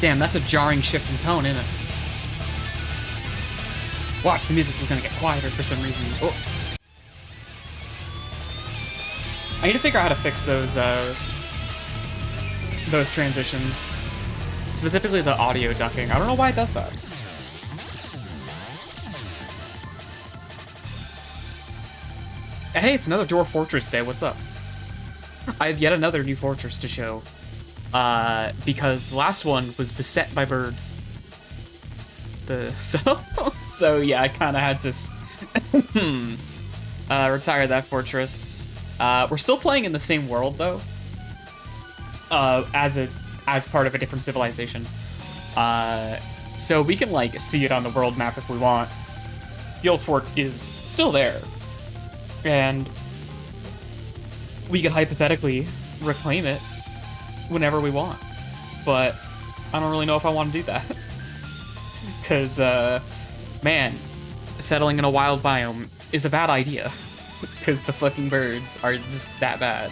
Damn, that's a jarring shift in tone, isn't it? Watch, the music is gonna get quieter for some reason. Oh. I need to figure out how to fix those transitions. Specifically the audio ducking. I don't know why it does that. Hey, it's another Dwarf Fortress day. What's up? I have yet another new fortress to show. Because the last one was beset by birds. So yeah, I kind of had to retire that fortress. We're still playing in the same world though, as part of a different civilization. So we can like see it on the world map if we want. The old fort is still there, and we could hypothetically reclaim it whenever we want, but I don't really know if I want to do that. Because, man, settling in a wild biome is a bad idea. Because the fucking birds are just that bad.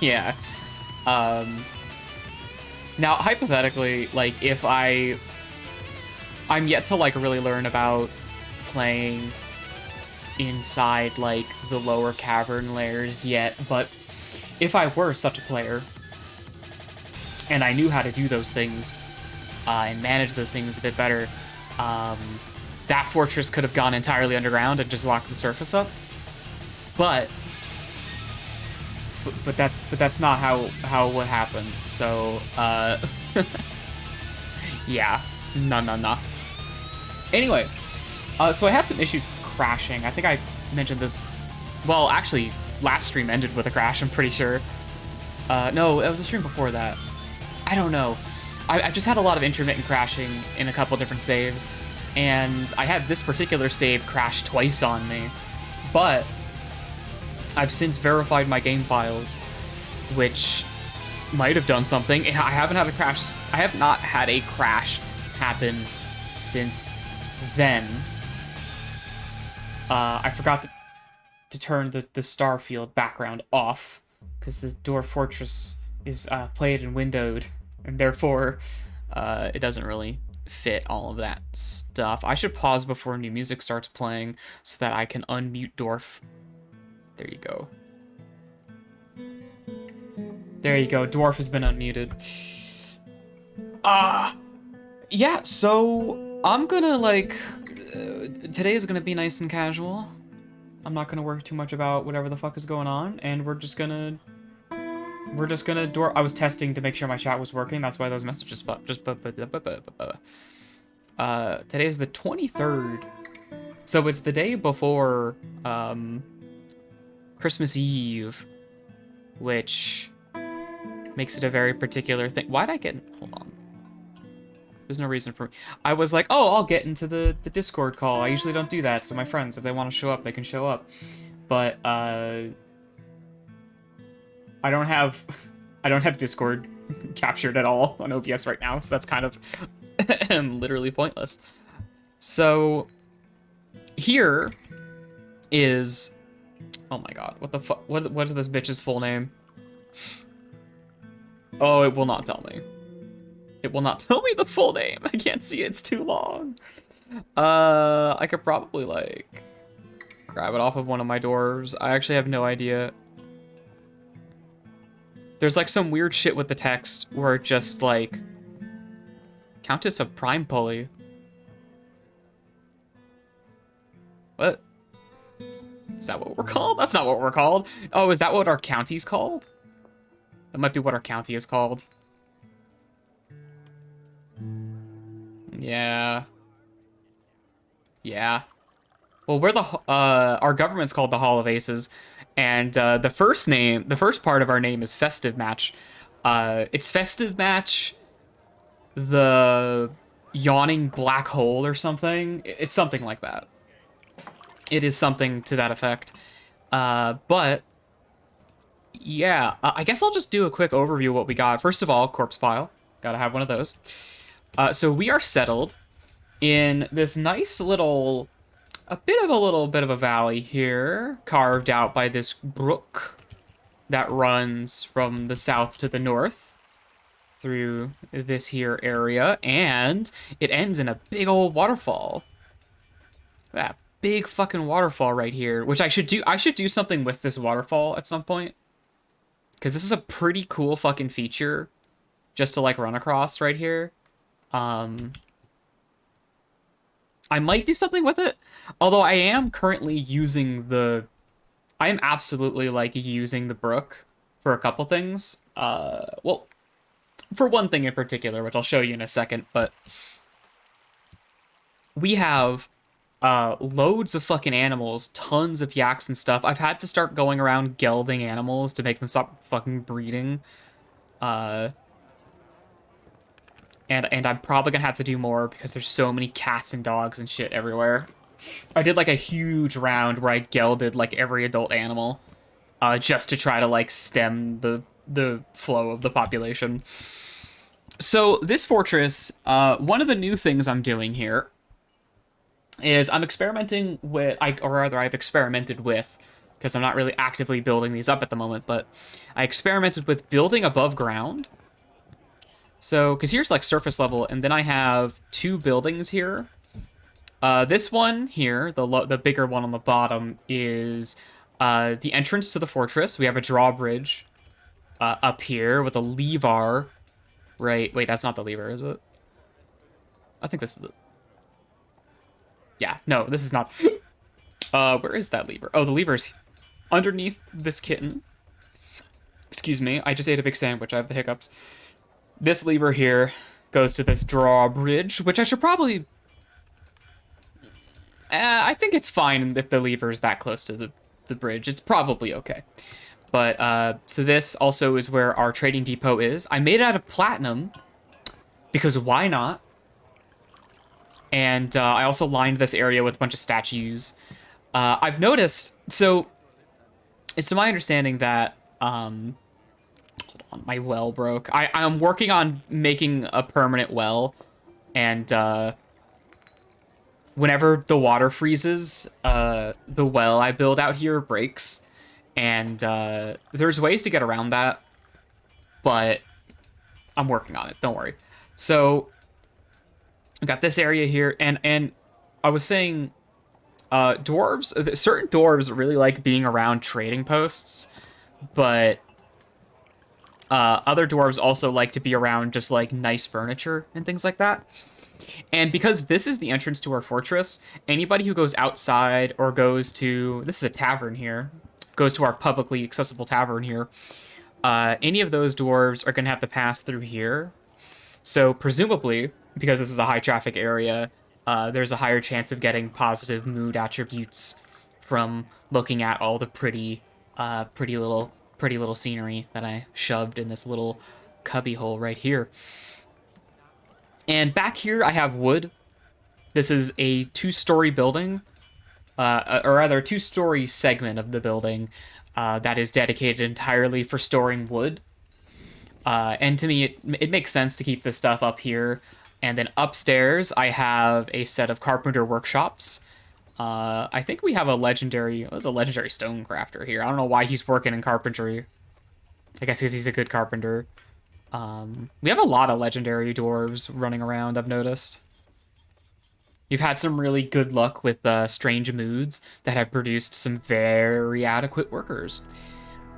Yeah. Now, hypothetically, like, if I'm yet to, like, really learn about playing inside, like, the lower cavern layers yet, but if I were such a player, and I knew how to do those things, and manage those things a bit better, that fortress could have gone entirely underground and just locked the surface up. But that's not how what happened. So yeah, no. Anyway, so I had some issues crashing. I think I mentioned this. Well, actually, last stream ended with a crash. I'm pretty sure. No, it was a stream before that. I don't know. I've just had a lot of intermittent crashing in a couple different saves, and I had this particular save crash twice on me, but I've since verified my game files, which might have done something. I haven't had a crash. I have not had a crash happen since then. I forgot to turn the Starfield background off, because the Dwarf Fortress is played and windowed, and therefore it doesn't really fit all of that stuff. I should pause before new music starts playing so that I can unmute Dwarf. There you go. There you go. Dwarf has been unmuted. Yeah, so I'm gonna, like, today is gonna be nice and casual. I'm not gonna worry too much about whatever the fuck is going on, and we're just gonna we're just gonna Dwarf. I was testing to make sure my chat was working. That's why those messages today is the 23rd. So it's the day before Christmas Eve, which makes it a very particular thing. Why'd I get... Hold on. There's no reason for me. I was like, oh, I'll get into the Discord call. I usually don't do that, so my friends, if they want to show up, they can show up. But, I don't have... I don't have Discord captured at all on OBS right now, so that's kind of literally pointless. So, here is... Oh my god, what the fuck? What is this bitch's full name? Oh, it will not tell me. It will not tell me the full name. I can't see it, it's too long. I could probably, like, grab it off of one of my doors. I actually have no idea. There's, like, some weird shit with the text where it just, like... Countess of Prime Pulley. What? Is that what we're called? That's not what we're called. Oh, is that what our county's called? That might be what our county is called. Yeah. Yeah. Well, we're the, our government's called the Hall of Aces, and, the first part of our name is Festivematch. It's Festivematch, the yawning black hole or something. It's something like that. It is something to that effect. But, yeah, I guess I'll just do a quick overview of what we got. First of all, corpse pile. Gotta have one of those. So we are settled in this nice little, a bit of a valley here, carved out by this brook that runs from the south to the north through this here area, and it ends in a big old waterfall. That big fucking waterfall right here, which I should do something with this waterfall at some point, because this is a pretty cool fucking feature just to, like, run across right here. I might do something with it, although I am currently using I am absolutely, like, using the brook for a couple things. Well, for one thing in particular, which I'll show you in a second, but we have loads of fucking animals, tons of yaks and stuff. I've had to start going around gelding animals to make them stop fucking breeding. And I'm probably gonna have to do more because there's so many cats and dogs and shit everywhere. I did, like, a huge round where I gelded, like, every adult animal, just to try to, like, stem the flow of the population. So this fortress, one of the new things I'm doing here is I'm experimenting with, I've experimented with, because I'm not really actively building these up at the moment, but I experimented with building above ground. So, because here's, like, surface level, and then I have two buildings here. This one here, the bigger one on the bottom, is the entrance to the fortress. We have a drawbridge up here with a lever. Right, wait, that's not the lever, is it? I think this is the... Yeah, no, this is not... where is that lever? Oh, the lever's underneath this kitten. Excuse me, I just ate a big sandwich. I have the hiccups. This lever here goes to this drawbridge, which I should probably... I think it's fine if the lever is that close to the bridge. It's probably okay. But, so this also is where our trading depot is. I made it out of platinum, because why not? And I also lined this area with a bunch of statues. I've noticed... So, it's to my understanding that... hold on, my well broke. I'm working on making a permanent well, and whenever the water freezes, the well I build out here breaks, and there's ways to get around that, but I'm working on it, don't worry. So, I got this area here, and I was saying, certain dwarves really like being around trading posts, but other dwarves also like to be around just, like, nice furniture and things like that. And because this is the entrance to our fortress, anybody who goes outside or goes to... This is a tavern here. Goes to our publicly accessible tavern here. any of those dwarves are going to have to pass through here. So presumably, because this is a high traffic area, there's a higher chance of getting positive mood attributes from looking at all the pretty little scenery that I shoved in this little cubby hole right here. And back here, I have wood. This is a two-story building, or rather, a two-story segment of the building that is dedicated entirely for storing wood. And to me, it makes sense to keep this stuff up here. And then upstairs, I have a set of carpenter workshops. I think we have a legendary, it was a legendary stone crafter here. I don't know why he's working in carpentry. I guess because he's a good carpenter. We have a lot of legendary dwarves running around, I've noticed. You've had some really good luck with strange moods that have produced some very adequate workers.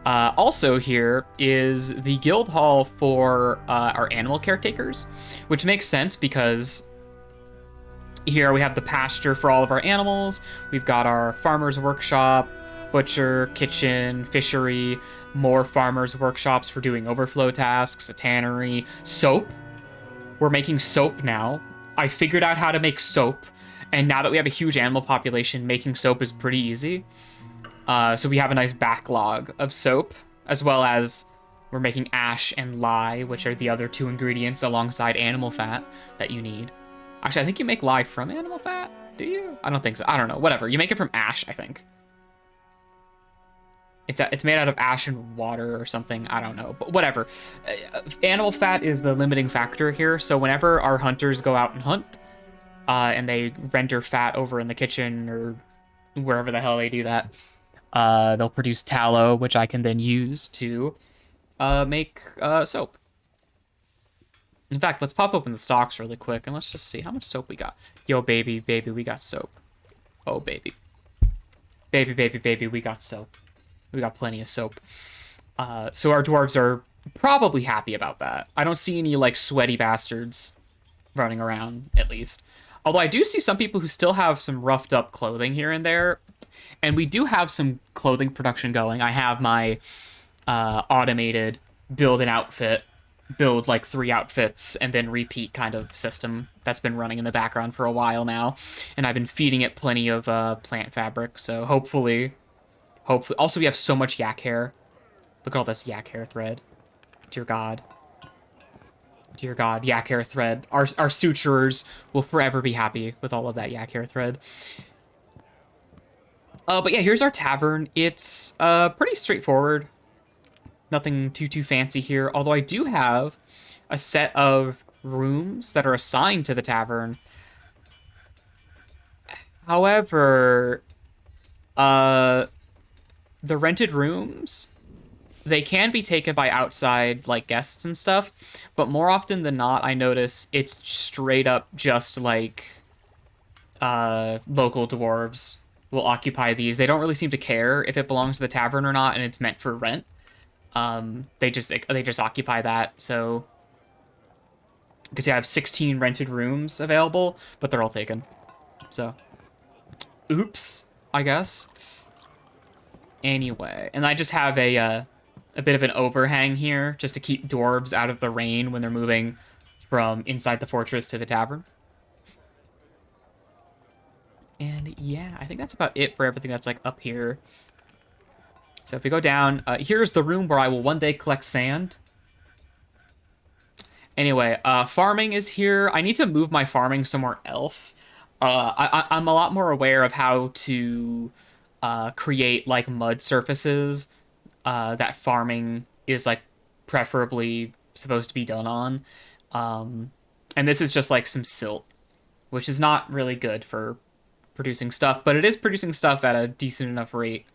Also here is the guild hall for our animal caretakers, which makes sense because here we have the pasture for all of our animals. We've got our farmer's workshop, butcher, kitchen, fishery, more farmer's workshops for doing overflow tasks, a tannery, soap. We're making soap now. I figured out how to make soap, and now that we have a huge animal population, making soap is pretty easy. So we have a nice backlog of soap, as well as we're making ash and lye, which are the other two ingredients alongside animal fat that you need. Actually, I think you make lye from animal fat, do you? I don't think so. I don't know. Whatever. You make it from ash, I think. It's made out of ash and water or something. I don't know. But whatever. Animal fat is the limiting factor here. So whenever our hunters go out and hunt, and they render fat over in the kitchen or wherever the hell they do that, they'll produce tallow, which I can then use to make soap. In fact, let's pop open the stocks really quick, and let's just see how much soap we got. Yo, baby, we got soap. Oh, baby. Baby, we got soap. We got plenty of soap. So our dwarves are probably happy about that. I don't see any, like, sweaty bastards running around, at least. Although I do see some people who still have some roughed up clothing here and there. And we do have some clothing production going. I have my automated build an outfit, build like 3 outfits, and then repeat kind of system that's been running in the background for a while now. And I've been feeding it plenty of plant fabric, so hopefully... Also, we have so much yak hair. Look at all this yak hair thread. Dear God. Dear God, yak hair thread. Our suturers will forever be happy with all of that yak hair thread. But yeah, here's our tavern. It's pretty straightforward. Nothing too fancy here. Although I do have a set of rooms that are assigned to the tavern. However, the rented rooms, they can be taken by outside, like, guests and stuff, but more often than not, I notice it's straight up just, like, local dwarves will occupy these. They don't really seem to care if it belongs to the tavern or not, and it's meant for rent. They just occupy that, so... Because I have 16 rented rooms available, but they're all taken. So, oops, I guess. Anyway, and I just have a bit of an overhang here just to keep dwarves out of the rain when they're moving from inside the fortress to the tavern. And yeah, I think that's about it for everything that's like up here. So if we go down, here's the room where I will one day collect sand. Anyway, farming is here. I need to move my farming somewhere else. I'm a lot more aware of how to create like mud surfaces that farming is like preferably supposed to be done on. And this is just like some silt, which is not really good for producing stuff, but it is producing stuff at a decent enough rate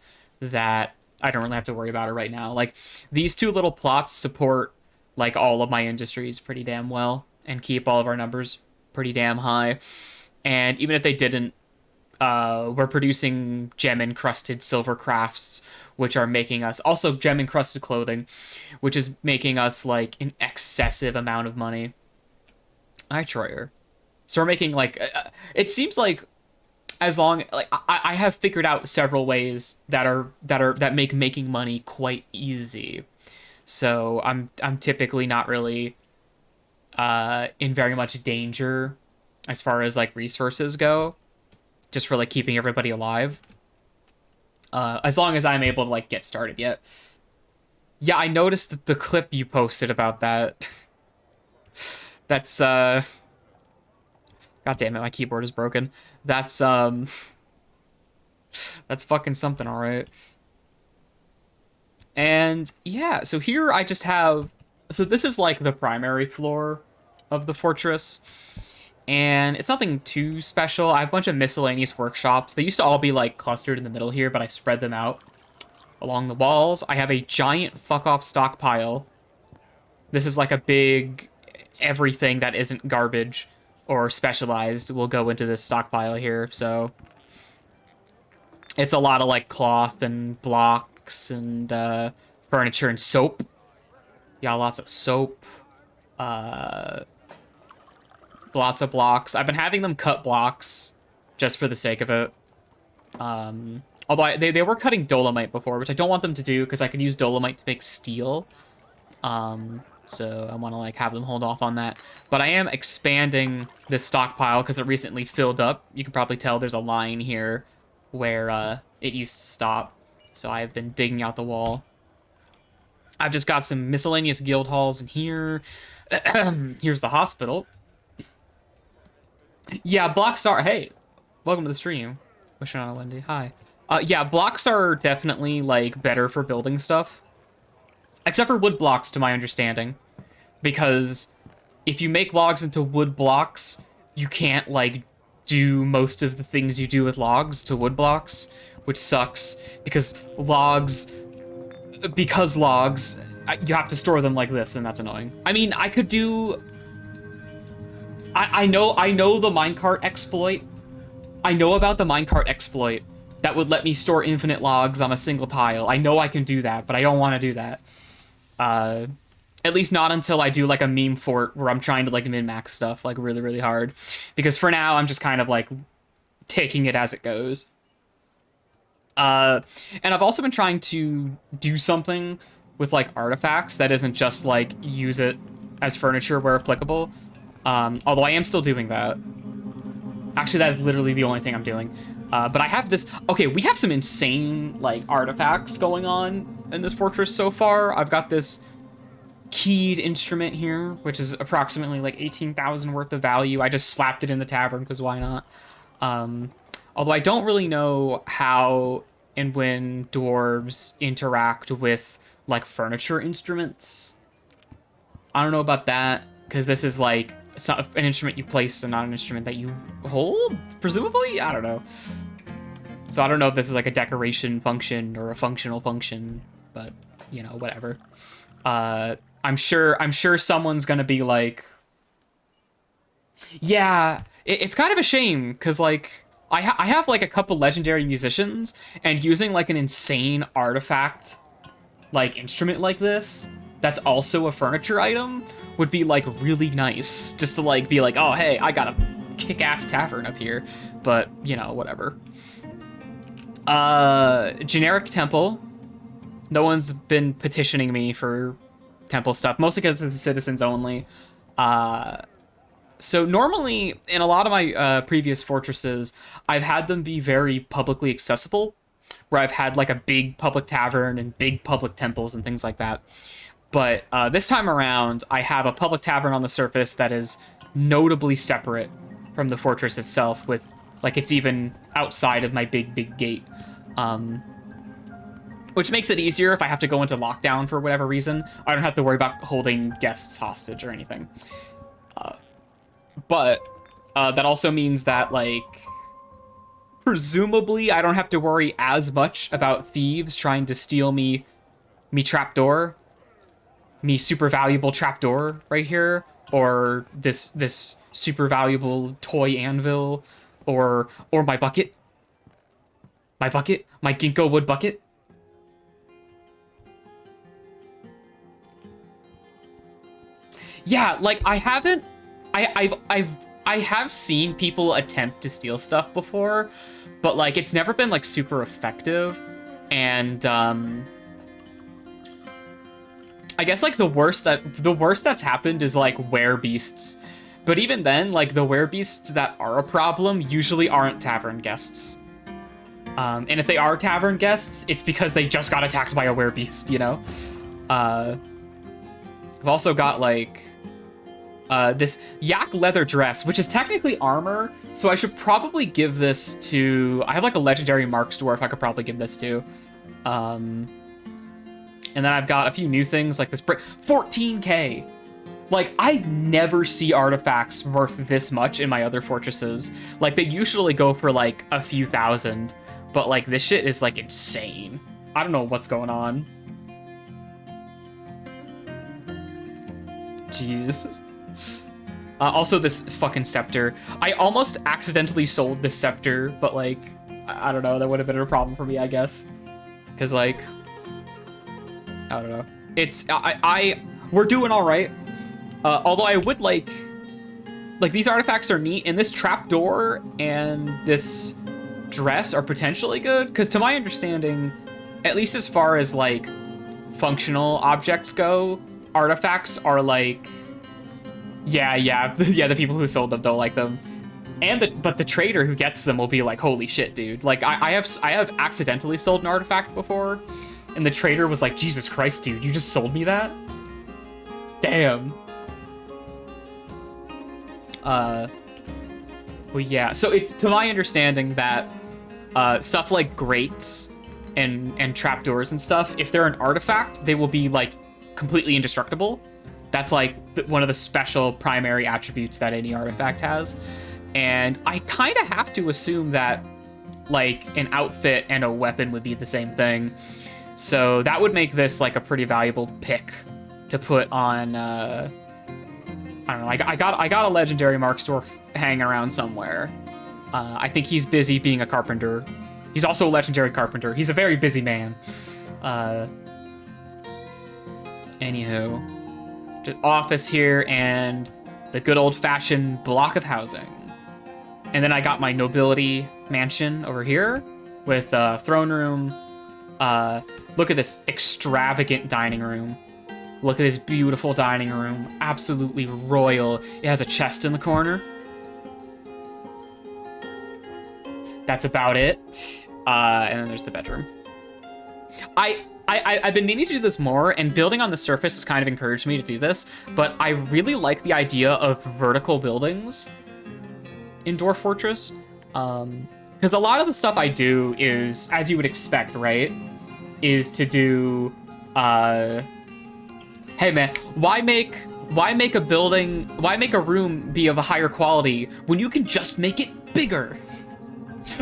that I don't really have to worry about it right now. Like, these 2 little plots support like all of my industries pretty damn well and keep all of our numbers pretty damn high. And even if they didn't, we're producing gem-encrusted silver crafts, which are making us... Also, gem-encrusted clothing, which is making us, like, an excessive amount of money. Hi, Troyer. So we're making, like... it seems like as long... Like, I have figured out several ways that make making money quite easy. so I'm typically not really in very much danger as far as like resources go, just for like keeping everybody alive. As long as I'm able to like get started yet. Yeah, I noticed that the clip you posted about that. That's God damn it, my keyboard is broken. That's that's fucking something, all right. And yeah, so here I just have, so this is like the primary floor of the fortress, and it's nothing too special. I have a bunch of miscellaneous workshops. They used to all be like clustered in the middle here, but I spread them out along the walls. I have a giant fuck off stockpile. This is like a big everything that isn't garbage or specialized will go into this stockpile here. So it's a lot of like cloth and blocks and furniture and soap. Yeah, lots of soap. Uh, Lots of blocks. I've been having them cut blocks just for the sake of it. Although they were cutting dolomite before, which I don't want them to do because I can use dolomite to make steel. So I want to like have them hold off on that. But I am expanding this stockpile because it recently filled up. You can probably tell there's a line here where it used to stop. So I've been digging out the wall. I've just got some miscellaneous guild halls in here. Here's the hospital. Yeah, blocks are... Hey, welcome to the stream. Wishing on a Wendy. Hi. Yeah, blocks are definitely, like, better for building stuff. Except for wood blocks, to my understanding. Because if you make logs into wood blocks, you can't, like, do most of the things you do with logs to wood blocks, which sucks. Because logs... you have to store them like this, and that's annoying. I mean, I could do... I know the minecart exploit. I know about the minecart exploit that would let me store infinite logs on a single tile. I know I can do that, but I don't want to do that. At least not until I do like a meme fort where I'm trying to like min-max stuff like really, really hard. Because for now, I'm just kind of like taking it as it goes. And I've also been trying to do something with like artifacts that isn't just like use it as furniture where applicable. Although I am still doing that. Actually, that is literally the only thing I'm doing. But I have this... Okay, we have some insane, like, artifacts going on in this fortress so far. I've got this keyed instrument here, which is approximately, like, 18,000 worth of value. I just slapped it in the tavern, because why not? Although I don't really know how and when dwarves interact with, like, furniture instruments. I don't know about that, because this is, like... an instrument you place and not an instrument that you hold, presumably? I don't know. So I don't know if this is like a decoration function or a functional function, but you know, whatever. I'm sure someone's gonna be like, yeah, it's kind of a shame because like I have like a couple legendary musicians, and using like an insane artifact like instrument like this that's also a furniture item would be like really nice, just to like be like, oh hey, I got a kick-ass tavern up here. But you know, whatever. Generic temple. No one's been petitioning me for temple stuff, mostly because it's citizens only. So normally in a lot of my previous fortresses, I've had them be very publicly accessible, where I've had like a big public tavern and big public temples and things like that. But this time around, I have a public tavern on the surface that is notably separate from the fortress itself, with, like, it's even outside of my big gate. Which makes it easier if I have to go into lockdown for whatever reason. I don't have to worry about holding guests hostage or anything. But that also means that, like, presumably I don't have to worry as much about thieves trying to steal me trapdoor. Me super valuable trapdoor right here, or this super valuable toy anvil, or my bucket, my ginkgo wood bucket. Yeah, like I have seen people attempt to steal stuff before, but like it's never been like super effective, and I guess like the worst that's happened is like werebeasts. But even then, like the werebeasts that are a problem usually aren't tavern guests. And if they are tavern guests, it's because they just got attacked by a werebeast, you know? I've also got like this yak leather dress, which is technically armor, so I should probably give this to... I have like a legendary Marks Dwarf I could probably give this to. And then I've got a few new things like this 14k. Like, I never see artifacts worth this much in my other fortresses. Like, they usually go for like a few thousand, but like this shit is like insane. I don't know what's going on. Jeez. Also, this fucking scepter. I almost accidentally sold this scepter, but like, I don't know, that would have been a problem for me, I guess. Because like, I don't know. It's, we're doing all right. Although I would like these artifacts are neat, and this trapdoor and this dress are potentially good, because to my understanding, at least as far as like functional objects go, artifacts are like, yeah, the people who sold them don't like them. But the trader who gets them will be like, holy shit, dude. Like, I have accidentally sold an artifact before, and the trader was like, Jesus Christ, dude, you just sold me that? Damn. Well, yeah, so it's to my understanding that stuff like grates and trapdoors and stuff, if they're an artifact, they will be like completely indestructible. That's like one of the special primary attributes that any artifact has. And I kind of have to assume that like an outfit and a weapon would be the same thing. So that would make this like a pretty valuable pick to put on, I don't know, I got a legendary Marks Dwarf hanging around somewhere. I think he's busy being a carpenter. He's also a legendary carpenter. He's a very busy man. Anywho. Office here and the good old-fashioned block of housing. And then I got my nobility mansion over here with a throne room. Look at this extravagant dining room. Look at this beautiful dining room. Absolutely royal. It has a chest in the corner. That's about it. And then there's the bedroom. I've been meaning to do this more, and building on the surface has kind of encouraged me to do this, but I really like the idea of vertical buildings in Dwarf Fortress. Because a lot of the stuff I do is, as you would expect, right? Is to do, hey man, why make a building, why make a room be of a higher quality when you can just make it bigger?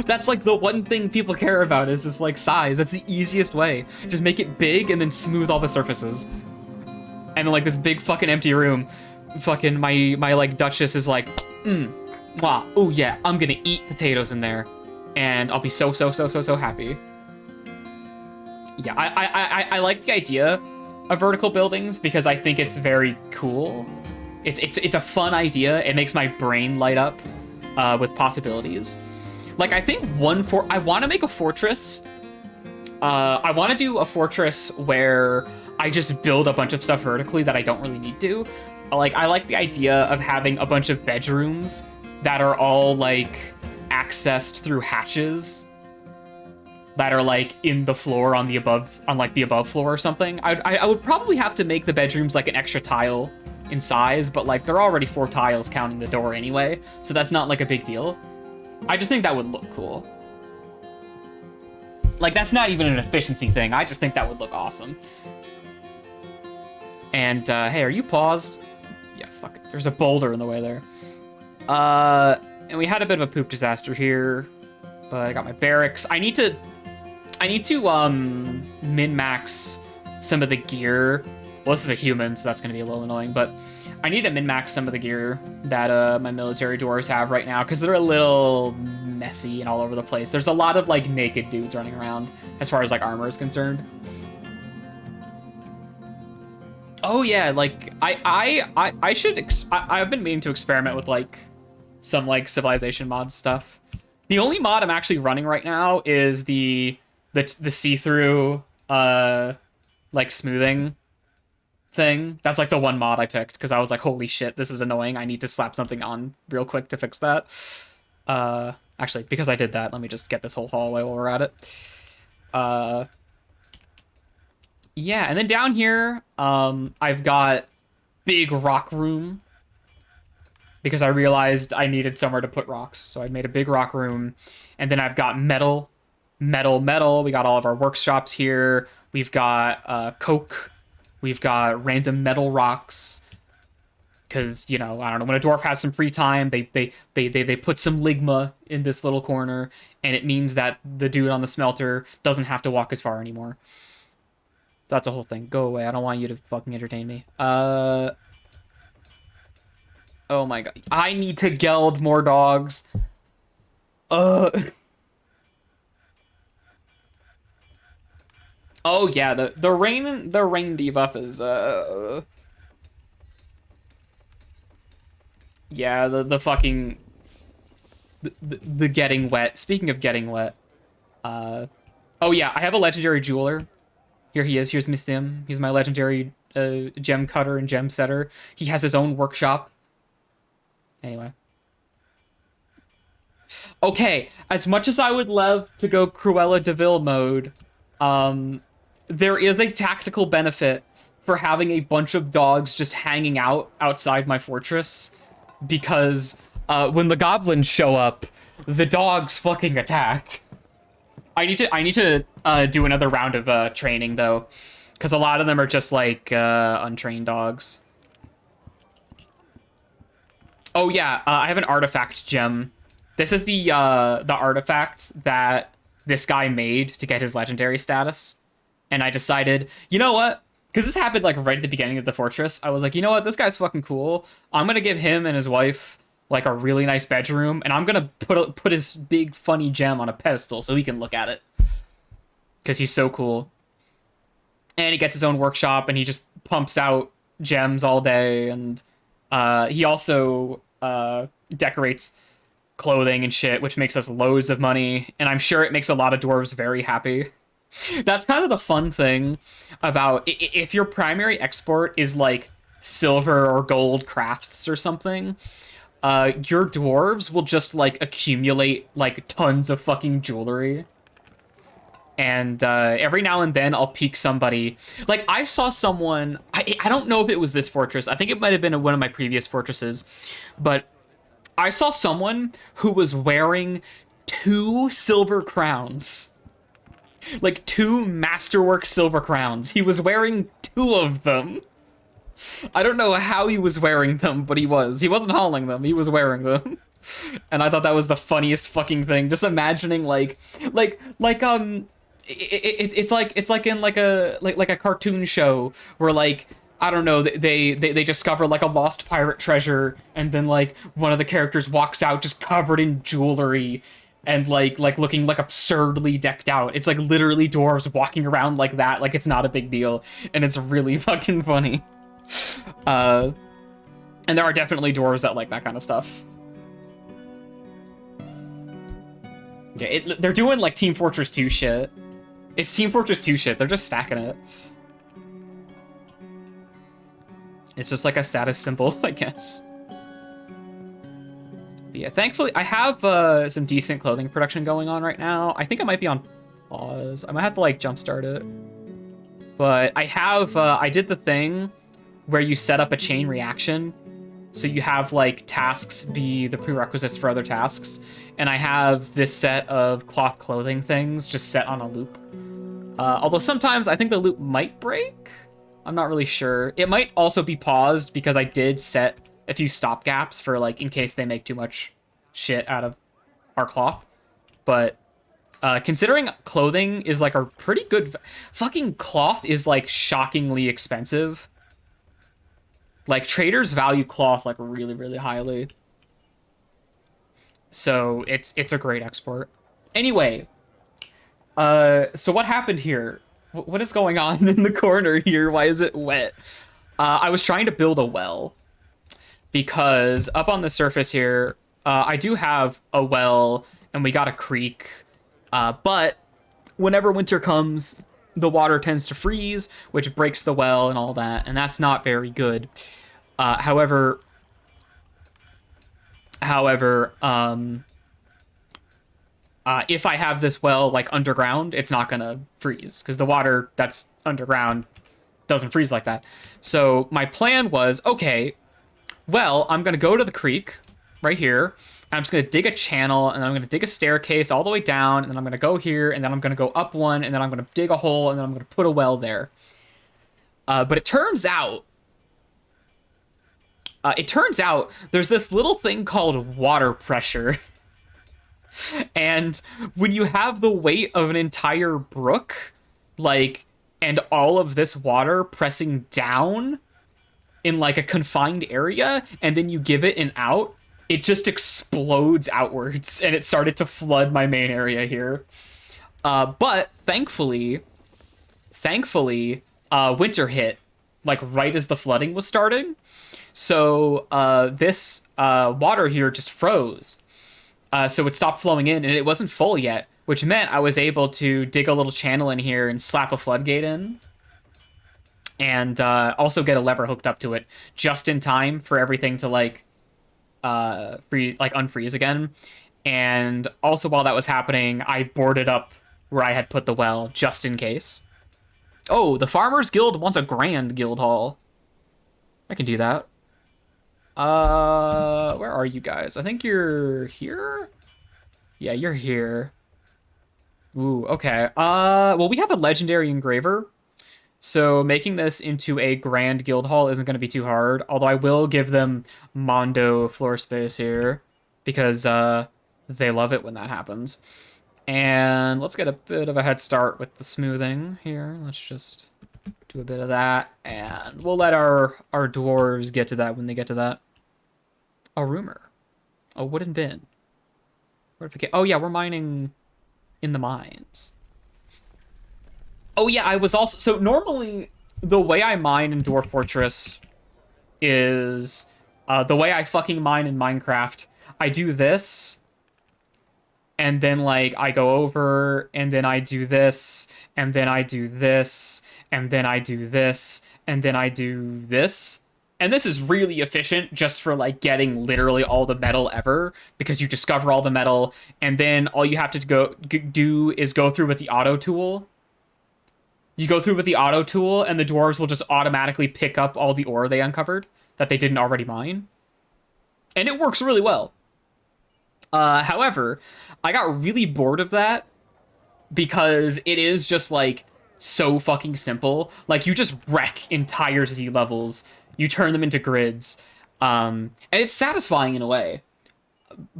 That's like the one thing people care about is just like size. That's the easiest way. Just make it big and then smooth all the surfaces. And then like this big fucking empty room, fucking my like Duchess is like, wow, oh yeah, I'm gonna eat potatoes in there, and I'll be so happy. Yeah, I like the idea of vertical buildings because I think it's very cool. It's a fun idea. It makes my brain light up with possibilities. Like, I think I want to make a fortress. I want to do a fortress where I just build a bunch of stuff vertically that I don't really need to. Like, I like the idea of having a bunch of bedrooms that are all, like, accessed through hatches that are, like, in the floor on the above floor or something. I would probably have to make the bedrooms, like, an extra tile in size, but, like, they're already 4 tiles counting the door anyway, so that's not, like, a big deal. I just think that would look cool. Like, that's not even an efficiency thing. I just think that would look awesome. And, hey, are you paused? Yeah, fuck it. There's a boulder in the way there. And we had a bit of a poop disaster here. But I got my barracks. I need to min-max some of the gear. Well, this is a human, so that's going to be a little annoying, but I need to min-max some of the gear that my military dwarves have right now, because they're a little messy and all over the place. There's a lot of, like, naked dudes running around, as far as, like, armor is concerned. Oh, yeah, like, I've been meaning to experiment with, like, some, like, civilization mod stuff. The only mod I'm actually running right now is the see-through, like, smoothing. thing. That's like the one mod I picked because I was like, holy shit, this is annoying. I need to slap something on real quick to fix that. Actually, because I did that, let me just get this whole hallway while we're at it. Yeah, and then down here, I've got big rock room because I realized I needed somewhere to put rocks. So I made a big rock room, and then I've got metal, metal, metal. We got all of our workshops here. We've got coke. We've got random metal rocks. Because, you know, I don't know, when a dwarf has some free time, they put some ligma in this little corner, and it means that the dude on the smelter doesn't have to walk as far anymore. So that's a whole thing. Go away. I don't want you to fucking entertain me. Oh my god. I need to geld more dogs. Oh yeah, the rain debuff is yeah, the fucking the getting wet. Speaking of getting wet, oh yeah, I have a legendary jeweler. Here he is. Here's Mistim. He's my legendary gem cutter and gem setter. He has his own workshop. Anyway. Okay, as much as I would love to go Cruella de Vil mode, there is a tactical benefit for having a bunch of dogs just hanging out outside my fortress, because when the goblins show up, the dogs fucking attack. I need to do another round of training though, because a lot of them are just like untrained dogs. Oh yeah, I have an artifact gem. This is the artifact that this guy made to get his legendary status. And I decided, you know what? Because this happened like right at the beginning of the fortress. I was like, you know what? This guy's fucking cool. I'm gonna give him and his wife like a really nice bedroom, and I'm gonna put his big funny gem on a pedestal so he can look at it. Because he's so cool. And he gets his own workshop, and he just pumps out gems all day, and he also decorates clothing and shit, which makes us loads of money, and I'm sure it makes a lot of dwarves very happy. That's kind of the fun thing about if your primary export is like silver or gold crafts or something, your dwarves will just like accumulate like tons of fucking jewelry. And every now and then I'll peek somebody. Like I saw someone, I don't know if it was this fortress. I think it might have been one of my previous fortresses, but I saw someone who was wearing 2 silver crowns. Like 2 masterwork silver crowns. He was wearing 2 of them. I don't know how he was wearing them, but he was. He wasn't hauling them. He was wearing them. And I thought that was the funniest fucking thing. Just imagining it's like in like a cartoon show where like I don't know, they discover like a lost pirate treasure, and then like one of the characters walks out just covered in jewelry and like looking like absurdly decked out. It's like literally dwarves walking around like that, like it's not a big deal, and it's really fucking funny. And there are definitely dwarves that like that kind of stuff. Yeah, they're doing like Team Fortress 2 shit. It's Team Fortress 2 shit. They're just stacking it. It's just like a status symbol, I guess. But yeah, thankfully, I have some decent clothing production going on right now. I think I might be on pause. I might have to like jumpstart it. But I have, I did the thing where you set up a chain reaction. So you have like tasks be the prerequisites for other tasks. And I have this set of cloth clothing things just set on a loop. Although sometimes I think the loop might break. I'm not really sure. It might also be paused because I did set a few stop gaps for like in case they make too much shit out of our cloth. But considering clothing is like a pretty good... Fucking cloth is like shockingly expensive. Like traders value cloth like really, really highly. So it's a great export. Anyway, so what happened here? What is going on in the corner here? Why is it wet? I was trying to build a well because up on the surface here, I do have a well and we got a creek. But whenever winter comes, the water tends to freeze, which breaks the well and all that, and that's not very good. However, if I have this well like underground, it's not gonna freeze because the water that's underground doesn't freeze like that. So my plan was, okay, well, I'm gonna go to the creek right here, and I'm just gonna dig a channel, and then I'm gonna dig a staircase all the way down, and then I'm gonna go here, and then I'm gonna go up one, and then I'm gonna dig a hole, and then I'm gonna put a well there. But it turns out there's this little thing called water pressure. And when you have the weight of an entire brook, like, and all of this water pressing down in like a confined area, and then you give it an out, it just explodes outwards, and it started to flood my main area here. But thankfully, winter hit, like right as the flooding was starting. So this water here just froze. So it stopped flowing in, and it wasn't full yet, which meant I was able to dig a little channel in here and slap a floodgate in, and also get a lever hooked up to it just in time for everything to unfreeze again. And also while that was happening, I boarded up where I had put the well just in case. Oh, the Farmers Guild wants a grand guild hall. I can do that. Where are you guys? I think you're here? Yeah, you're here. Ooh, okay. Well, we have a legendary engraver, so making this into a grand guild hall isn't going to be too hard, although I will give them Mondo floor space here, because, they love it when that happens. And let's get a bit of a head start with the smoothing here. Let's just do a bit of that, and we'll let our dwarves get to that when they get to that. A rumor. A wooden bin. Oh yeah, we're mining in the mines. Oh yeah, I was also... So normally, the way I mine in Dwarf Fortress is... the way I fucking mine in Minecraft, I do this, and then, like, I go over, and then I do this, and then I do this, and then I do this, and then I do this. And this is really efficient just for, like, getting literally all the metal ever, because you discover all the metal, and then all you have to do is go through with the auto tool. You go through with the auto tool, and the dwarves will just automatically pick up all the ore they uncovered that they didn't already mine. And it works really well. However, I got really bored of that because it is just, like, so fucking simple. Like, you just wreck entire Z levels. You turn them into grids. And it's satisfying in a way.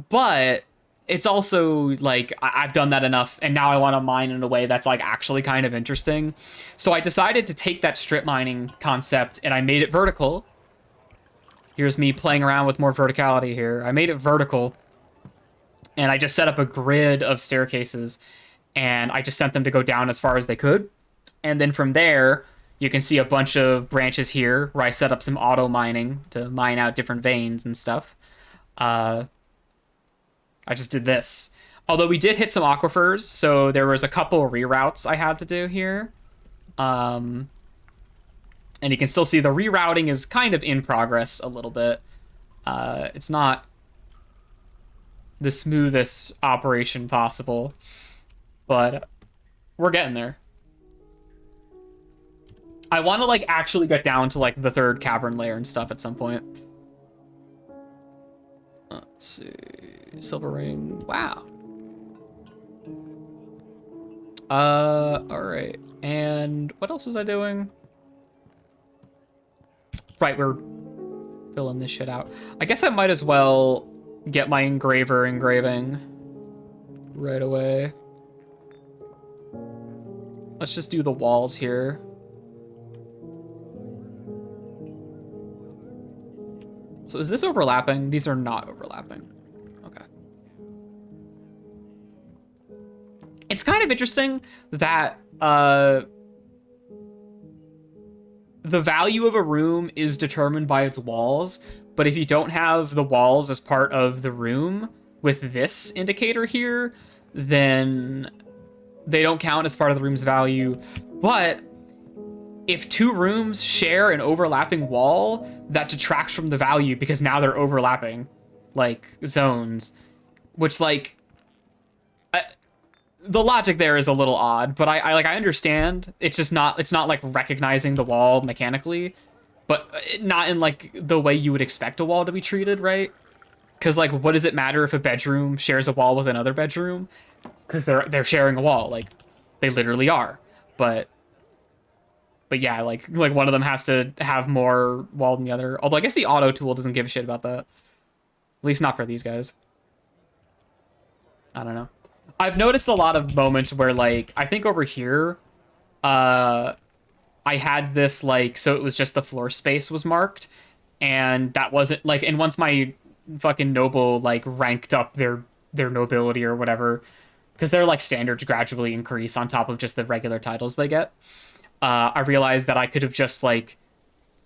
But it's also, like, I've done that enough, and now I want to mine in a way that's, like, actually kind of interesting. So I decided to take that strip mining concept, and I made it vertical. Here's me playing around with more verticality here. I made it vertical. And I just set up a grid of staircases, and I just sent them to go down as far as they could. And then from there, you can see a bunch of branches here where I set up some auto mining to mine out different veins and stuff. I just did this. Although we did hit some aquifers, so there was a couple reroutes I had to do here. And you can still see the rerouting is kind of in progress a little bit. It's not the smoothest operation possible, but we're getting there. I want to, like, actually get down to, like, the third cavern layer and stuff at some point. Let's see. Silver ring. Wow. Alright. And what else was I doing? Right, we're filling this shit out. I guess I might as well get my engraver engraving right away. Let's just do the walls here. So is this overlapping? These are not overlapping. Okay. It's kind of interesting that the value of a room is determined by its walls, but if you don't have the walls as part of the room with this indicator here, then they don't count as part of the room's value. But if two rooms share an overlapping wall, that detracts from the value because now they're overlapping, like, zones. Which, like, the logic there is a little odd, but I understand. It's just not, it's not like recognizing the wall mechanically, but not in like the way you would expect a wall to be treated, right? Because like, what does it matter if a bedroom shares a wall with another bedroom? Because they're sharing a wall, like they literally are. But yeah, like one of them has to have more wall than the other. Although I guess the auto tool doesn't give a shit about that. At least not for these guys. I don't know. I've noticed a lot of moments where, like, I think over here, I had this, like, so it was just the floor space was marked, and that wasn't, like, and once my fucking noble, like, ranked up their nobility or whatever, because their, like, standards gradually increase on top of just the regular titles they get, I realized that I could have just, like,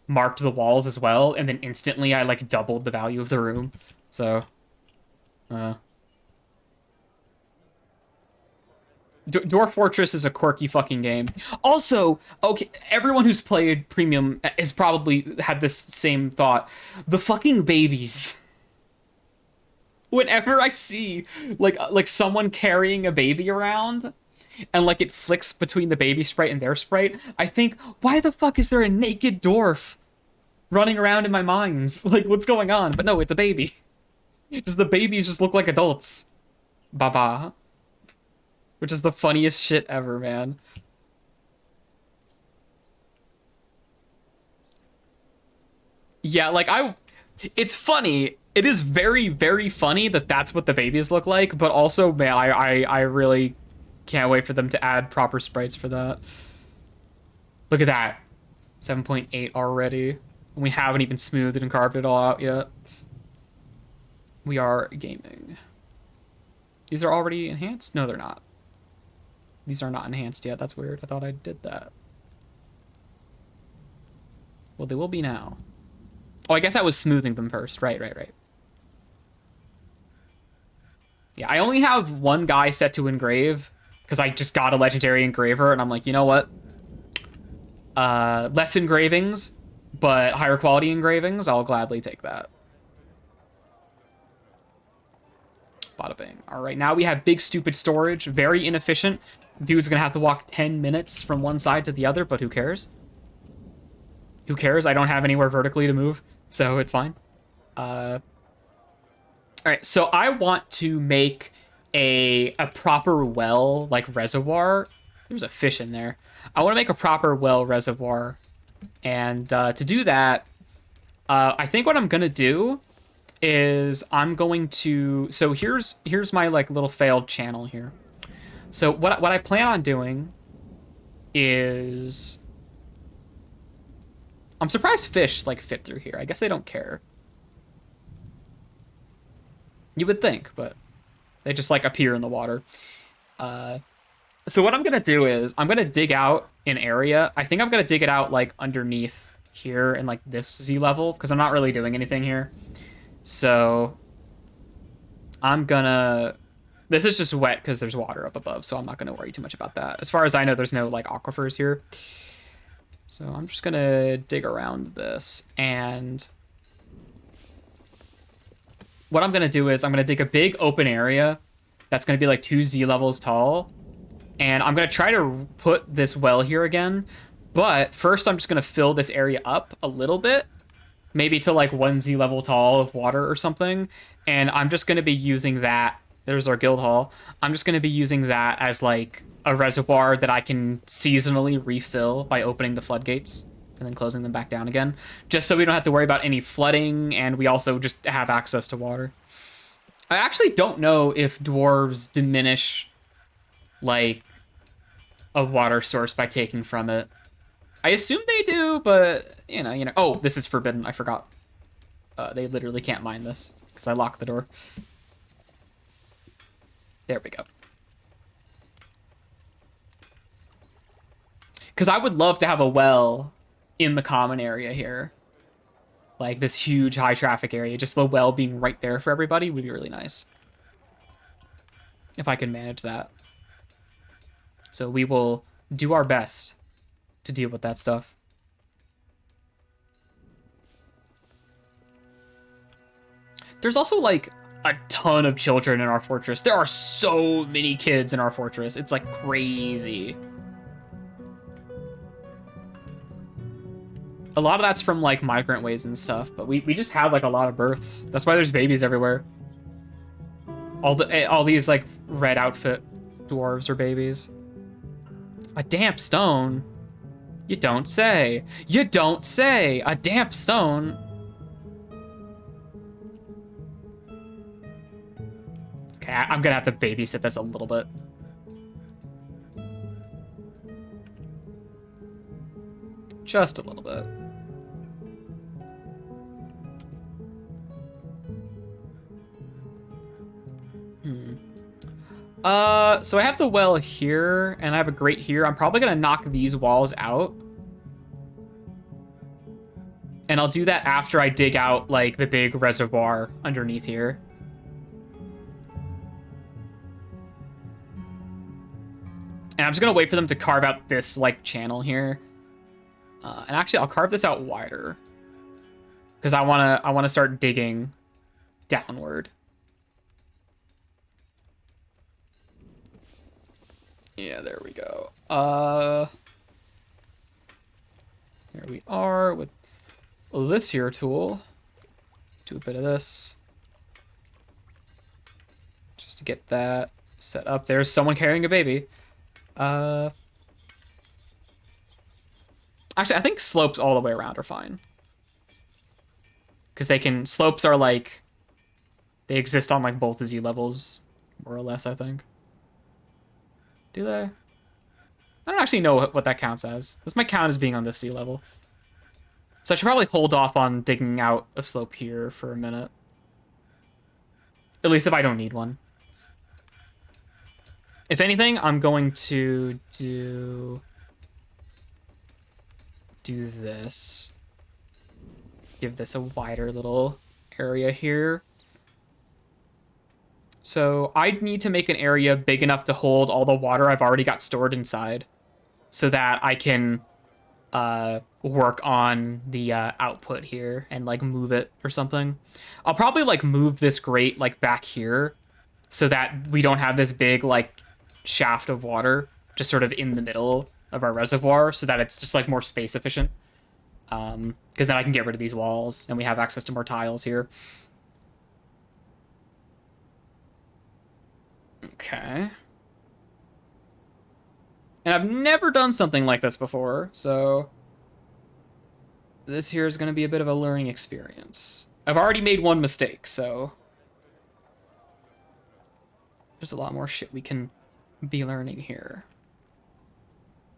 marked the walls as well, and then instantly I, like, doubled the value of the room, so, Dwarf Fortress is a quirky fucking game. Also, okay, everyone who's played Premium has probably had this same thought. The fucking babies. Whenever I see like someone carrying a baby around and like it flicks between the baby sprite and their sprite, I think, why the fuck is there a naked dwarf running around in my minds? Like, what's going on? But no, it's a baby. Just the babies just look like adults. Baba. Which is the funniest shit ever, man. Yeah, like, it's funny. It is very, very funny that that's what the babies look like, but also, man, I really can't wait for them to add proper sprites for that. Look at that. 7.8 already. And we haven't even smoothed and carved it all out yet. We are gaming. These are already enhanced? No, they're not. These are not enhanced yet. That's weird. I thought I did that. Well, they will be now. Oh, I guess I was smoothing them first. Right. Yeah, I only have one guy set to engrave because I just got a legendary engraver, and I'm like, you know what? Less engravings, but higher quality engravings. I'll gladly take that. Bada bing. All right, now we have big stupid storage. Very inefficient. Dude's gonna have to walk 10 minutes from one side to the other, but who cares? Who cares? I don't have anywhere vertically to move, so it's fine. All right, so I want to make a proper well, like reservoir. There's a fish in there. I want to make a proper well reservoir, and to do that, I think what I'm gonna do is I'm going to, so here's my like little failed channel here. So what I plan on doing is, I'm surprised fish like fit through here. I guess they don't care. You would think, but they just like appear in the water. So what I'm gonna do is I'm gonna dig out an area. I think I'm gonna dig it out like underneath here and like this Z level because I'm not really doing anything here. So I'm gonna, this is just wet because there's water up above, so I'm not gonna worry too much about that. As far as I know, there's no like aquifers here. So I'm just gonna dig around this, and what I'm gonna do is I'm gonna dig a big open area that's gonna be like 2 Z levels tall, and I'm gonna try to put this well here again, but first I'm just gonna fill this area up a little bit, maybe to like 1 Z level tall of water or something, and I'm just gonna be using that. There's our guild hall. I'm just gonna be using that as like a reservoir that I can seasonally refill by opening the floodgates and then closing them back down again, just so we don't have to worry about any flooding, and we also just have access to water. I actually don't know if dwarves diminish like a water source by taking from it. I assume they do, but you know. Oh, this is forbidden. I forgot. They literally can't mine this because I locked the door. There we go. Because I would love to have a well in the common area here. Like this huge high traffic area. Just the well being right there for everybody would be really nice. If I can manage that. So we will do our best to deal with that stuff. There's also, like, a ton of children in our fortress. There are so many kids in our fortress. It's, like, crazy. A lot of that's from, like, migrant waves and stuff, but we just have, like, a lot of births. That's why there's babies everywhere. All these, like, red outfit dwarves are babies. A damp stone? You don't say. You don't say! A damp stone? Okay, I'm gonna have to babysit this a little bit. Just a little bit. So I have the well here, and I have a grate here. I'm probably gonna knock these walls out. And I'll do that after I dig out, like, the big reservoir underneath here. And I'm just gonna wait for them to carve out this, like, channel here. And actually, I'll carve this out wider. Because I wanna start digging downward. Yeah, there we go. There we are with this here tool. Do a bit of this. Just to get that set up. There's someone carrying a baby. Actually, I think slopes all the way around are fine. Because slopes are like, they exist on like both the Z levels, more or less, I think. Do they? I don't actually know what that counts as. This might count as being on this sea level. So I should probably hold off on digging out a slope here for a minute. At least if I don't need one. If anything, I'm going to do this. Give this a wider little area here. So I'd need to make an area big enough to hold all the water I've already got stored inside so that I can work on the output here and like move it or something. I'll probably like move this grate like back here so that we don't have this big like shaft of water just sort of in the middle of our reservoir so that it's just like more space efficient. Because then I can get rid of these walls and we have access to more tiles here. Okay. And I've never done something like this before, so this here is going to be a bit of a learning experience. I've already made one mistake, so there's a lot more shit we can be learning here.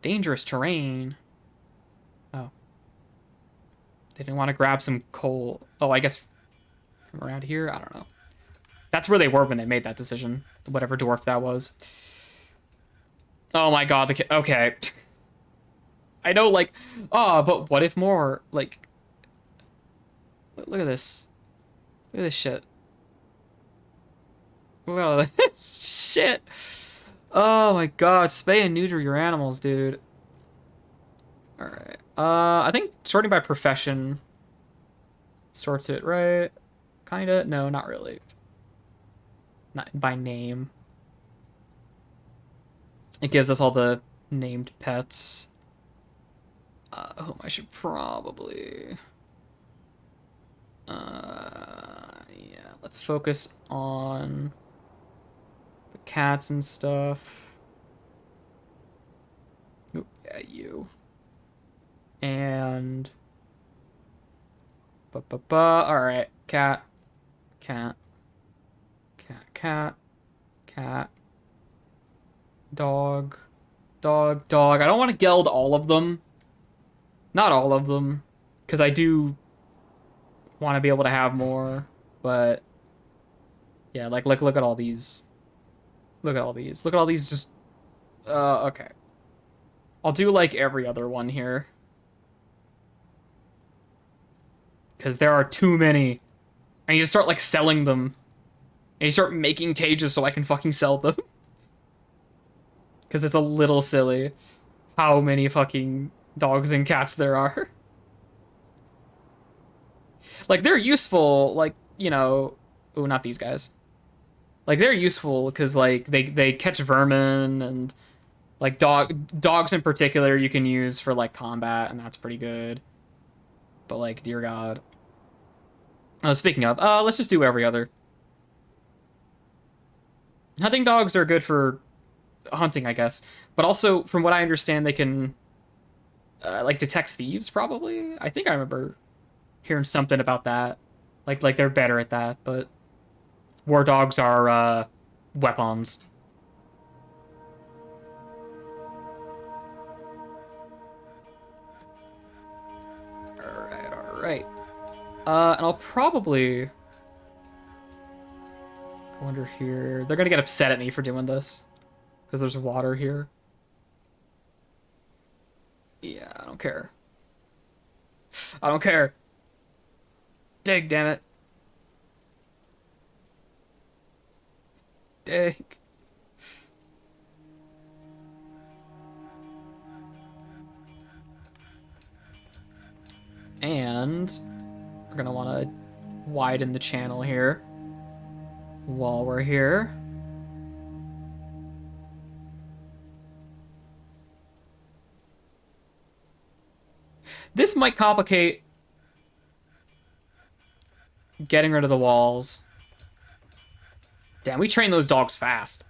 Dangerous terrain. Oh. They didn't want to grab some coal. Oh, I guess from around here? I don't know. That's where they were when they made that decision. Whatever dwarf that was. Oh my god, okay. I know, like, oh, but what if more? Like, look at this. Look at this shit. Look at all this shit. Oh my god, spay and neuter your animals, dude. Alright. I think sorting by profession sorts it, right? Kinda? No, not really. Not by name. It gives us all the named pets. Whom I should probably... yeah, let's focus on the cats and stuff. Oop, yeah, you. And... Alright, cat. Cat. Cat. Dog. I don't want to geld all of them. Not all of them. Because I do want to be able to have more. But yeah, like look at all these. Look at all these. Look at all these just okay. I'll do like every other one here. Because there are too many. I need to start like selling them. And you start making cages so I can fucking sell them. Because it's a little silly how many fucking dogs and cats there are. Like, they're useful, like, you know... Oh, not these guys. Like, they're useful because, like, they catch vermin and, like, dogs in particular you can use for, like, combat, and that's pretty good. But, like, dear God. Speaking of, let's just do every other. Hunting dogs are good for hunting, I guess. But also, from what I understand, they can, like, detect thieves, probably? I think I remember hearing something about that. Like they're better at that, but war dogs are, weapons. Alright, alright. And I'll probably go under here. They're gonna get upset at me for doing this. Because there's water here. Yeah, I don't care. I don't care. Dig, damn it. Dig. And we're gonna want to widen the channel here while we're here. This might complicate getting rid of the walls. Damn, we train those dogs fast.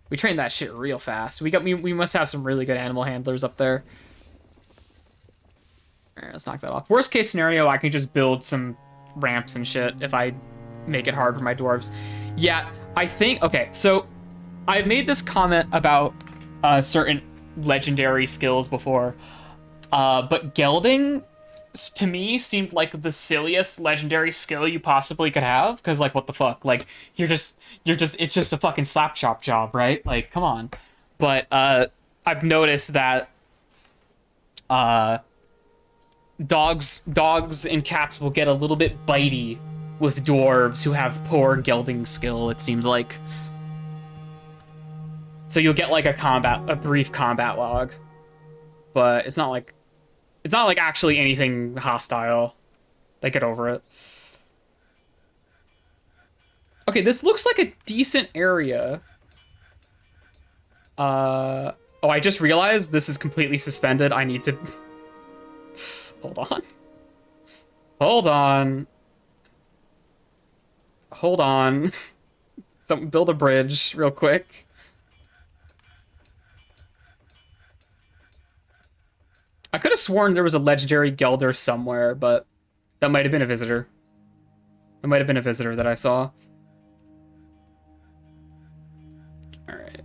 We train that shit real fast. We must have some really good animal handlers up there. Alright, let's knock that off. Worst case scenario, I can just build some ramps and shit if I make it hard for my dwarves. Yeah, I think... Okay, so I've made this comment about certain legendary skills before. But gelding, to me, seemed like the silliest legendary skill you possibly could have. Because, like, what the fuck? Like, it's just a fucking slap chop job, right? Like, come on. But, I've noticed that, dogs and cats will get a little bit bitey with dwarves who have poor gelding skill, it seems like. So you'll get, like, a brief combat log. But it's not like actually anything hostile. Like, get over it. Okay, this looks like a decent area. Oh, I just realized this is completely suspended. I need to... Hold on. Hold on. Hold on. Build a bridge real quick. I could have sworn there was a legendary Gelder somewhere, but that might have been a visitor. It might have been a visitor that I saw. Alright.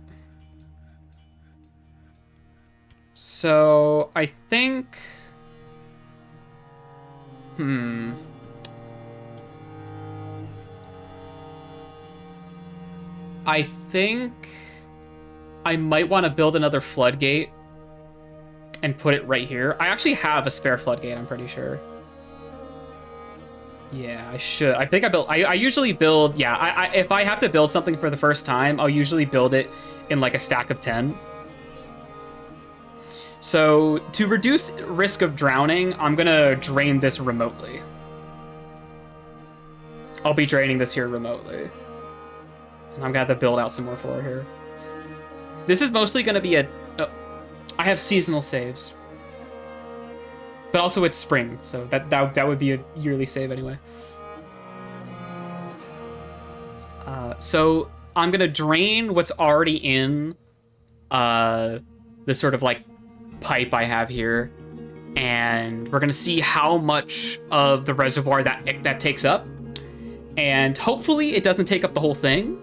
So, I think... I think I might want to build another floodgate and put it right here. I actually have a spare floodgate, I'm pretty sure. Yeah, I should. I think I usually build, yeah, if I have to build something for the first time, I'll usually build it in like a stack of 10. So to reduce risk of drowning, I'm gonna drain this remotely. I'll be draining this here remotely. And I'm gonna have to build out some more floor here. This is mostly gonna be a... I have seasonal saves. But also it's spring, so that would be a yearly save anyway. So I'm gonna drain what's already in the sort of like pipe I have here, and we're gonna see how much of the reservoir that takes up, and hopefully it doesn't take up the whole thing.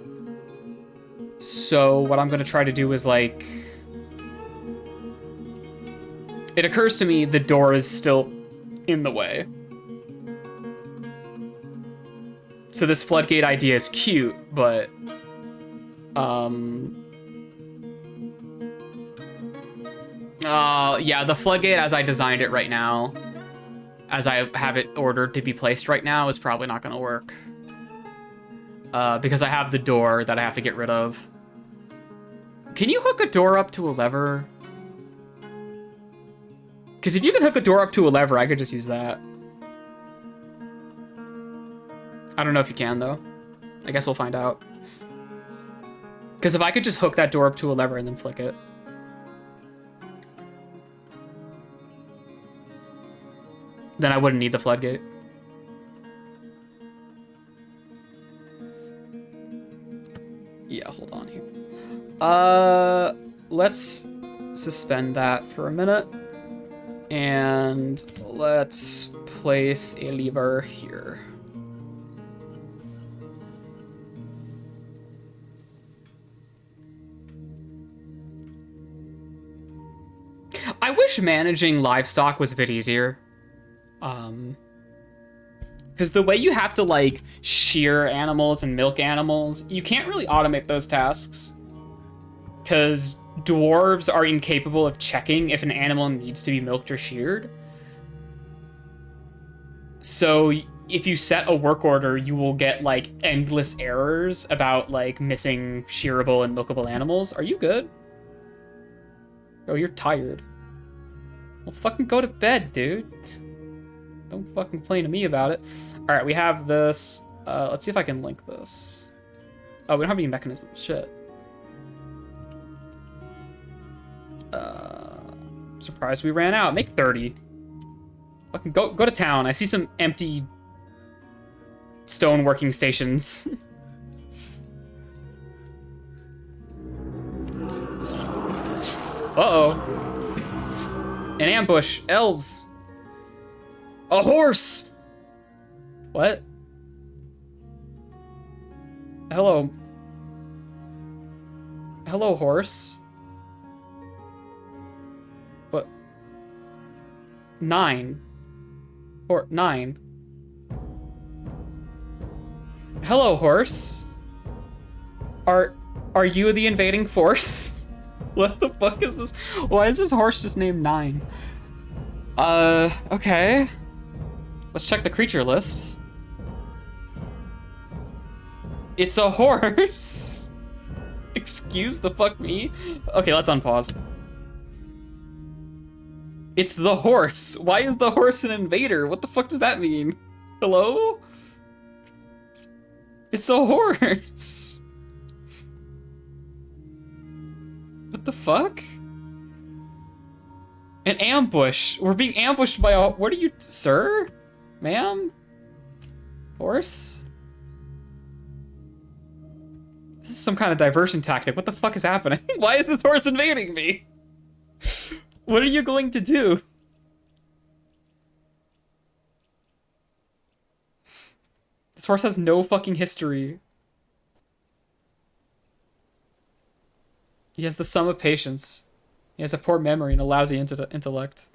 So what I'm gonna try to do is like... It occurs to me the door is still in the way. So this floodgate idea is cute, but... yeah, the floodgate as I designed it right now, as I have it ordered to be placed right now, is probably not going to work. Because I have the door that I have to get rid of. Can you hook a door up to a lever? Because if you can hook a door up to a lever, I could just use that. I don't know if you can, though. I guess we'll find out. Because if I could just hook that door up to a lever and then flick it. Then I wouldn't need the floodgate. Yeah, hold on here. Let's suspend that for a minute. And let's place a lever here. I wish managing livestock was a bit easier. Because the way you have to, like, shear animals and milk animals, you can't really automate those tasks. Because dwarves are incapable of checking if an animal needs to be milked or sheared. So if you set a work order, you will get, like, endless errors about, like, missing shearable and milkable animals. Are you good? Oh, you're tired. Well, fucking go to bed, dude. Don't fucking complain to me about it. All right, we have this. Let's see if I can link this. Oh, we don't have any mechanism. Shit. Surprised we ran out. Make 30. Fucking go to town. I see some empty stone working stations. Uh-oh. An ambush. Elves. A horse! What? Hello. Hello, horse. What? 9. Or 9. Hello, horse. Are you the invading force? What the fuck is this? Why is this horse just named 9? Okay. Let's check the creature list. It's a horse. Excuse the fuck me. Okay, let's unpause. It's the horse. Why is the horse an invader? What the fuck does that mean? Hello? It's a horse. What the fuck? An ambush. We're being ambushed by a... What are you... Sir? Ma'am? Horse? This is some kind of diversion tactic. What the fuck is happening? Why is this horse invading me? What are you going to do? This horse has no fucking history. He has the sum of patience. He has a poor memory and a lousy intellect.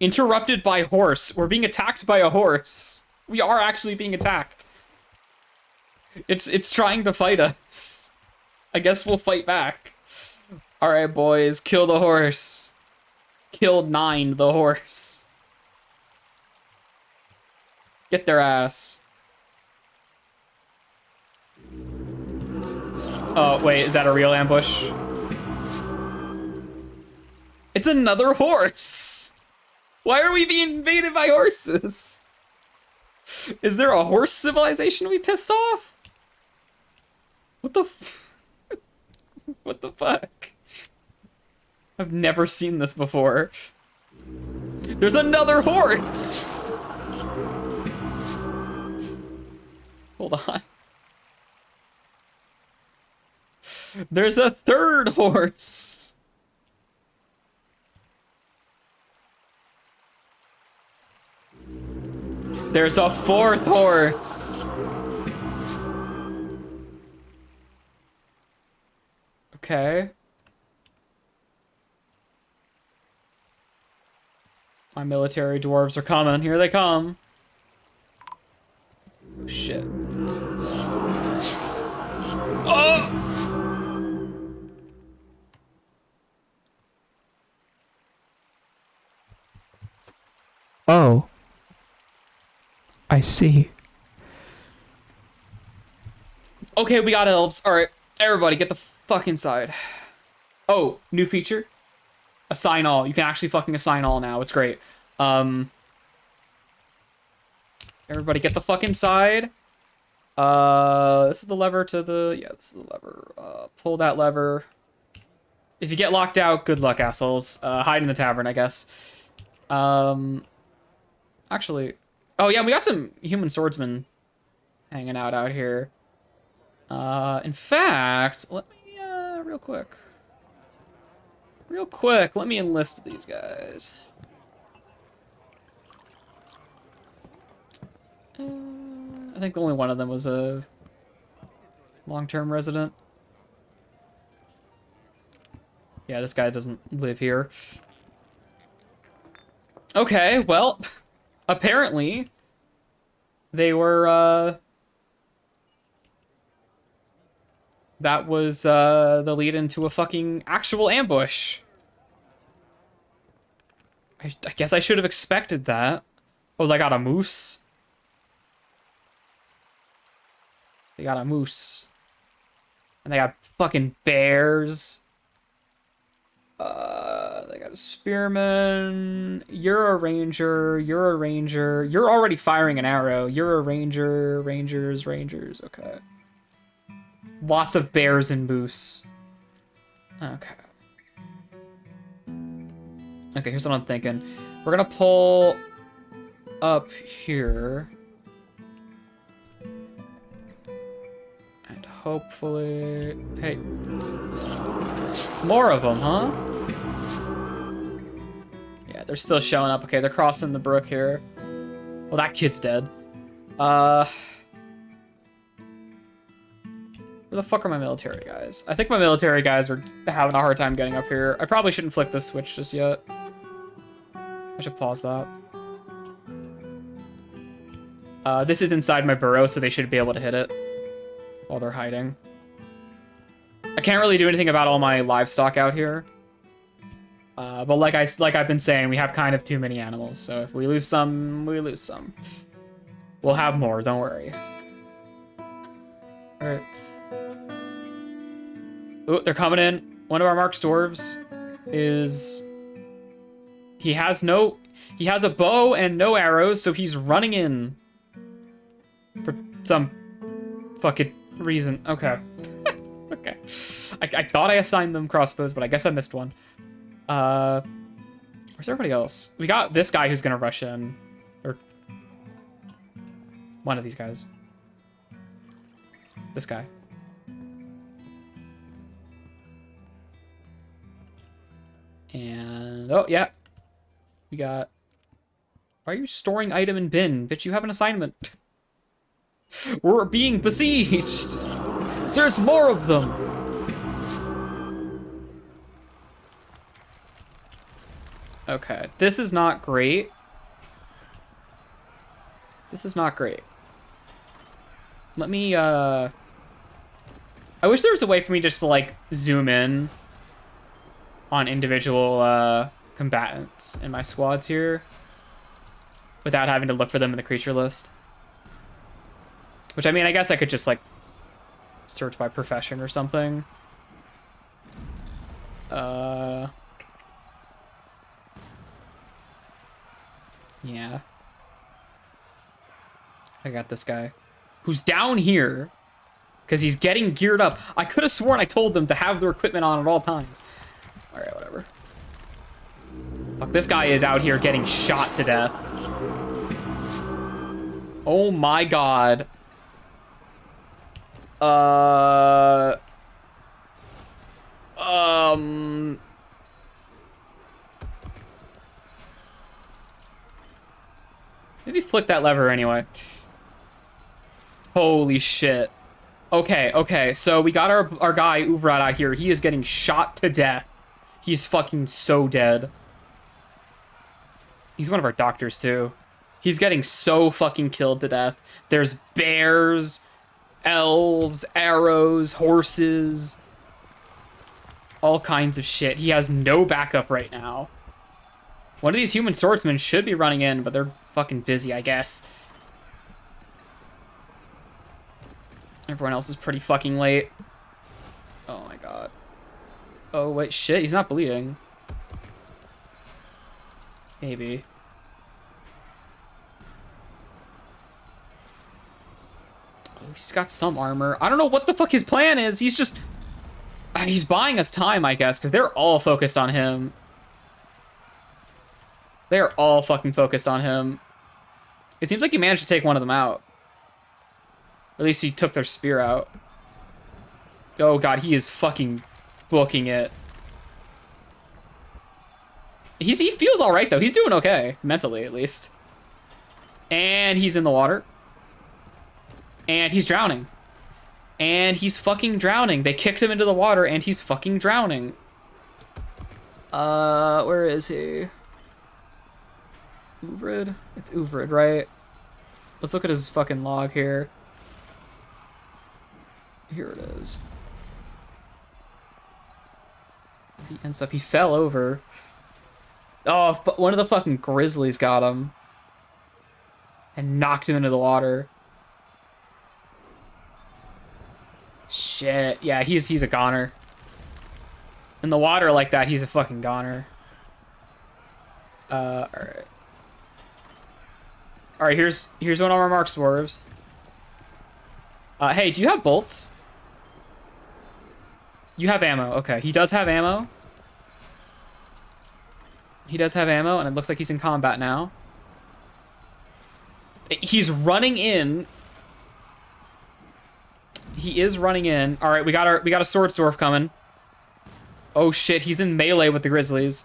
Interrupted by horse. We're being attacked by a horse. We are actually being attacked. It's trying to fight us. I guess we'll fight back. Alright, boys. Kill the horse. Kill 9, the horse. Get their ass. Oh, wait. Is that a real ambush? It's another horse. Why are we being invaded by horses? Is there a horse civilization we pissed off? What the what the fuck? I've never seen this before. There's another horse! Hold on. There's a third horse! There's a fourth horse! Okay. My military dwarves are coming. Here they come. Oh, shit. Oh! Oh. I see. Okay, we got elves. Alright, everybody get the fuck inside. Oh, new feature? Assign all. You can actually fucking assign all now. It's great. Everybody get the fuck inside. This is the lever to the... Yeah, this is the lever. Pull that lever. If you get locked out, good luck, assholes. Hide in the tavern, I guess. Actually... Oh, yeah, we got some human swordsmen hanging out here. In fact, let me, real quick, let me enlist these guys. I think only one of them was a long-term resident. Yeah, this guy doesn't live here. Okay, well, apparently they were, that was the lead into a fucking actual ambush. I guess I should have expected that. Oh, they got a moose. They got a moose. And they got fucking bears. They got a spearman. You're a ranger. You're a ranger. You're already firing an arrow. You're a ranger. Rangers. Okay. Lots of bears and moose. Okay. Okay, here's what I'm thinking. We're gonna pull up here. And hopefully... Hey. More of them, huh? Yeah, they're still showing up. Okay, they're crossing the brook here. Well, that kid's dead. Where the fuck are my military guys? I think my military guys are having a hard time getting up here. I probably shouldn't flick this switch just yet. I should pause that. This is inside my burrow, so they should be able to hit it while they're hiding. I can't really do anything about all my livestock out here. But like I've been saying, we have kind of too many animals, so if we lose some, we lose some. We'll have more, don't worry. Alright. Oh, they're coming in. One of our Mark's dwarves is... He has a bow and no arrows, so he's running in. For some fucking reason. Okay. Okay. I thought I assigned them crossbows, but I guess I missed one. Where's everybody else? We got this guy who's gonna rush in. Or... one of these guys. This guy. And... oh, yeah. We got... Why are you storing item in bin? Bitch, you have an assignment. We're being besieged! There's more of them! Okay, this is not great. This is not great. Let me, I wish there was a way for me just to, like, zoom in on individual, combatants in my squads here without having to look for them in the creature list. Which, I mean, I guess I could just, like, search by profession or something. Yeah. I got this guy who's down here because he's getting geared up. I could have sworn I told them to have their equipment on at all times. All right, whatever. Fuck, this guy is out here getting shot to death. Oh my god. Maybe flick that lever anyway. Holy shit. Okay, okay, so we got our guy Ubrat out here. He is getting shot to death. He's fucking so dead. He's one of our doctors too. He's getting so fucking killed to death. There's bears, elves, arrows, horses, all kinds of shit. He has no backup right now. One of these human swordsmen should be running in, but they're fucking busy, I guess. Everyone else is pretty fucking late. Oh my god. Oh, wait, shit, he's not bleeding. Maybe. Oh, he's got some armor. I don't know what the fuck his plan is. He's just... He's buying us time, I guess, because they're all focused on him. They're all fucking focused on him. It seems like he managed to take one of them out. At least he took their spear out. Oh god, he is fucking booking it. He feels alright, though. He's doing okay. Mentally, at least. And he's in the water. And he's drowning. And he's fucking drowning. They kicked him into the water, and he's fucking drowning. Where is he? Uvrid? It's Uvrid, right? Let's look at his fucking log here. Here it is. And stuff. He fell over. Oh, one of the fucking grizzlies got him. And knocked him into the water. Shit. Yeah, he's a goner. In the water like that, he's a fucking goner. Alright. Alright, here's one of our mark swerves. Hey, do you have bolts? You have ammo. Okay, he does have ammo. He does have ammo, and it looks like he's in combat now. He's running in. He is running in. All right, we got a sword dwarf coming. Oh shit, he's in melee with the grizzlies.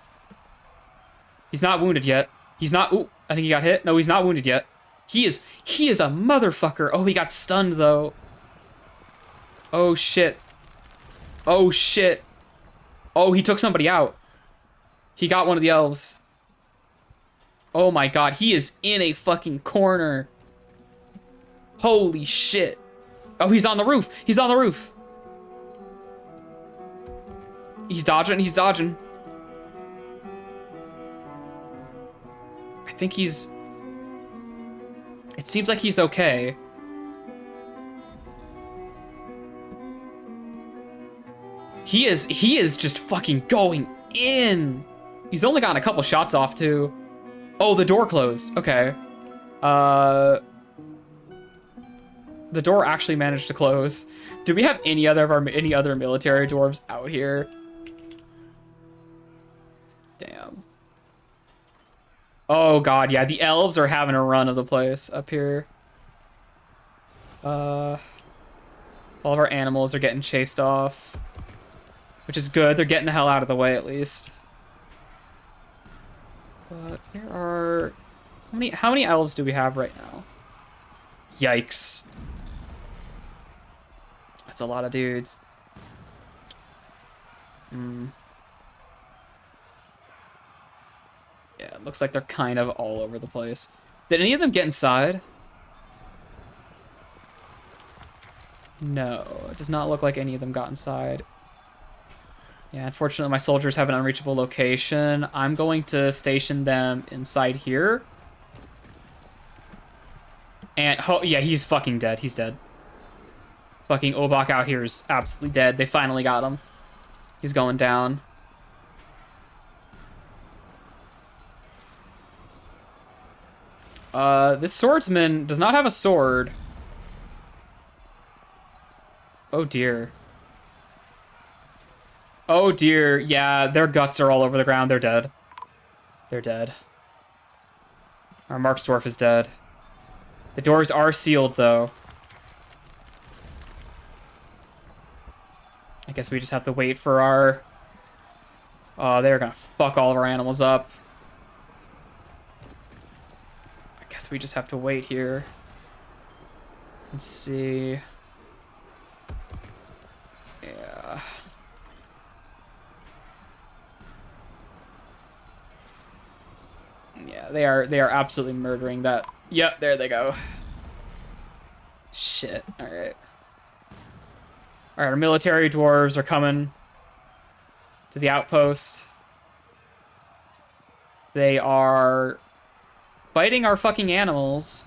He's not wounded yet. He's not. Ooh, I think he got hit. No, he's not wounded yet. He is a motherfucker. Oh, he got stunned though. Oh shit. Oh shit. Oh, he took somebody out. He got one of the elves. Oh my god, he is in a fucking corner. Holy shit. Oh, he's on the roof. He's on the roof. He's dodging. He's dodging. I think he's... It seems like he's okay. He is just fucking going in. He's only gotten a couple shots off, too. Oh, the door closed. Okay. The door actually managed to close. Do we have any other military dwarves out here? Damn. Oh god, yeah, the elves are having a run of the place up here. All of our animals are getting chased off, which is good. They're getting the hell out of the way at least. But there are... How many elves do we have right now? Yikes. That's a lot of dudes. Yeah, it looks like they're kind of all over the place. Did any of them get inside? No, it does not look like any of them got inside. Yeah, unfortunately, my soldiers have an unreachable location. I'm going to station them inside here. And, oh, yeah, he's fucking dead. He's dead. Fucking Obak out here is absolutely dead. They finally got him. He's going down. This swordsman does not have a sword. Oh, dear. Oh dear, yeah, their guts are all over the ground. They're dead. They're dead. Our Mark's Dwarf is dead. The doors are sealed, though. I guess we just have to wait for our... Oh, they're gonna fuck all of our animals up. I guess we just have to wait here. Let's see... Yeah... Yeah, they are absolutely murdering that. Yep, there they go. Shit. Alright. Alright, our military dwarves are coming to the outpost. They are fighting our fucking animals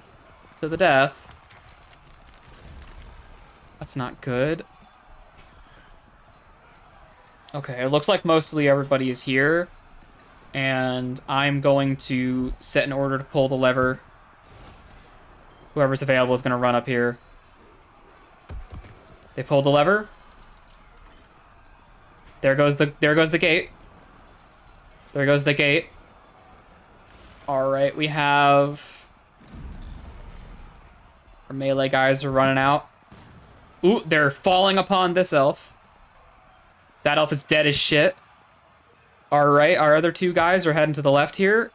to the death. That's not good. Okay, it looks like mostly everybody is here. And I'm going to set an order to pull the lever. Whoever's available is going to run up here. They pulled the lever. There goes the gate. There goes the gate. All right, we have our melee guys are running out. Ooh, they're falling upon this elf. That elf is dead as shit. All right, our other two guys are heading to the left here.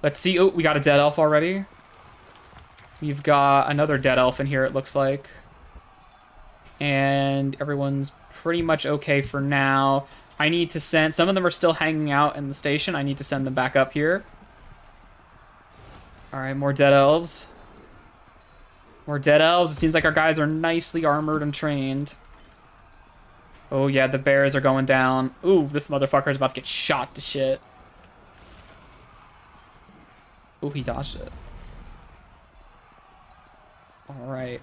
Let's see. Oh, we got a dead elf already. We've got another dead elf in here, it looks like. And everyone's pretty much okay for now. I need to send... Some of them are still hanging out in the station. I need to send them back up here. All right, more dead elves. More dead elves. It seems like our guys are nicely armored and trained. Oh, yeah, the bears are going down. Ooh, this motherfucker is about to get shot to shit. Ooh, he dodged it. All right.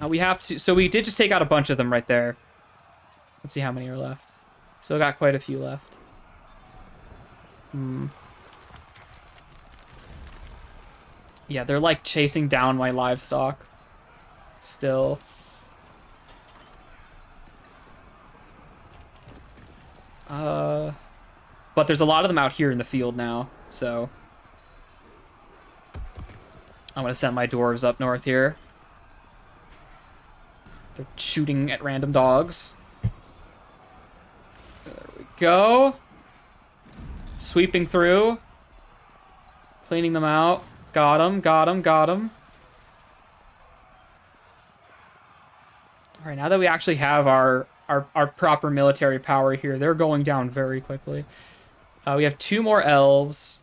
We have to... So we did just take out a bunch of them right there. Let's see how many are left. Still got quite a few left. Yeah, they're like chasing down my livestock. Still. But there's a lot of them out here in the field now, so... I'm gonna send my dwarves up north here. They're shooting at random dogs. There we go. Sweeping through. Cleaning them out. Got him, got him, got him. All right, now that we actually have our proper military power here, they're going down very quickly. We have two more elves,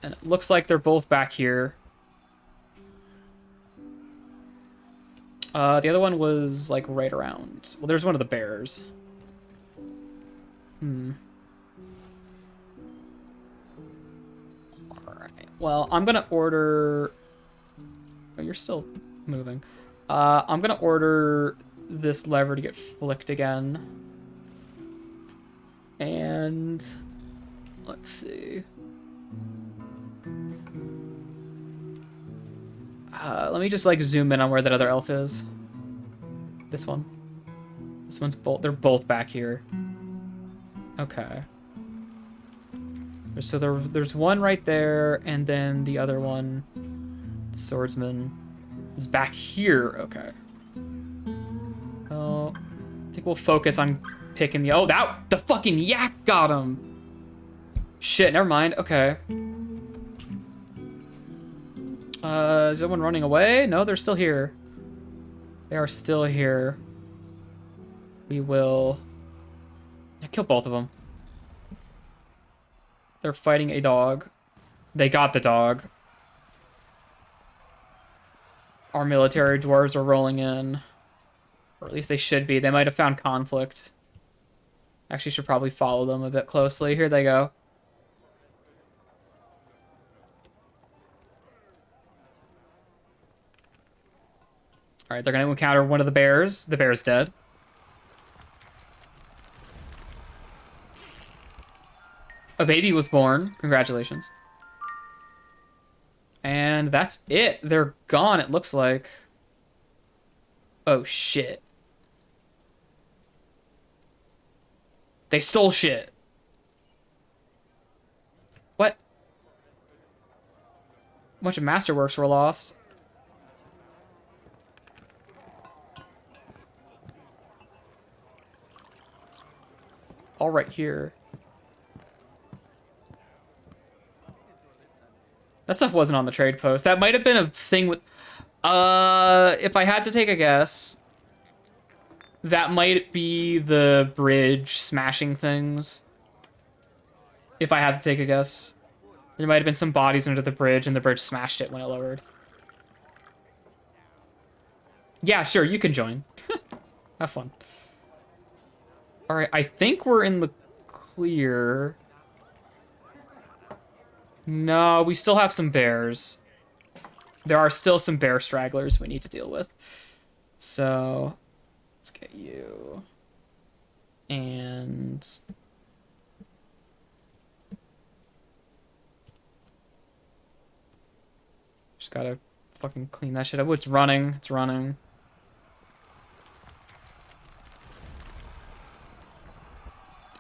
and it looks like they're both back here. The other one was, like, right around... Well, there's one of the bears. Alright. Well, I'm gonna order... Oh, you're still moving. I'm gonna order this lever to get flicked again. And... Let's see... let me just, like, zoom in on where that other elf is. This one. This one's both... They're both back here. Okay. So there's one right there, and then the other one, the swordsman, is back here. Okay. Oh, I think we'll focus on picking the... Oh, the fucking yak got him! Shit, never mind. Okay. Is someone running away? No, they're still here. They are still here. We will... Yeah, kill both of them. They're fighting a dog. They got the dog. Our military dwarves are rolling in. Or at least they should be. They might have found conflict. Actually, should probably follow them a bit closely. Here they go. All right, they're going to encounter one of the bears. The bear's dead. A baby was born. Congratulations. And that's it. They're gone, it looks like. Oh, shit. They stole shit. What? A bunch of masterworks were lost. All right here. That stuff wasn't on the trade post. That might have been a thing with... if I had to take a guess, that might be the bridge smashing things. If I had to take a guess. There might have been some bodies under the bridge, and the bridge smashed it when it lowered. Yeah, sure, you can join. Have fun. Alright, I think we're in the clear. No, we still have some bears. There are still some bear stragglers we need to deal with. So, let's get you. And Just gotta fucking clean that shit up. Oh, it's running. It's running.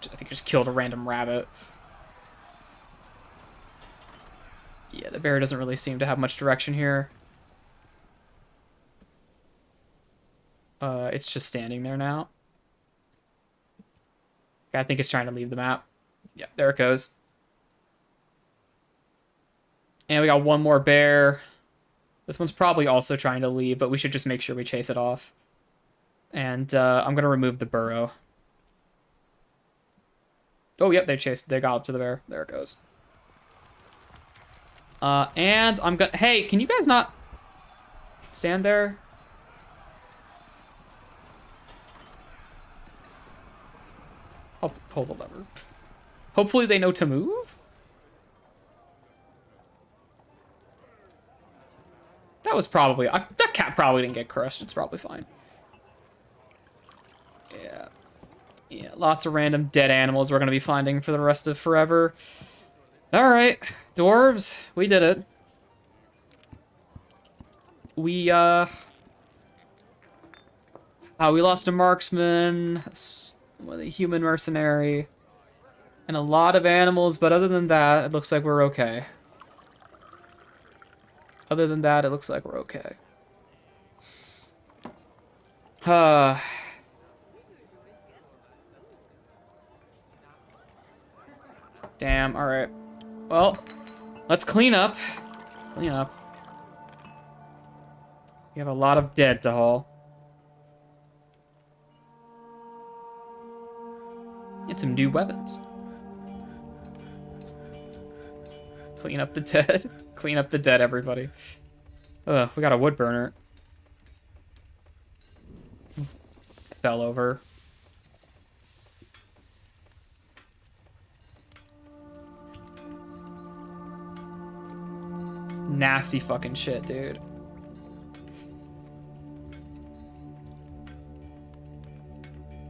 I think I just killed a random rabbit. Yeah, the bear doesn't really seem to have much direction here. It's just standing there now. I think it's trying to leave the map. Yeah, there it goes. And we got one more bear. This one's probably also trying to leave, but we should just make sure we chase it off. And I'm going to remove the burrow. Oh, yep, they got up to the bear. There it goes. And I'm gonna... Hey, can you guys not stand there? I'll pull the lever. Hopefully they know to move? That was probably... that cat probably didn't get crushed. It's probably fine. Yeah. Yeah, lots of random dead animals we're going to be finding for the rest of forever. Alright, dwarves, we did it. We lost a marksman, a human mercenary, and a lot of animals, but other than that, it looks like we're okay. Other than that, it looks like we're okay. Damn, alright. Well, let's clean up. Clean up. We have a lot of dead to haul. And some new weapons. Clean up the dead. Clean up the dead, everybody. Ugh, we got a wood burner. Fell over. Nasty fucking shit, dude.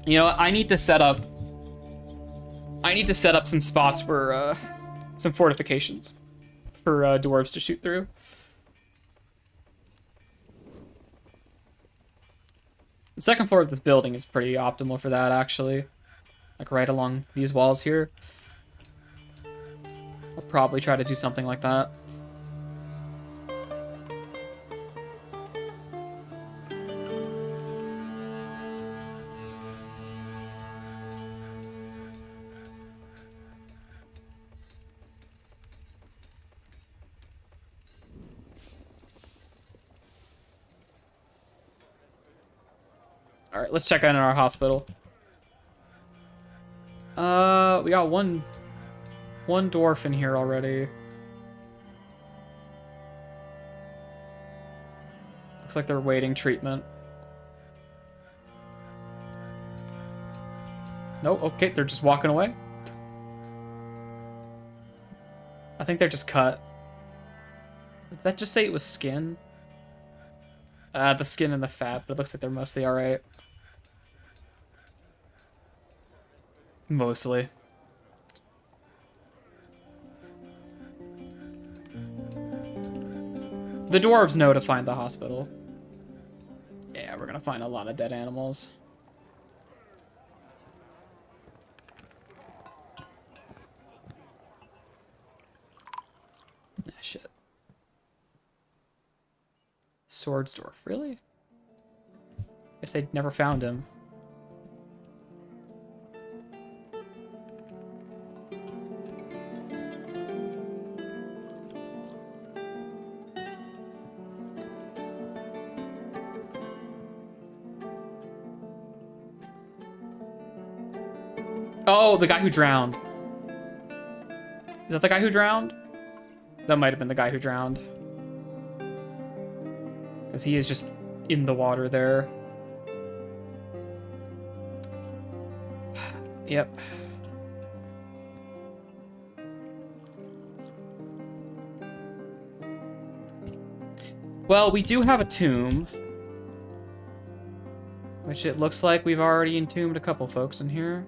You know, I need to set up some spots for some fortifications for dwarves to shoot through. The second floor of this building is pretty optimal for that, actually. Like right along these walls here. I'll probably try to do something like that. All right, let's check in our hospital. We got one dwarf in here already. Looks like they're waiting treatment. No, okay, they're just walking away. I think they're just cut. Did that just say it was skin? The skin and the fat, but it looks like they're mostly alright. Mostly. The dwarves know to find the hospital. Yeah, we're gonna find a lot of dead animals. Ah, shit. Swordsdorf, really? Guess they never found him. Oh, the guy who drowned. Is that the guy who drowned? That might have been the guy who drowned. Because he is just in the water there. Yep. Well, we do have a tomb. Which it looks like we've already entombed a couple folks in here.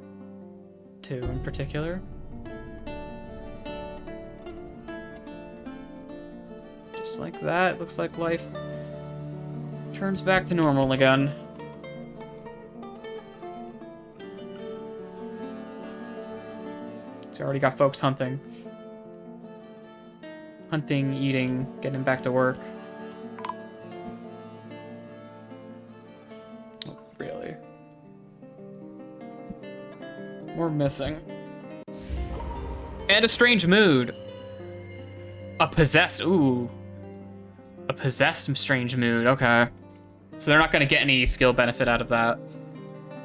Two in particular. Just like that. Looks like life turns back to normal again. So already got folks hunting. Hunting, eating, getting back to work. Oh, really? We're missing. And a strange mood. A possessed, ooh. A possessed strange mood, okay. So they're not gonna get any skill benefit out of that.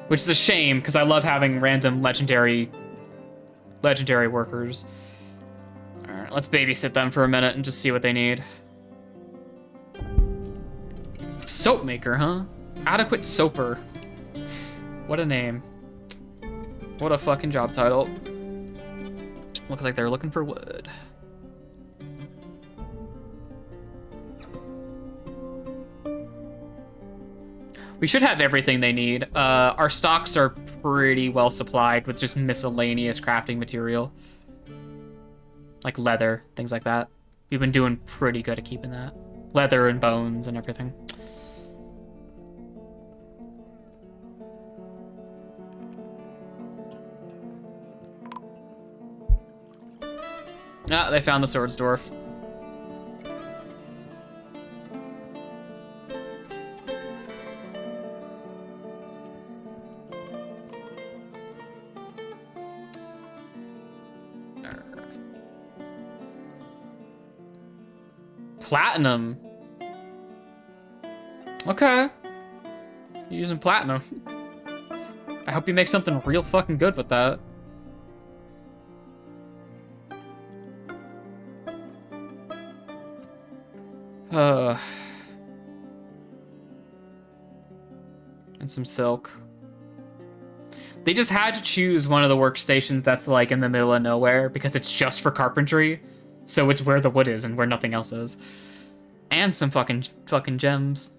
Which is a shame, because I love having random legendary workers. Alright, let's babysit them for a minute and just see what they need. Soap maker, huh? Adequate soaper. What a name. What a fucking job title. Looks like they're looking for wood. We should have everything they need. Our stocks are pretty well supplied with just miscellaneous crafting material. Like leather, things like that. We've been doing pretty good at keeping that. Leather and bones and everything. Ah, they found the swords, Dwarf. Platinum. Okay. You're using platinum. I hope you make something real fucking good with that. And some silk. They just had to choose one of the workstations that's like in the middle of nowhere because it's just for carpentry. So it's where the wood is and where nothing else is. And some fucking gems.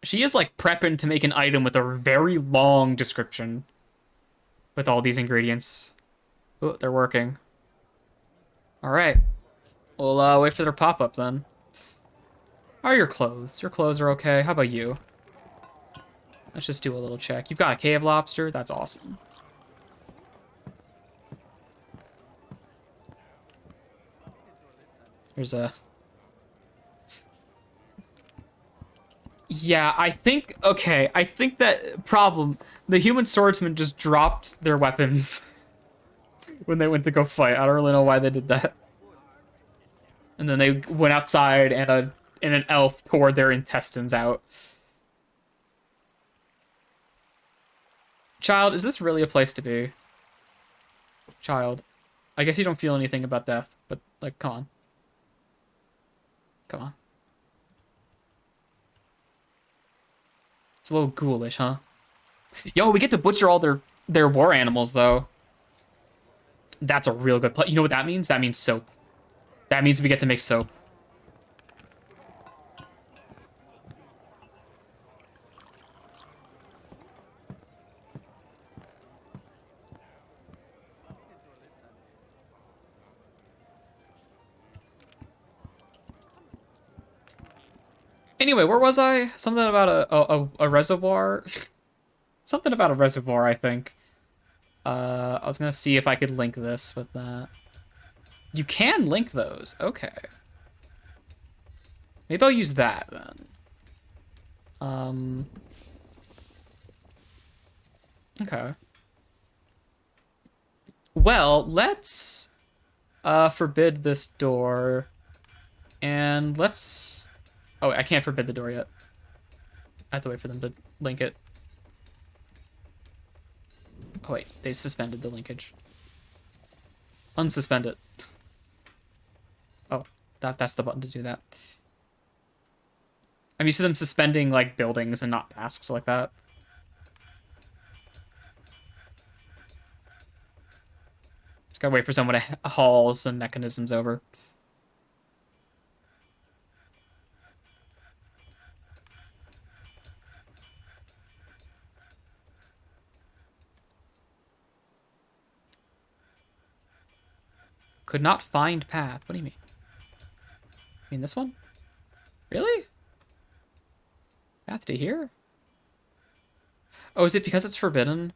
She is like prepping to make an item with a very long description. With all these ingredients. Oh, they're working. Alright. We'll wait for their pop-up then. How are your clothes? Your clothes are okay. How about you? Let's just do a little check. You've got a cave lobster? That's awesome. There's a... Yeah, I think... Okay, I think that problem... The human swordsmen just dropped their weapons when they went to go fight. I don't really know why they did that. And then they went outside and an elf poured their intestines out. Child, is this really a place to be? Child. I guess you don't feel anything about death, but, like, come on. Come on. It's a little ghoulish, huh? Yo, we get to butcher all their war animals, though. That's a real good play. You know what that means? That means soap. That means we get to make soap. Anyway, where was I? Something about a reservoir? Something about a reservoir, I think. I was gonna see if I could link this with that. You can link those. Okay. Maybe I'll use that then. Okay. Well, let's forbid this door. And let's... Oh, I can't forbid the door yet. I have to wait for them to link it. Oh wait, they suspended the linkage. Unsuspend it. Oh, that's the button to do that. I'm used to them suspending, like, buildings and not tasks like that. Just gotta wait for someone to haul some mechanisms over. Could not find path. What do you mean? You mean this one? Really? Path to here? Oh, is it because it's forbidden?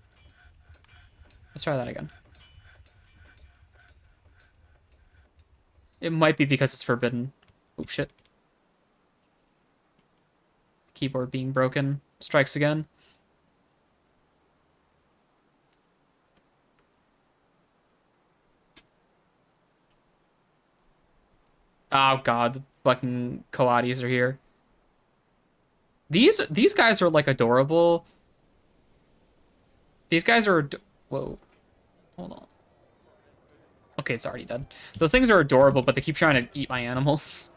Let's try that again. It might be because it's forbidden. Oh, shit. Keyboard being broken. Strikes again. Oh, God. The fucking Coatis are here. These guys are, like, adorable. These guys are... Whoa. Hold on. Okay, it's already dead. Those things are adorable, but they keep trying to eat my animals.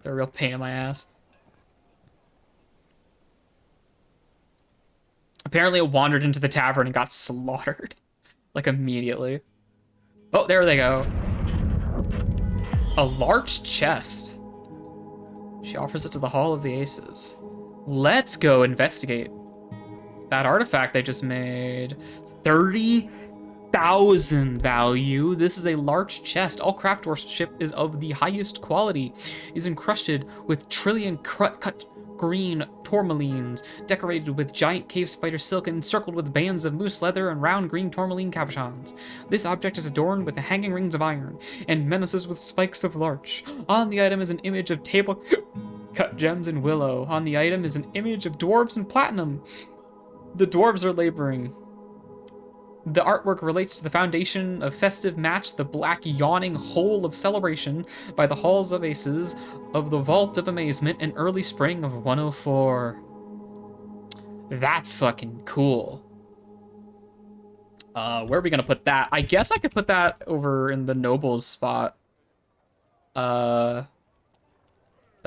They're a real pain in my ass. Apparently it wandered into the tavern and got slaughtered. Like, immediately. Oh, there they go. A large chest. She offers it to the Hall of the Aces. Let's go investigate. That artifact they just made. 30,000 value. This is a large chest. All craft workmanship is of the highest quality. Is encrusted with trillion cut green tourmalines, decorated with giant cave spider silk and encircled with bands of moose leather and round green tourmaline cabochons. This object is adorned with the hanging rings of iron and menaces with spikes of larch. On the item is an image of table cut gems and willow. On the item is an image of dwarves and platinum. The dwarves are laboring. The artwork relates to the foundation of Festivematch, the black yawning hole of celebration by the Halls of Aces of the Vault of Amazement in early spring of 104. That's fucking cool. Where are we gonna put that? I guess I could put that over in the nobles spot. That's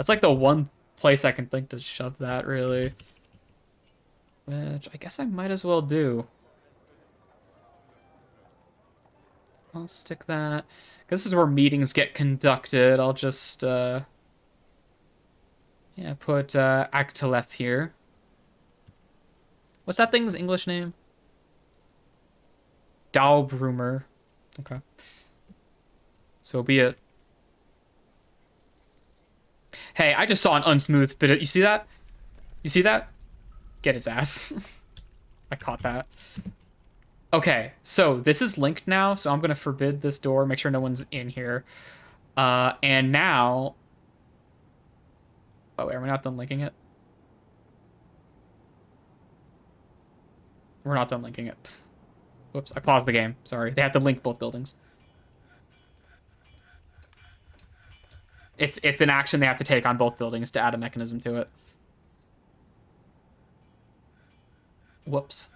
like the one place I can think to shove that, really. Which I guess I might as well do. I'll stick that. This is where meetings get conducted. I'll just, yeah, put Actileth here. What's that thing's English name? Dalbrumer. Okay. So be it. Hey, I just saw an unsmooth bit. You see that? You see that? Get its ass. I caught that. Okay, so this is linked now, so I'm gonna forbid this door, make sure no one's in here. And now... Oh, wait, are we not done linking it? We're not done linking it. Whoops, I paused the game. Sorry, they have to link both buildings. It's an action they have to take on both buildings to add a mechanism to it. Whoops.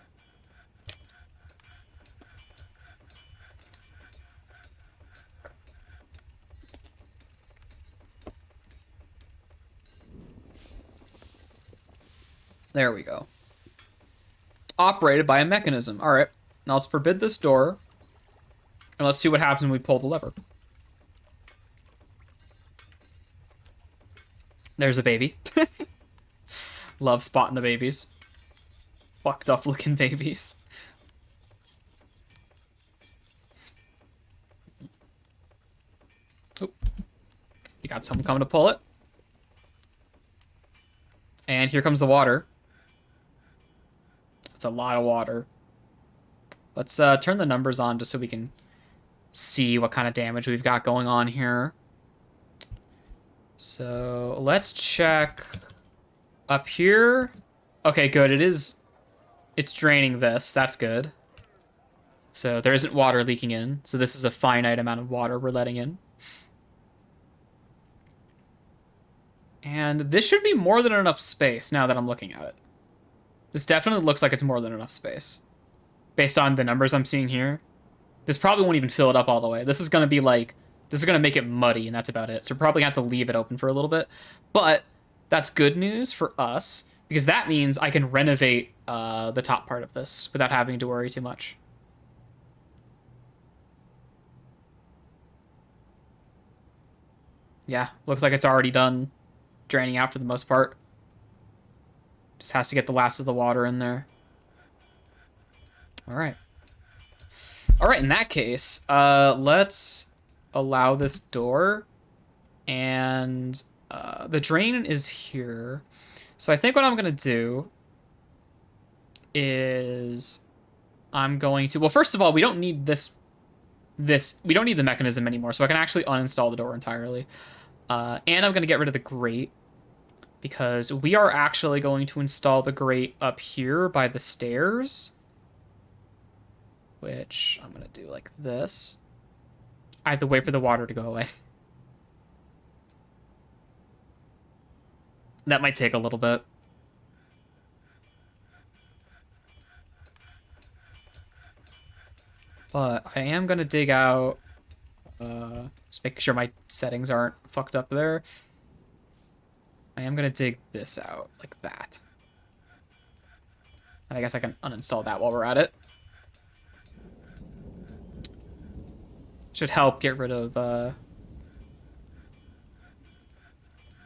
There we go. Operated by a mechanism. All right. Now let's forbid this door. And let's see what happens when we pull the lever. There's a baby. Love spotting the babies. Fucked up looking babies. Oh. You got someone coming to pull it. And here comes the water. It's a lot of water. Let's turn the numbers on just so we can see what kind of damage we've got going on here. So let's check up here. Okay, good. It's draining this. That's good. So there isn't water leaking in. So this is a finite amount of water we're letting in. And this should be more than enough space now that I'm looking at it. This definitely looks like it's more than enough space. Based on the numbers I'm seeing here. This probably won't even fill it up all the way. This is going to be like... This is going to make it muddy, and that's about it. So we're probably going to have to leave it open for a little bit. But that's good news for us, because that means I can renovate the top part of this without having to worry too much. Yeah, looks like it's already done draining out for the most part. Just has to get the last of the water in there. All right. All right, in that case, let's allow this door, and the drain is here. So I think what I'm gonna do is I'm going to, well, first of all, we don't need we don't need the mechanism anymore, so I can actually uninstall the door entirely. And I'm gonna get rid of the grate, because we are actually going to install the grate up here by the stairs, which I'm gonna do like this. I have to wait for the water to go away. That might take a little bit. But I am gonna dig out, just make sure my settings aren't fucked up there. I am gonna dig this out, like that. And I guess I can uninstall that while we're at it. Should help get rid of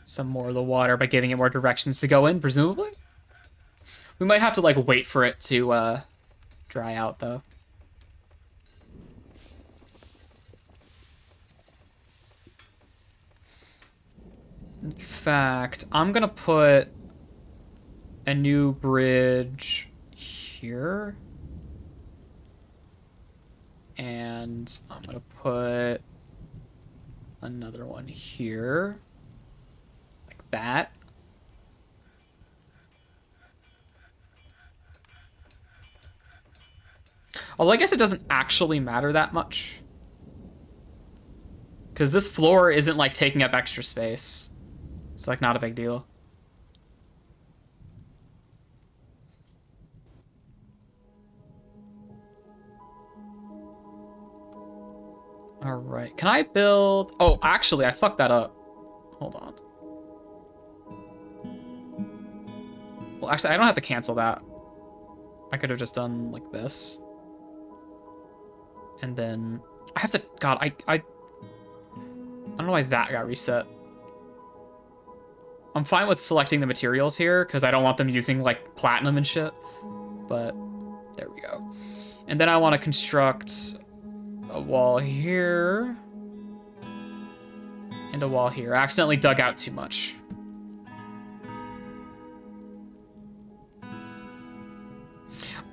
some more of the water by giving it more directions to go in, presumably. We might have to like wait for it to dry out though. In fact, I'm gonna put a new bridge here. And I'm gonna put another one here. Like that. Although I guess it doesn't actually matter that much, because this floor isn't like taking up extra space. It's like not a big deal. All right, can I build? Oh, actually, I fucked that up. Hold on. Well, actually, I don't have to cancel that. I could have just done like this. And then I have to, God, I don't know why that got reset. I'm fine with selecting the materials here because I don't want them using like platinum and shit. But there we go. And then I want to construct a wall here and a wall here. I accidentally dug out too much.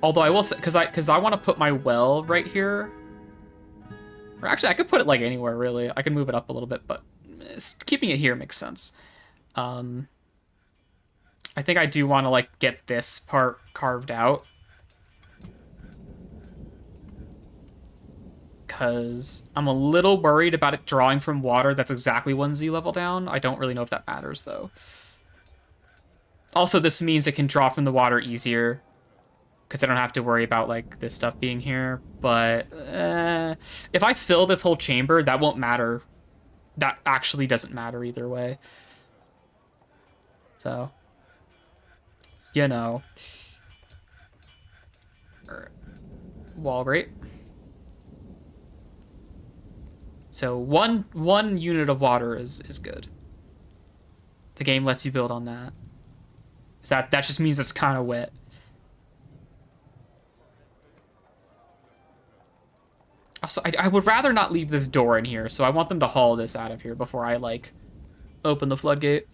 Although I will say, because I want to put my well right here. Or actually, I could put it like anywhere really. I can move it up a little bit, but keeping it here makes sense. I think I do want to like get this part carved out, because I'm a little worried about it drawing from water that's exactly 1 Z level down. I don't really know if that matters though. Also, this means it can draw from the water easier, because I don't have to worry about like this stuff being here. But if I fill this whole chamber, that won't matter. That actually doesn't matter either way. So, you know. Wall grate. So one unit of water is good. The game lets you build on that. So that just means it's kind of wet. Also, I would rather not leave this door in here, so I want them to haul this out of here before I like open the floodgate.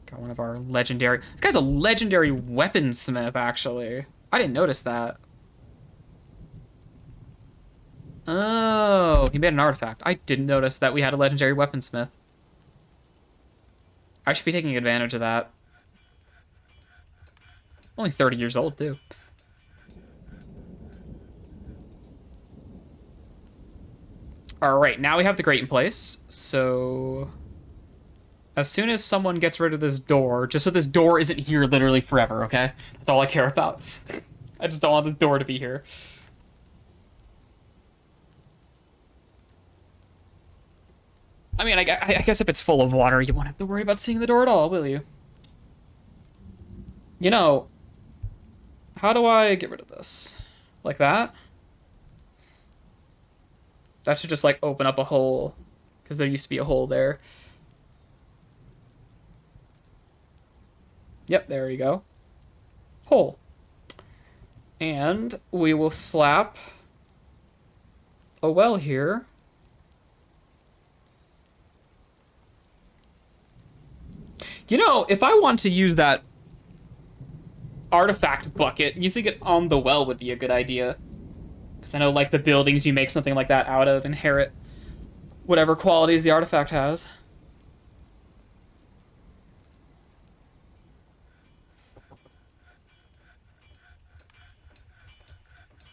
Got one of our legendary... This guy's a legendary weaponsmith, actually. I didn't notice that. Oh, he made an artifact. I didn't notice that we had a legendary weaponsmith. I should be taking advantage of that. Only 30 years old, too. Alright, now we have the grate in place, so... As soon as someone gets rid of this door, just so this door isn't here literally forever, okay? That's all I care about. I just don't want this door to be here. I mean, I guess if it's full of water, you won't have to worry about seeing the door at all, will you? You know, how do I get rid of this? Like that? That should just, like, open up a hole, because there used to be a hole there. Yep, there you go. Hole. And we will slap a well here. You know, if I want to use that artifact bucket, using it on the well would be a good idea. Because I know, like, the buildings you make something like that out of inherit whatever qualities the artifact has.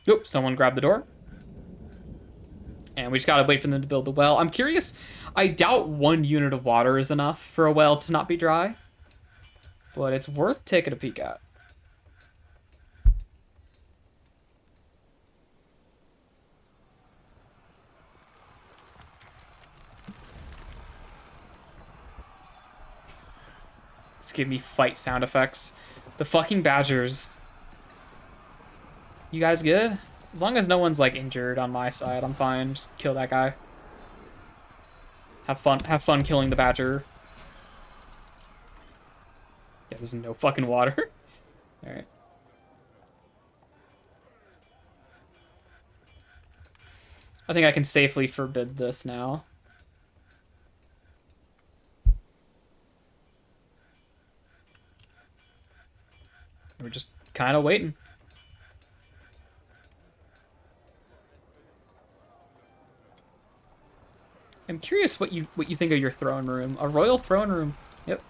Oop, someone grabbed the door. And we just gotta wait for them to build the well. I'm curious. I doubt 1 unit of water is enough for a well to not be dry. But it's worth taking a peek at. Let's give me fight sound effects. The fucking badgers. You guys good? As long as no one's, like, injured on my side, I'm fine. Just kill that guy. Have fun killing the badger. Yeah, there's no fucking water. Alright. I think I can safely forbid this now. We're just kind of waiting. I'm curious what you think of your throne room. A royal throne room. Yep.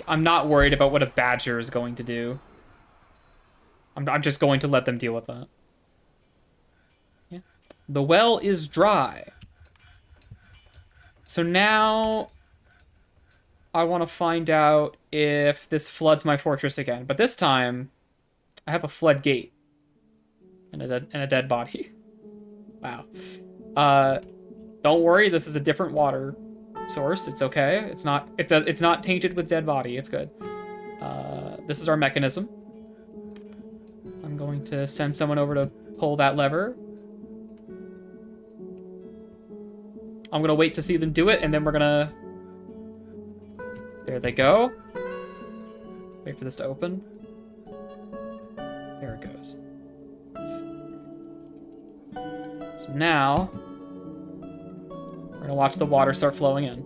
I'm not worried about what a badger is going to do. I'm just going to let them deal with that. Yeah. The well is dry. So now I want to find out if this floods my fortress again. But this time, I have a flood gate and a dead body. Wow. Don't worry, this is a different water source. It's okay. It's not tainted with dead body. It's good. This is our mechanism. I'm going to send someone over to pull that lever. I'm gonna wait to see them do it, and then we're gonna... There they go. Wait for this to open. There it goes. So now, we're gonna watch the water start flowing in.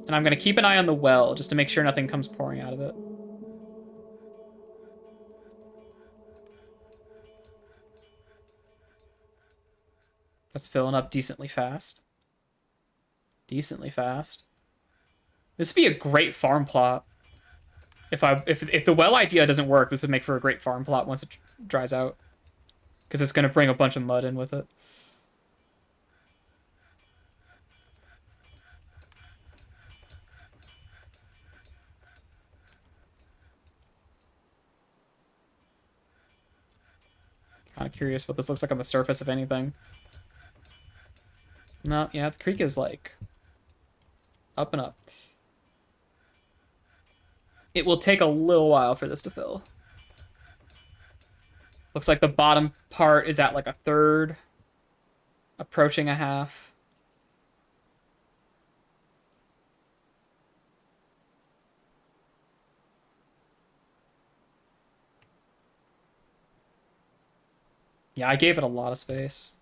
And I'm gonna keep an eye on the well, just to make sure nothing comes pouring out of it. That's filling up decently fast. Decently fast. This would be a great farm plot. If the well idea doesn't work, this would make for a great farm plot once it dries out. Because it's going to bring a bunch of mud in with it. Kind of curious what this looks like on the surface, if anything. No, yeah, the creek is, like, up and up. It will take a little while for this to fill. Looks like the bottom part is at, like, a third. Approaching a half. Yeah, I gave it a lot of space.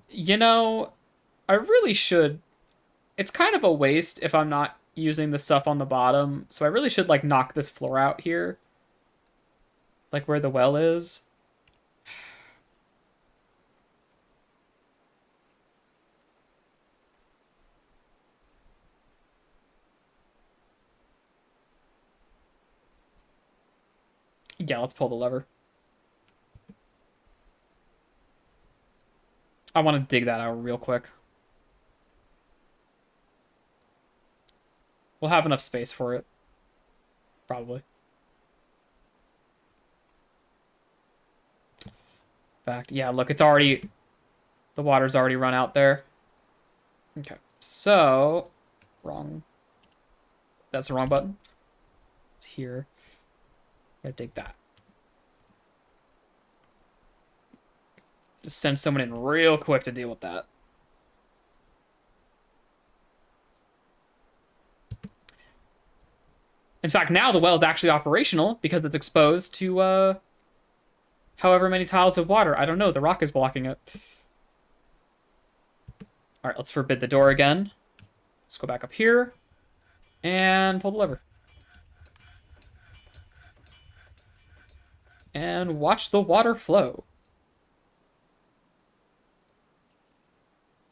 You know, I really should... It's kind of a waste if I'm not using the stuff on the bottom, so I really should, like, knock this floor out here. Like, where the well is. Yeah, let's pull the lever. I want to dig that out real quick. We'll have enough space for it. Probably. In fact, yeah, look, it's already... The water's already run out there. Okay, so... Wrong. That's the wrong button. It's here. Gotta take that. Just send someone in real quick to deal with that. In fact, now the well is actually operational because it's exposed to however many tiles of water. I don't know. The rock is blocking it. All right, let's forbid the door again. Let's go back up here and pull the lever. And watch the water flow.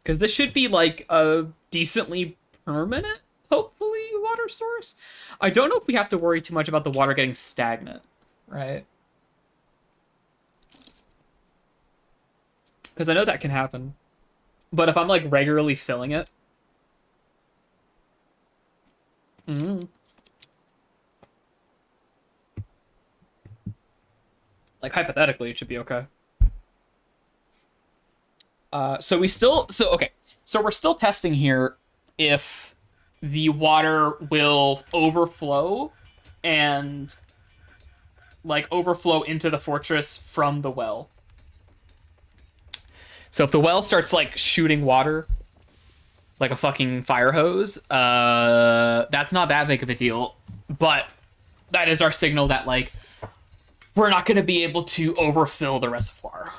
Because this should be like a decently permanent, hopefully, water source. I don't know if we have to worry too much about the water getting stagnant, right? Because I know that can happen. But if I'm like regularly filling it. Like hypothetically, it should be okay. So we're still testing here if the water will overflow and like overflow into the fortress from the well. So if the well starts like shooting water like a fucking fire hose, that's not that big of a deal. But that is our signal that like we're not going to be able to overfill the reservoir.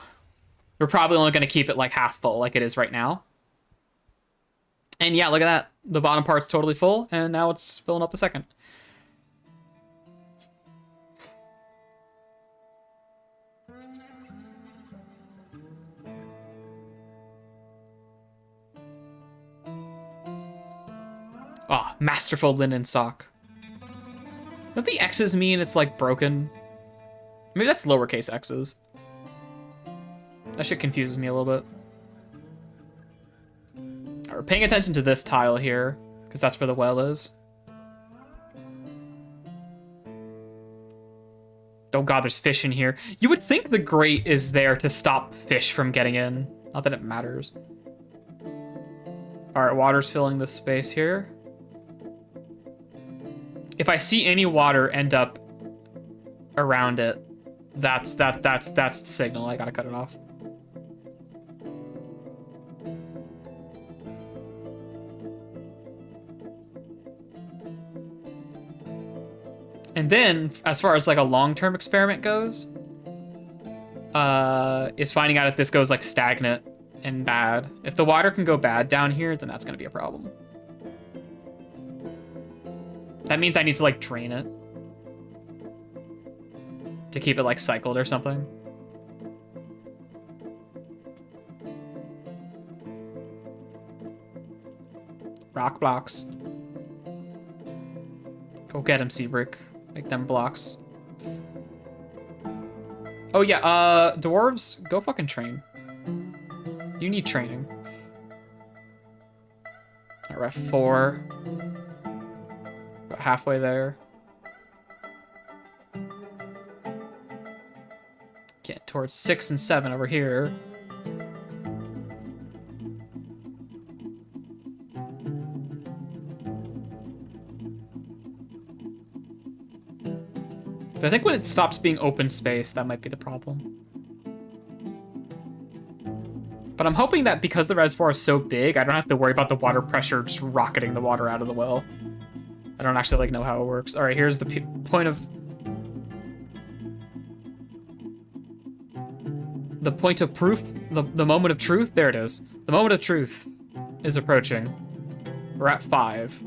We're probably only going to keep it like half full like it is right now. And yeah, look at that. The bottom part's totally full, and now it's filling up the second. Ah, oh, masterful linen sock. Don't the X's mean it's like broken? Maybe that's lowercase x's. That shit confuses me a little bit. All right, we're paying attention to this tile here, because that's where the well is. Oh god, there's fish in here. You would think the grate is there to stop fish from getting in. Not that it matters. All right, water's filling this space here. If I see any water end up around it, that's the signal. I gotta cut it off. And then, as far as like a long-term experiment goes, is finding out if this goes like stagnant and bad. If the water can go bad down here, then that's gonna be a problem. That means I need to like drain it to keep it like cycled or something. Rock blocks. Go get him, Seabrick. Make them blocks. Oh yeah, dwarves, go fucking train. You need training. All right, we're at 4. About halfway there. Get towards 6 and 7 over here. So I think when it stops being open space, that might be the problem. But I'm hoping that because the reservoir is so big, I don't have to worry about the water pressure just rocketing the water out of the well. I don't actually like know how it works. All right, here's the point of... The point of proof, the moment of truth. There it is. The moment of truth is approaching. We're at 5.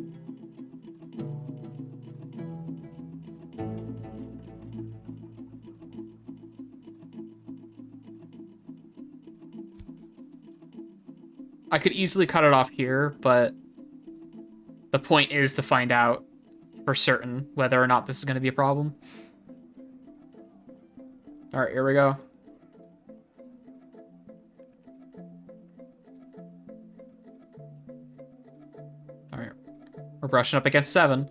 I could easily cut it off here, but the point is to find out for certain whether or not this is going to be a problem. All right, here we go. All right, we're brushing up against 7.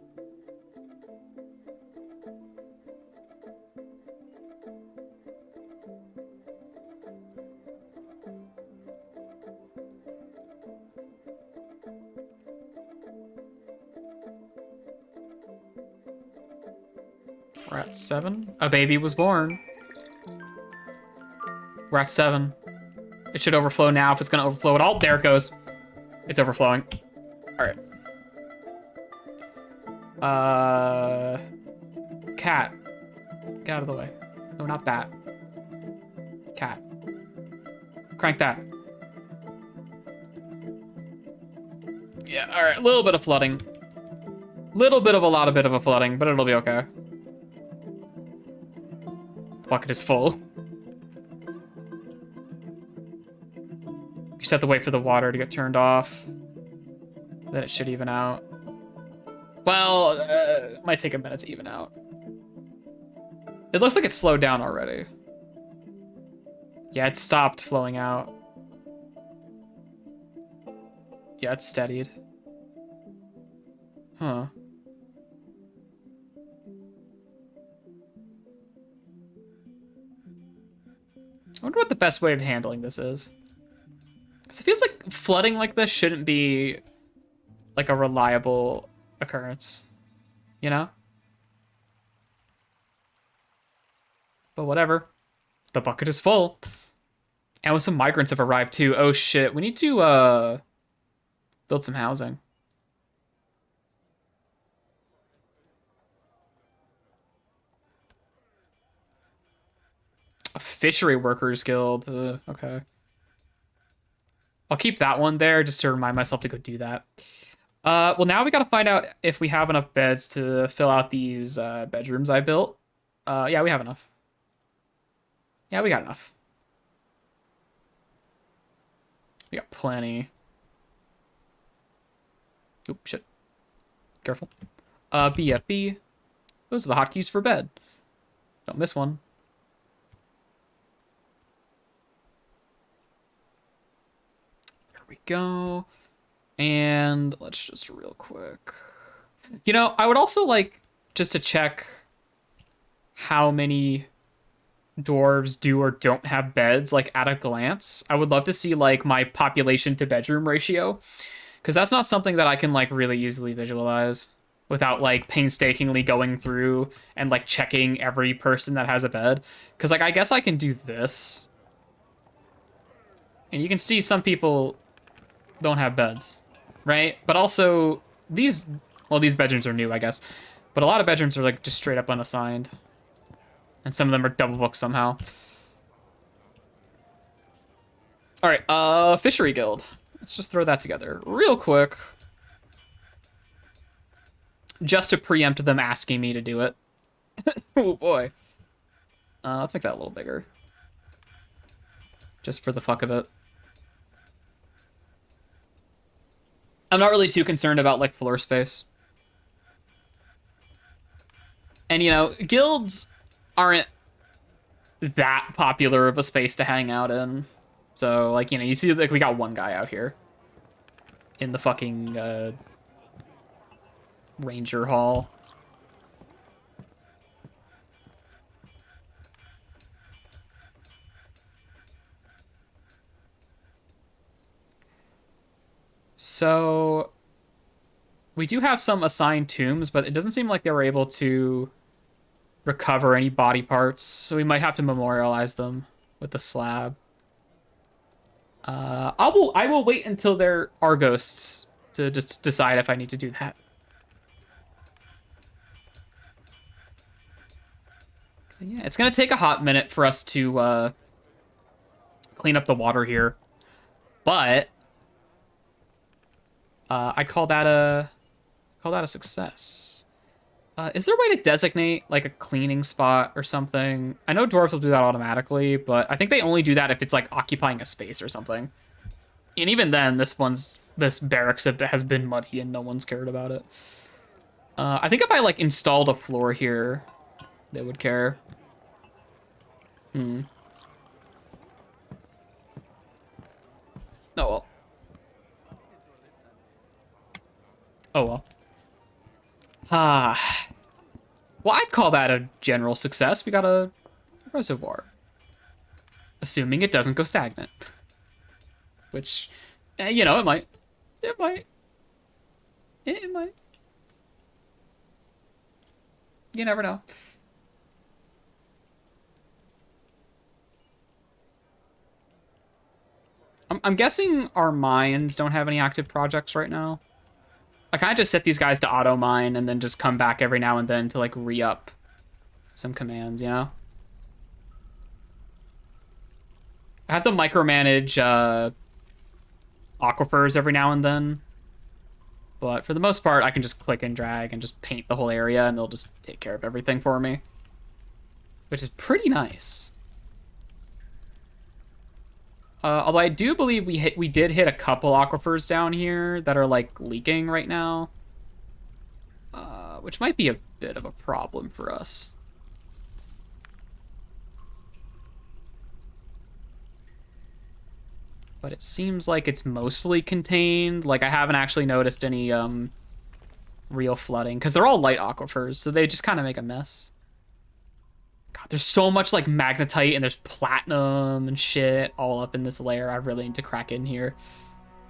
We're at 7. A baby was born. We're at 7. It should overflow now if it's gonna overflow at all. There it goes. It's overflowing. All right. Cat. Get out of the way. No, not that. Cat. Crank that. Yeah, all right. A little bit of flooding. Little bit of a lot of bit of a flooding, but it'll be okay. The bucket is full. You just have to wait for the water to get turned off. Then it should even out. Well, it might take a minute to even out. It looks like it slowed down already. Yeah, it stopped flowing out. Yeah, it's steadied. Huh. I wonder what the best way of handling this is. Because it feels like flooding like this shouldn't be like a reliable occurrence, you know? But whatever. The bucket is full. And with some migrants have arrived too. Oh shit, we need to build some housing. A fishery workers guild. Okay. I'll keep that one there just to remind myself to go do that. Well, now we gotta find out if we have enough beds to fill out these bedrooms I built. Yeah, we have enough. Yeah, we got enough. We got plenty. Oop, shit. Careful. BFB. Those are the hotkeys for bed. Don't miss one. There we go. And let's just real quick. You know, I would also like just to check how many dwarves do or don't have beds, like at a glance. I would love to see like my population to bedroom ratio, because that's not something that I can like really easily visualize without like painstakingly going through and like checking every person that has a bed. Because like I guess I can do this, and you can see some people don't have beds, right? But also these, well, these bedrooms are new, I guess, but a lot of bedrooms are like just straight up unassigned. And some of them are double booked somehow. All right, Fishery Guild. Let's just throw that together real quick. Just to preempt them asking me to do it. Oh, boy. Let's make that a little bigger. Just for the fuck of it. I'm not really too concerned about, like, floor space. And, you know, guilds aren't that popular of a space to hang out in. So, like, you know, you see, like, we got one guy out here in the fucking Ranger Hall. So, we do have some assigned tombs, but it doesn't seem like they were able to recover any body parts, so we might have to memorialize them with the slab. I will wait until there are ghosts to just decide if I need to do that. But yeah, it's gonna take a hot minute for us to clean up the water here, but I call that a success. Is there a way to designate like a cleaning spot or something? I know dwarves will do that automatically, but I think they only do that if it's like occupying a space or something. And even then, this barracks has been muddy and no one's cared about it. I think if I like installed a floor here, they would care. Oh well. Oh well. Well, I'd call that a general success. We got a reservoir. Assuming it doesn't go stagnant. Which, you know, it might. It might. It might. You never know. I'm guessing our mines don't have any active projects right now. I kind of just set these guys to auto mine and then just come back every now and then to like re-up some commands, you know? I have to micromanage aquifers every now and then. But for the most part, I can just click and drag and just paint the whole area and they'll just take care of everything for me. Which is pretty nice. Although I do believe we did hit a couple aquifers down here that are like leaking right now. Which might be a bit of a problem for us. But it seems like it's mostly contained. Like, I haven't actually noticed any real flooding. Because they're all light aquifers, so they just kind of make a mess. God, there's so much, like, magnetite and there's platinum and shit all up in this layer. I really need to crack in here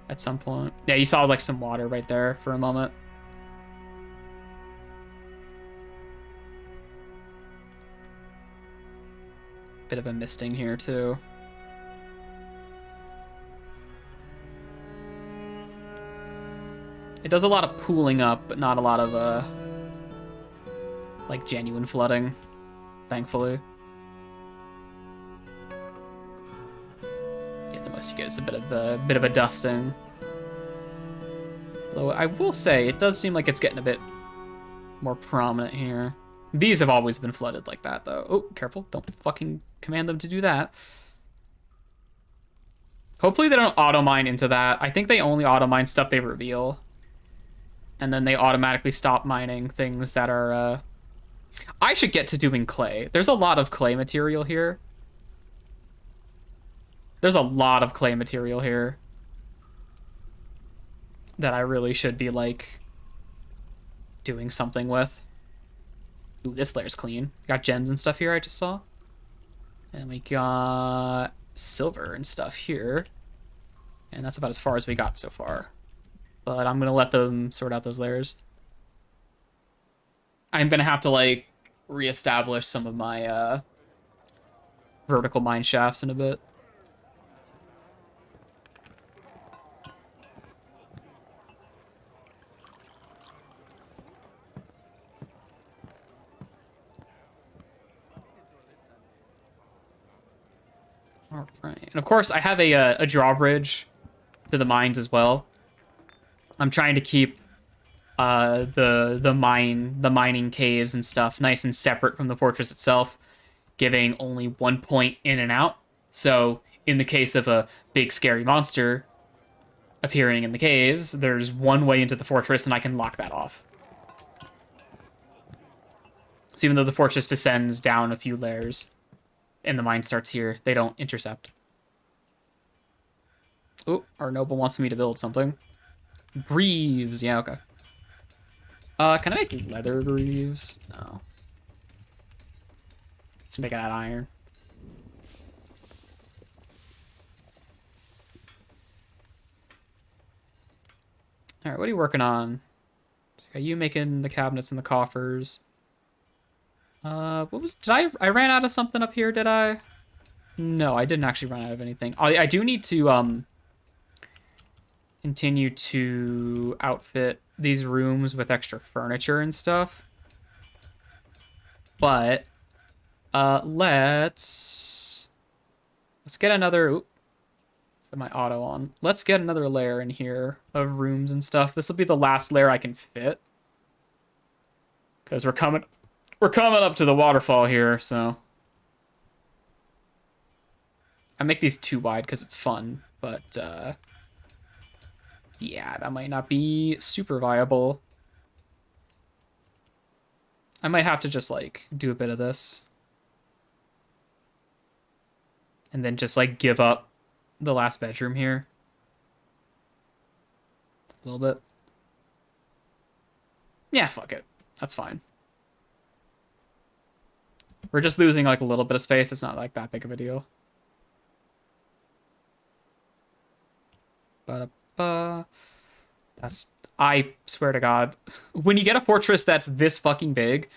at some point. Yeah, you saw, like, some water right there for a moment. Bit of a misting here, too. It does a lot of pooling up, but not a lot of, like, genuine flooding, thankfully. Yeah, the most you get is a bit of a dusting. Though I will say, it does seem like it's getting a bit more prominent here. These have always been flooded like that, though. Oh, careful. Don't fucking command them to do that. Hopefully they don't auto-mine into that. I think they only auto-mine stuff they reveal. And then they automatically stop mining things that are, I should get to doing clay. There's a lot of clay material here. There's a lot of clay material here that I really should be, like, doing something with. Ooh, this layer's clean. Got gems and stuff here I just saw. And we got silver and stuff here. And that's about as far as we got so far. But I'm going to let them sort out those layers. I'm going to have to, like, reestablish some of my vertical mine shafts in a bit. All right. And of course, I have a drawbridge to the mines as well. I'm trying to keep the mining caves and stuff nice and separate from the fortress itself, giving only 1 point in and out. So in the case of a big scary monster appearing in the caves, there's one way into the fortress and I can lock that off. So even though the fortress descends down a few layers and the mine starts here, they don't intercept. Oh, our noble wants me to build something. Greaves, yeah, okay. Can I make leather greaves? No. Let's make it out of iron. Alright, what are you working on? Are you making the cabinets and the coffers? What was... I ran out of something up here, did I? No, I didn't actually run out of anything. I do need to, continue to outfit these rooms with extra furniture and stuff. But let's get another... Oop, put my auto on. Let's get another layer in here of rooms and stuff. This will be the last layer I can fit. Because we're coming up to the waterfall here, so... I make these too wide because it's fun, but yeah, that might not be super viable. I might have to just, like, do a bit of this. And then just, like, give up the last bedroom here. A little bit. Yeah, fuck it. That's fine. We're just losing, like, a little bit of space. It's not, like, that big of a deal. That's... I swear to God. When you get a fortress that's this fucking big,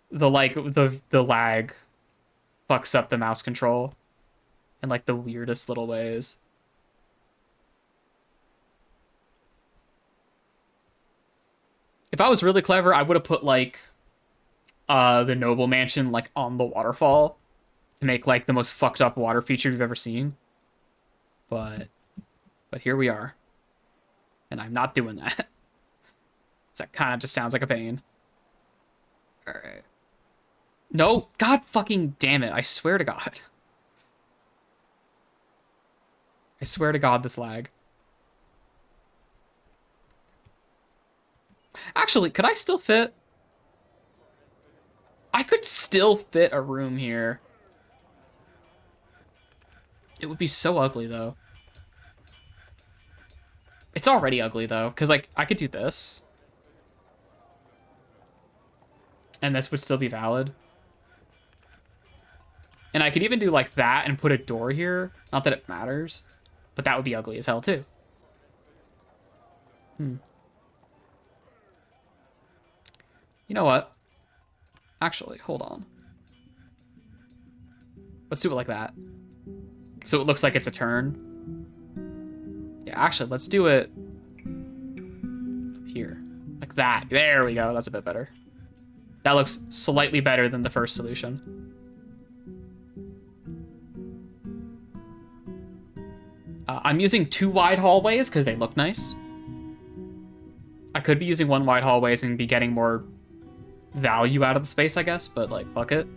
the lag fucks up the mouse control in, like, the weirdest little ways. If I was really clever, I would have put like the noble mansion like on the waterfall to make like the most fucked up water feature you've ever seen. But here we are. And I'm not doing that. That kind of just sounds like a pain. All right. No, god fucking damn it. I swear to God. I swear to God, this lag. Actually, could I still fit? I could still fit a room here. It would be so ugly, though. It's already ugly, though, because, like, I could do this. And this would still be valid. And I could even do, like, that and put a door here. Not that it matters. But that would be ugly as hell, too. You know what? Actually, hold on. Let's do it like that. So it looks like it's a turn. Yeah, actually, let's do it here. Like that. There we go. That's a bit better. That looks slightly better than the first solution. I'm using 2 wide hallways because they look nice. I could be using 1 wide hallways and be getting more value out of the space, I guess, but like, fuck it.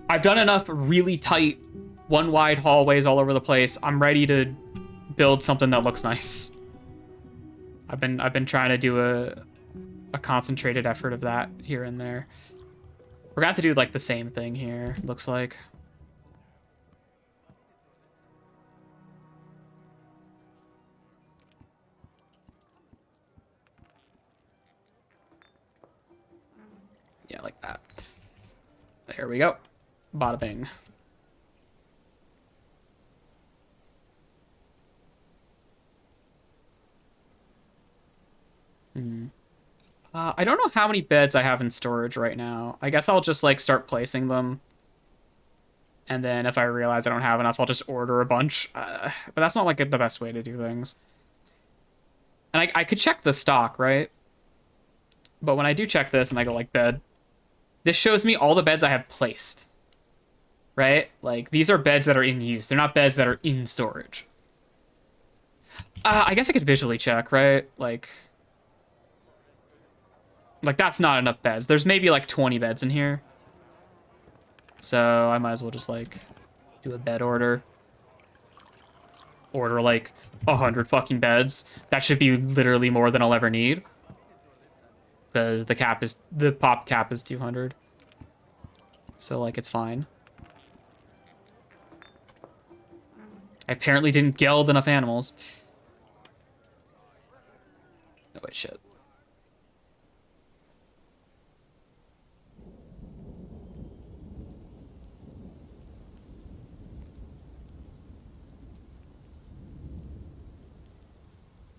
I've done enough really tight 1 wide hallways all over the place. I'm ready to build something that looks nice. I've been trying to do a concentrated effort of that here and there. We're gonna have to do like the same thing here, looks like. Yeah, like that. There we go. Bada bing. I don't know how many beds I have in storage right now. I guess I'll just like start placing them. And then if I realize I don't have enough, I'll just order a bunch. But that's not like the best way to do things. And I could check the stock, right? But when I do check this and I go like bed, this shows me all the beds I have placed. Right? Like these are beds that are in use. They're not beds that are in storage. I guess I could visually check, right? Like that's not enough beds. There's maybe like 20 beds in here. So I might as well just like do a bed order. Order like 100 fucking beds. That should be literally more than I'll ever need. Because the pop cap is 200. So like it's fine. I apparently didn't geld enough animals. Oh wait, shit.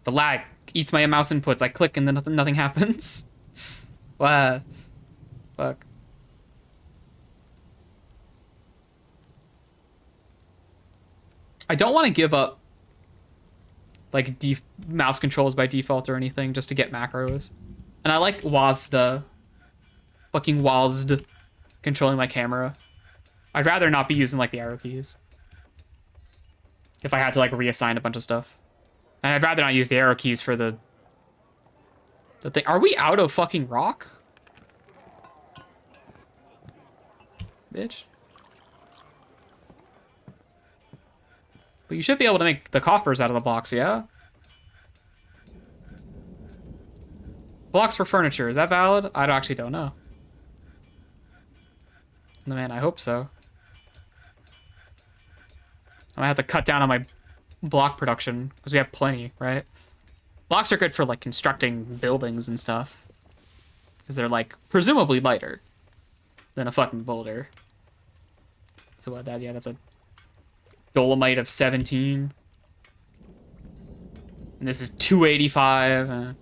The lag eats my mouse inputs. I click and then nothing happens. Wow. Fuck. I don't want to give up like mouse controls by default or anything just to get macros. And I like WASD. Fucking WASD controlling my camera. I'd rather not be using like the arrow keys. If I had to like reassign a bunch of stuff. And I'd rather not use the arrow keys for the thing. Are we out of fucking rock? Bitch. But you should be able to make the coffers out of the blocks, yeah? Blocks for furniture, is that valid? I actually don't know. Man, I hope so. I might have to cut down on my block production, because we have plenty, right? Blocks are good for, like, constructing buildings and stuff. Because they're, like, presumably lighter than a fucking boulder. So what, yeah, that's a dolomite of 17. And this is 285.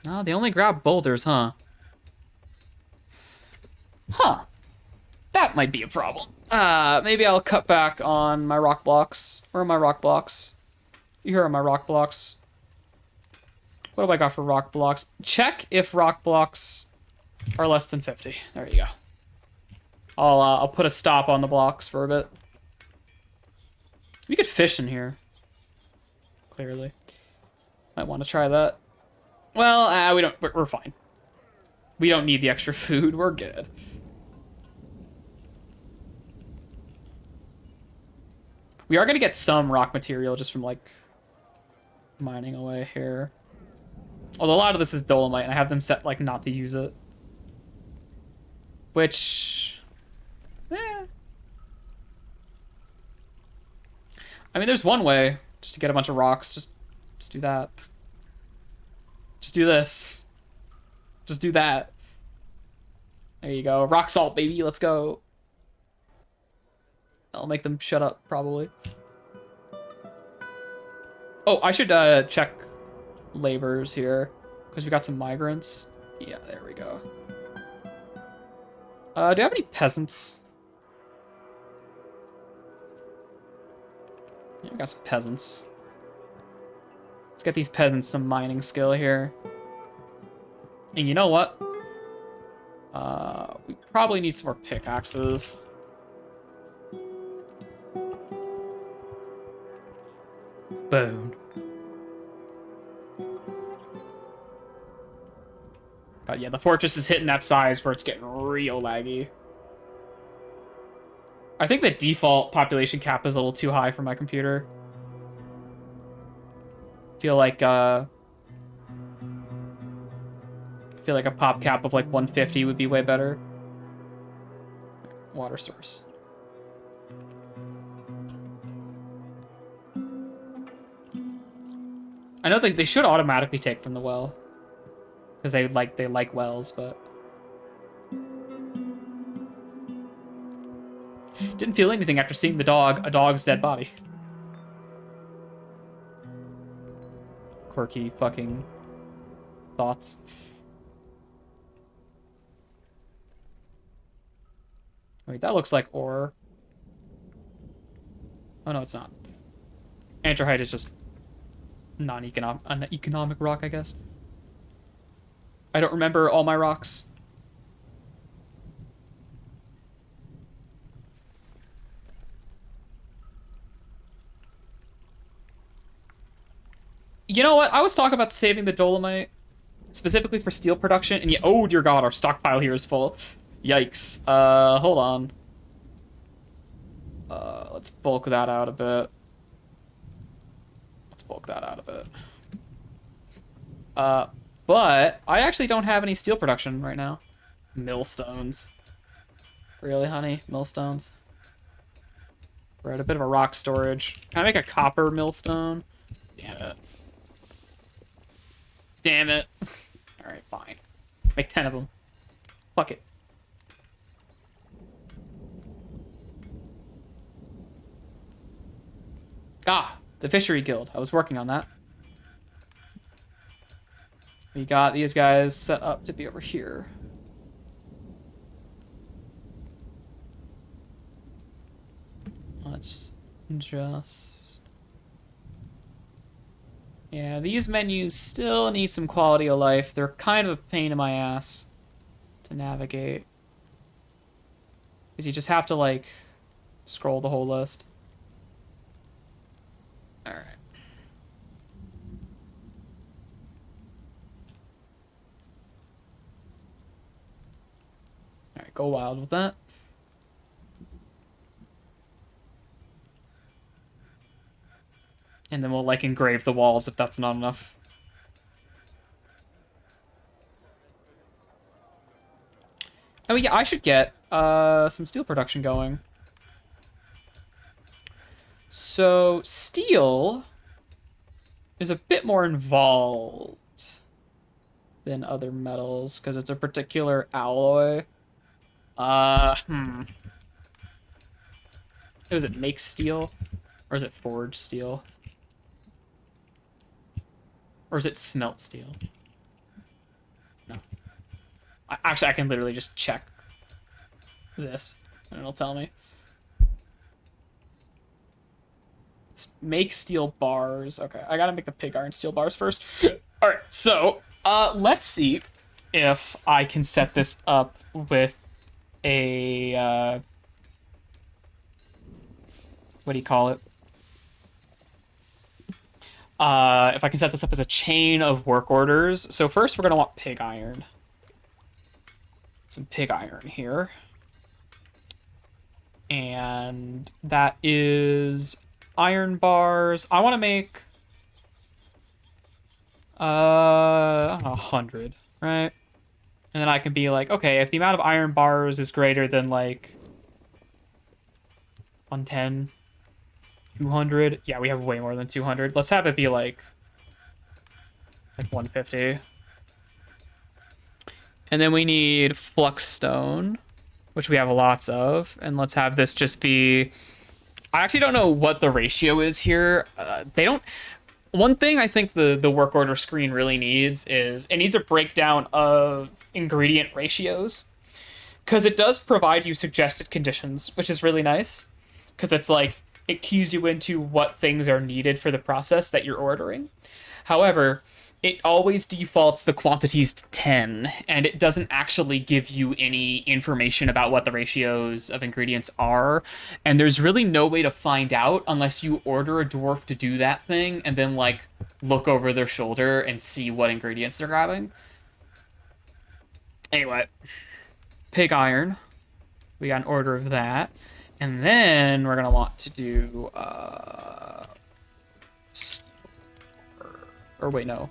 Oh, they only grab boulders, huh? Huh. That might be a problem. Maybe I'll cut back on my rock blocks. Where are my rock blocks? Here are my rock blocks. What do I got for rock blocks? Check if rock blocks are less than 50. There you go. I'll put a stop on the blocks for a bit. We could fish in here. Clearly. Might want to try that. Well, we don't. We're fine. We don't need the extra food. We're good. We are going to get some rock material just from, like, mining away here. Although a lot of this is dolomite, and I have them set, like, not to use it. Which... I mean, there's one way just to get a bunch of rocks. Just do that. Just do this. Just do that. There you go. Rock salt, baby. Let's go. I'll make them shut up, probably. Oh, I should check laborers here, because we got some migrants. Yeah, there we go. Do you have any peasants? Yeah, we got some peasants. Let's get these peasants some mining skill here. And you know what? We probably need some more pickaxes. Boom. But yeah, the fortress is hitting that size where it's getting real laggy. I think the default population cap is a little too high for my computer. Feel like a pop cap of like 150 would be way better. Water source. I know they should automatically take from the well, because they like wells, but didn't feel anything after seeing a dog's dead body. Quirky fucking thoughts. Wait, that looks like ore. Oh no, it's not. Antrahite is just an economic rock, I guess. I don't remember all my rocks. You know what? I was talking about saving the dolomite specifically for steel production, and oh dear god, our stockpile here is full. Yikes. Hold on. Let's bulk that out a bit. But I actually don't have any steel production right now. Millstones. Really, honey? Millstones? We're at a bit of a rock storage. Can I make a copper millstone? Damn it. Damn it. Alright, fine. Make 10 of them. Fuck it. Ah, the fishery guild. I was working on that. We got these guys set up to be over here. Let's just... Yeah, these menus still need some quality of life. They're kind of a pain in my ass to navigate. Because you just have to, like, scroll the whole list. Alright. Alright, go wild with that. And then we'll, like, engrave the walls if that's not enough. Oh, yeah, I should get some steel production going. So, steel is a bit more involved than other metals, because it's a particular alloy. Is it make steel? Or is it forge steel? Or is it smelt steel? No. Actually, I can literally just check this, and it'll tell me. Make steel bars. Okay, I gotta make the pig iron steel bars first. All right, so let's see if I can set this up with a what do you call it? If I can set this up as a chain of work orders. So first we're gonna want pig iron. Some pig iron here. And that is iron bars. I want to make I don't know, 100, right? And then I can be like, okay, if the amount of iron bars is greater than like 110, 200. Yeah, we have way more than 200. Let's have it be like 150. And then we need flux stone, which we have lots of. And let's have this just be... I actually don't know what the ratio is here. They don't... One thing I think the work order screen really needs is it needs a breakdown of ingredient ratios, because it does provide you suggested conditions, which is really nice, because it's like it keys you into what things are needed for the process that you're ordering. However, it always defaults the quantities to 10, and it doesn't actually give you any information about what the ratios of ingredients are, and there's really no way to find out unless you order a dwarf to do that thing and then, like, look over their shoulder and see what ingredients they're grabbing. Anyway, pig iron. We got an order of that. And then we're going to want to do... or wait, no.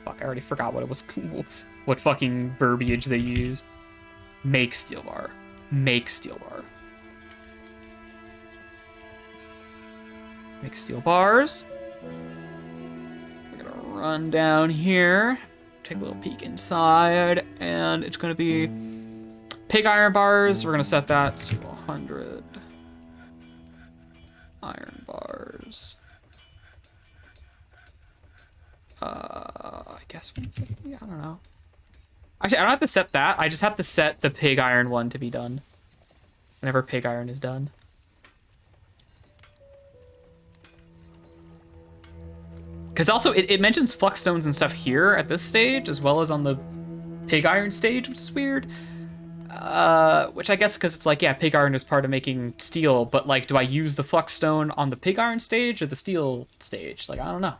Fuck, I already forgot what it was. What fucking verbiage they used. Make steel bar. Make steel bar. Make steel bars. We're gonna run down here. Take a little peek inside. And it's gonna be pig iron bars. We're gonna set that to 100. Iron bars. I guess 150? I don't know. Actually, I don't have to set that. I just have to set the pig iron one to be done. Whenever pig iron is done. Because also, it mentions flux stones and stuff here at this stage, as well as on the pig iron stage, which is weird. Which I guess because it's like, yeah, pig iron is part of making steel, but like, do I use the flux stone on the pig iron stage or the steel stage? Like, I don't know.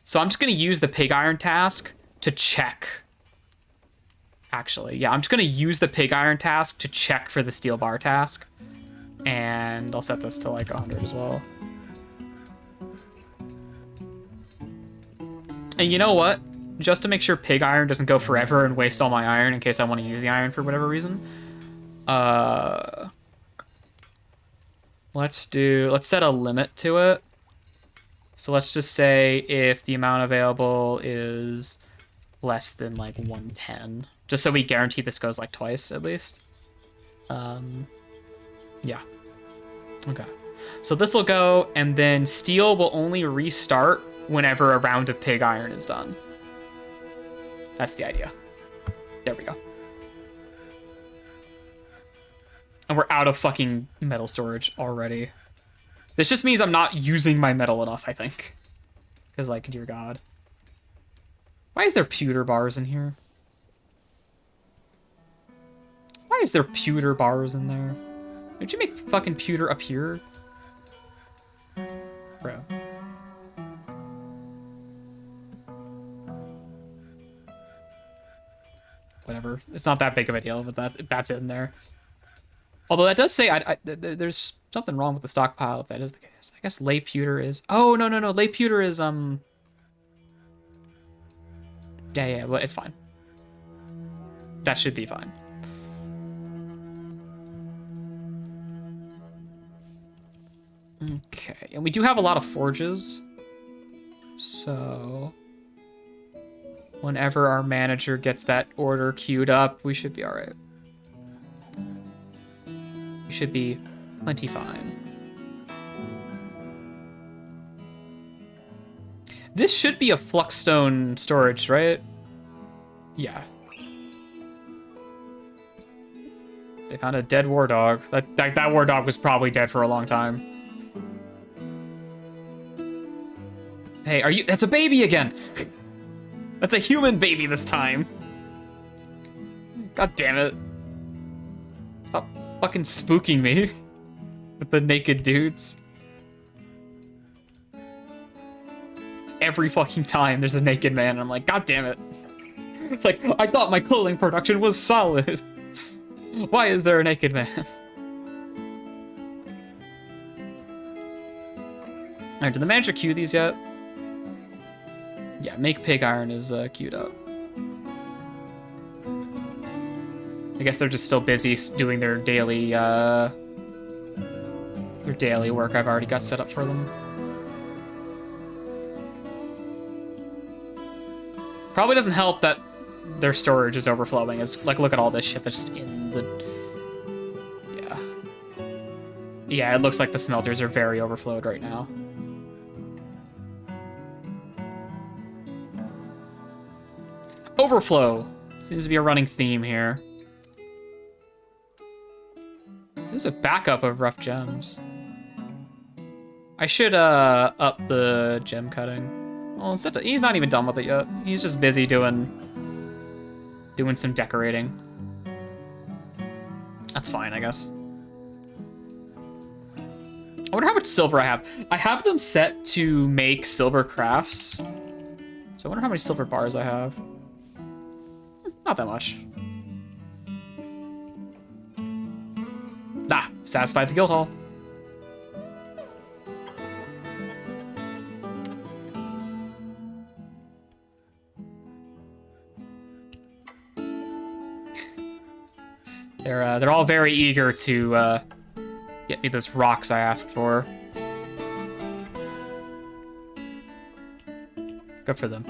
So I'm just going to use the pig iron task to check. Actually, yeah, I'm just going to use the pig iron task to check for the steel bar task. And I'll set this to like 100 as well. And you know what? Just to make sure pig iron doesn't go forever and waste all my iron in case I want to use the iron for whatever reason. Let's set a limit to it. So let's just say if the amount available is less than like 110, just so we guarantee this goes like twice at least. Yeah. Okay. So this will go, and then steel will only restart whenever a round of pig iron is done. That's the idea. There we go. And we're out of fucking metal storage already. This just means I'm not using my metal enough, I think. Because, like, dear God. Why is there pewter bars in here? Why is there pewter bars in there? Did you make fucking pewter up here? Bro. Whatever. It's not that big of a deal, but that's in there. Although that does say there's something wrong with the stockpile if that is the case. I guess lay pewter is... Oh, no. Lay pewter is, Yeah, well, it's fine. That should be fine. Okay, and we do have a lot of forges. So... whenever our manager gets that order queued up, we should be all right. We should be plenty fine. This should be a fluxstone storage, right? Yeah. They found a dead war dog. That war dog was probably dead for a long time. Hey, are you... That's a baby again! That's a human baby this time. God damn it. Stop fucking spooking me with the naked dudes. Every fucking time there's a naked man, and I'm like, God damn it. It's like, I thought my clothing production was solid. Why is there a naked man? Alright, did the manager queue these yet? Yeah, make pig iron is queued up. I guess they're just still busy doing their daily work I've already got set up for them. Probably doesn't help that their storage is overflowing. It's like, look at all this shit that's just in the... Yeah. Yeah, it looks like the smelters are very overflowed right now. Overflow seems to be a running theme here. There's a backup of rough gems. I should up the gem cutting. Well, he's not even done with it yet. He's just busy doing some decorating. That's fine, I guess. I wonder how much silver I have. I have them set to make silver crafts. So I wonder how many silver bars I have. Not that much. Ah, satisfied the guild hall. They're all very eager to get me those rocks I asked for. Good for them.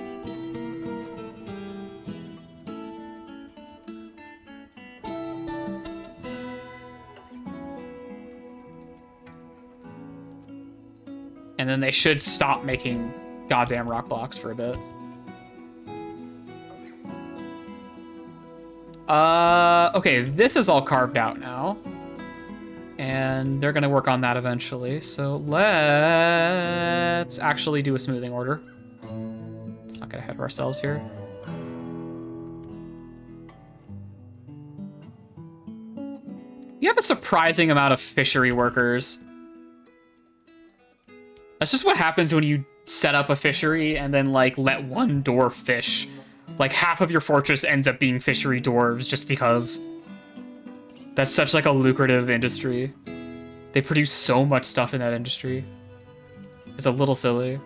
And then they should stop making goddamn rock blocks for a bit. Okay, this is all carved out now. And they're gonna work on that eventually. So let's actually do a smoothing order. Let's not get ahead of ourselves here. You have a surprising amount of fishery workers. That's just what happens when you set up a fishery and then, like, let one dwarf fish. Like, half of your fortress ends up being fishery dwarves just because. That's such, like, a lucrative industry. They produce so much stuff in that industry. It's a little silly.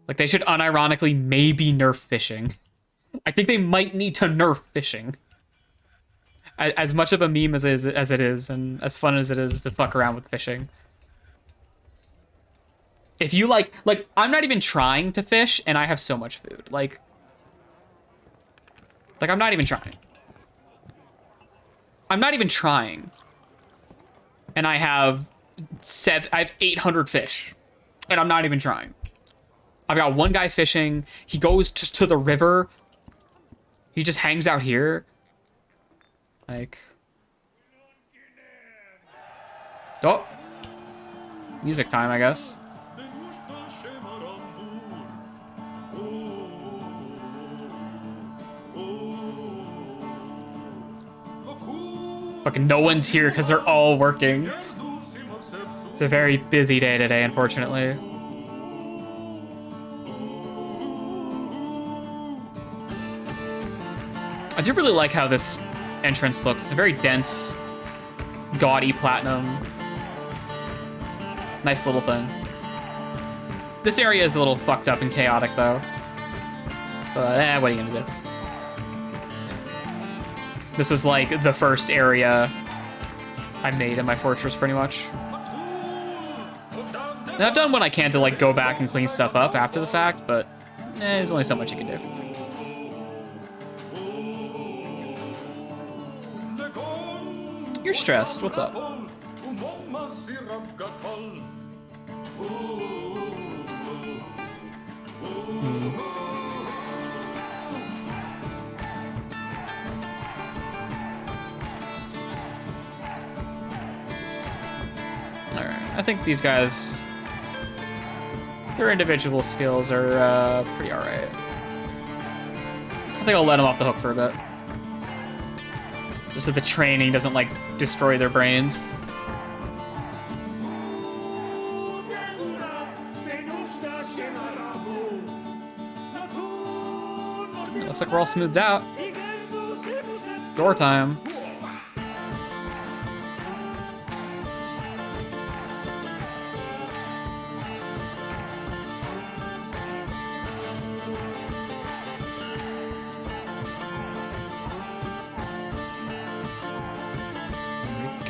Like, they should unironically maybe nerf fishing. I think they might need to nerf fishing. As much of a meme as it is, and as fun as it is to fuck around with fishing. If you like, I'm not even trying to fish, and I have so much food. Like I'm not even trying. I'm not even trying. And I have 800 fish, and I'm not even trying. I've got one guy fishing. He goes just to the river. He just hangs out here. Like, oh, music time, I guess. Fucking no one's here because they're all working. It's a very busy day today, unfortunately. I do really like how this entrance looks. It's a very dense, gaudy platinum. Nice little thing. This area is a little fucked up and chaotic, though. But, what are you gonna do? This was, like, the first area I made in my fortress, pretty much. And I've done what I can to, like, go back and clean stuff up after the fact, but there's only so much you can do. You're stressed. What's up? think these guys, their individual skills are pretty alright. I think I'll let them off the hook for a bit. Just so the training doesn't, like, destroy their brains. Looks like we're all smoothed out. Door time.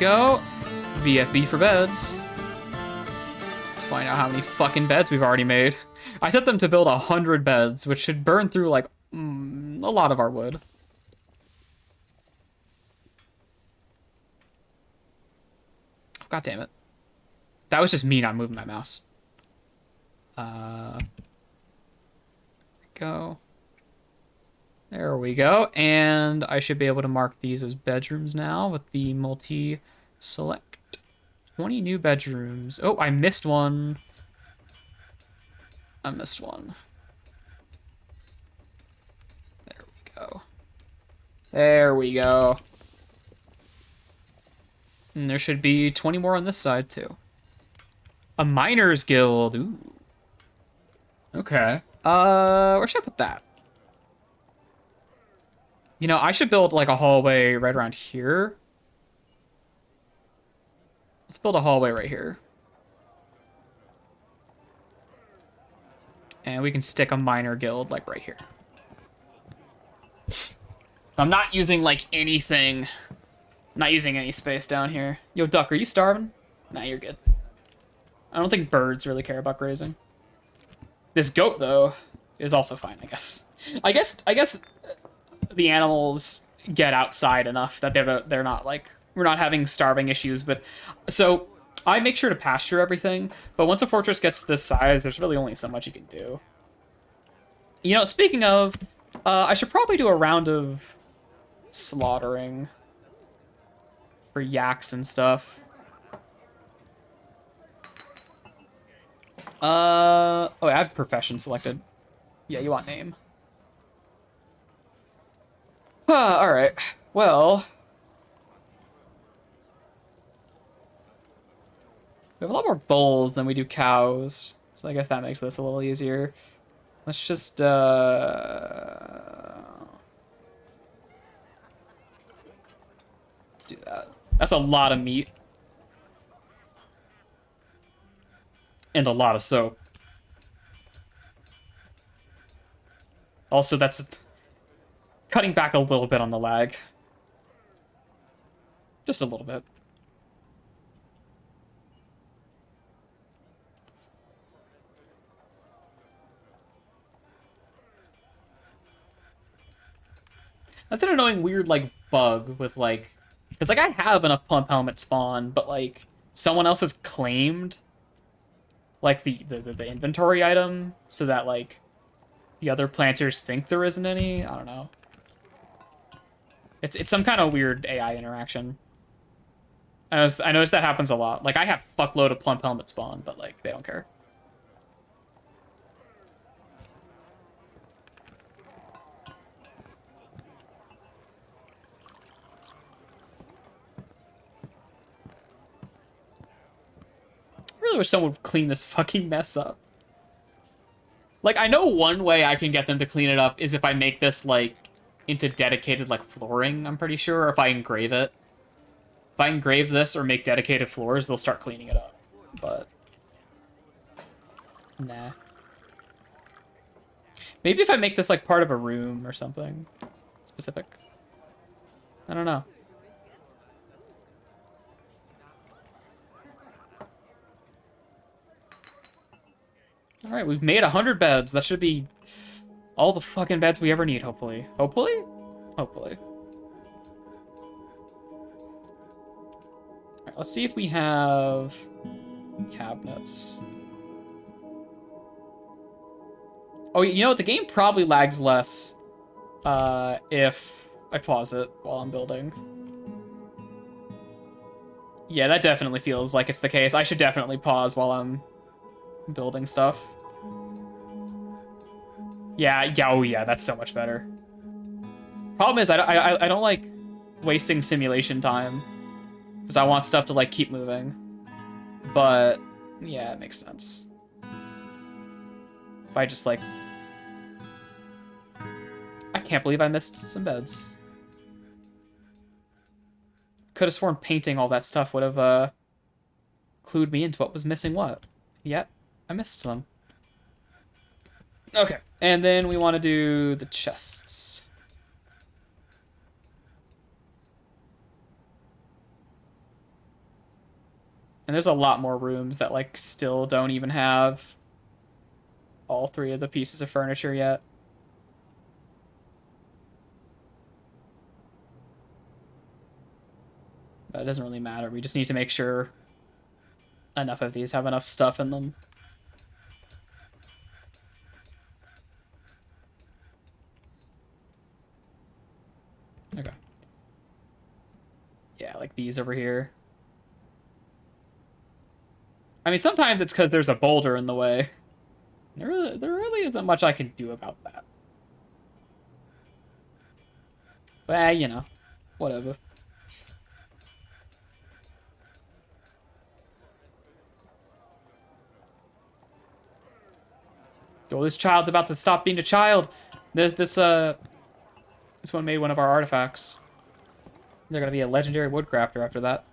There we go. VFB for beds. Let's find out how many fucking beds we've already made. I set them to build 100 beds, which should burn through, like, a lot of our wood. God damn it. That was just me not moving my mouse. Go. There we go. And I should be able to mark these as bedrooms now with the multi-select. 20 new bedrooms. Oh, I missed one. I missed one. There we go. There we go. And there should be 20 more on this side, too. A miners guild. Ooh. Okay. Where should I put that? You know, I should build, like, a hallway right around here. Let's build a hallway right here. And we can stick a miner guild, like, right here. So I'm not using, like, anything... Not using any space down here. Yo, duck, are you starving? Nah, you're good. I don't think birds really care about grazing. This goat, though, is also fine, I guess. I guess the animals get outside enough that they're not, like... We're not having starving issues, but... So, I make sure to pasture everything, but once a fortress gets this size, there's really only so much you can do. You know, speaking of, I should probably do a round of slaughtering for yaks and stuff. Oh, I have profession selected. Yeah, you want name. Alright. Well... We have a lot more bulls than we do cows, so I guess that makes this a little easier. Let's just, let's do that. That's a lot of meat. And a lot of soap. Also, that's cutting back a little bit on the lag. Just a little bit. That's an annoying weird, like, bug with, like... Because, like, I have enough pump helmet spawn, but, like, someone else has claimed, like, the inventory item, so that, like, the other planters think there isn't any. I don't know. It's some kind of weird AI interaction. I noticed that happens a lot. Like, I have fuckload of plump helmet spawn, but, like, they don't care. I really wish someone would clean this fucking mess up. Like, I know one way I can get them to clean it up is if I make this, like, into dedicated, like, flooring, I'm pretty sure, or if I engrave it. If I engrave this or make dedicated floors, they'll start cleaning it up. But... Nah. Maybe if I make this, like, part of a room or something specific. I don't know. Alright, we've made 100 beds. That should be all the fucking beds we ever need, hopefully. Hopefully? Hopefully. Alright, let's see if we have cabinets. Oh, you know what? The game probably lags less if I pause it while I'm building. Yeah, that definitely feels like it's the case. I should definitely pause while I'm building stuff. Yeah, yeah, oh yeah, that's so much better. Problem is, I don't like wasting simulation time because I want stuff to like keep moving. But yeah, it makes sense. If I just like, I can't believe I missed some beds. Could have sworn painting all that stuff would have clued me into what was missing what. Yep, I missed them. Okay, and then we want to do the chests. And there's a lot more rooms that like still don't even have all three of the pieces of furniture yet. But it doesn't really matter. We just need to make sure enough of these have enough stuff in them. Okay. Yeah, like these over here. I mean, sometimes it's because there's a boulder in the way. There really isn't much I can do about that. But, you know, whatever. Oh, this child's about to stop being a child. This one made one of our artifacts. They're gonna be a legendary woodcrafter after that.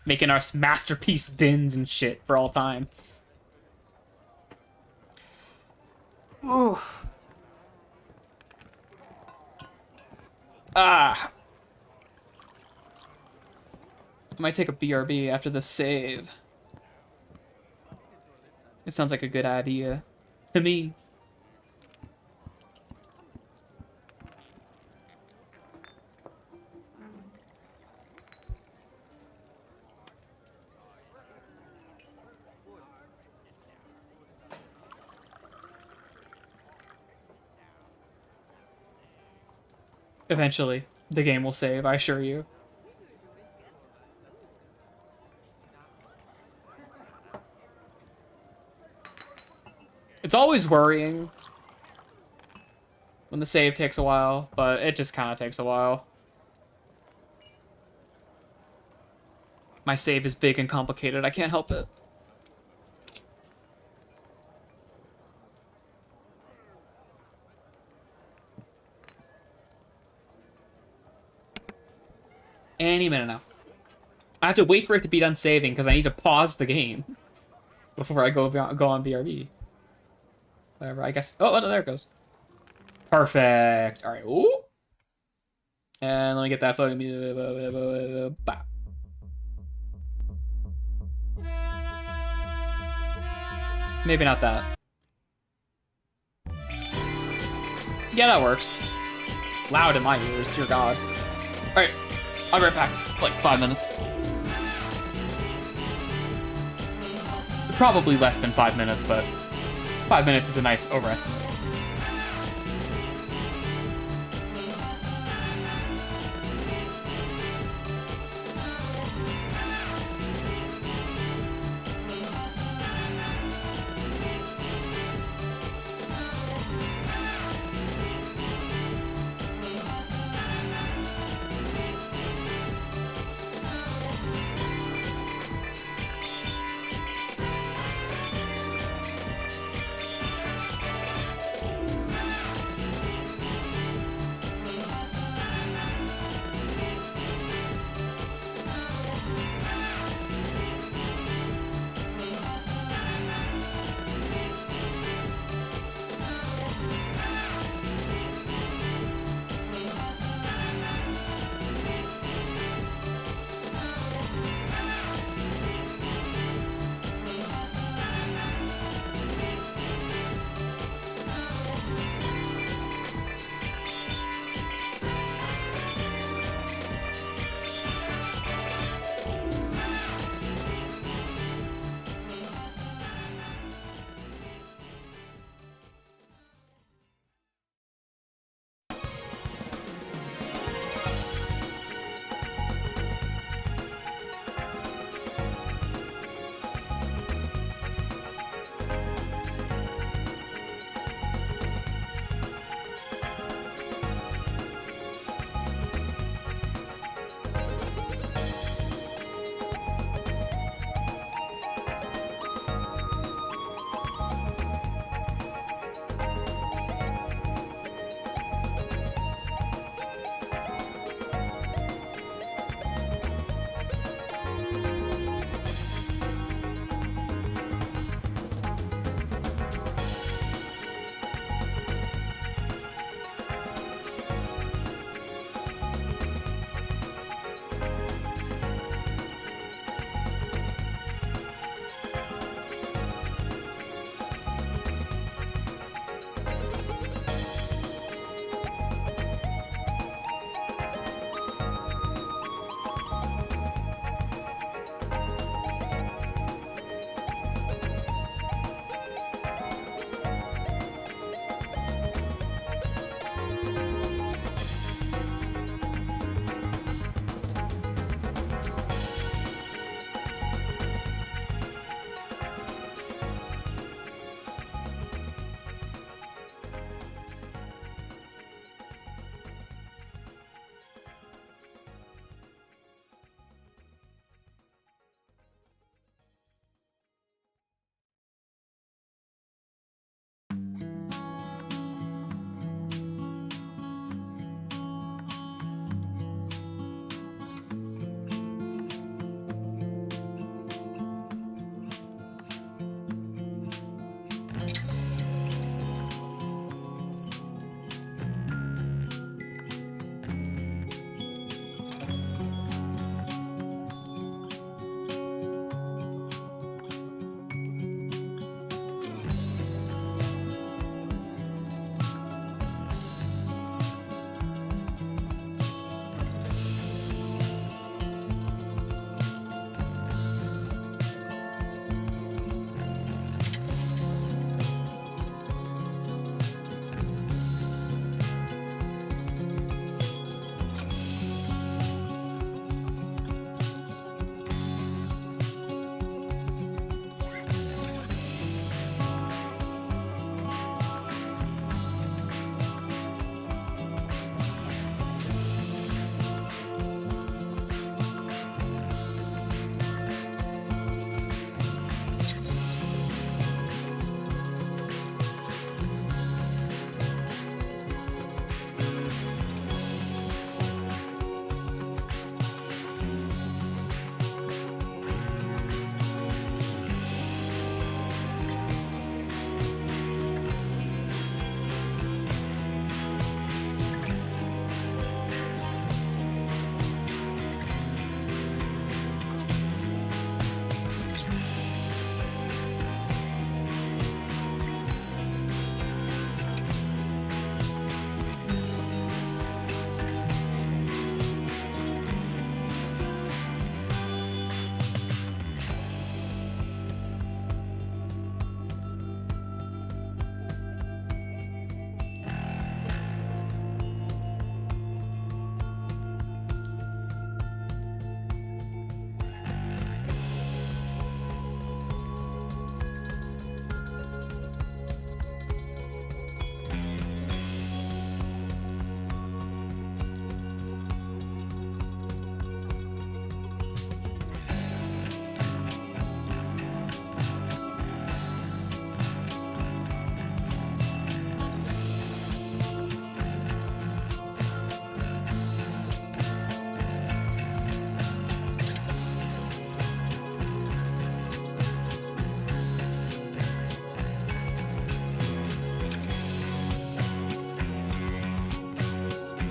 Making our masterpiece bins and shit for all time. Oof. Ah. I might take a BRB after the save. It sounds like a good idea to me. Eventually, the game will save, I assure you. It's always worrying when the save takes a while, but it just kind of takes a while. My save is big and complicated, I can't help it. Any minute now. I have to wait for it to be done saving because I need to pause the game before I go on BRB. Whatever, I guess. Oh, no, there it goes. Perfect. All right. Ooh. And let me get that fucking music. Maybe not that. Yeah, that works. Loud in my ears, dear God. All right, I'll be right back. Like 5 minutes. Probably less than 5 minutes, but 5 minutes is a nice overestimate.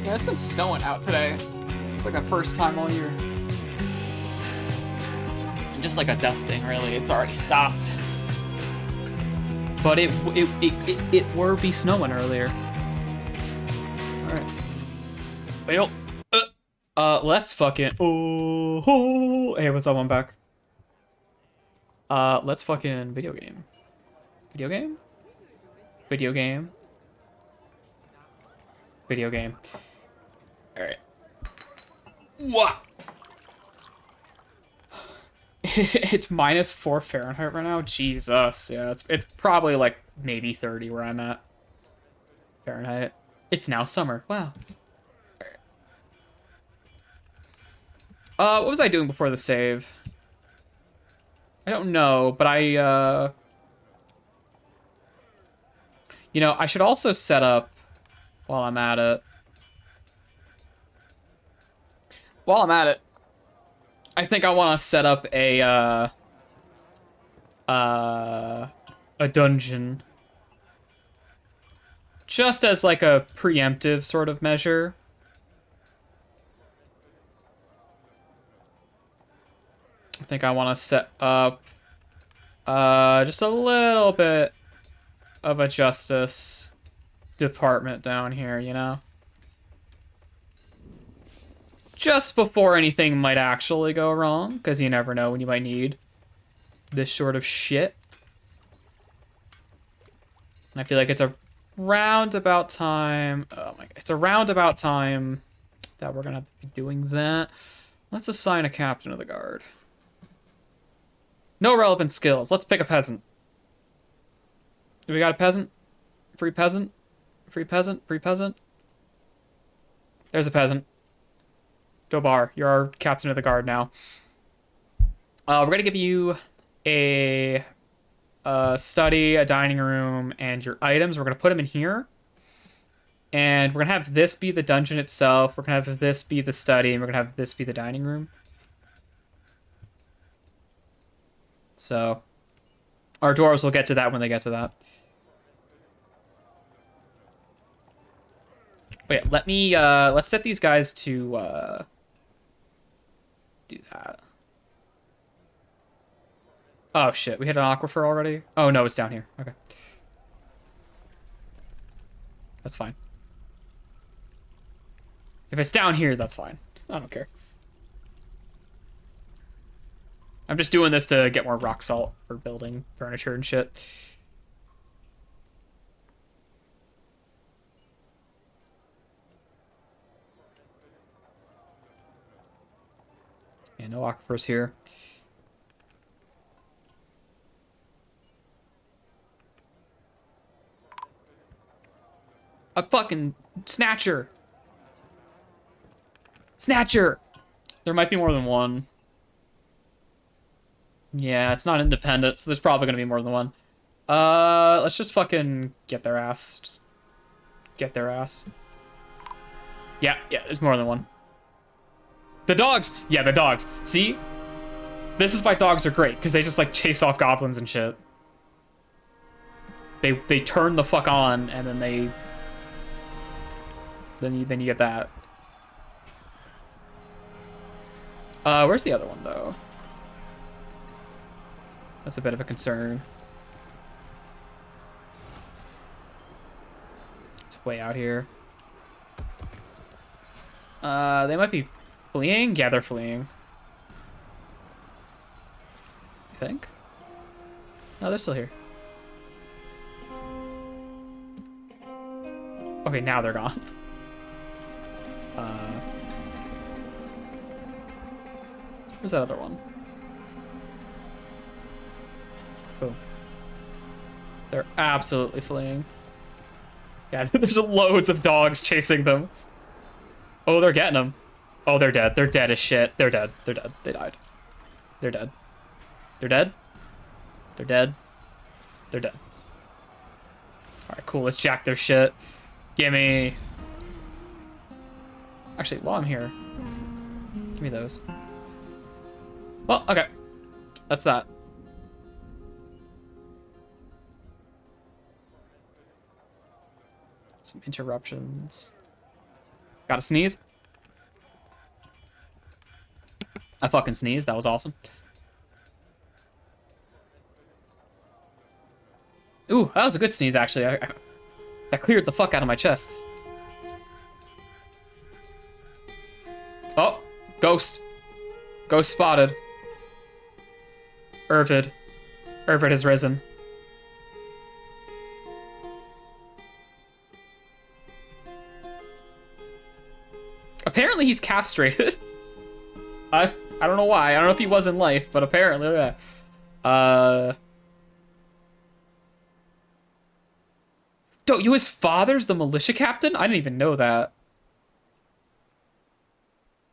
Yeah, it's been snowing out today. It's like the first time all year. And just like a dusting, really. It's already stopped. But it were be snowing earlier. Alright. Well, let's fucking... Oh, hey, what's up? I'm back. Let's fucking video game. Video game? Video game. Video game. Alright. What? It's -4 Fahrenheit right now? Jesus. Yeah, it's probably like maybe 30 where I'm at. Fahrenheit. It's now summer. Wow. What was I doing before the save? I don't know, but you know, I should also set up while I'm at it. While I'm at it, I think I want to set up a dungeon. Just as like a preemptive sort of measure. I think I want to set up just a little bit of a justice department down here, you know? Just before anything might actually go wrong, because you never know when you might need this sort of shit. And I feel like it's a roundabout time. Oh my god, it's a roundabout time that we're gonna be doing that. Let's assign a captain of the guard. No relevant skills. Let's pick a peasant. Do we got a peasant? Free peasant? Free peasant? Free peasant? There's a peasant. Dobar, you're our captain of the guard now. We're gonna give you a study, a dining room, and your items. We're gonna put them in here. And we're gonna have this be the dungeon itself. We're gonna have this be the study, and we're gonna have this be the dining room. So, our dwarves will get to that when they get to that. Wait, let me, let's set these guys to, do that. Oh, shit, we hit an aquifer already? Oh, no, it's down here. Okay. That's fine. If it's down here, that's fine. I don't care. I'm just doing this to get more rock salt for building furniture and shit. Yeah, no aquifers here. A fucking snatcher! Snatcher! There might be more than one. Yeah, it's not independent, so there's probably gonna be more than one. Let's just fucking get their ass. Just get their ass. Yeah, there's more than one. The dogs! Yeah, the dogs. See? This is why dogs are great, because they just, like, chase off goblins and shit. They turn the fuck on, and then they... Then you get that. Where's the other one, though? That's a bit of a concern. It's way out here. They might be fleeing? Yeah, they're fleeing. I think? No, they're still here. Okay, now they're gone. Where's that other one? Boom. They're absolutely fleeing. Yeah, there's loads of dogs chasing them. Oh, they're getting them. Oh, they're dead. They're dead as shit. They're dead. They're dead. They died. They're dead. They're dead. They're dead. They're dead. Alright, cool. Let's jack their shit. Gimme. Actually, while I'm here, give me those. Well, okay. That's that. Some interruptions. Gotta sneeze. I fucking sneezed. That was awesome. Ooh, that was a good sneeze, actually. That cleared the fuck out of my chest. Oh, ghost. Ghost spotted. Urvid. Urvid has risen. Apparently he's castrated. I don't know why. I don't know if he was in life, but apparently, yeah. His father's the militia captain? I didn't even know that.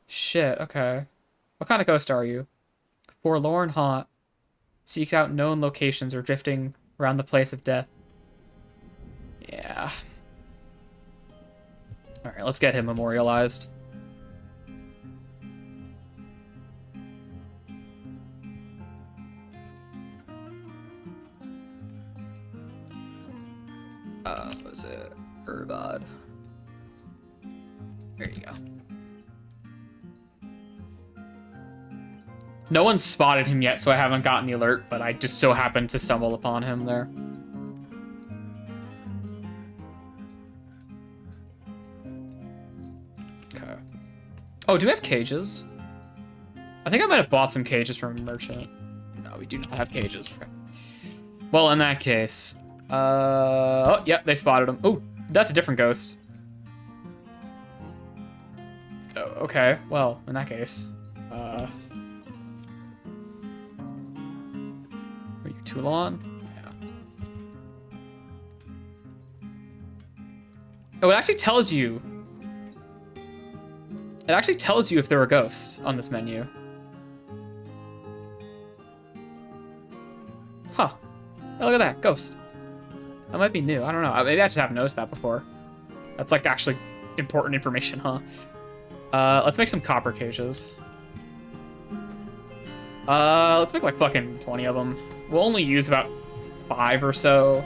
Shit, okay. What kind of ghost are you? Forlorn haunt. Seeks out known locations or drifting around the place of death. Yeah. Alright, let's get him memorialized. What was it? Urbad. There you go. No one's spotted him yet, so I haven't gotten the alert, but I just so happened to stumble upon him there. Okay. Oh, do we have cages? I think I might have bought some cages from a merchant. No, we do not have cages. Okay. Well, in that case... oh, yeah, they spotted him. Oh, that's a different ghost. Oh, okay, well, in that case... Are you Toulon? Yeah. Oh, it actually tells you... It actually tells you if they're a ghost on this menu. Huh. Oh, look at that, ghost. That might be new. I don't know. Maybe I just haven't noticed that before. That's like actually important information, huh? Let's make some copper cages. Let's make like fucking 20 of them. We'll only use about 5 or so.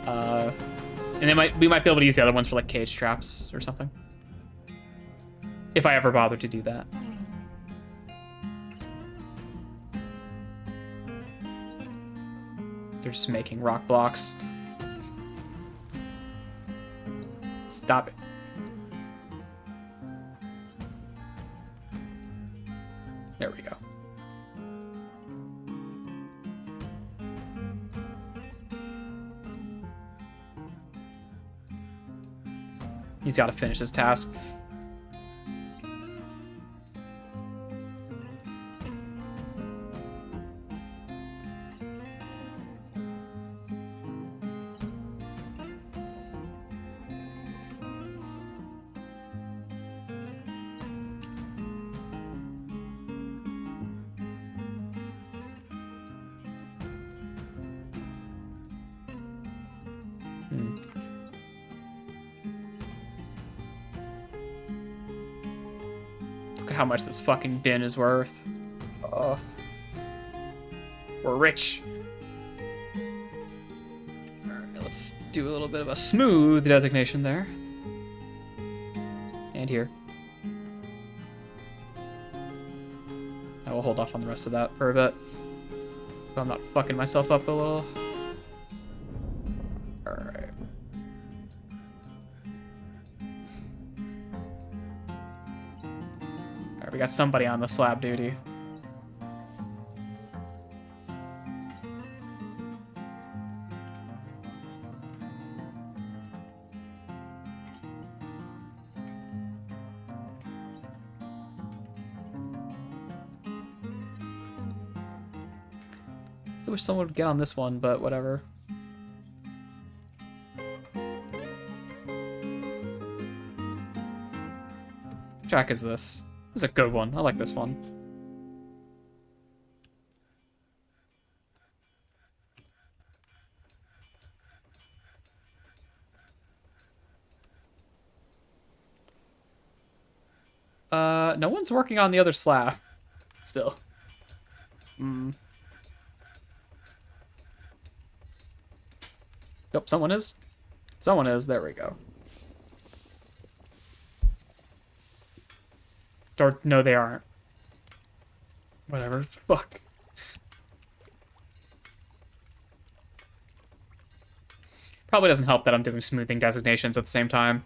And we might be able to use the other ones for like cage traps or something. If I ever bother to do that. They're just making rock blocks. Stop it. There we go. He's got to finish his task. How much this fucking bin is worth. Oh. We're rich. Alright, let's do a little bit of a smooth designation there. And here. I will hold off on the rest of that for a bit. So I'm not fucking myself up a little. Alright. We got somebody on the slab duty. I wish someone would get on this one, but whatever. What track is this? This is a good one. I like this one. No one's working on the other slab. Still. Nope, someone is. Someone is. There we go. Or, no, they aren't. Whatever. Fuck. Probably doesn't help that I'm doing smoothing designations at the same time.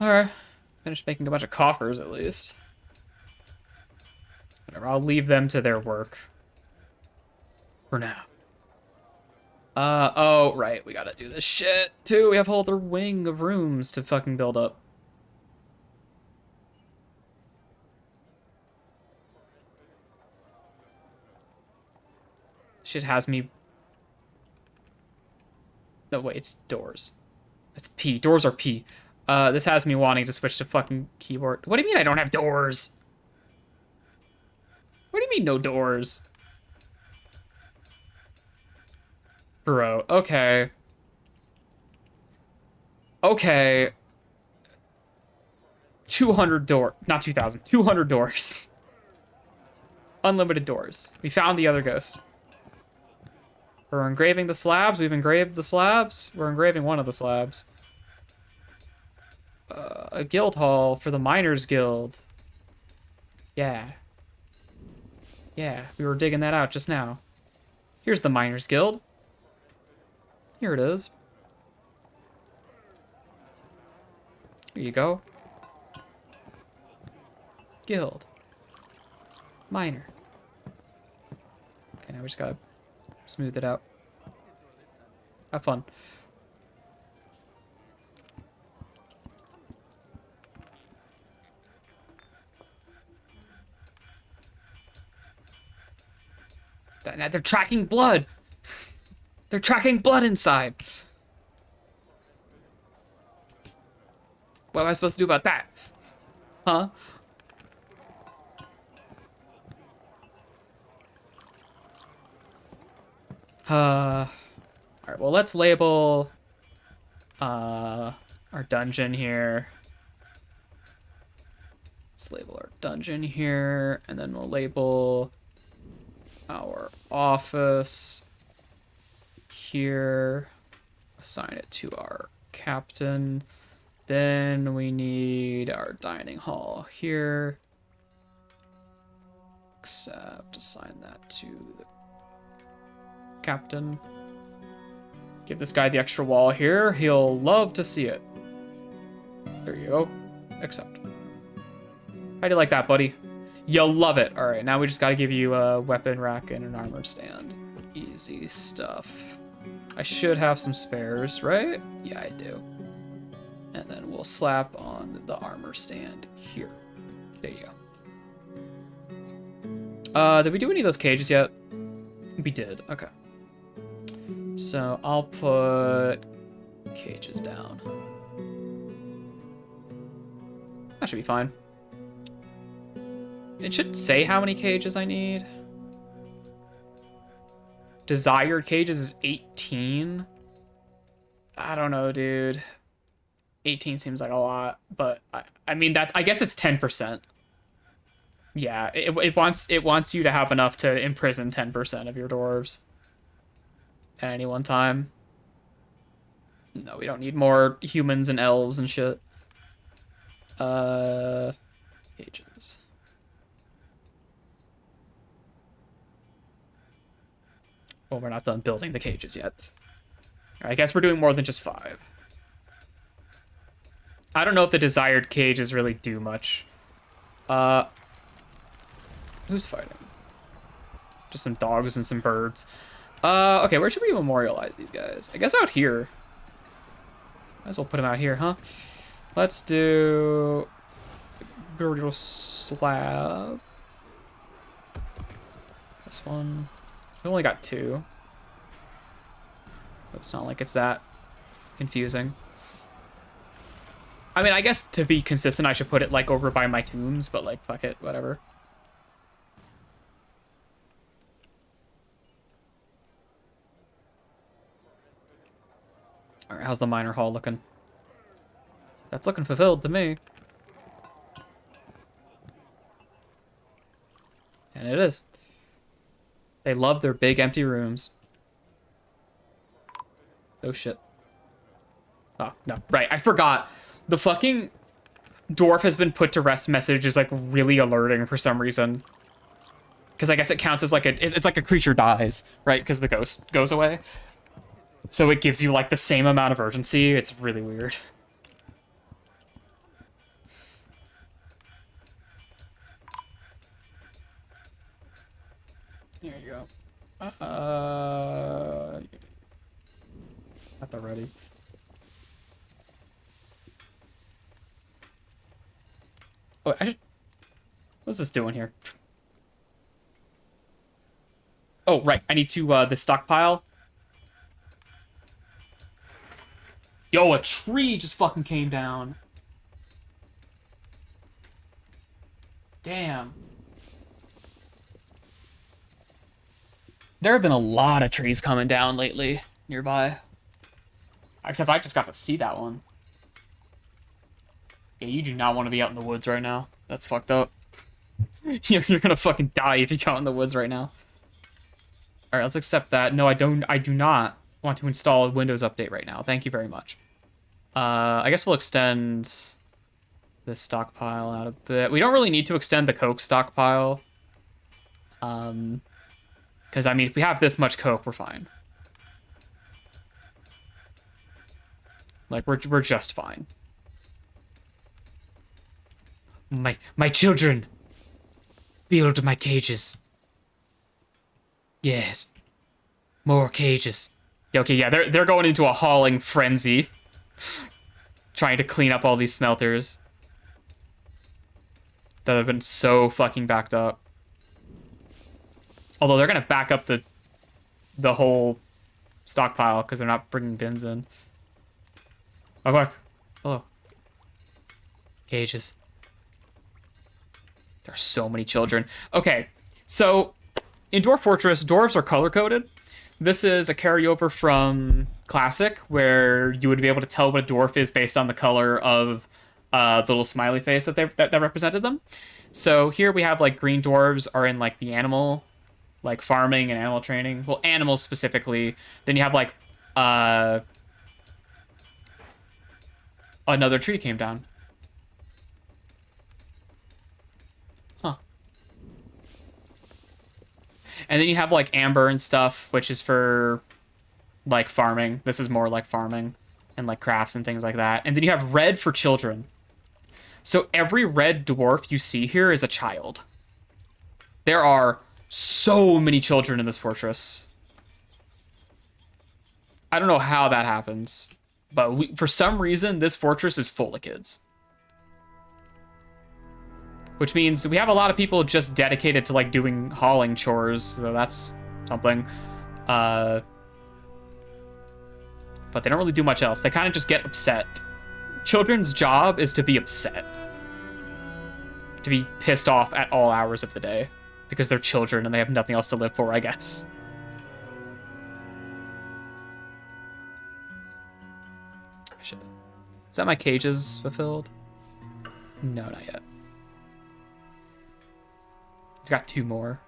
Alright. Finished making a bunch of coffers, at least. Whatever, I'll leave them to their work. For now. Oh, right, we gotta do this shit, too. We have a whole other wing of rooms to fucking build up. Shit has me... No, wait, it's doors. It's P. Doors are P. This has me wanting to switch to fucking keyboard. What do you mean I don't have doors? What do you mean no doors? Bro, okay. Okay. 200 door, not 2,000, 200 doors. Unlimited doors. We found the other ghost. We're engraving the slabs. We've engraved the slabs. We're engraving one of the slabs. A guild hall for the Miners Guild. Yeah. Yeah, we were digging that out just now. Here's the Miners Guild. Here it is. Here you go. Guild. Miner. Okay, now we just gotta smooth it out. Have fun. They're tracking blood. They're tracking blood inside. What am I supposed to do about that? Huh? Alright, well, let's label our dungeon here. Let's label our dungeon here, and then we'll label our office here. Assign it to our captain. Then we need our dining hall here. Except assign that to the captain. Give this guy the extra wall here. He'll love to see it. There you go. Accept. How do you like that, buddy? You'll love it. All right, now we just got to give you a weapon rack and an armor stand. Easy stuff. I should have some spares, right? Yeah, I do. And then we'll slap on the armor stand here. There you go. Did we do any of those cages yet? We did. Okay. So I'll put cages down. That should be fine. It should say how many cages I need. Desired cages is 18. I don't know, dude. 18 seems like a lot, but I mean I guess it's 10%. Yeah, it wants you to have enough to imprison 10% of your dwarves at any one time. No, we don't need more humans and elves and shit. Cages. Well, we're not done building the cages yet. I guess we're doing more than just 5. I don't know if the desired cages really do much. Who's fighting? Just some dogs and some birds. Okay, where should we memorialize these guys? I guess out here. Might as well put them out here, huh? Let's do burial slab. This one. We only got 2. So it's not like it's that confusing. I mean, I guess to be consistent, I should put it like over by my tombs, but like, fuck it, whatever. All right, how's the miner hall looking? That's looking fulfilled to me. And it is. They love their big empty rooms. Oh shit. Oh, no. Right, I forgot. The fucking Dwarf has been put to rest message is like really alerting for some reason. Because I guess it counts as like it's like a creature dies, right? Because the ghost goes away. So it gives you like the same amount of urgency. It's really weird. There you go. Got that ready. Oh, I should... What's this doing here? Oh, right. I need to, the stockpile. Yo, a tree just fucking came down. Damn. There have been a lot of trees coming down lately nearby. Except I just got to see that one. Yeah, you do not want to be out in the woods right now. That's fucked up. You're gonna fucking die if you go out in the woods right now. Alright, let's accept that. No, I do not want to install a Windows update right now. Thank you very much. I guess we'll extend this stockpile out a bit. We don't really need to extend the Coke stockpile. Because, I mean, if we have this much Coke, we're fine. Like, we're just fine. My children! Build my cages. Yes. More cages. Okay, yeah, they're going into a hauling frenzy. Trying to clean up all these smelters. That have been so fucking backed up. Although they're gonna back up the whole stockpile because they're not bringing bins in. Oh, look. Hello. Cages. There are so many children. Okay, so in Dwarf Fortress, dwarves are color-coded. This is a carryover from Classic, where you would be able to tell what a dwarf is based on the color of the little smiley face that represented them. So here we have, like, green dwarves are in, like, the animal, like, farming and animal training. Well, animals specifically. Then you have, like, another tree came down. Huh. And then you have, like, amber and stuff, which is for, like, farming. This is more like farming and, like, crafts and things like that. And then you have red for children. So every red dwarf you see here is a child. There are so many children in this fortress. I don't know how that happens, but for some reason, this fortress is full of kids. Which means we have a lot of people just dedicated to, like, doing hauling chores, so that's something. But they don't really do much else. They kind of just get upset. Children's job is to be upset. To be pissed off at all hours of the day. Because they're children and they have nothing else to live for, I guess. Shit. Is that my cages fulfilled? No, not yet. He's got 2 more.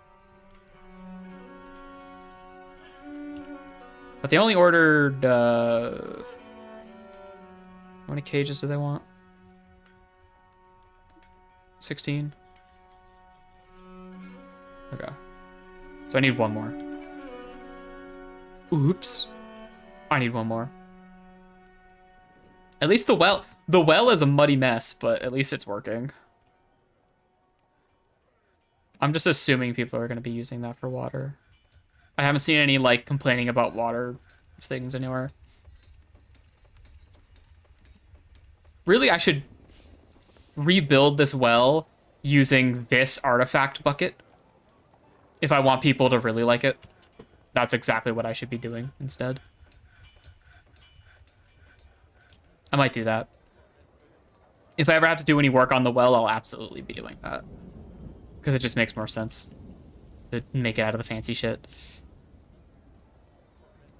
But they only ordered, how many cages do they want? 16? Okay. So I need 1 more. Oops. I need 1 more. At least the well is a muddy mess, but at least it's working. I'm just assuming people are going to be using that for water. I haven't seen any, like, complaining about water things anywhere. Really, I should rebuild this well using this artifact bucket. If I want people to really like it. That's exactly what I should be doing instead. I might do that. If I ever have to do any work on the well, I'll absolutely be doing that. Because it just makes more sense to make it out of the fancy shit.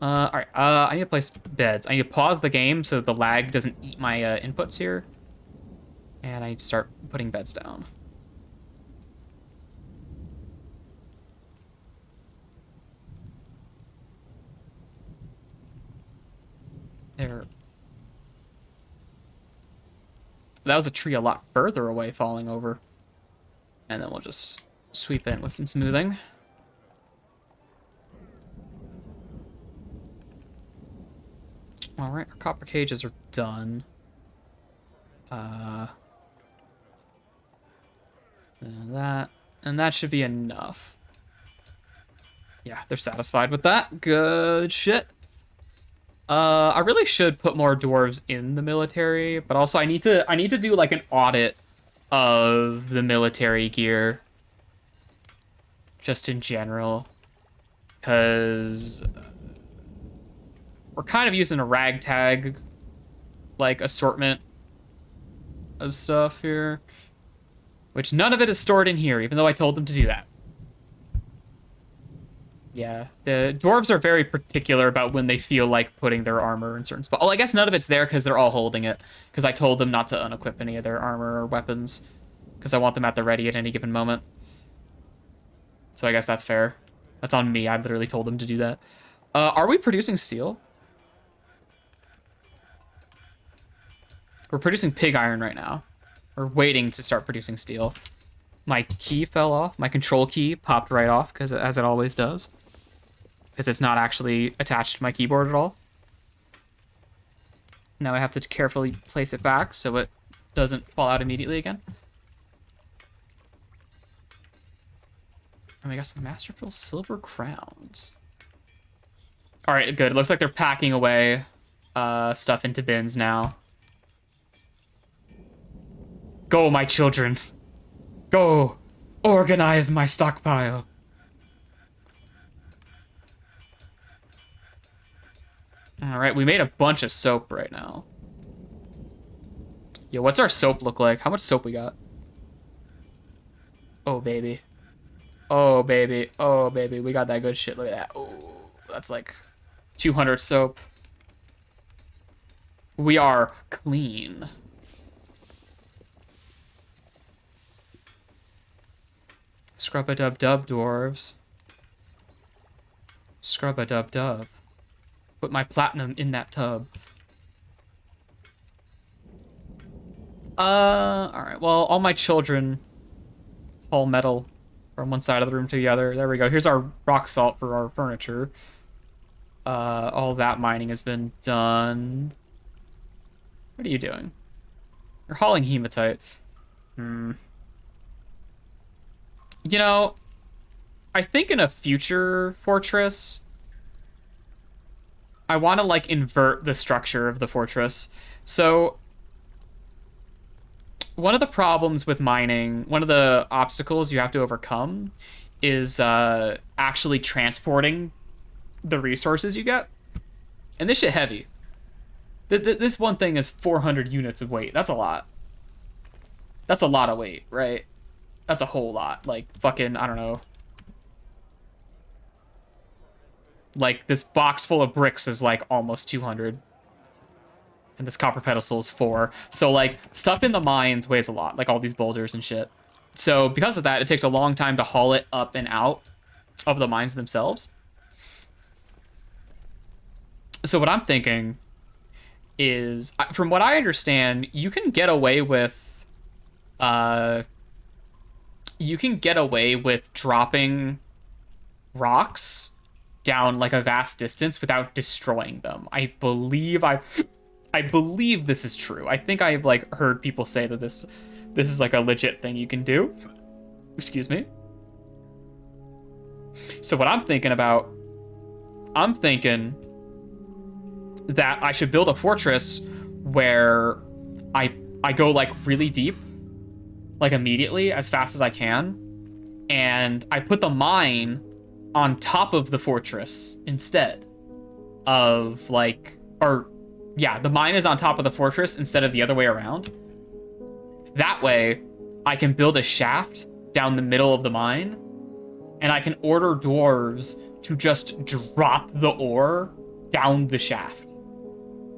Alright, I need to place beds. I need to pause the game so the lag doesn't eat my inputs here. And I need to start putting beds down. There. That was a tree a lot further away falling over. And then we'll just sweep in with some smoothing. Alright, our copper cages are done. And that should be enough. Yeah, they're satisfied with that. Good shit. I really should put more dwarves in the military, but also I need to do like an audit of the military gear. Just in general. Because we're kind of using a ragtag like assortment of stuff here. Which none of it is stored in here, even though I told them to do that. Yeah, the dwarves are very particular about when they feel like putting their armor in certain spots. Oh, I guess none of it's there because they're all holding it. Because I told them not to unequip any of their armor or weapons. Because I want them at the ready at any given moment. So I guess that's fair. That's on me. I literally told them to do that. Are we producing steel? We're producing pig iron right now. We're waiting to start producing steel. My key fell off. My control key popped right off, because as it always does. Because it's not actually attached to my keyboard at all. Now I have to carefully place it back so it doesn't fall out immediately again. And we got some masterful silver crowns. All right, good. It looks like they're packing away stuff into bins now. Go, my children. Go. Organize my stockpile. All right, we made a bunch of soap right now. Yo, what's our soap look like? How much soap we got? Oh, baby. Oh, baby. Oh, baby. We got that good shit. Look at that. Oh, that's like 200 soap. We are clean. Scrub-a-dub-dub, dwarves. Scrub-a-dub-dub. Put my platinum in that tub. Alright, well, all my children haul metal from one side of the room to the other. There we go. Here's our rock salt for our furniture. All that mining has been done. What are you doing? You're hauling hematite. You know, I think in a future fortress, I want to, like, invert the structure of the fortress. So, one of the problems with mining, one of the obstacles you have to overcome is actually transporting the resources you get. And this shit heavy. This one thing is 400 units of weight. That's a lot. That's a lot of weight, right? That's a whole lot. Like, fucking, I don't know. Like, this box full of bricks is, like, almost 200. And this copper pedestal is 4. So, like, stuff in the mines weighs a lot. Like, all these boulders and shit. So, because of that, it takes a long time to haul it up and out of the mines themselves. So, what I'm thinking is, from what I understand, you can get away with... you can get away with dropping rocks down like a vast distance without destroying them. I believe this is true. I think I've like heard people say that this is like a legit thing you can do. Excuse me. So what I'm thinking about, I'm thinking that I should build a fortress where I go like really deep, like immediately, as fast as I can, and I put the mine on top of the fortress instead of like, or yeah, the mine is on top of the fortress instead of the other way around. That way, I can build a shaft down the middle of the mine, and I can order dwarves to just drop the ore down the shaft.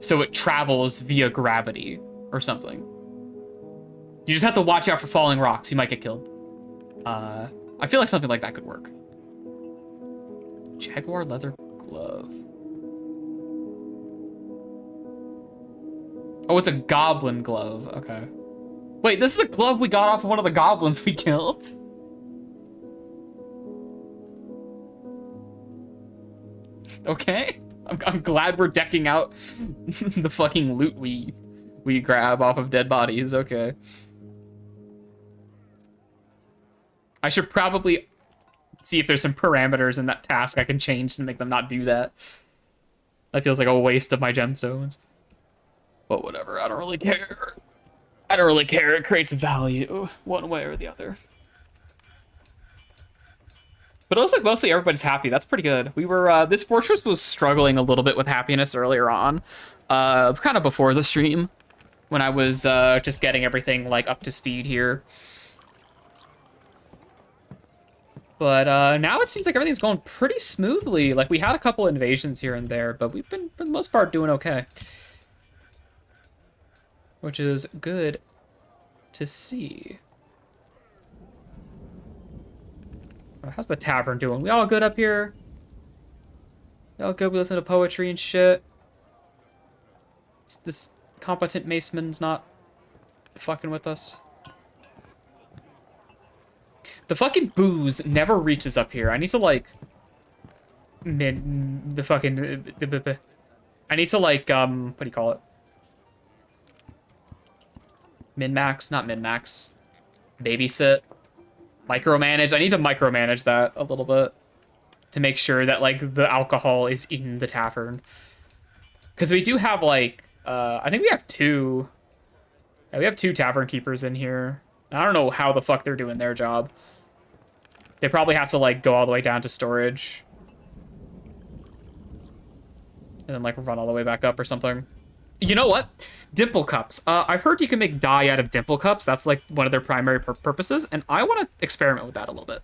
So it travels via gravity or something. You just have to watch out for falling rocks. You might get killed. I feel like something like that could work. Jaguar leather glove. Oh, it's a goblin glove. Okay. Wait, this is a glove we got off of one of the goblins we killed. Okay. I'm glad we're decking out the fucking loot we grab off of dead bodies. Okay. I should probably see if there's some parameters in that task I can change to make them not do that. That feels like a waste of my gemstones. But whatever, I don't really care. I don't really care. It creates value one way or the other. But it looks like mostly everybody's happy. That's pretty good. We were, this fortress was struggling a little bit with happiness earlier on. Kind of before the stream. When I was just getting everything, like, up to speed here. But now it seems like everything's going pretty smoothly. Like, we had a couple invasions here and there, but we've been, for the most part, doing okay. Which is good to see. How's the tavern doing? We all good up here? We all good? We listen to poetry and shit? This competent maceman's not fucking with us. The fucking booze never reaches up here. I need to, like... I need to, like, what do you call it? Min-max? Not min-max. Babysit. Micromanage. I need to micromanage that a little bit. To make sure that, like, the alcohol is in the tavern. Because we do have, like, I think we have two... Yeah, we have two tavern keepers in here. I don't know how the fuck they're doing their job. They probably have to, like, go all the way down to storage. And then, like, run all the way back up or something. You know what? Dimple cups. I've heard you can make dye out of dimple cups. That's, like, one of their primary purposes. And I want to experiment with that a little bit.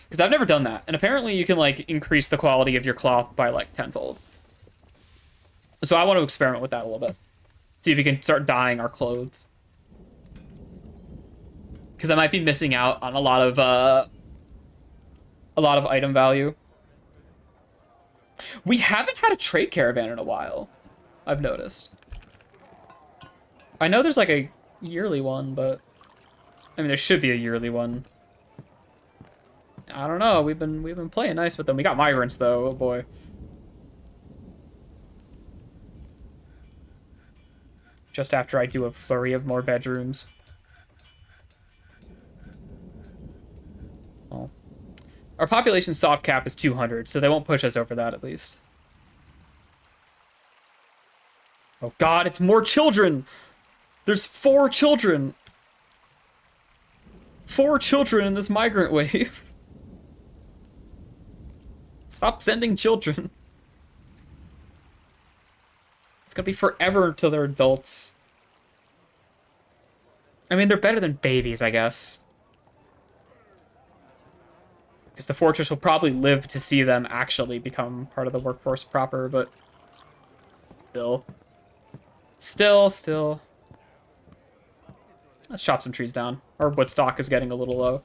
Because I've never done that. And apparently you can, like, increase the quality of your cloth by, like, tenfold. So I want to experiment with that a little bit. See if we can start dyeing our clothes. Because I might be missing out on a lot of item value. We haven't had a trade caravan in a while, I've noticed. I know there's like a yearly one, but I mean there should be a yearly one. I don't know. We've been playing nice with them. We got migrants though. Oh boy. Just after I do a flurry of more bedrooms. Oh. Our population soft cap is 200, so they won't push us over that at least. Oh god, it's more children! There's 4 children! 4 children in this migrant wave. Stop sending children. It's gonna be forever until they're adults. I mean, they're better than babies, I guess. Because the fortress will probably live to see them actually become part of the workforce proper, but... Still. Let's chop some trees down. Our wood stock is getting a little low.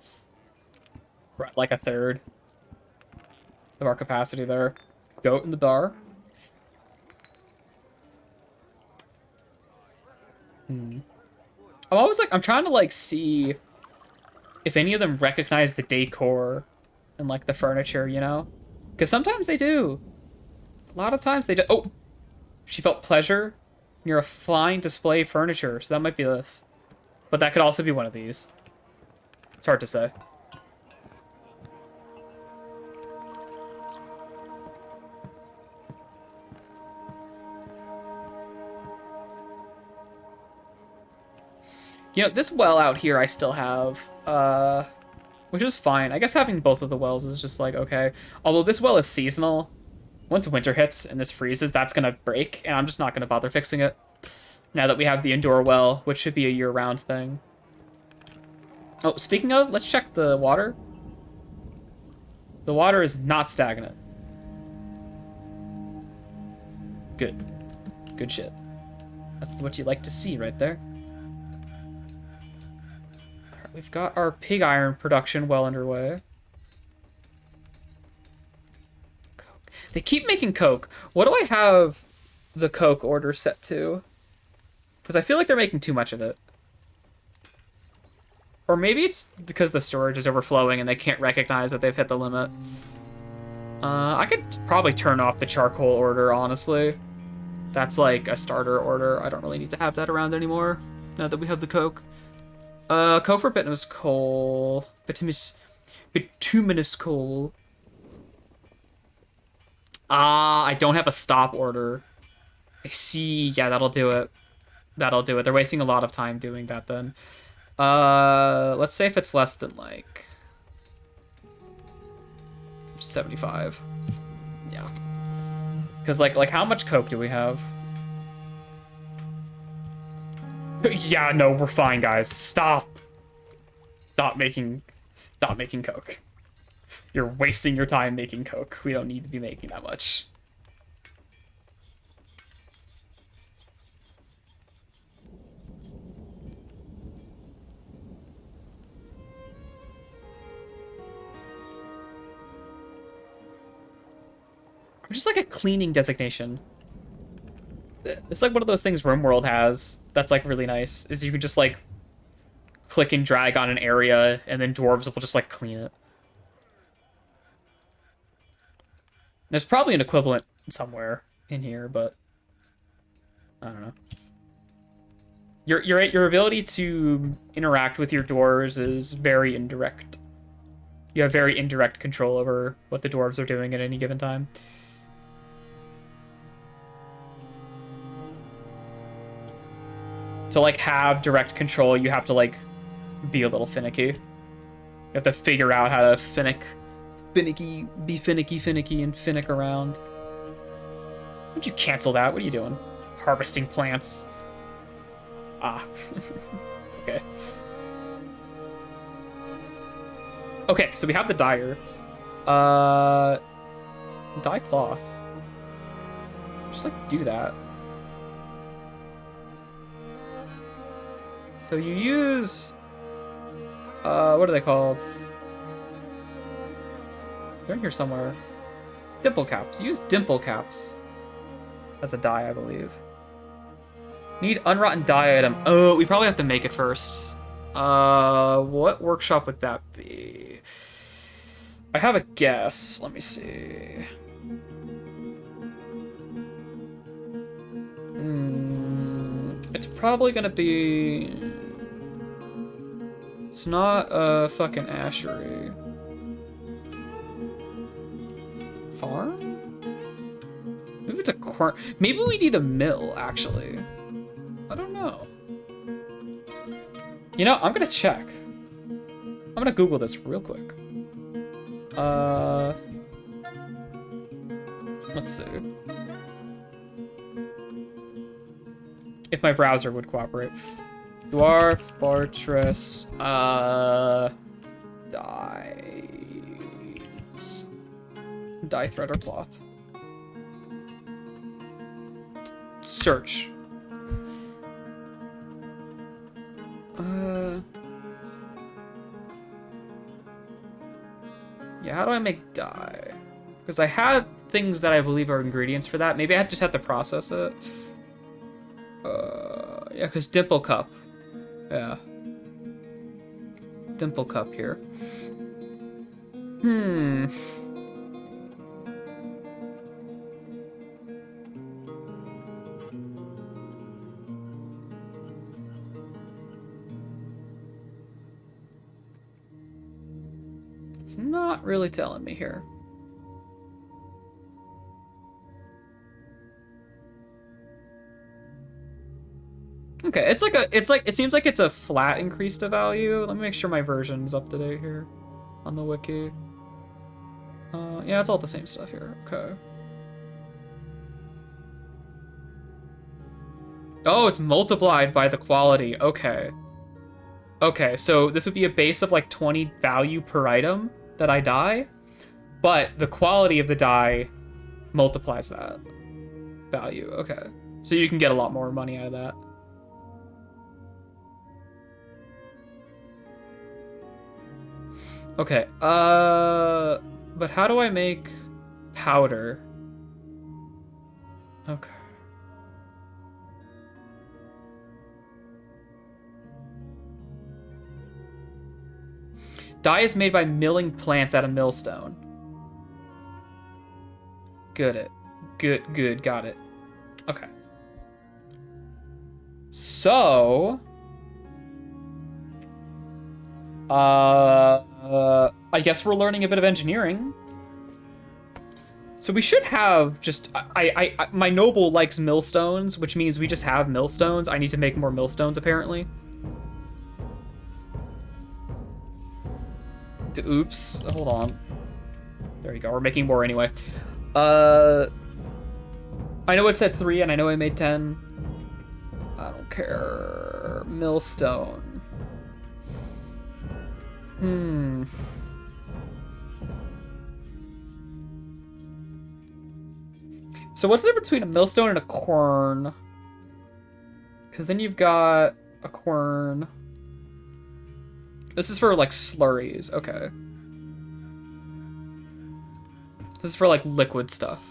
We're at like a third of our capacity there. Goat in the bar. I'm always like, I'm trying to like see if any of them recognize the decor and like the furniture, you know? Because sometimes they do. A lot of times they do. Oh! She felt pleasure near a flying display of furniture, so that might be this. But that could also be one of these. It's hard to say. You know, this well out here I still have, which is fine. I guess having both of the wells is just like, okay. Although this well is seasonal. Once winter hits and this freezes, that's gonna break, and I'm just not gonna bother fixing it. Now that we have the indoor well, which should be a year-round thing. Oh, speaking of, let's check the water. The water is not stagnant. Good. Good shit. That's what you like to see right there. Alright, we've got our pig iron production well underway. Coke. They keep making coke. What do I have the coke order set to? Because I feel like they're making too much of it. Or maybe it's because the storage is overflowing and they can't recognize that they've hit the limit. I could probably turn off the charcoal order, honestly. That's like a starter order. I don't really need to have that around anymore now that we have the coke. Coke for bituminous coal. Bituminous coal. Ah, I don't have a stop order. I see. Yeah, that'll do it. That'll do it. They're wasting a lot of time doing that then. Let's say if it's less than like 75. Yeah. Because like how much coke do we have? Yeah, no, we're fine, guys. Stop making coke. You're wasting your time making coke. We don't need to be making that much. Just like a cleaning designation. It's like one of those things RimWorld has that's like really nice, is you can just like click and drag on an area and then dwarves will just like clean it. There's probably an equivalent somewhere in here, but I don't know. Your ability to interact with your dwarves is very indirect. You have very indirect control over what the dwarves are doing at any given time. To like have direct control, you have to like be a little finicky. You have to figure out how to be finicky, and finnick around. Would you cancel that? What are you doing? Harvesting plants. Ah. Okay. Okay, so we have the dyer. Dye cloth. Just like do that. So you use, what are they called? They're in here somewhere. Dimple caps. Use dimple caps as a dye, I believe. Need unrotten dye item. Oh, we probably have to make it first. What workshop would that be? I have a guess. Let me see. It's probably gonna be... It's not a fucking ashery. Farm? Maybe it's a corn. Maybe we need a mill, actually. I don't know. You know, I'm gonna check. I'm gonna Google this real quick. Let's see. If my browser would cooperate. Dwarf, fortress, dyes. Dye thread or cloth. Search. Yeah, how do I make dye? Because I have things that I believe are ingredients for that. Maybe I just have to process it. Yeah, because dimple cup. Yeah. Dimple cup here. It's not really telling me here. Okay, it seems like it's a flat increase to value. Let me make sure my version's up to date here on the wiki. Yeah, it's all the same stuff here. Okay. Oh, it's multiplied by the quality. Okay. Okay, so this would be a base of like 20 value per item that I dye, but the quality of the dye multiplies that value. Okay. So you can get a lot more money out of that. Okay, but how do I make powder? Okay. Dye is made by milling plants out of millstone. Good, got it. Okay. So... I guess we're learning a bit of engineering. So we should have just... my noble likes millstones, which means we just have millstones. I need to make more millstones, apparently. Oops. Hold on. There you go. We're making more anyway. I know it said 3, and I know I made 10. I don't care. Millstone. So what's the difference between a millstone and a quern? Because then you've got a quern. This is for, like, slurries. Okay. This is for, like, liquid stuff.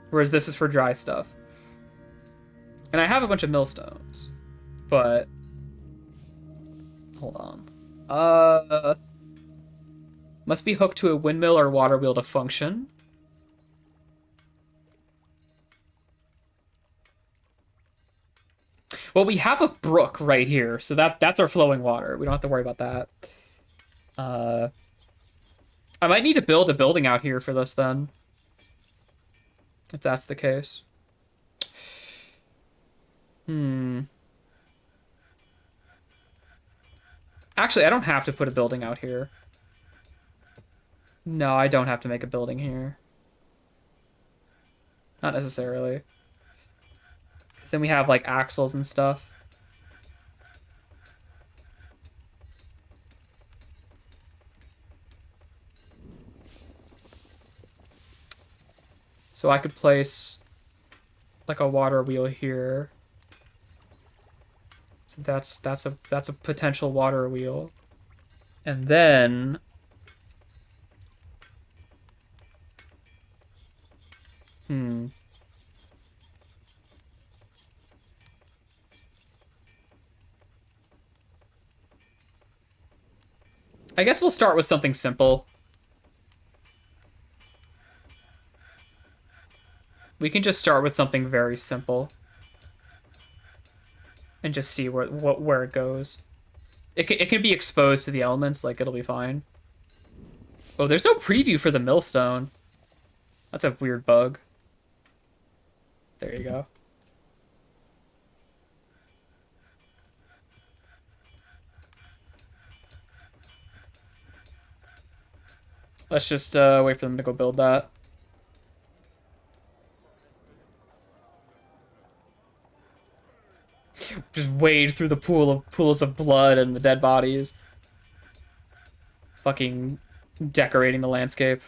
Whereas this is for dry stuff. And I have a bunch of millstones. But... hold on. Must be hooked to a windmill or water wheel to function. Well, we have a brook right here, so that's our flowing water. We don't have to worry about that. I might need to build a building out here for this then. If that's the case. Actually, I don't have to put a building out here. No, I don't have to make a building here. Not necessarily. Because then we have, like, axles and stuff. So I could place, like, a water wheel here. So that's a potential water wheel. And then... I guess we'll start with something simple. We can just start with something very simple. And just see where it goes. It can be exposed to the elements, like, it'll be fine. Oh, there's no preview for the millstone. That's a weird bug. There you go. Let's just wait for them to go build that. Just wade through the pools of blood and the dead bodies. Fucking decorating the landscape.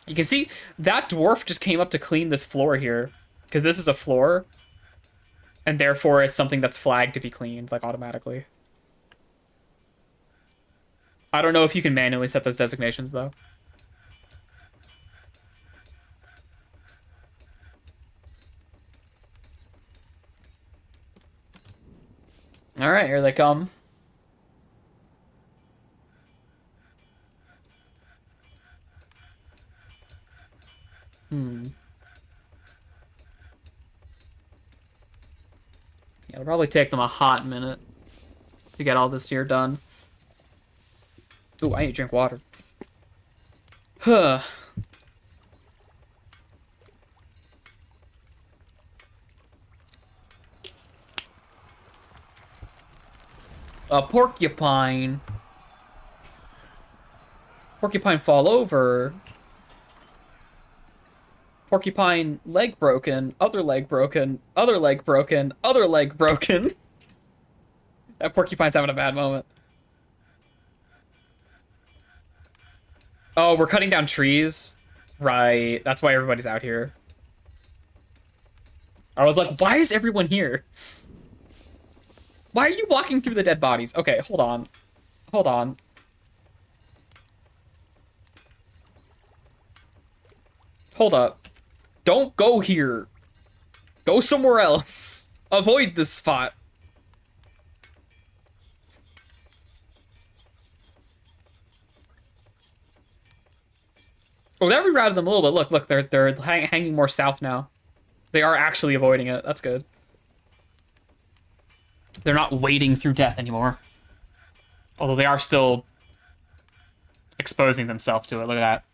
You can see that dwarf just came up to clean this floor here. Because this is a floor. And therefore it's something that's flagged to be cleaned, like, automatically. I don't know if you can manually set those designations, though. Alright, here they come. Yeah, it'll probably take them a hot minute to get all this here done. Ooh, I need to drink water. Huh. A porcupine. Porcupine fall over. Porcupine leg broken. Other leg broken. Other leg broken. Other leg broken. That porcupine's having a bad moment. Oh, we're cutting down trees? Right. That's why everybody's out here. I was like, why is everyone here? Why are you walking through the dead bodies? Okay, hold on. Hold on. Hold up. Don't go here. Go somewhere else. avoid this spot. Oh, that rerouted them a little bit. Look, they're hanging more south now. They are actually avoiding it. That's good. They're not wading through death anymore. Although they are still exposing themselves to it. Look at that.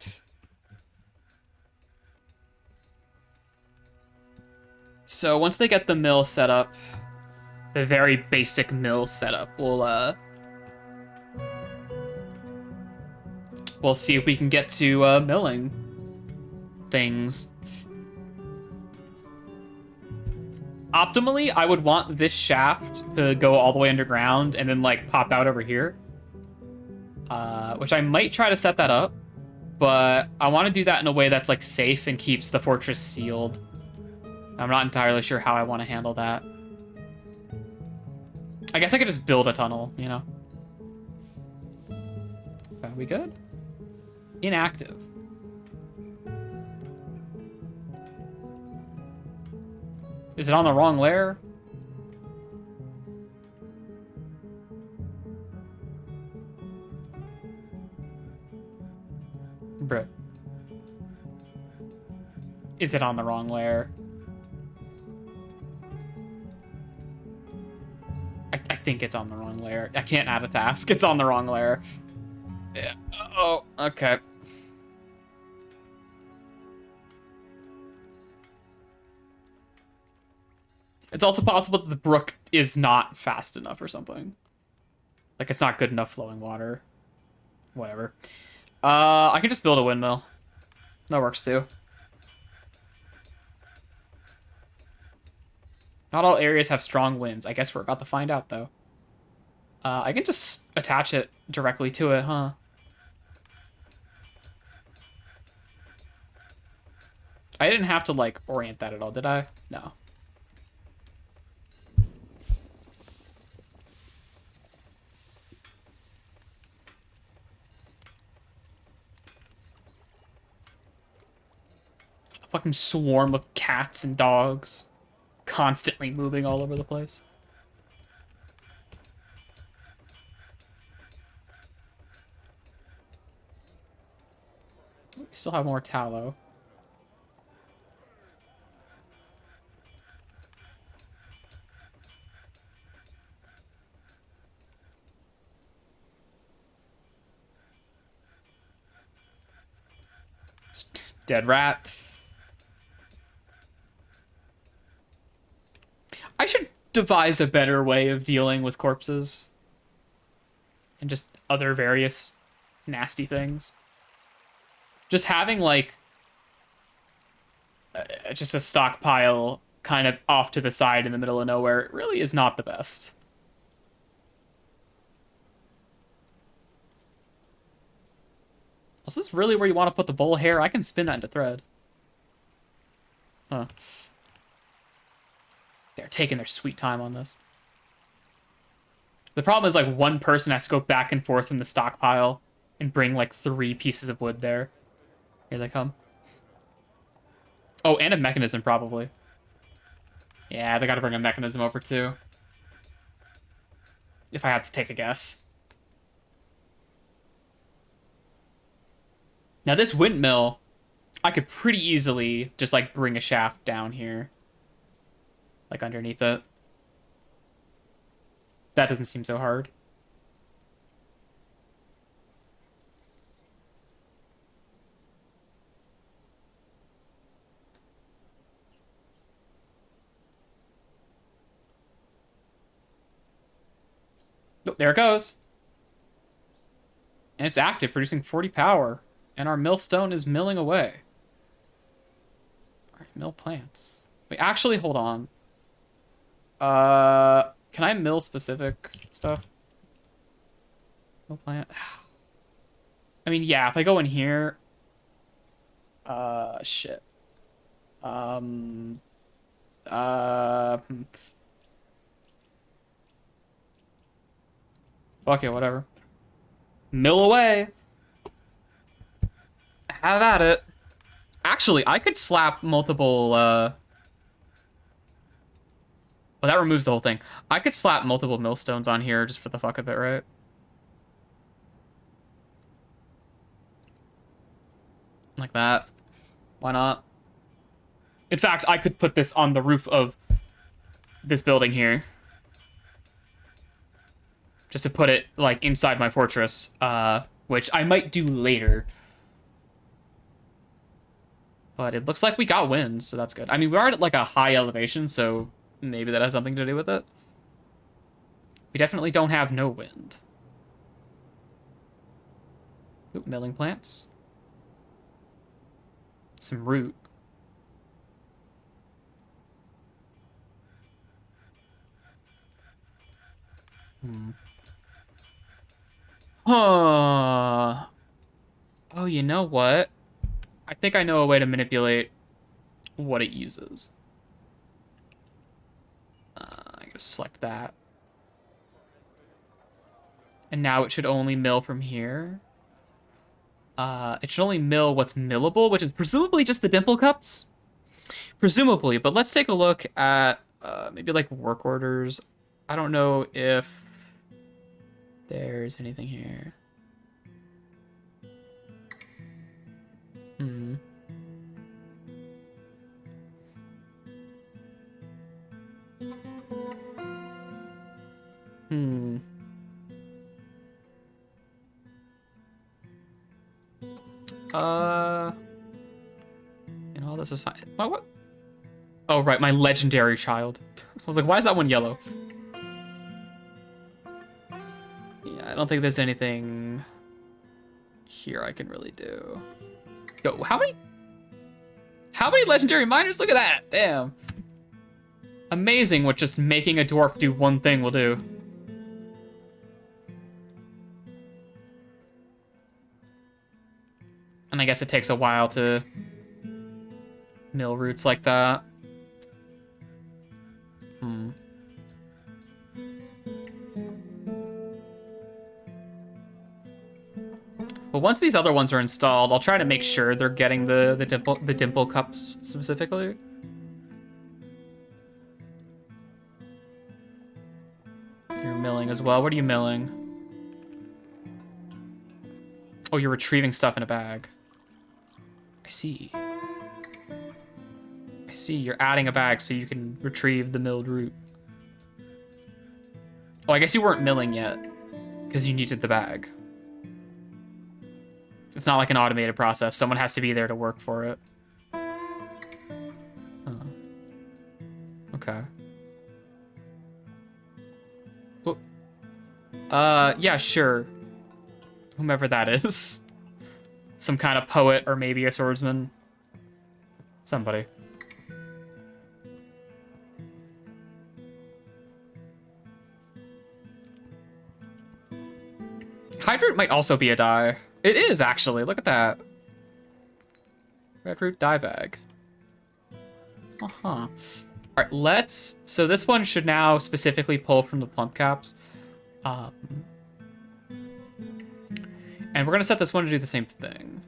So once they get the mill set up, the very basic mill setup, we'll see if we can get to milling things. Optimally, I would want this shaft to go all the way underground and then like pop out over here. Which I might try to set that up, but I want to do that in a way that's like safe and keeps the fortress sealed. I'm not entirely sure how I want to handle that. I guess I could just build a tunnel, you know? Are we good? Inactive. Is it on the wrong layer? Bruh. Is it on the wrong layer? I think it's on the wrong layer. I can't add a task. It's on the wrong layer. Yeah. Oh, okay. It's also possible that the brook is not fast enough or something. Like, it's not good enough flowing water. Whatever. I can just build a windmill. That works too. Not all areas have strong winds. I guess we're about to find out, though. I can just attach it directly to it, huh? I didn't have to, like, orient that at all, did I? No. A fucking swarm of cats and dogs constantly moving all over the place. We still have more tallow. Dead rat. I should devise a better way of dealing with corpses. And just other various nasty things. Just having, like, just a stockpile kind of off to the side in the middle of nowhere really is not the best. Is this really where you want to put the bowl hair? I can spin that into thread. Huh. They're taking their sweet time on this. The problem is, like, one person has to go back and forth from the stockpile and bring, like, 3 pieces of wood there. Here they come. Oh, and a mechanism, probably. Yeah, they gotta bring a mechanism over, too. If I had to take a guess. Now, this windmill, I could pretty easily just, like, bring a shaft down here. Like, underneath it. That doesn't seem so hard. Oh, there it goes. And it's active, producing 40 power. And our millstone is milling away. All right, mill plants. Wait, actually, hold on. Can I mill specific stuff? Mill plant. I mean, yeah, if I go in here... shit. Fuck it, whatever. Mill away. Have at it. Actually, I could slap multiple, Well, that removes the whole thing. I could slap multiple millstones on here just for the fuck of it, right? Like that. Why not? In fact, I could put this on the roof of this building here. Just to put it, like, inside my fortress. Which I might do later. But it looks like we got wind, so that's good. I mean, we are at, like, a high elevation, so maybe that has something to do with it. We definitely don't have no wind. Ooh, milling plants. Some root. Oh, you know what? I think I know a way to manipulate what it uses. I gotta select that. And now it should only mill from here. It should only mill what's millable, which is presumably just the dimple cups. Presumably, but let's take a look at maybe like work orders. I don't know if there's anything here. Hmm. Hmm. And all this is fine. What? Oh, right, my legendary child. I was like, why is that one yellow? Yeah, I don't think there's anything here I can really do. Yo, how many legendary miners? Look at that! Damn. Amazing what just making a dwarf do one thing will do. And I guess it takes a while to mill roots like that. Hmm. Well, once these other ones are installed, I'll try to make sure they're getting the dimple cups specifically. You're milling as well. What are you milling? Oh, you're retrieving stuff in a bag. I see. I see. You're adding a bag so you can retrieve the milled root. Oh, I guess you weren't milling yet because you needed the bag. It's not like an automated process. Someone has to be there to work for it. Oh. Okay. Oh. Yeah, sure. Whomever that is. Some kind of poet or maybe a swordsman. Somebody. Hydrate might also be a dye. It is, actually. Look at that. Red root dye bag. Uh-huh. Alright, let's... So this one should now specifically pull from the plump caps. And we're going to set this one to do the same thing.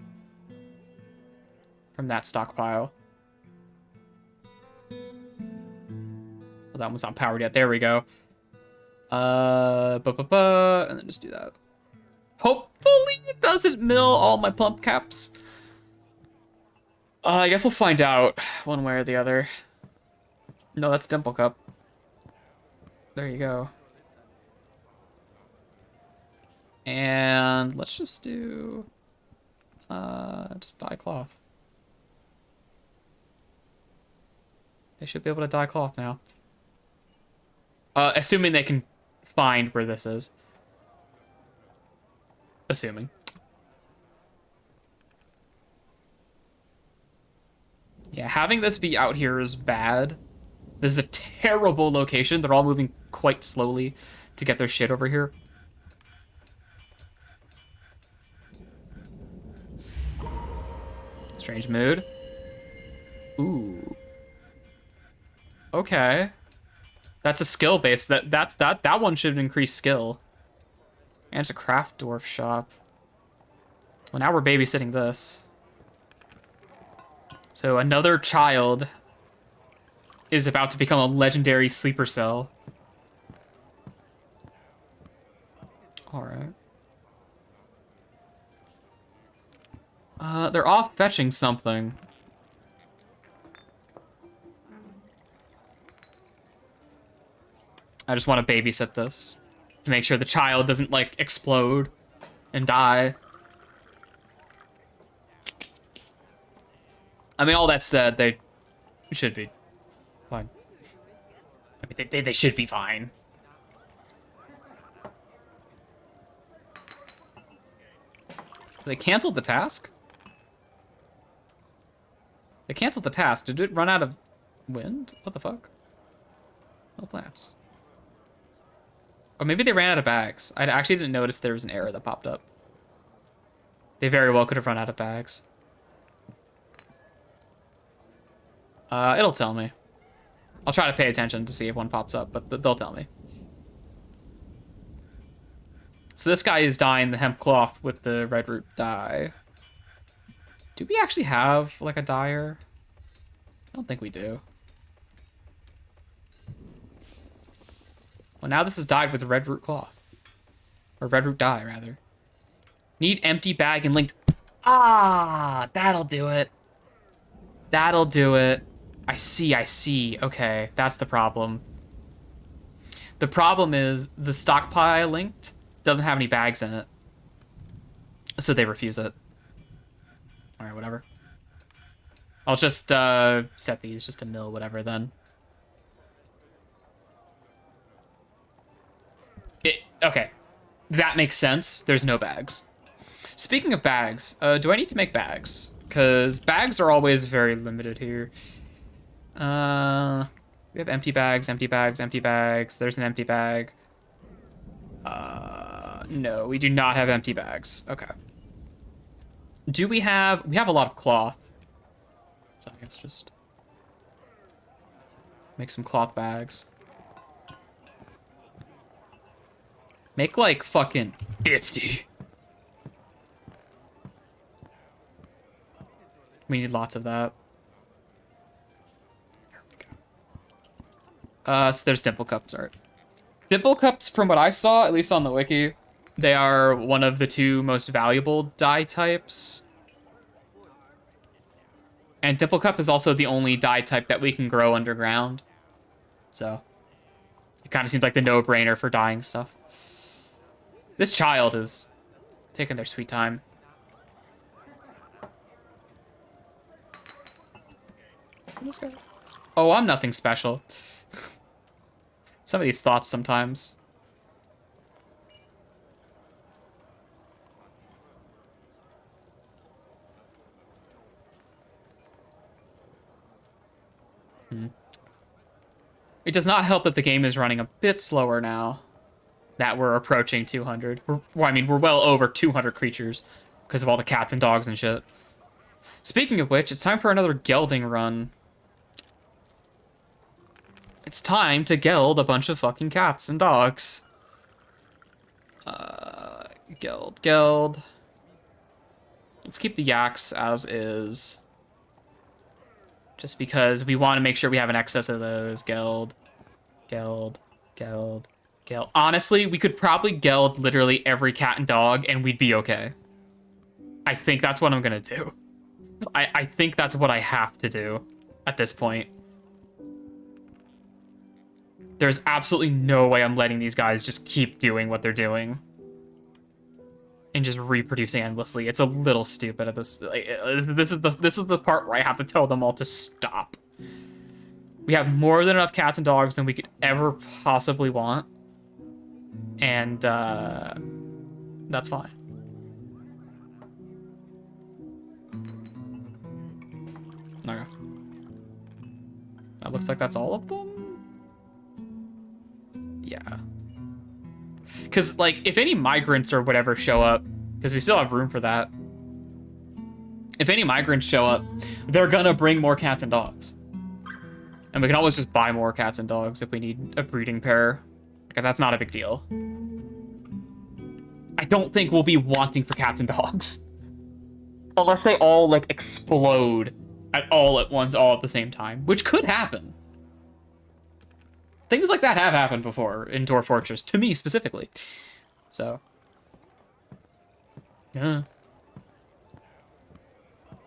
From that stockpile. Well, that one's not powered yet. There we go. And then just do that. Hopefully it doesn't mill all my plump caps. I guess we'll find out one way or the other. No, that's dimple cup. There you go. And let's just do just dye cloth. They should be able to dye cloth now. Assuming they can find where this is. Assuming. Yeah, having this be out here is bad. This is a terrible location. They're all moving quite slowly to get their shit over here. Strange mood. Ooh. Okay. That's a skill base. That one should increase skill. And it's a craft dwarf shop. Well, now we're babysitting this. So another child is about to become a legendary sleeper cell. Alright. They're off fetching something. I just want to babysit this to make sure the child doesn't, like, explode and die. I mean, all that said, they should be fine. I mean, they should be fine. They canceled the task? They canceled the task. Did it run out of wind? What the fuck? No plants. Or maybe they ran out of bags. I actually didn't notice there was an error that popped up. They very well could have run out of bags. It'll tell me. I'll try to pay attention to see if one pops up, but they'll tell me. So this guy is dyeing the hemp cloth with the red root dye. Do we actually have, like, a dyer? I don't think we do. Well, now this is dyed with red root cloth. Or red root dye, rather. Need empty bag and linked. Ah, that'll do it. That'll do it. I see. Okay, that's the problem. The problem is the stockpile linked doesn't have any bags in it. So they refuse it. Alright, whatever. I'll just set these just to mill whatever then. Okay. That makes sense. There's no bags. Speaking of bags, do I need to make bags? Because bags are always very limited here. We have empty bags, empty bags, empty bags. There's an empty bag. No, we do not have empty bags. Okay. Do we have... We have a lot of cloth. So I guess just... make some cloth bags. Make, like, fucking 50. We need lots of that. There we go. So there's dimple cups, alright. Dimple cups, from what I saw, at least on the wiki, they are one of the two most valuable dye types. And dimple cup is also the only dye type that we can grow underground. So, it kind of seems like the no-brainer for dyeing stuff. This child is taking their sweet time. This guy. Oh, I'm nothing special. Some of these thoughts sometimes. It does not help that the game is running a bit slower now that we're approaching 200. We're well over 200 creatures because of all the cats and dogs and shit. Speaking of which, it's time for another gelding run. It's time to geld a bunch of fucking cats and dogs. Geld. Let's keep the yaks as is. Just because we want to make sure we have an excess of those. Geld. Honestly, we could probably geld literally every cat and dog and we'd be okay. I think that's what I'm gonna do. I think that's what I have to do at this point. There's absolutely no way I'm letting these guys just keep doing what they're doing. And just reproducing endlessly. It's a little stupid at this. Like, this is the part where I have to tell them all to stop. We have more than enough cats and dogs than we could ever possibly want. And that's fine. Okay. That looks like that's all of them? Yeah. Because, like, if any migrants or whatever show up, because we still have room for that. If any migrants show up, they're gonna bring more cats and dogs. And we can always just buy more cats and dogs if we need a breeding pair. Like, that's not a big deal. I don't think we'll be wanting for cats and dogs. Unless they all, like, explode all at once, all at the same time. Which could happen. things like that have happened before in Dwarf Fortress, to me specifically. So, yeah.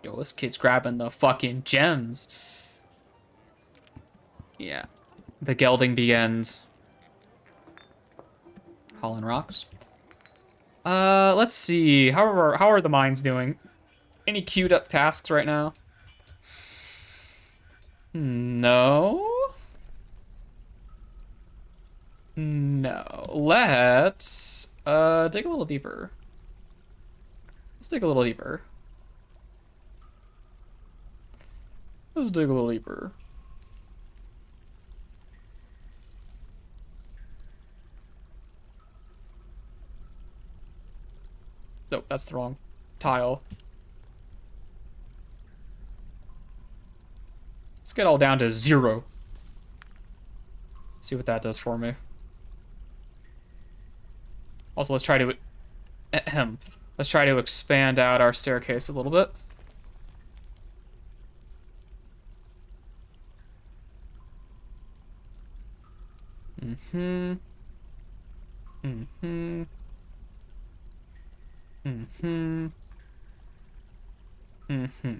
Yo, this kid's grabbing the fucking gems. Yeah. The gelding begins. Hauling rocks. Let's see. How are the mines doing? Any queued up tasks right now? No. No. Let's dig a little deeper. Let's dig a little deeper. Let's dig a little deeper. Nope, that's the wrong tile. Let's get all down to 0. See what that does for me. Also, let's try to let's try to expand out our staircase a little bit. Mm-hmm. Mm-hmm. Mm-hmm. Mm-hmm.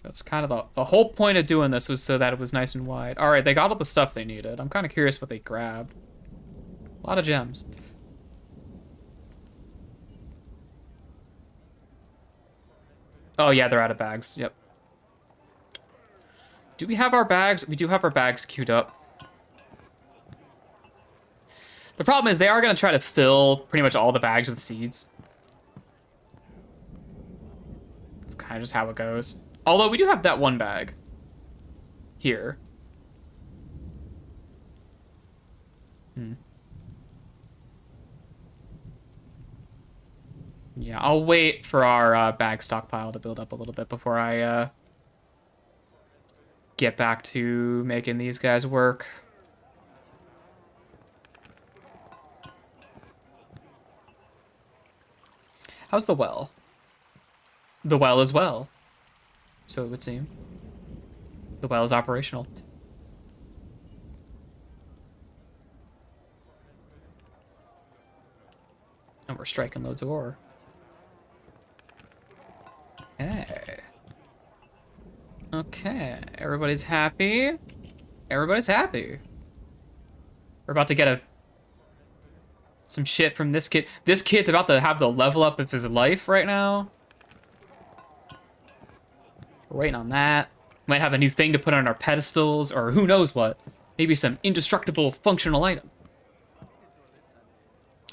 That's kind of the whole point of doing this was so that it was nice and wide. All right, they got all the stuff they needed. I'm kind of curious what they grabbed. A lot of gems. Oh yeah, they're out of bags. Yep. Do we have our bags? We do have our bags queued up. The problem is they are going to try to fill pretty much all the bags with seeds. It's kind of just how it goes. Although we do have that one bag here. Yeah, I'll wait for our bag stockpile to build up a little bit before I get back to making these guys work. How's the well? The well is well. So it would seem. The well is operational. And we're striking loads of ore. Hey. Okay. Everybody's happy. Everybody's happy. We're about to get some shit from this kid. This kid's about to have the level up of his life right now. We're waiting on that. Might have a new thing to put on our pedestals, or who knows what. Maybe some indestructible functional item.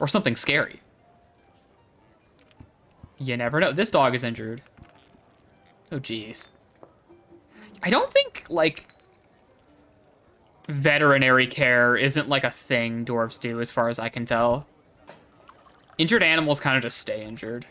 Or something scary. You never know. This dog is injured. Oh, jeez. I don't think, like, veterinary care isn't, like, a thing dwarves do, as far as I can tell. Injured animals kind of just stay injured.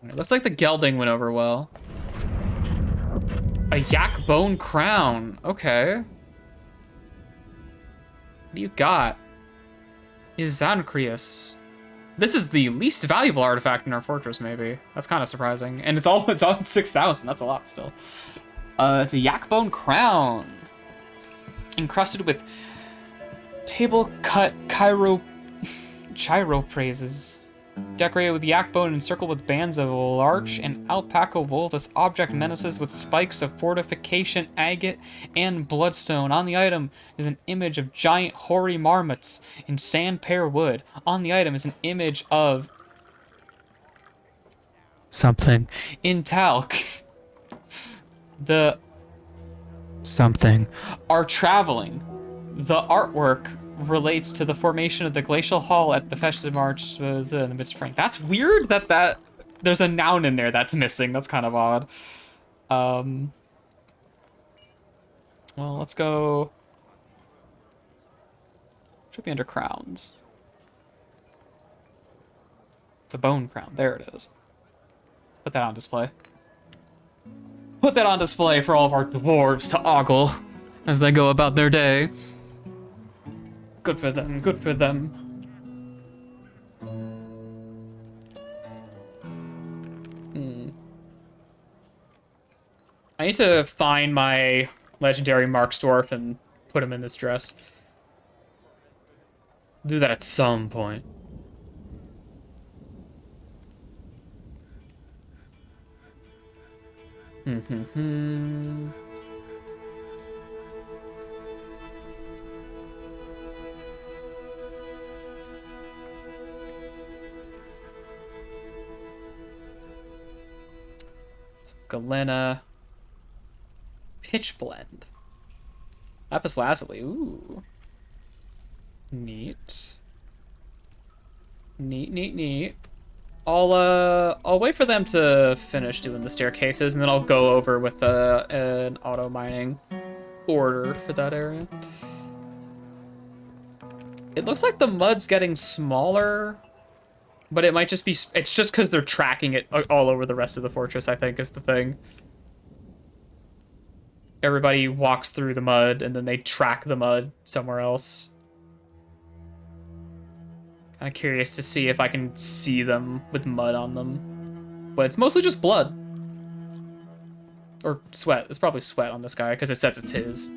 It looks like the gelding went over well. A yak bone crown. Okay. What do you got? Izancreus. This is the least valuable artifact in our fortress, maybe. That's kind of surprising. And it's all 6,000. That's a lot still. It's a yak bone crown. Encrusted with table cut chiropraises. Decorated with yak bone and encircled with bands of larch and alpaca wool, this object menaces with spikes of fortification, agate, and bloodstone. On the item is an image of giant hoary marmots in sandpear wood. On the item is an image of something in talc. The something are traveling. The artwork relates to the formation of the glacial hull at the Festivematch was in the mid-spring. That's weird that there's a noun in there that's missing. That's kind of odd. Well, let's go. Should be under crowns. It's a bone crown. There it is. Put that on display. put that on display for all of our dwarves to ogle as they go about their day. Good for them, good for them. I need to find my legendary Mark's Dwarf and put him in this dress. Do that at some point. Galena. Pitch blend. Lapis lazuli. Ooh. Neat. Neat. I'll wait for them to finish doing the staircases, and then I'll go over with an auto mining order for that area. It looks like the mud's getting smaller, but it might just be, it's just because they're tracking it all over the rest of the fortress, I think, is the thing. Everybody walks through the mud, and then they track the mud somewhere else. Kind of curious to see if I can see them with mud on them. But it's mostly just blood. Or sweat. It's probably sweat on this guy, because it says it's his.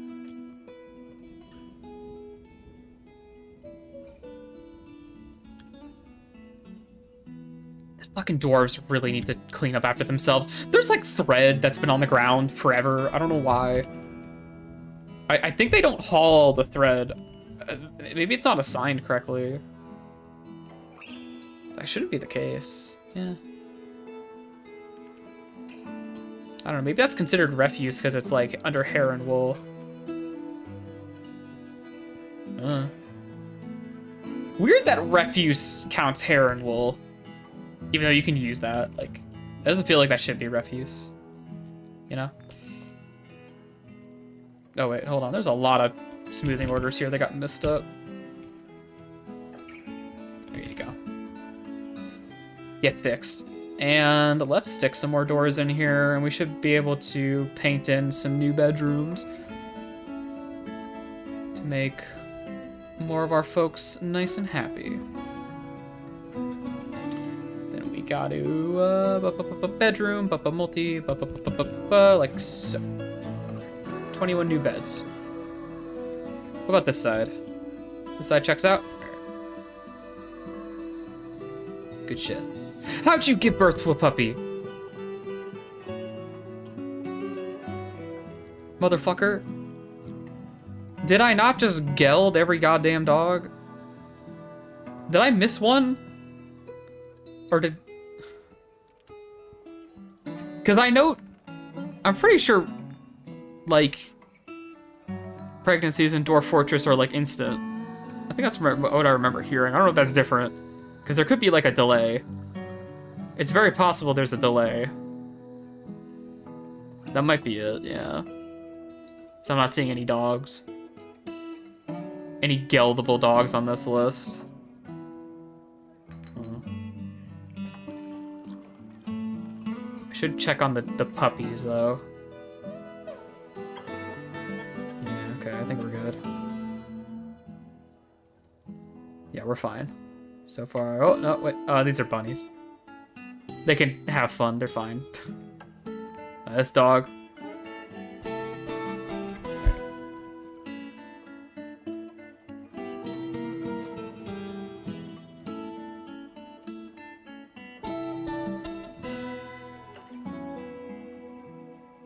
The fucking dwarves really need to clean up after themselves. There's like thread that's been on the ground forever. I don't know why. I think they don't haul the thread. Maybe it's not assigned correctly. That shouldn't be the case. Yeah. I don't know. Maybe that's considered refuse because it's like under hair and wool. Weird that refuse counts hair and wool. Even though you can use that. Like, it doesn't feel like that should be refuse. You know? Oh, wait. Hold on. There's a lot of smoothing orders here that got messed up. There you go. Get fixed. And let's stick some more doors in here, and we should be able to paint in some new bedrooms to make more of our folks nice and happy. Then we got to bedroom, multi, like so. 21 new beds. What about this side? This side checks out. Good shit. How'd you give birth to a puppy? Motherfucker. Did I not just geld every goddamn dog? Did I miss one? Or did... Because I know... I'm pretty sure, like, pregnancies in Dwarf Fortress are, like, instant. I think that's what I remember hearing. I don't know if that's different. Because there could be, like, a delay. It's very possible there's a delay. That might be it, yeah. So I'm not seeing any dogs. Any geldable dogs on this list. I should check on the puppies, though. Yeah, okay, I think we're good. Yeah, we're fine. So far. Oh, no, wait. These are bunnies. They can have fun. They're fine. This dog.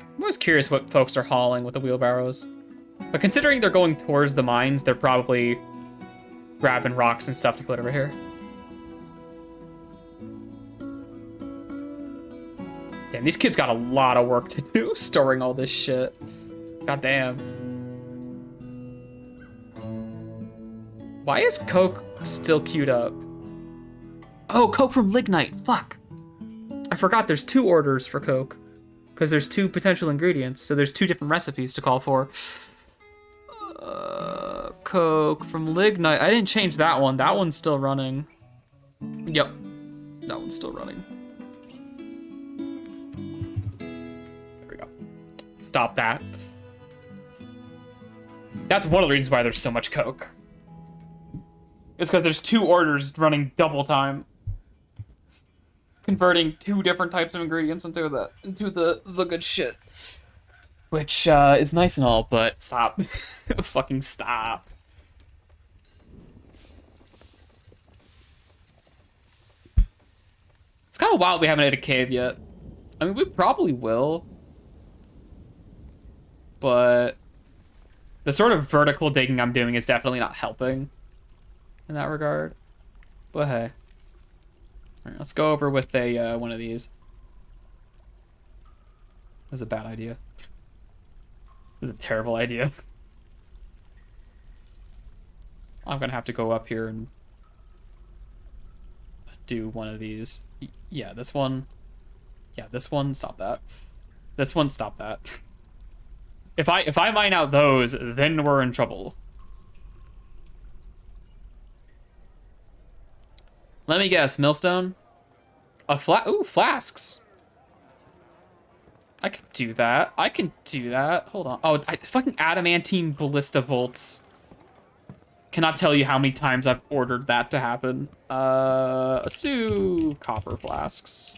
I'm always curious what folks are hauling with the wheelbarrows. But considering they're going towards the mines, they're probably grabbing rocks and stuff to put over here. Damn, these kids got a lot of work to do storing all this shit. God damn. Why is Coke still queued up? Oh, Coke from Lignite. Fuck. I forgot there's 2 orders for Coke. Because there's 2 potential ingredients, so there's 2 different recipes to call for. Coke from Lignite. I didn't change that one. That one's still running. Yep. That one's still running. There we go. Stop that. That's one of the reasons why there's so much Coke. It's because there's 2 orders running double time. Converting 2 different types of ingredients into the good shit. Which is nice and all, but stop. Fucking stop. It's kind of wild we haven't hit a cave yet. I mean, we probably will. But the sort of vertical digging I'm doing is definitely not helping in that regard. But hey. Alright, let's go over with a one of these. This is a bad idea. This is a terrible idea. I'm gonna have to go up here and do one of these. Yeah, this one. Yeah, this one, stop that. This one, stop that. If I mine out those, then we're in trouble. Let me guess, millstone? Ooh, flasks. I can do that. I can do that. Hold on. Oh, fucking adamantine ballista bolts. Cannot tell you how many times I've ordered that to happen. Let's do copper flasks.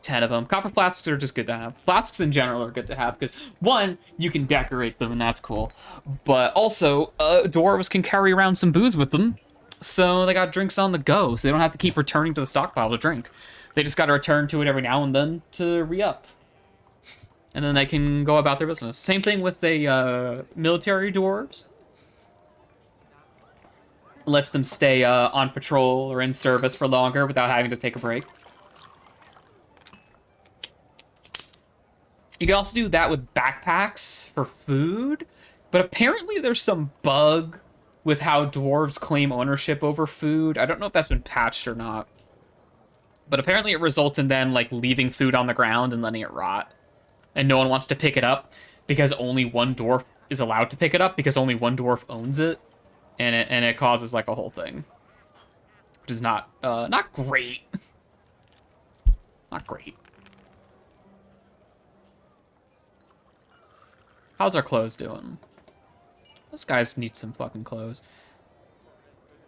10 of them. Copper flasks are just good to have. Flasks in general are good to have because, one, you can decorate them and that's cool. But also, dwarves can carry around some booze with them. So they got drinks on the go, so they don't have to keep returning to the stockpile to drink. They just got to return to it every now and then to re-up. And then they can go about their business. Same thing with the military dwarves. Lets them stay on patrol or in service for longer without having to take a break. You can also do that with backpacks for food, but apparently there's some bug with how dwarves claim ownership over food. I don't know if that's been patched or not. But apparently it results in them like leaving food on the ground and letting it rot. And no one wants to pick it up because only one dwarf is allowed to pick it up because only one dwarf owns it. And it causes like a whole thing. Which is not great. Not great. How's our clothes doing? Those guys need some fucking clothes.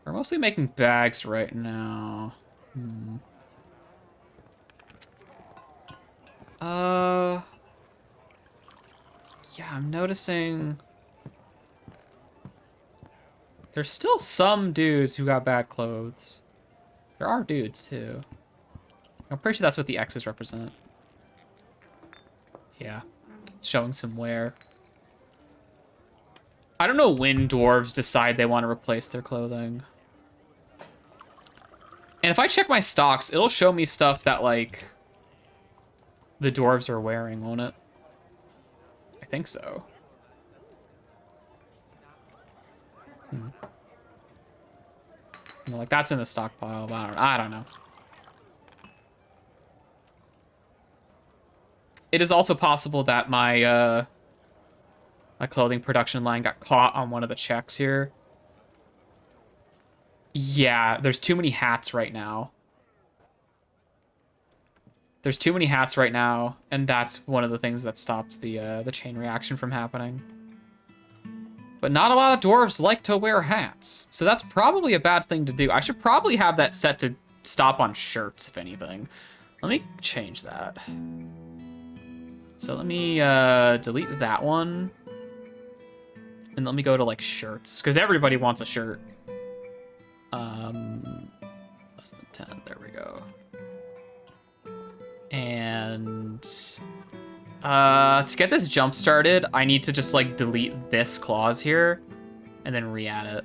We're mostly making bags right now. Yeah, I'm noticing there's still some dudes who got bad clothes. There are dudes too. I'm pretty sure that's what the X's represent. Yeah, it's showing some wear. I don't know when dwarves decide they want to replace their clothing. And if I check my stocks, it'll show me stuff that, like, the dwarves are wearing, won't it? I think so. Well, like, that's in the stockpile, but I don't know. It is also possible that my, my clothing production line got caught on one of the checks here. Yeah, there's too many hats right now. There's too many hats right now, and that's one of the things that stops the chain reaction from happening. But not a lot of dwarves like to wear hats, so that's probably a bad thing to do. I should probably have that set to stop on shirts, if anything. Let me change that. So let me delete that one. And let me go to, like, shirts, because everybody wants a shirt. Less than 10, there we go. And to get this jump started, I need to just, like, delete this clause here and then re-add it.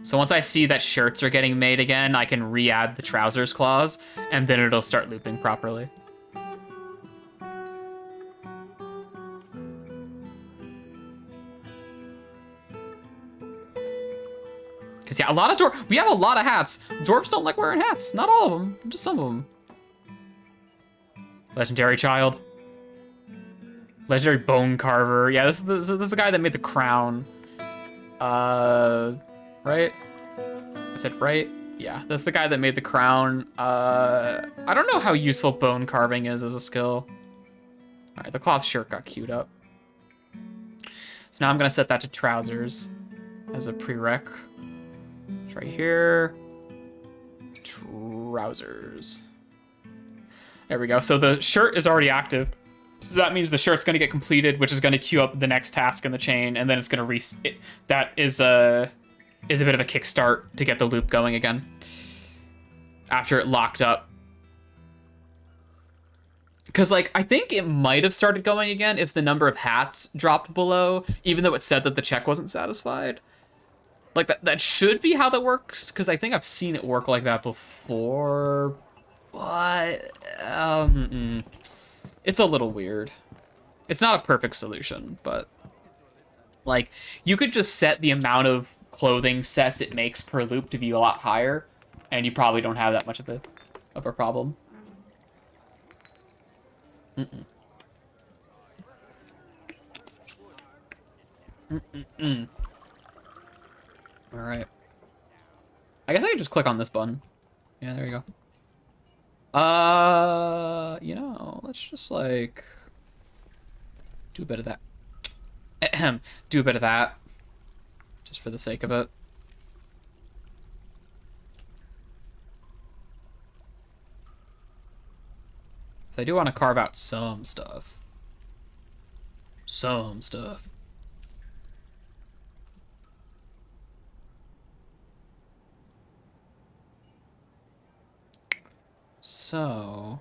So once I see that shirts are getting made again, I can re-add the trousers clause, and then it'll start looping properly. Because, yeah, a lot of we have a lot of hats. Dwarves don't like wearing hats. Not all of them, just some of them. Legendary child. Legendary bone carver. Yeah, this is the guy that made the crown. Right? I said right? Yeah, that's the guy that made the crown. I don't know how useful bone carving is as a skill. Alright, the cloth shirt got queued up. So now I'm gonna set that to trousers as a prereq. It's right here. Trousers. There we go. So the shirt is already active. So that means the shirt's going to get completed, which is going to queue up the next task in the chain, and then it's going to that is a bit of a kickstart to get the loop going again after it locked up. Because, like, I think it might have started going again if the number of hats dropped below, even though it said that the check wasn't satisfied. Like, that should be how that works, because I think I've seen it work like that before, but it's a little weird. It's not a perfect solution, but, like, you could just set the amount of clothing sets it makes per loop to be a lot higher, and you probably don't have that much of a problem. All right. I guess I could just click on this button. Yeah, there you go. You know, let's just, like, do a bit of that. Do a bit of that. Just for the sake of it. So I do want to carve out some stuff. Some stuff. So,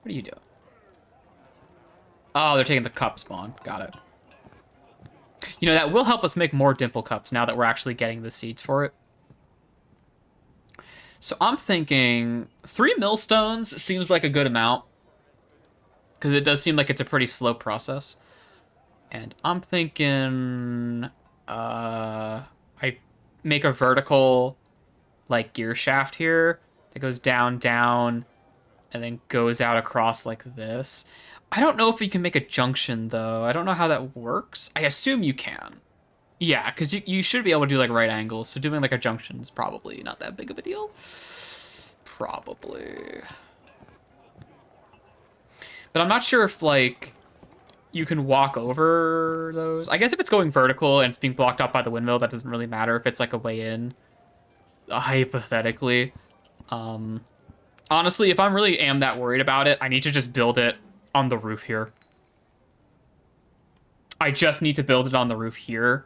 what are you doing? Oh, they're taking the cup spawn. Got it. You know, that will help us make more dimple cups now that we're actually getting the seeds for it. So I'm thinking 3 millstones seems like a good amount, because it does seem like it's a pretty slow process. And I'm thinking I make a vertical, like, gear shaft here that goes down, down, and then goes out across like this. I don't know if we can make a junction, though. I don't know how that works. I assume you can. Yeah, because you should be able to do, like, right angles, so doing, like, a junction is probably not that big of a deal. Probably. But I'm not sure if, like, you can walk over those. I guess if it's going vertical and it's being blocked up by the windmill, that doesn't really matter if it's, like, a way in. Hypothetically. Honestly, if I really am that worried about it, I need to just build it on the roof here. I just need to build it on the roof here.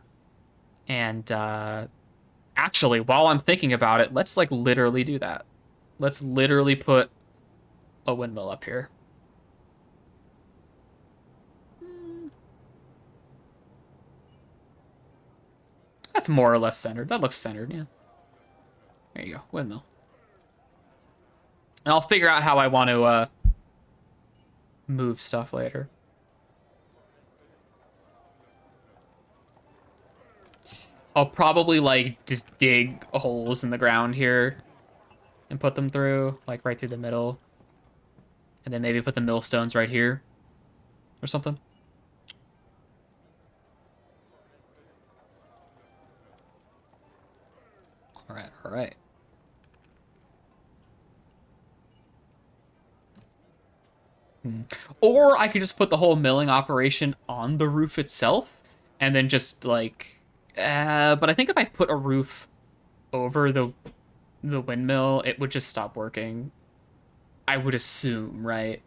And, actually, while I'm thinking about it, let's, like, literally do that. Let's literally put a windmill up here. That's more or less centered. That looks centered, yeah. There you go, windmill. And I'll figure out how I want to, move stuff later. I'll probably, like, just dig holes in the ground here and put them through, like, right through the middle. And then maybe put the millstones right here or something. All right, all right. Or I could just put the whole milling operation on the roof itself and then just, like... but I think if I put a roof over the windmill, it would just stop working. I would assume, right?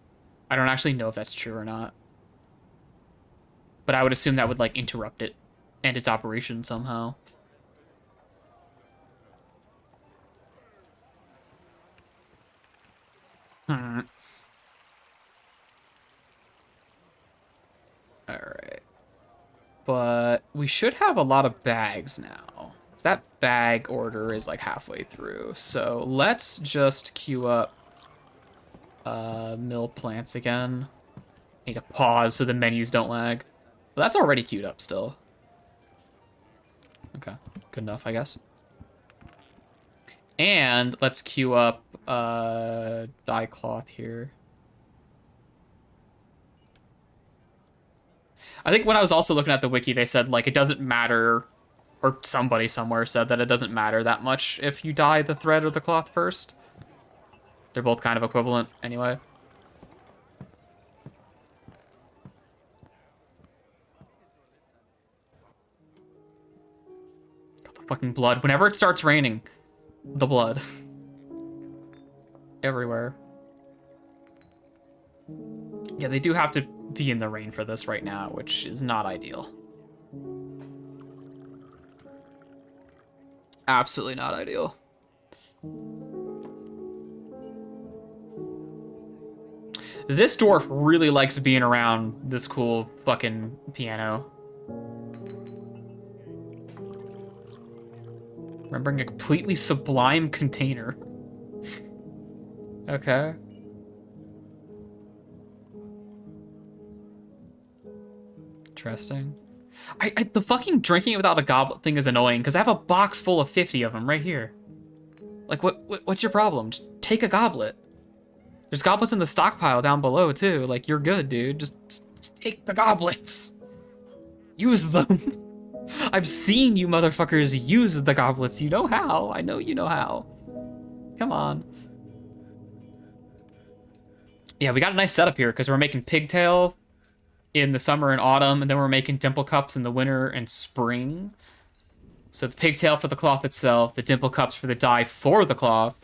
I don't actually know if that's true or not. But I would assume that would, like, interrupt it and its operation somehow. Alright. But we should have a lot of bags now. That bag order is, like, halfway through. So let's just queue up mill plants again. Need to pause so the menus don't lag. Well, that's already queued up still. Okay, good enough, I guess. And let's queue up dye cloth here. I think when I was also looking at the wiki, they said, like, it doesn't matter, or somebody somewhere said that it doesn't matter that much if you dye the thread or the cloth first. They're both kind of equivalent anyway. fucking blood. Whenever it starts raining, the blood. Everywhere. Yeah, they do have to be in the rain for this right now, which is not ideal. Absolutely not ideal. This dwarf really likes being around this cool fucking piano. Remembering a completely sublime container. Okay. Interesting. The fucking drinking it without a goblet thing is annoying because I have a box full of 50 of them right here. Like, what's your problem? Just take a goblet. There's goblets in the stockpile down below, too. Like, you're good, dude. Just take the goblets. Use them. I've seen you motherfuckers use the goblets. You know how. I know you know how. Come on. Yeah, we got a nice setup here because we're making pigtail in the summer and autumn, and then we're making dimple cups in the winter and spring. So the pigtail for the cloth itself, the dimple cups for the dye for the cloth.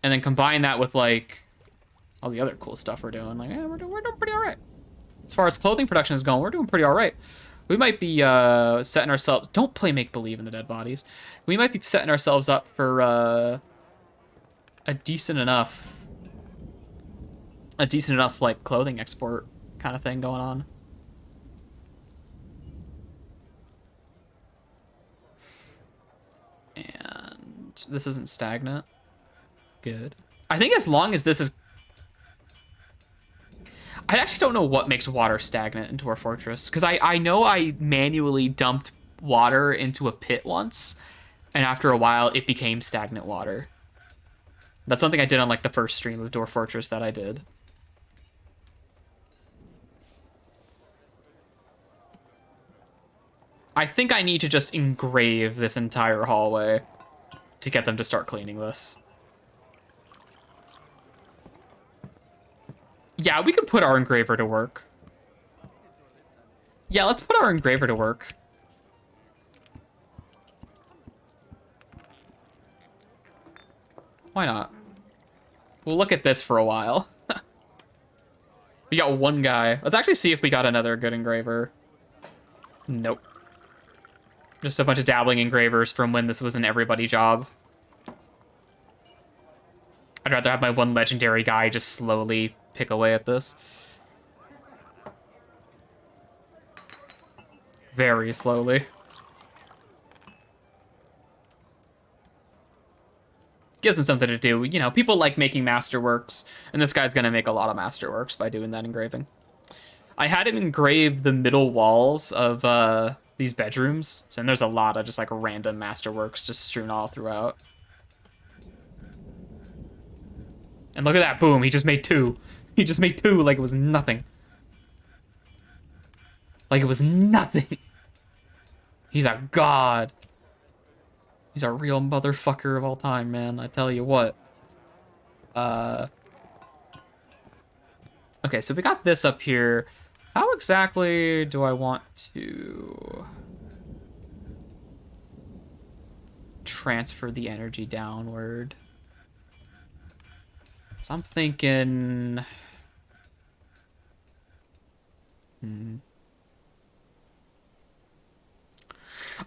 And then combine that with, like, all the other cool stuff we're doing. Like, we're doing pretty all right. As far as clothing production is going, we're doing pretty all right. We might be setting ourselves... Don't play make-believe in the dead bodies. We might be setting ourselves up for a decent enough, like, clothing export kind of thing going on. And this isn't stagnant. Good. I think as long as this is... I actually don't know what makes water stagnant into our fortress, because I know I manually dumped water into a pit once, and after a while it became stagnant water. That's something I did on, like, the first stream of Dwarf Fortress that I did. I think I need to just engrave this entire hallway to get them to start cleaning this. Yeah, we could put our engraver to work. Yeah, let's put our engraver to work. Why not? We'll look at this for a while. We got one guy. Let's actually see if we got another good engraver. Nope. Just a bunch of dabbling engravers from when this was an everybody job. I'd rather have my one legendary guy just slowly pick away at this. Very slowly. Gives him something to do. You know, people like making masterworks, and this guy's gonna make a lot of masterworks by doing that engraving. I had him engrave the middle walls of these bedrooms, so and there's a lot of just like random masterworks just strewn all throughout. And look at that, boom, he just made two. He just made two like it was nothing. Like it was nothing. He's a god. He's a real motherfucker of all time, man. I tell you what. Okay, so we got this up here. How exactly do I want to transfer the energy downward? So I'm thinking...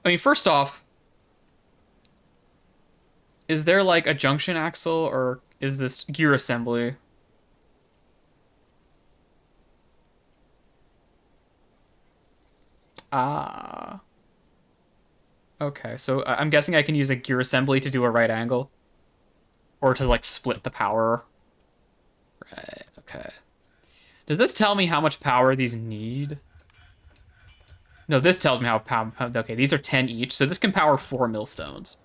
I mean, first off, is there like a junction axle or is this gear assembly? Ah. Okay, so I'm guessing I can use a gear assembly to do a right angle. Or to like split the power. Right, okay. Does this tell me how much power these need? No, this tells me how okay, these are 10 each, so this can power 4 millstones.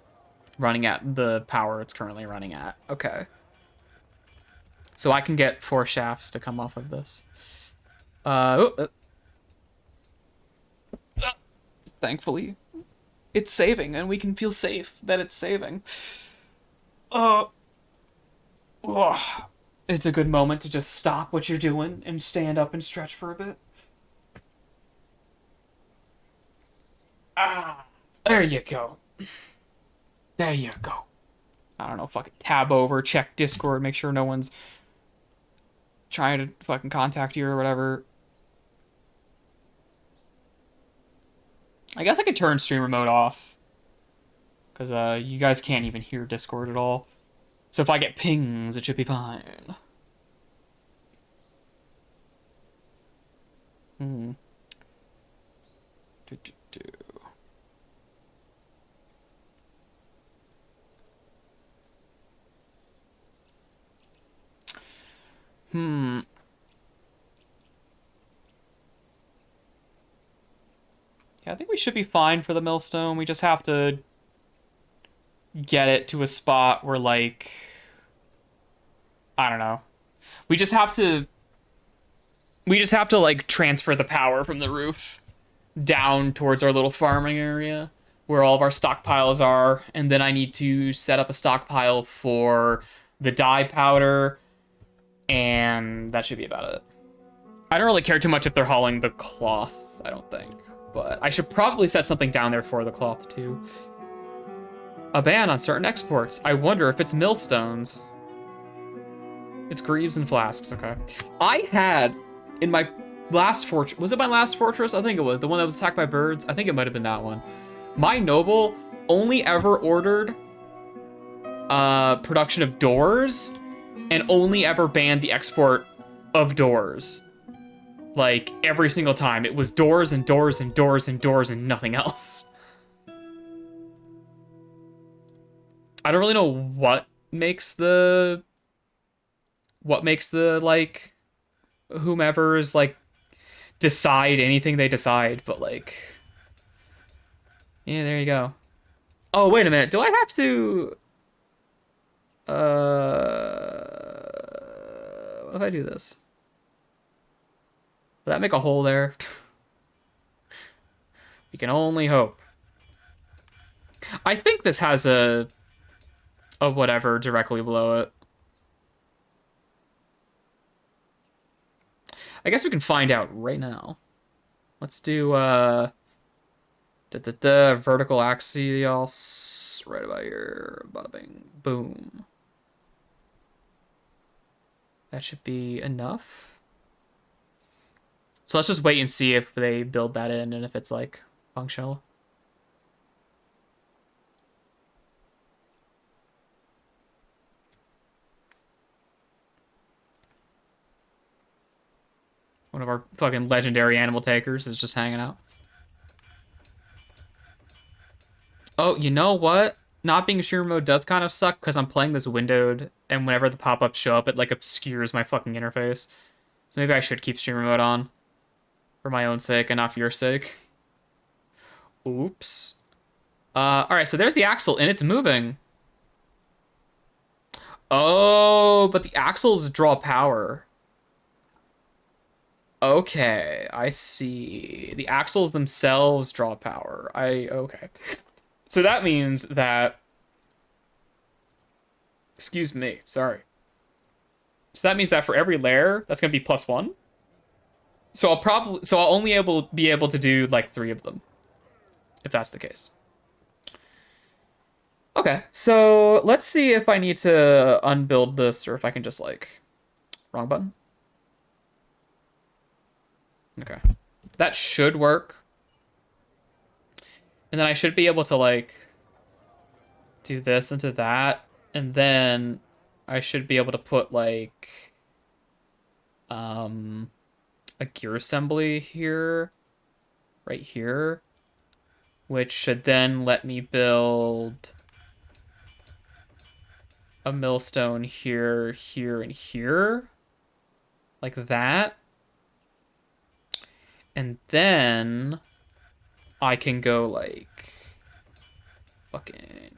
Running at the power it's currently running at. Okay. So I can get 4 shafts to come off of this. Thankfully, it's saving, and we can feel safe that it's saving. It's a good moment to just stop what you're doing and stand up and stretch for a bit. Ah, there you go. There you go. I don't know, fucking tab over, check Discord, make sure no one's trying to fucking contact you or whatever. I guess I could turn stream remote off. Because you guys can't even hear Discord at all. So if I get pings, it should be fine. Hmm. Do, do, do. Hmm. Yeah, I think we should be fine for the millstone. We just have to get it to a spot where, like, I don't know. We just have to like transfer the power from the roof down towards our little farming area where all of our stockpiles are, and then I need to set up a stockpile for the dye powder, and that should be about it. I don't really care too much if they're hauling the cloth, I don't think, but I should probably set something down there for the cloth too. A ban on certain exports. I wonder if it's millstones. It's greaves and flasks, okay. I had, in my last fortress, was it my last fortress? I think it was. The one that was attacked by birds? I think it might have been that one. My noble only ever ordered production of doors and only ever banned the export of doors. Like, every single time. It was doors and doors and doors and doors and nothing else. I don't really know what makes the, like, whomever's, like, decide anything they decide, but, like, yeah, there you go. Oh, wait a minute. Do I have to, what if I do this? Will that make a hole there? We can only hope. I think this has a whatever directly below it. I guess we can find out right now. Let's do vertical axial right about here. Bada bing. Boom. That should be enough. So let's just wait and see if they build that in and if it's like functional. One of our fucking legendary animal takers is just hanging out. Oh, you know what? Not being stream mode does kind of suck because I'm playing this windowed, and whenever the pop-ups show up, it like obscures my fucking interface. So maybe I should keep stream mode on for my own sake and not for your sake. Oops. Alright, so there's the axle, and it's moving. Oh, but the axles draw power. Okay, I see. The axles themselves draw power. Okay. So that means that, excuse me, sorry. So that means that for every layer, that's going to be +1. So I'll only be able to do like 3 of them, if that's the case. Okay, so let's see if I need to unbuild this or if I can just like, wrong button. Okay, that should work. And then I should be able to like do this into that, and then I should be able to put like a gear assembly here, right here, which should then let me build a millstone here, here, and here, like that. And then I can go like fucking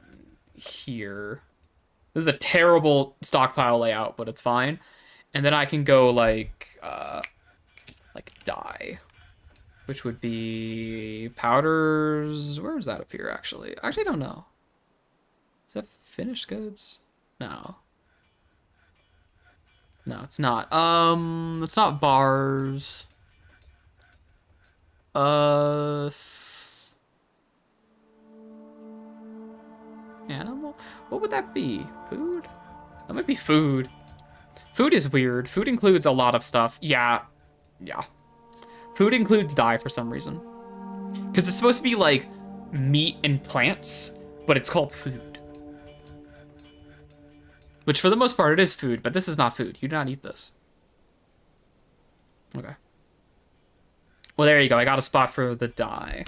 here. This is a terrible stockpile layout, but it's fine. And then I can go like dye, which would be powders. Where does that appear actually? I actually don't know. Is that finished goods? No. No, it's not. It's not bars. Uh, What would that be? Food? That might be food. Food is weird. Food includes a lot of stuff. Yeah. Yeah. Food includes dye for some reason. Because it's supposed to be like meat and plants, but it's called food. Which for the most part it is food, but this is not food. You do not eat this. Okay. Well, there you go. I got a spot for the dye.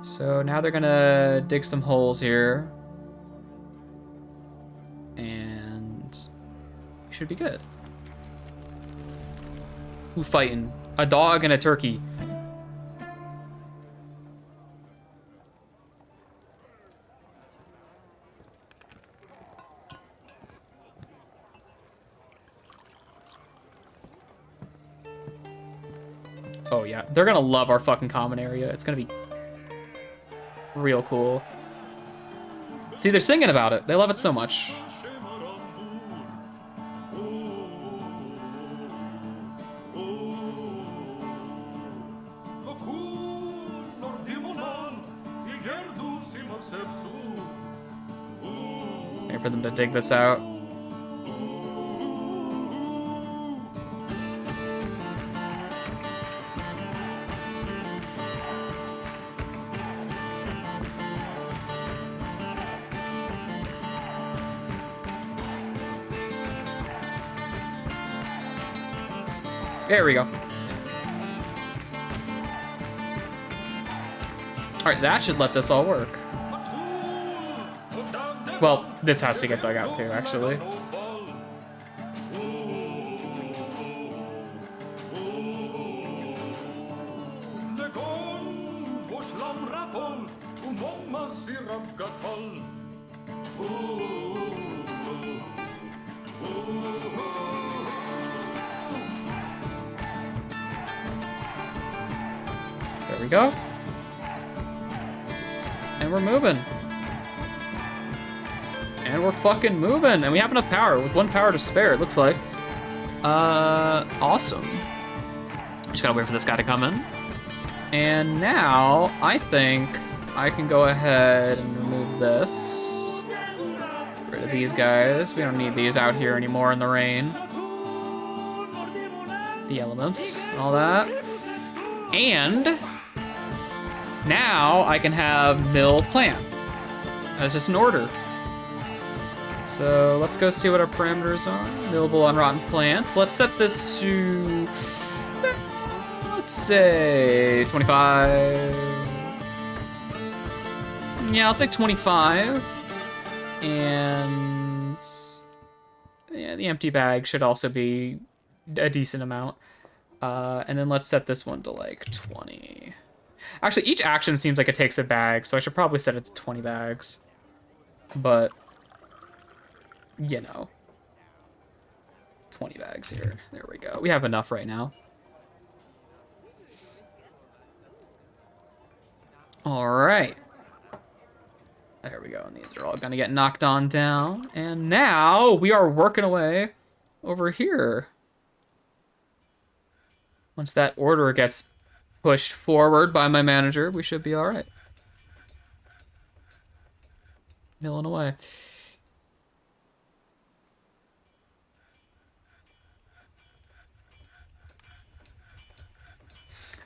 So now they're gonna dig some holes here. And we should be good. Who fighting? A dog and a turkey. Oh yeah, they're gonna love our fucking common area. It's gonna be real cool. See, they're singing about it. They love it so much. Wait for them to dig this out. There we go. Alright, that should let this all work. Well, this has to get dug out too, actually. There we go. And we're moving. And we're fucking moving. And we have enough power. With 1 power to spare, it looks like. Awesome. Just gotta wait for this guy to come in. And now, I think I can go ahead and remove this. Get rid of these guys. We don't need these out here anymore in the rain. The elements and all that. And now I can have mill plant as just an order. So let's go see what our parameters are. Millable unrotten plants. Let's set this to, let's say 25. Yeah, I'll say 25. And yeah, the empty bag should also be a decent amount. And then let's set this one to like 20. Actually, each action seems like it takes a bag, so I should probably set it to 20 bags. But, you know, 20 bags here. There we go. We have enough right now. All right. There we go. And these are all going to get knocked on down. And now we are working away over here. Once that order gets pushed forward by my manager, we should be all right. Milling away.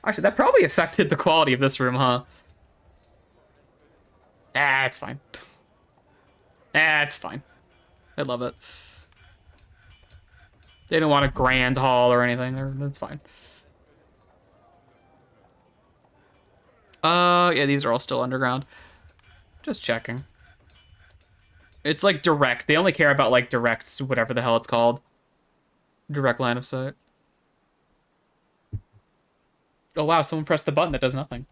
Actually, that probably affected the quality of this room, huh? Ah, it's fine. Ah, it's fine. I love it. They don't want a grand hall or anything. That's fine. Yeah, these are all still underground. Just checking. It's like direct. They only care about like direct, whatever the hell it's called. Direct line of sight. Oh wow, someone pressed the button that does nothing.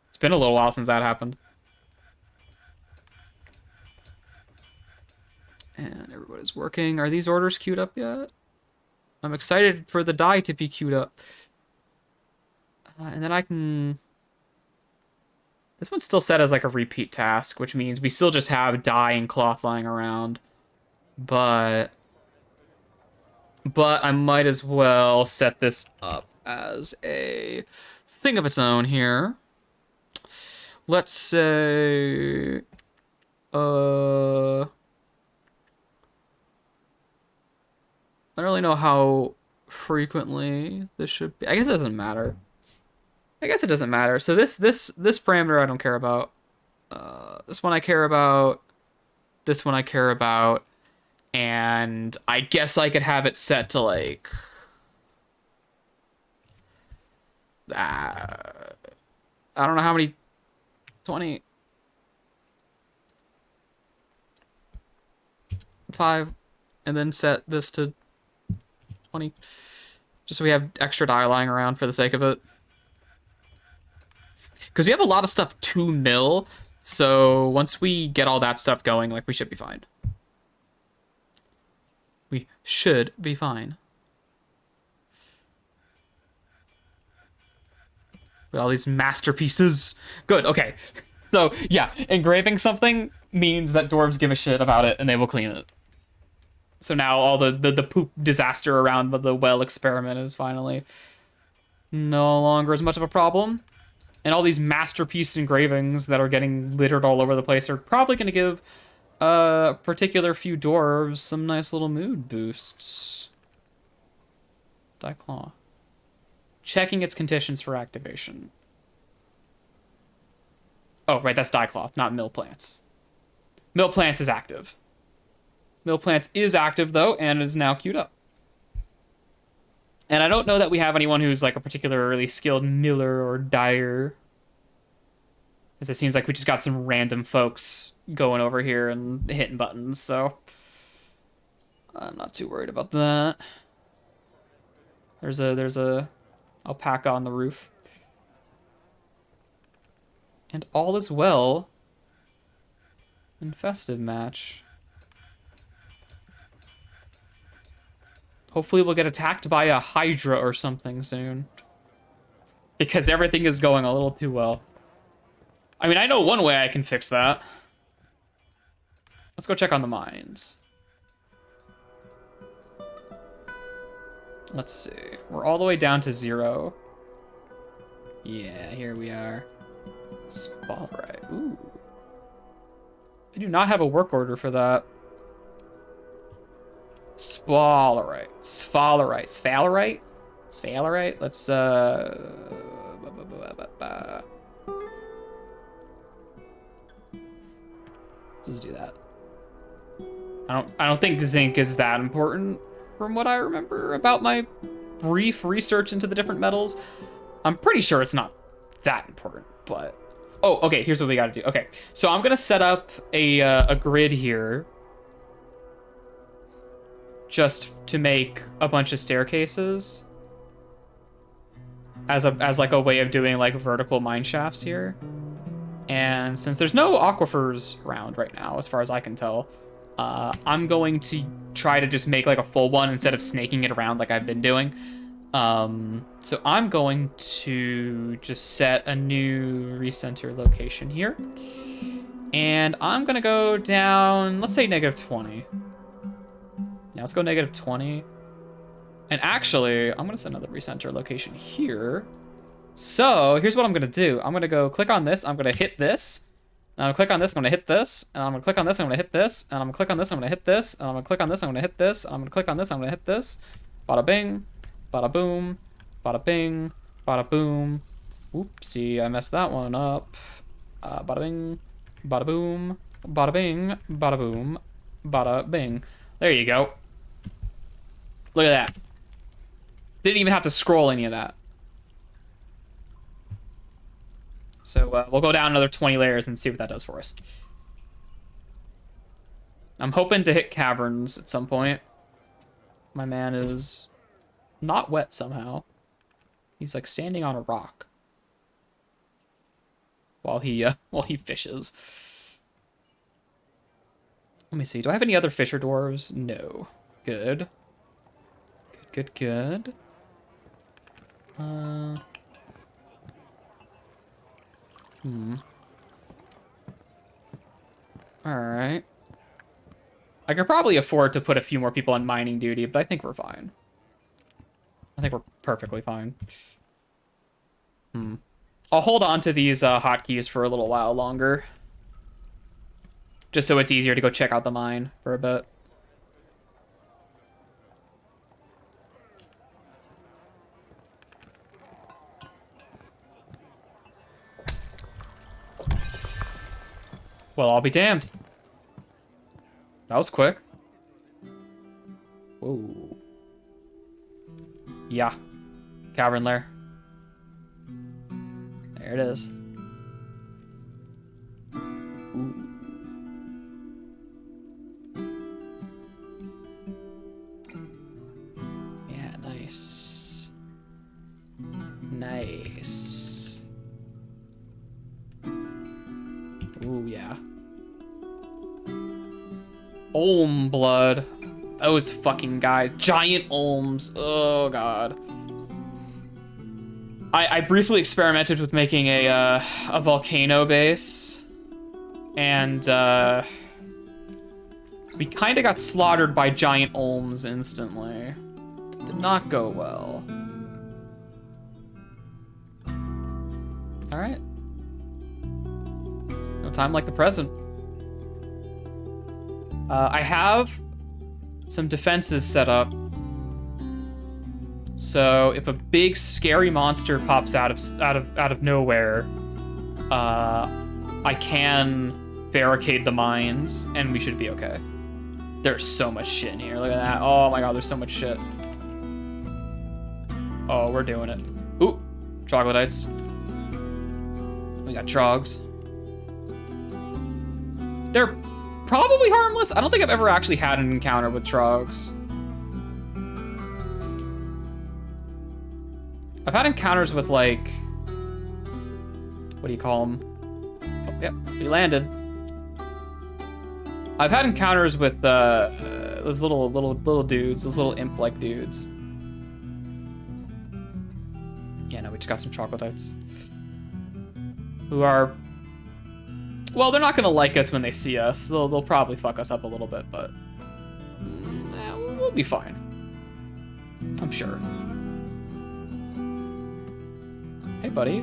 It's been a little while since that happened. And everybody's working. Are these orders queued up yet? I'm excited for the dye to be queued up. And then I can... This one's still set as like a repeat task, which means we still just have dye and cloth lying around. But I might as well set this up as a thing of its own here. Let's say... I don't really know how frequently this should be. I guess it doesn't matter. I guess it doesn't matter. So this parameter I don't care about. This one I care about. This one I care about. And I guess I could have it set to like... I don't know how many... 20... 5, and then set this to 20, just so we have extra die lying around for the sake of it. Because we have a lot of stuff to mill, so once we get all that stuff going, like, we should be fine. We should be fine. With all these masterpieces. Good, okay. So, yeah, engraving something means that dwarves give a shit about it and they will clean it. So now all the poop disaster around the well experiment is finally no longer as much of a problem. And all these masterpiece engravings that are getting littered all over the place are probably going to give a particular few dwarves some nice little mood boosts. Die Claw. Checking its conditions for activation. Oh, right, that's Diecloth, not Mill Plants. Mill Plants is active. Mill Plants is active, though, and is now queued up. And I don't know that we have anyone who's, like, a particularly skilled miller or dyer. Because it seems like we just got some random folks going over here and hitting buttons, so... I'm not too worried about that. There's a alpaca on the roof. And all is well in Festivematch. Hopefully we'll get attacked by a Hydra or something soon. Because everything is going a little too well. I mean, I know one way I can fix that. Let's go check on the mines. Let's see. We're all the way down to 0. Yeah, here we are. Spallrite. Ooh. I do not have a work order for that. Spallrite. Sphallerite. Sphallerite? Sphallerite? Let's, Let's do that. I don't think zinc is that important from what I remember about my brief research into the different metals. I'm pretty sure it's not that important, but... Oh, okay, here's what we gotta do. Okay, so I'm gonna set up a grid here just to make a bunch of staircases as like a way of doing like vertical mine shafts here. And since there's no aquifers around right now, as far as I can tell, I'm going to try to just make like a full one instead of snaking it around like I've been doing. So I'm going to just set a new recenter location here. And I'm gonna go down, let's say -20. Yeah, let's go -20. And actually, I'm gonna set another recenter location here. So here's what I'm gonna do. I'm gonna go click on this, I'm gonna hit this. And I'm gonna click on this, I'm gonna hit this. And I'm gonna click on this, I'm gonna hit this. And I'm gonna click on this, I'm gonna hit this. And I'm gonna click on this, I'm gonna hit this. And I'm gonna click on this, I'm gonna hit this. Bada bing, bada boom, bada bing, bada boom. Oopsie, I messed that one up. Bada bing, bada boom, bada bing, bada boom, bada bing. There you go. Look at that. Didn't even have to scroll any of that. So we'll go down another 20 layers and see what that does for us. I'm hoping to hit caverns at some point. My man is not wet somehow. He's like standing on a rock while he fishes. Let me see. Do I have any other fisher dwarves? No. Good. Good, good, good. Alright. I could probably afford to put a few more people on mining duty, but I think we're fine. I think we're perfectly fine. I'll hold on to these hotkeys for a little while longer. Just so it's easier to go check out the mine for a bit. Well, I'll be damned. That was quick. Whoa. Yeah. Cavern lair. There it is. Ooh. Yeah, nice. Nice. Ooh, yeah. Olm blood. Those fucking guys. Giant olms. Oh, God. I briefly experimented with making a volcano base. And, we kind of got slaughtered by giant olms instantly. Did not go well. Alright. No time like the present. I have some defenses set up. So if a big scary monster pops out of nowhere, I can barricade the mines and we should be okay. There's so much shit in here. Look at that. Oh my god, there's so much shit. Oh, we're doing it. Ooh, troglodytes. We got trogs. They're probably harmless. I don't think I've ever actually had an encounter with trogs. I've had encounters with, like, what do you call them? Oh, yep, we landed. I've had encounters with those little dudes, those little imp-like dudes. Yeah, no, we just got some troglodytes. Who are, well, they're not gonna like us when they see us. They'll probably fuck us up a little bit, but we'll be fine. I'm sure. Hey, buddy.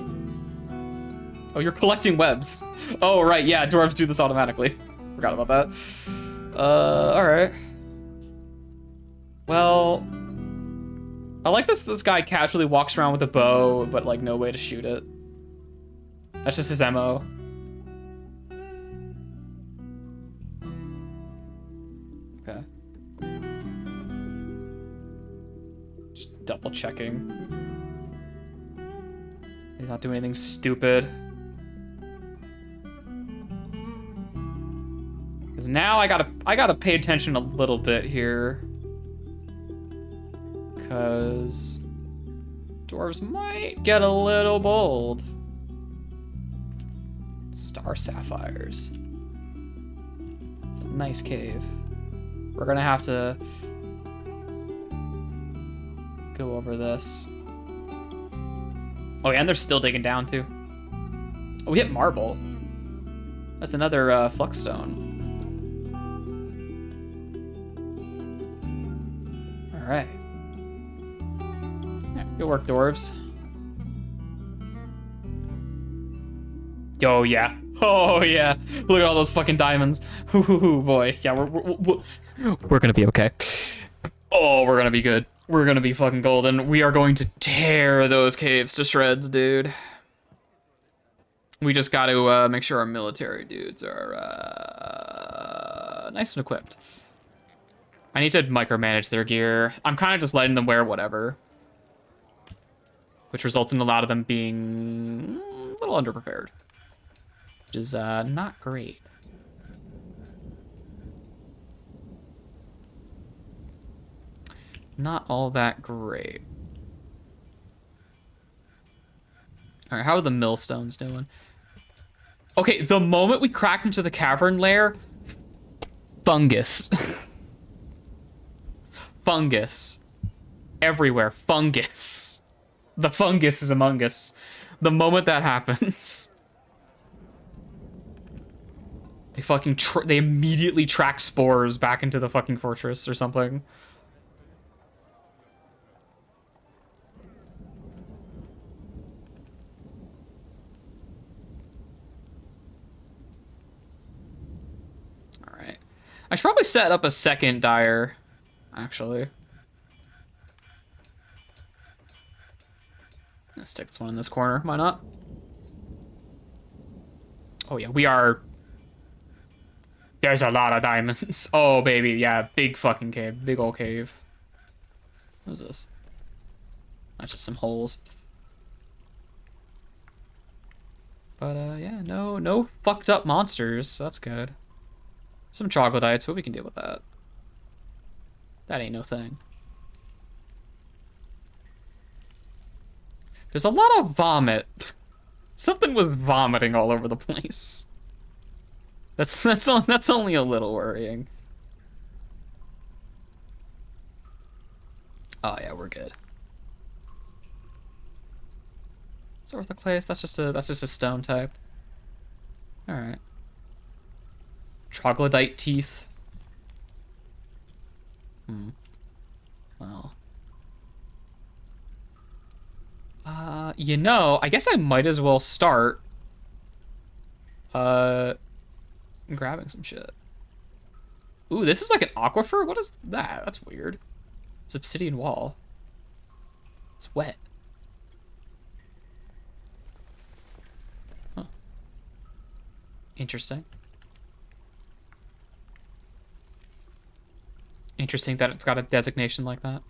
Oh, you're collecting webs. Oh, right, yeah, dwarves do this automatically. Forgot about that. Alright. Well, I like this guy casually walks around with a bow, but, like, no way to shoot it. That's just his MO. Okay. Just double checking. He's not doing anything stupid. Because now I gotta pay attention a little bit here. Because dwarves might get a little bold. Star sapphires. It's a nice cave. We're gonna have to go over this. Oh yeah, and they're still digging down too. Oh, we hit marble. That's another fluxstone. All right. Yeah, good work, dwarves. Oh yeah. Oh yeah. Look at all those fucking diamonds. Ooh, boy. Yeah, we're gonna be okay. Oh, we're gonna be good. We're gonna be fucking golden. We are going to tear those caves to shreds, dude. We just got to make sure our military dudes are nice and equipped. I need to micromanage their gear. I'm kind of just letting them wear whatever, which results in a lot of them being a little underprepared, which is not great. Not all that great. All right, how are the millstones doing? Okay, the moment we cracked into the cavern lair, fungus. Fungus. Everywhere, fungus. The fungus is among us. The moment that happens, they fucking they immediately track spores back into the fucking fortress or something. I should probably set up a second dyer, actually. Let's stick this one in this corner. Why not? Oh, yeah, we are... There's a lot of diamonds. Oh, baby, yeah, big fucking cave. Big old cave. What is this? That's just some holes. But, yeah, no fucked up monsters. So that's good. Some troglodytes, but we can deal with that. That ain't no thing. There's a lot of vomit. Something was vomiting all over the place. That's only a little worrying. Oh yeah, we're good. It's orthoclase. That's just a stone type. All right. Troglodyte teeth. Well. You know, I guess I might as well start grabbing some shit. Ooh, this is like an aquifer? What is that? That's weird. It's obsidian wall. It's wet. Huh. Interesting. Interesting that it's got a designation like that.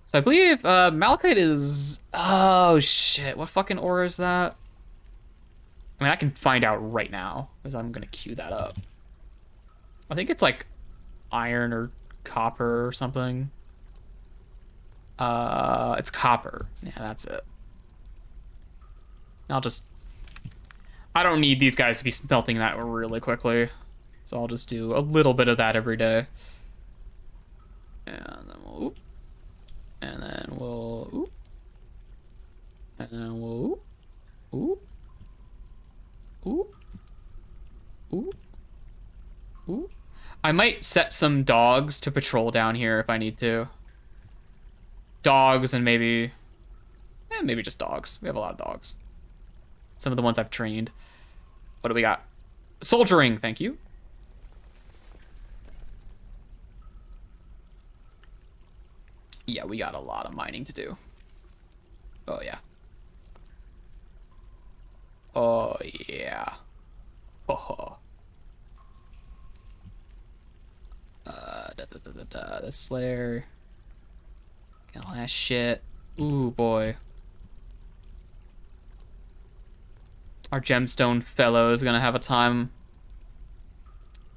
So I believe malachite is... Oh, shit. What fucking ore is that? I mean, I can find out right now, because I'm going to queue that up. I think it's like iron or copper or something. It's copper. Yeah, that's it. I don't need these guys to be smelting that really quickly. So I'll just do a little bit of that every day. And then we'll... Oop. And then we'll... Oop. And then we'll... Oop. Oop. Oop. Oop. I might set some dogs to patrol down here if I need to. Dogs and maybe... maybe just dogs. We have a lot of dogs. Some of the ones I've trained. What do we got? Soldiering, thank you. Yeah, we got a lot of mining to do. Oh, yeah. Oh, yeah. Oh. The Slayer. Get all that shit. Ooh, boy. Our gemstone fellow is gonna have a time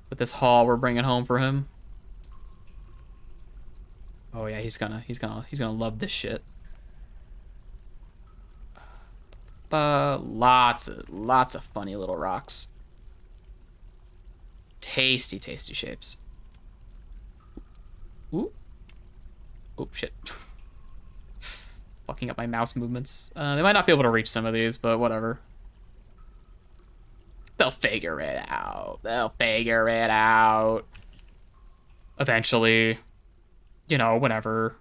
with this haul we're bringing home for him. Oh yeah, he's gonna love this shit. Lots of funny little rocks. Tasty, tasty shapes. Ooh. Oh shit. Fucking up my mouse movements. They might not be able to reach some of these, but whatever. They'll figure it out. They'll figure it out. Eventually. You know, whenever.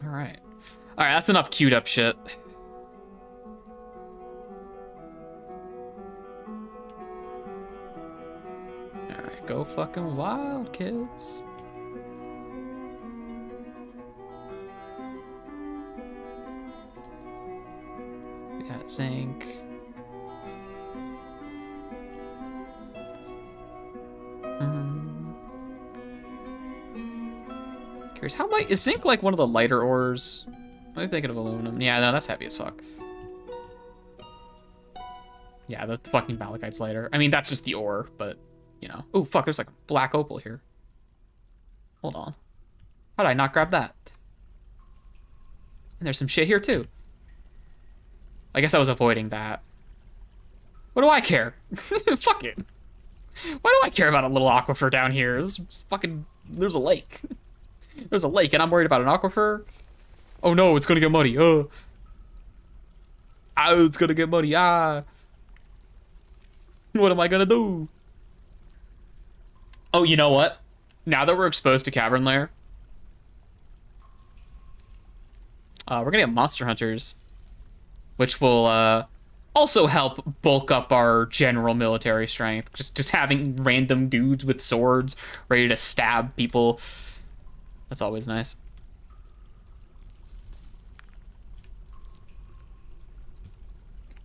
Alright. Alright, that's enough queued up shit. Alright, go fucking wild, kids. We got zinc. Curious, how light is zinc? Like one of the lighter ores? I'm thinking of aluminum. Yeah, no, that's heavy as fuck. Yeah, the fucking malachite's lighter. I mean, that's just the ore, but you know. Oh fuck, there's like black opal here. Hold on. How did I not grab that? And there's some shit here too. I guess I was avoiding that. What do I care? Fuck it. Why do I care about a little aquifer down here? There's a lake. There's a lake and I'm worried about an aquifer? Oh no, it's gonna get muddy. Oh, it's gonna get muddy. What am I gonna do? Oh, you know what? Now that we're exposed to Cavern Lair, we're gonna get monster hunters, which will also help bulk up our general military strength. Just having random dudes with swords ready to stab people. That's always nice.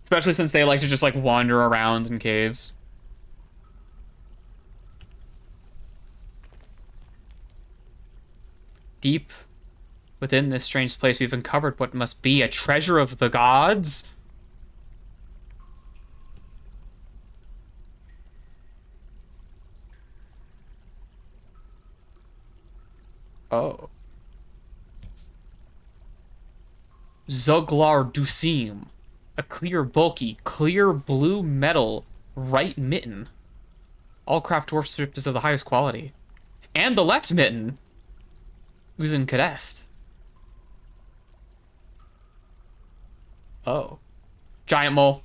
Especially since they like to just like wander around in caves. Deep within this strange place, we've uncovered what must be a treasure of the gods. Oh. Zuglar Dusim. A clear, bulky, clear blue metal right mitten. All craft dwarf is of the highest quality. And the left mitten. Uzun Kadest. Oh. Giant mole.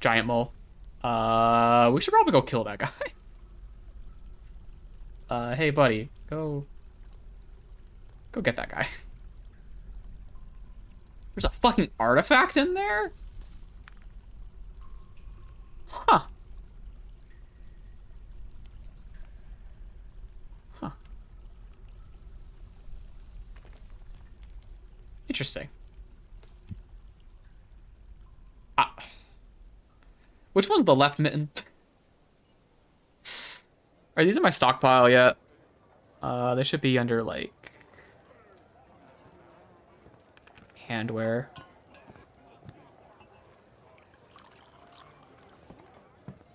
Giant mole. We should probably go kill that guy. Hey buddy, go get that guy. There's a fucking artifact in there? Huh. Huh. Interesting. Ah. Which one's the left mitten? Are these in my stockpile yet? They should be under, like, handwear.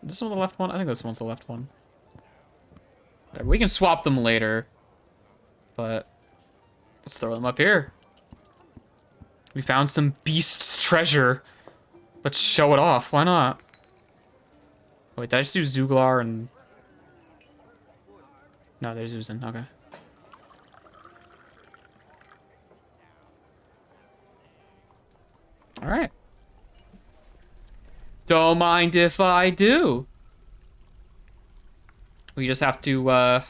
Is this one the left one? I think this one's the left one. Whatever, we can swap them later. But let's throw them up here. We found some beast's treasure. Let's show it off. Why not? Wait, did I just do Zuglar and... No, there's Uzun. Okay. All right. Don't mind if I do. We just have to,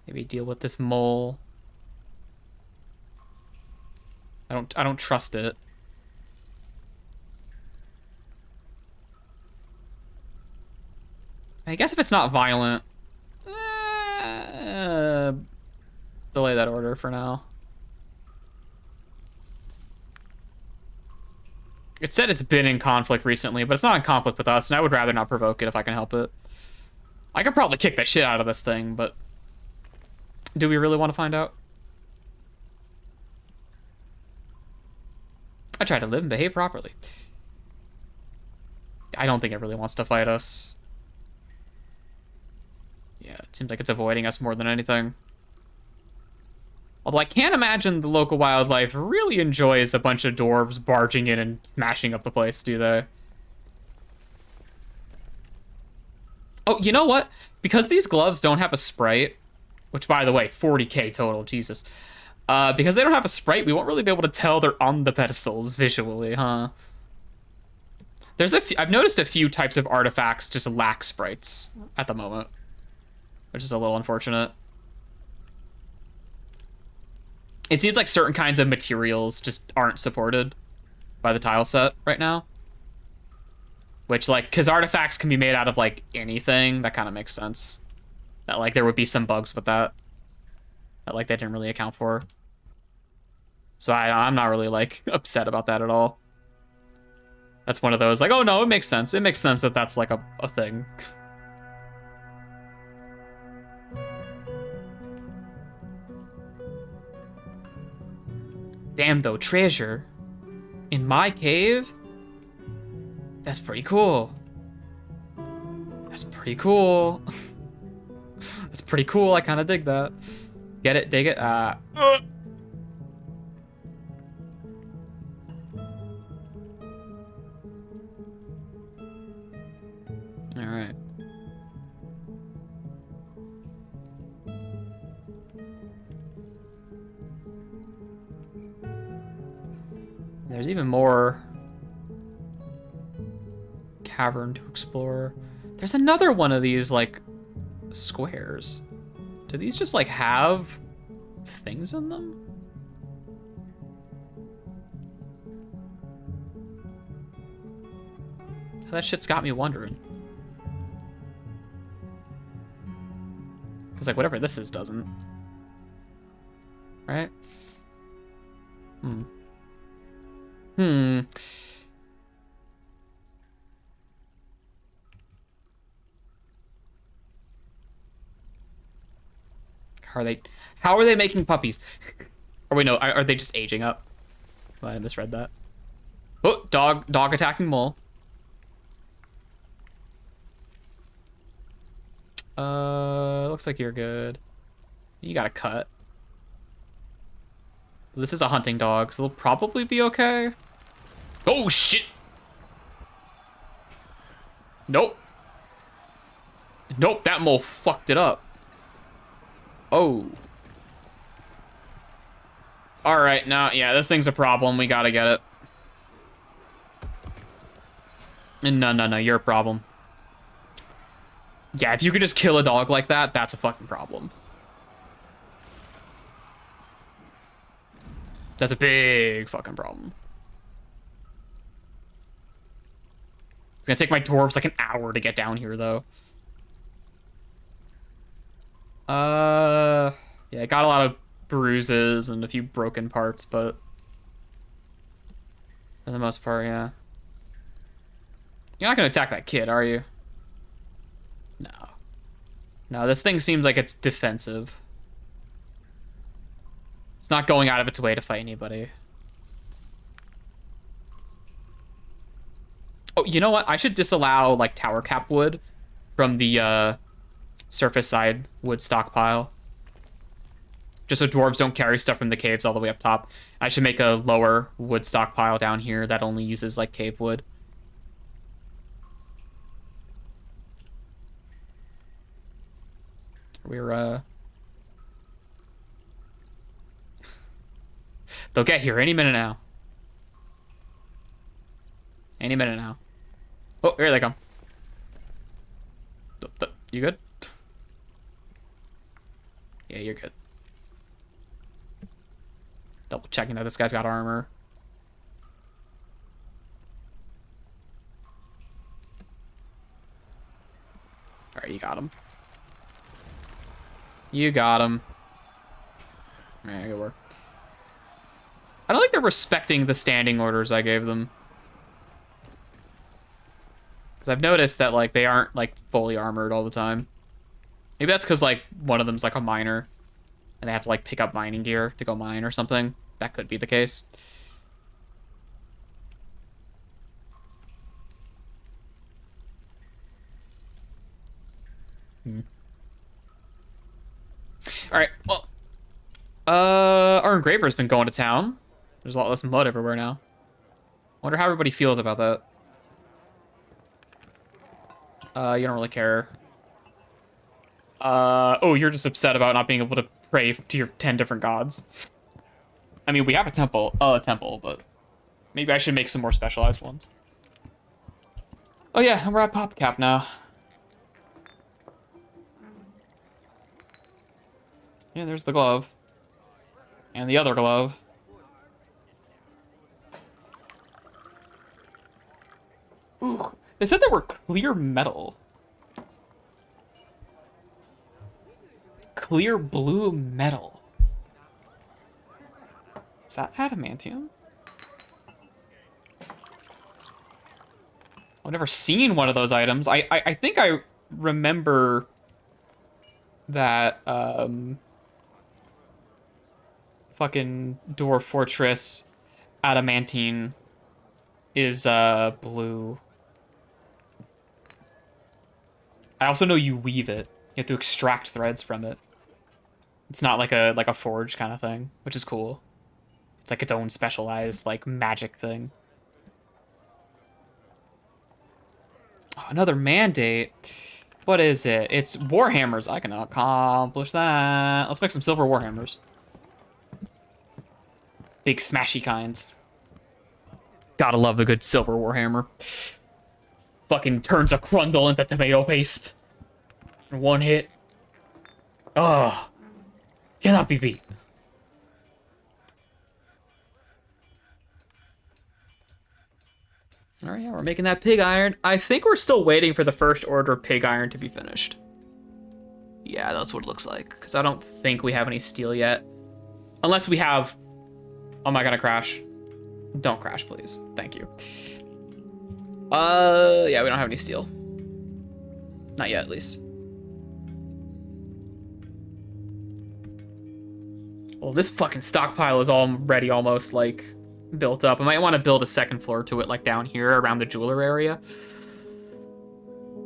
maybe deal with this mole. I don't trust it. I guess if it's not violent, delay that order for now. It said it's been in conflict recently, but it's not in conflict with us, and I would rather not provoke it if I can help it. I could probably kick the shit out of this thing, but do we really want to find out? I try to live and behave properly. I don't think it really wants to fight us. Yeah, it seems like it's avoiding us more than anything. Although I can't imagine the local wildlife really enjoys a bunch of dwarves barging in and smashing up the place, do they? Oh, you know what? Because these gloves don't have a sprite, which, by the way, 40k total, Jesus. Because they don't have a sprite, we won't really be able to tell they're on the pedestals visually, huh? I've noticed a few types of artifacts just lack sprites at the moment, which is a little unfortunate. It seems like certain kinds of materials just aren't supported by the tile set right now. Which, like, because artifacts can be made out of, like, anything, that kind of makes sense. That, like, there would be some bugs with that. That, like, they didn't really account for. So I'm not really, like, upset about that at all. That's one of those, like, oh no, it makes sense. It makes sense that that's, like, a thing. Damn, though, treasure in my cave? That's pretty cool. That's pretty cool. That's pretty cool. I kind of dig that. Get it? Dig it? All right. There's even more cavern to explore. There's another one of these, like, squares. Do these just, like, have things in them? That shit's got me wondering. Because, like, whatever this is doesn't. Right? Hmm. How are they making puppies? Or wait, no, are they just aging up? Oh, I misread that. Oh, dog attacking mole. Looks like you're good. You got a cut. This is a hunting dog, so they'll probably be okay. Oh, shit! Nope. Nope, that mole fucked it up. Oh. Alright, now, yeah, this thing's a problem. We gotta get it. No, you're a problem. Yeah, if you could just kill a dog like that, that's a fucking problem. That's a big fucking problem. It's gonna take my dwarves like an hour to get down here, though. Yeah, I got a lot of bruises and a few broken parts, but for the most part, yeah. You're not gonna attack that kid, are you? No. No, this thing seems like it's defensive. It's not going out of its way to fight anybody. Oh, you know what? I should disallow, like, tower cap wood from the, surface side wood stockpile. Just so dwarves don't carry stuff from the caves all the way up top. I should make a lower wood stockpile down here that only uses, like, cave wood. We're, they'll get here any minute now. Any minute now. Oh, here they come. You good? Yeah, you're good. Double checking that this guy's got armor. Alright, you got him. You got him. Yeah, good work. I don't think they're respecting the standing orders I gave them. Because I've noticed that, like, they aren't, like, fully armored all the time. Maybe that's because, like, one of them's, like, a miner. And they have to, like, pick up mining gear to go mine or something. That could be the case. Alright, well. Our engraver's been going to town. There's a lot less mud everywhere now. Wonder how everybody feels about that. You don't really care. Oh, you're just upset about not being able to pray to your 10 different gods. I mean, we have a temple, but maybe I should make some more specialized ones. Oh yeah, and we're at PopCap now. Yeah, there's the glove. And the other glove. Ooh, they said they were clear metal. Clear blue metal. Is that adamantium? I've never seen one of those items. I think I remember that fucking Dwarf Fortress adamantine is blue. I also know you weave it. You have to extract threads from it. It's not like a forge kind of thing, which is cool. It's like its own specialized like magic thing. Oh, another mandate. What is it? It's Warhammers. I can accomplish that. Let's make some silver Warhammers. Big smashy kinds. Gotta love a good silver Warhammer. Fucking turns a Crundle into tomato paste. In one hit. Oh. Cannot be beat. All right, yeah, we're making that pig iron. I think we're still waiting for the first order pig iron to be finished. Yeah, that's what it looks like. Because I don't think we have any steel yet. Unless we have... Oh, am I gonna crash? Don't crash, please. Thank you. Yeah, we don't have any steel. Not yet, at least. Well, this fucking stockpile is already almost, like, built up. I might want to build a second floor to it, like, down here around the jeweler area.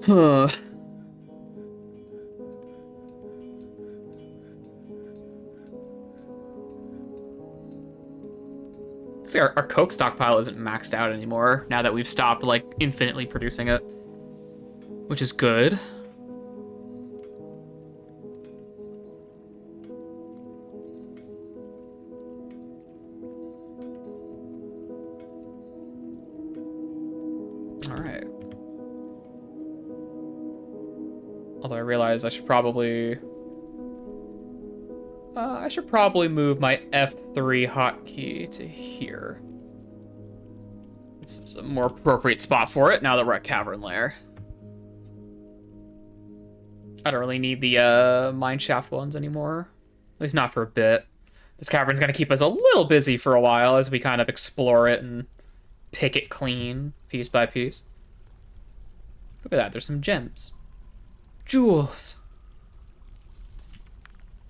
Huh. See, our coke stockpile isn't maxed out anymore now that we've stopped, like, infinitely producing it. Which is good. Alright. Although I realize I should probably... move my F3 hotkey to here. This is a more appropriate spot for it now that we're at Cavern Lair. I don't really need the mineshaft ones anymore. At least not for a bit. This cavern's gonna keep us a little busy for a while as we kind of explore it and pick it clean, piece by piece. Look at that, there's some gems. Jewels.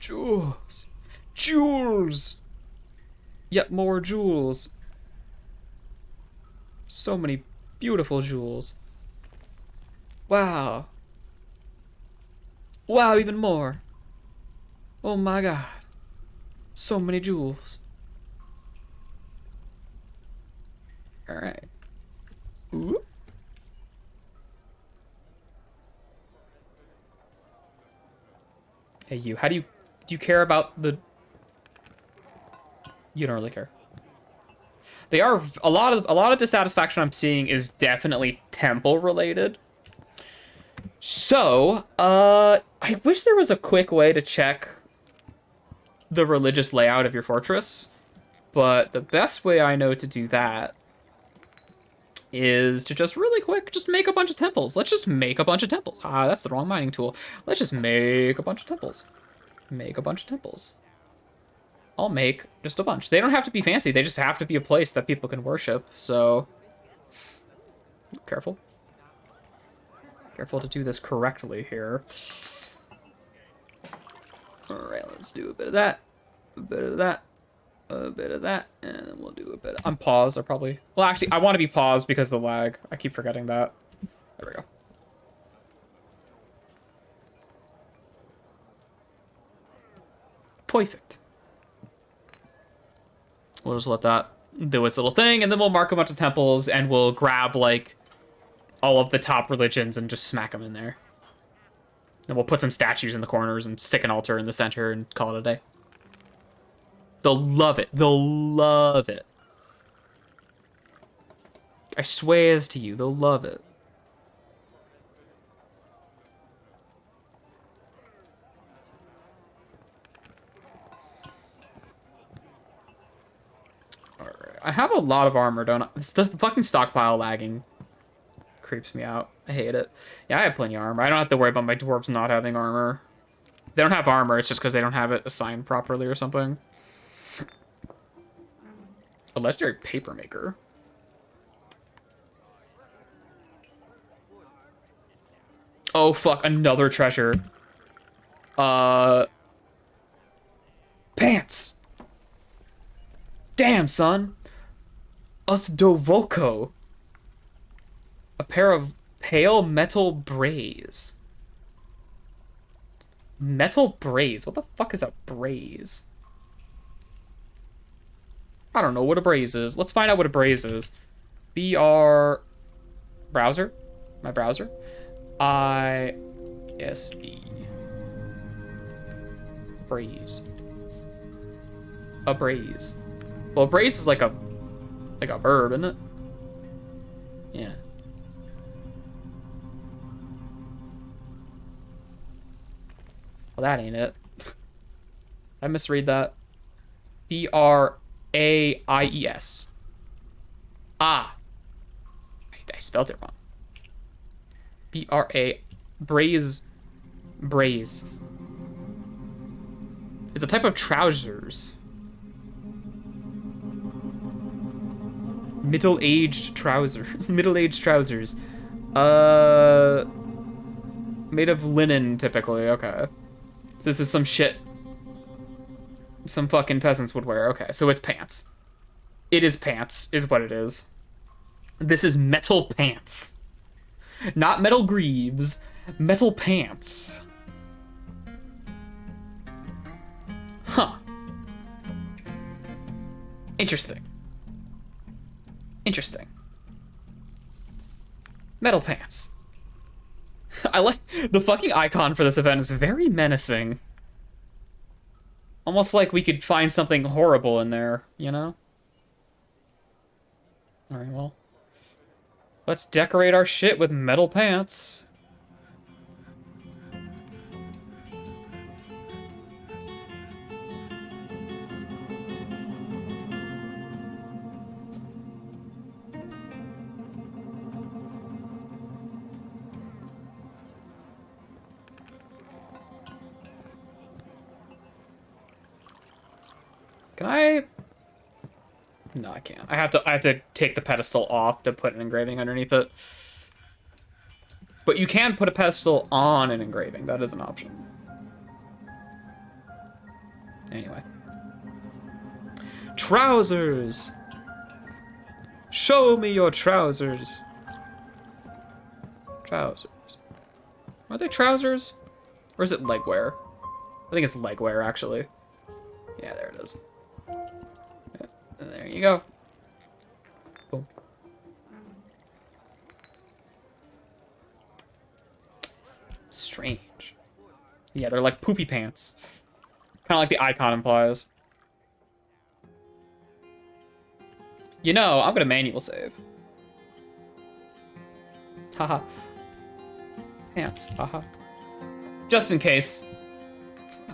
Jewels. Jewels. Yet more jewels. So many beautiful jewels. Wow. Wow, even more. Oh my god. So many jewels. Alright. Ooh. Hey you, how do you care about the... You don't really care. They are a lot of dissatisfaction I'm seeing is definitely temple related. So, I wish there was a quick way to check the religious layout of your fortress, but the best way I know to do that is to just really quick just make a bunch of temples. Let's just make a bunch of temples. Ah, that's the wrong mining tool. Let's just make a bunch of temples. Make a bunch of temples. I'll make just a bunch. They don't have to be fancy. They just have to be a place that people can worship. So, careful. Careful to do this correctly here. Alright, let's do a bit of that. A bit of that. A bit of that. And then we'll do a bit of... I'm paused. I probably... Well, actually, I want to be paused because of the lag. I keep forgetting that. There we go. Perfect. We'll just let that do its little thing, and then we'll mark a bunch of temples, and we'll grab, like, all of the top religions and just smack them in there. Then we'll put some statues in the corners and stick an altar in the center and call it a day. They'll love it. They'll love it. I swears to you, they'll love it. Alright. I have a lot of armor, don't I? The fucking stockpile lagging creeps me out. I hate it. Yeah, I have plenty of armor. I don't have to worry about my dwarves not having armor. They don't have armor, it's just because they don't have it assigned properly or something. A legendary paper maker. Oh fuck, another treasure. Pants! Damn, son! Uthdovolko. A pair of pale metal brays. Metal brays? What the fuck is a braze? I don't know what a braze is. Let's find out what a braze is. BR... Browser? My browser? ISE. Braze. A braze. Well, a braze is like a verb, isn't it? Yeah. Well, that ain't it. I misread that. BRAIES. Ah. I spelled it wrong. B-R-A... Braze. Braze. It's a type of trousers. Middle-aged trousers. Middle-aged trousers. Made of linen, typically. Okay. This is some shit some fucking peasants would wear. Okay, so it's pants. It is pants, is what it is. This is metal pants. Not metal greaves. Metal pants. Huh. Interesting. Interesting. Metal pants. I like... The fucking icon for this event is very menacing. Almost like we could find something horrible in there, you know? Alright, well. Let's decorate our shit with metal pants. Can I... No, I can't. I have to take the pedestal off to put an engraving underneath it. But you can put a pedestal on an engraving. That is an option. Anyway. Trousers! Show me your trousers. Trousers. Are they trousers? Or is it legwear? I think it's legwear, actually. Yeah, there it is. There you go. Boom. Strange. Yeah, they're like poofy pants. Kind of like the icon implies. You know, I'm gonna manual save. Haha. Pants. Haha. Just in case.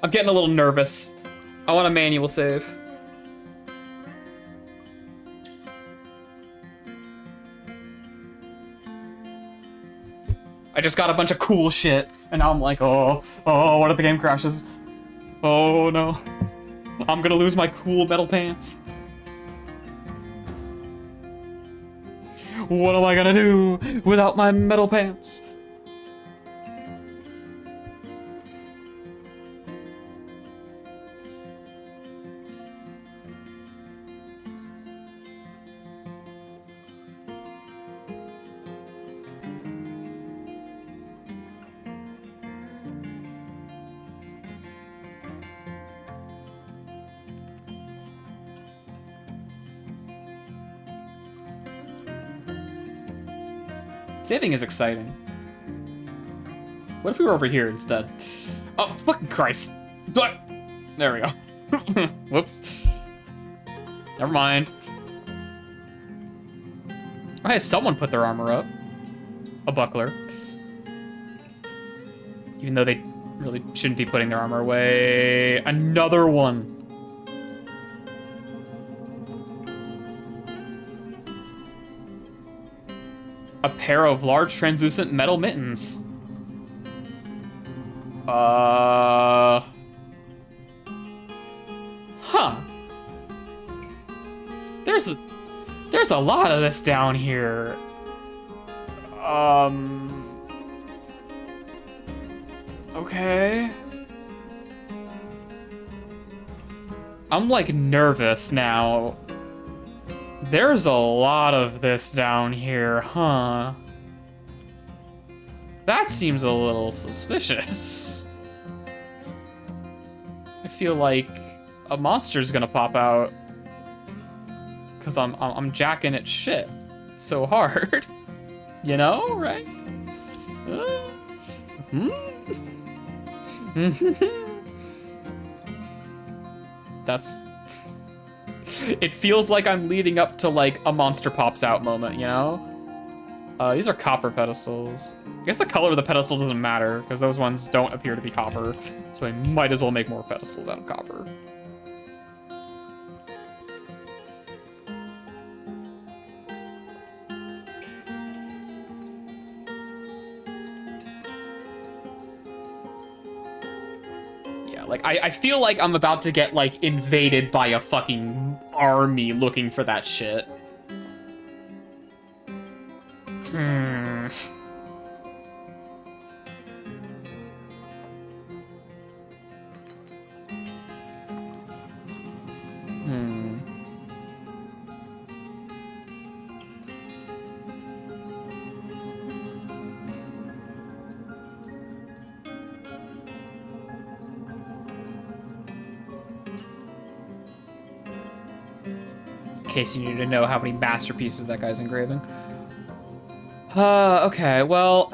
I'm getting a little nervous. I want a manual save. I just got a bunch of cool shit, and now I'm like, oh, what if the game crashes? Oh no. I'm gonna lose my cool metal pants. What am I gonna do without my metal pants? Saving is exciting. What if we were over here instead? Oh, fucking Christ. But there we go. Whoops. Never mind. Oh, hey, someone put their armor up. A buckler. Even though they really shouldn't be putting their armor away. Another one. A pair of large translucent metal mittens. Huh. There's a lot of this down here. Okay. I'm like nervous now. There's a lot of this down here, huh? That seems a little suspicious. I feel like a monster's gonna pop out. Cause I'm jacking at shit so hard. You know, right? That's... It feels like I'm leading up to, like, a monster pops out moment, you know? These are copper pedestals. I guess the color of the pedestal doesn't matter, because those ones don't appear to be copper. So I might as well make more pedestals out of copper. Yeah, like, I feel like I'm about to get, like, invaded by a fucking army looking for that shit. Hmm. Hmm. In case you need to know how many masterpieces that guy's engraving. Okay, well...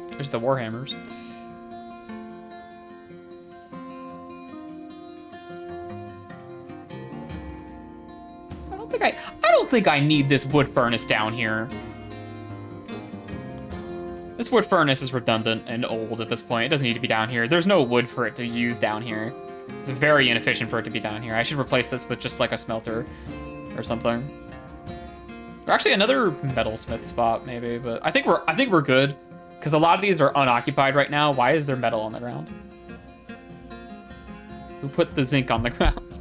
There's the Warhammers. I don't think I need this wood furnace down here. This wood furnace is redundant and old at this point. It doesn't need to be down here. There's no wood for it to use down here. It's very inefficient for it to be down here. I should replace this with just like a smelter or something. Or actually another metalsmith spot maybe, but I think we're good. Because a lot of these are unoccupied right now. Why is there metal on the ground? Who put the zinc on the ground?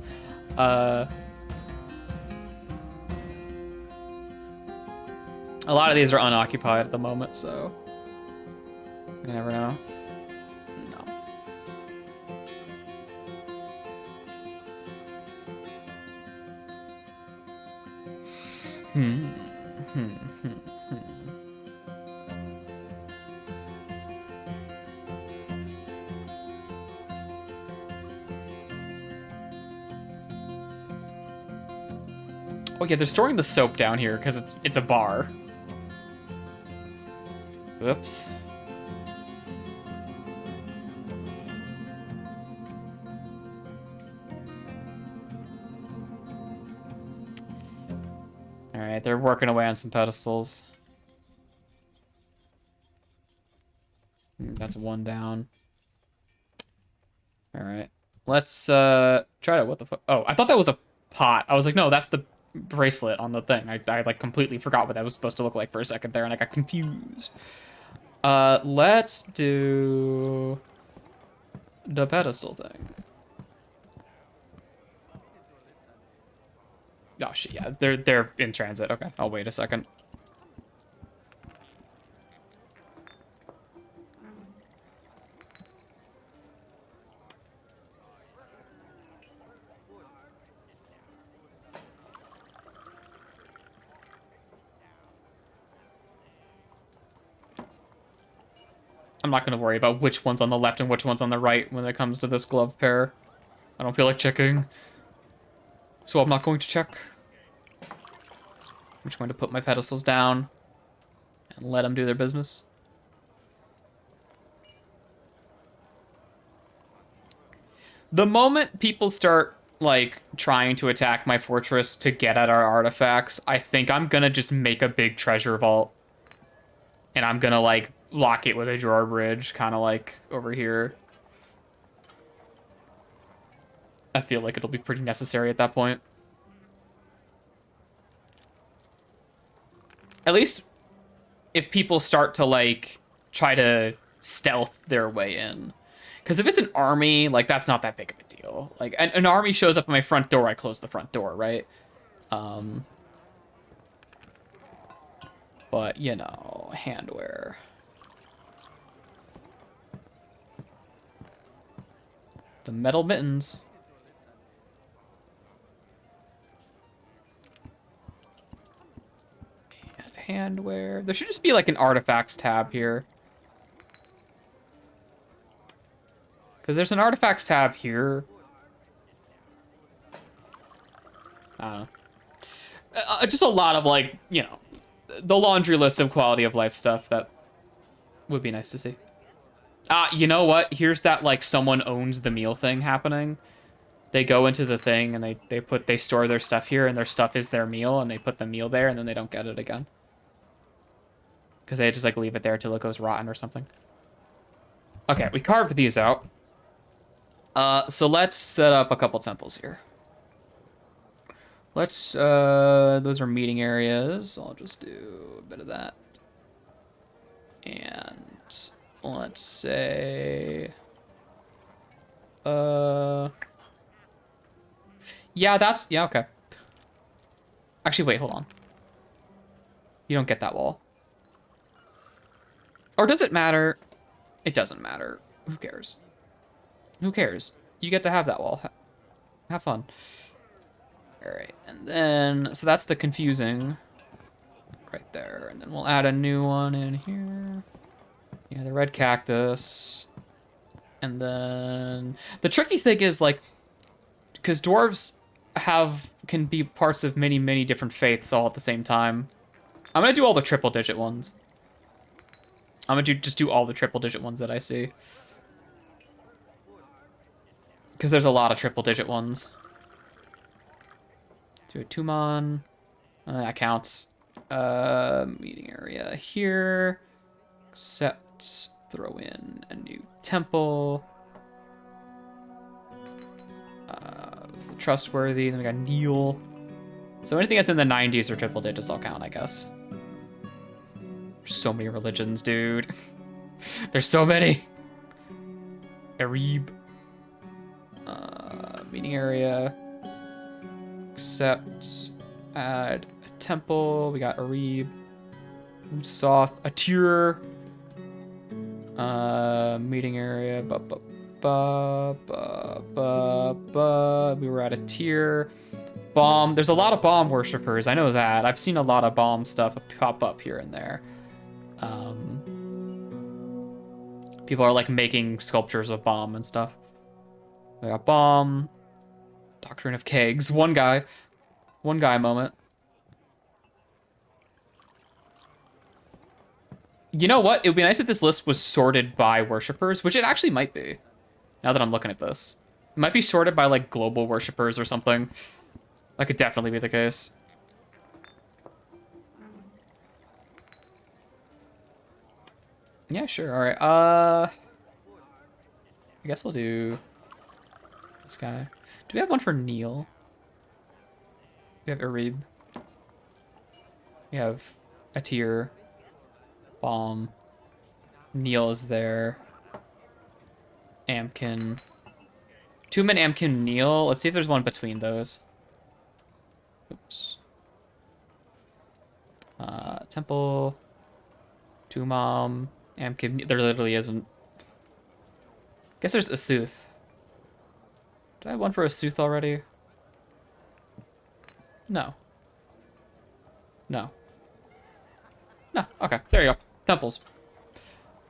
A lot of these are unoccupied at the moment, so you never know. No. Oh yeah, they're storing the soap down here because it's a bar. Oops. All right, they're working away on some pedestals. That's one down. All right, let's try to, what the fuck? Oh, I thought that was a pot. I was like, no, that's the bracelet on the thing. I like completely forgot what that was supposed to look like for a second there, and I got confused. Let's do the pedestal thing. Oh shit, yeah, they're in transit. Okay, I'll wait a second. I'm not gonna worry about which one's on the left and which one's on the right when it comes to this glove pair. I don't feel like checking, so I'm not going to check. I'm just going to put my pedestals down and let them do their business. The moment people start, like, trying to attack my fortress to get at our artifacts, I think I'm gonna just make a big treasure vault. And I'm gonna, like, lock it with a drawbridge, kind of like over here. I feel like it'll be pretty necessary at that point. At least if people start to, like, try to stealth their way in. Because if it's an army, like, that's not that big of a deal. Like, an army shows up at my front door, I close the front door, right? But, you know, handwear. The metal mittens. And handwear. There should just be, like, an artifacts tab here. Because there's an artifacts tab here. I don't know. Just a lot of, like, you know, the laundry list of quality of life stuff that would be nice to see. You know what? Here's that, like, someone owns the meal thing happening. They go into the thing and they store their stuff here, and their stuff is their meal, and they put the meal there, and then they don't get it again. Because they just, like, leave it there till it goes rotten or something. Okay, we carved these out. So let's set up a couple temples here. Let's, those are meeting areas. I'll just do a bit of that. And let's say... Yeah, that's... Yeah, okay. Actually, wait, hold on. You don't get that wall. Or does it matter? It doesn't matter. Who cares? Who cares? You get to have that wall. Have fun. Alright, and then... So that's the confusing. Right there. And then we'll add a new one in here. Yeah, the red cactus. And then... The tricky thing is, like... Because dwarves can be parts of many, many different faiths all at the same time. I'm gonna do all the triple digit ones. I'm gonna just do all the triple digit ones that I see. Because there's a lot of triple digit ones. Do a Tumon. That counts. Meeting area here. Except throw in a new temple. Was the trustworthy. Then we got Neil. So anything that's in the 90s or triple digits, I'll count, I guess. There's so many religions, dude. There's so many. Arib. Meeting area. Except add a temple. We got Arib. Usoth. Atir. Meeting area. We were at a tier. Bomb. There's a lot of bomb worshippers. I know that. I've seen a lot of bomb stuff pop up here and there. People are like making sculptures of bomb and stuff. We got bomb. Doctrine of kegs. One guy moment. You know what? It would be nice if this list was sorted by worshippers, which it actually might be. Now that I'm looking at this. It might be sorted by, like, global worshippers or something. That could definitely be the case. Yeah, sure. All right. I guess we'll do this guy. Do we have one for Neil? We have Arib. We have Atir. Bomb. Neil is there. Amkin. Tumen, Amkin, Neil. Let's see if there's one between those. Oops. Temple. Tumam. Amkin. There literally isn't. Guess there's Asuth. Do I have one for Asuth already? No. No. No. Okay. There you go. Temples.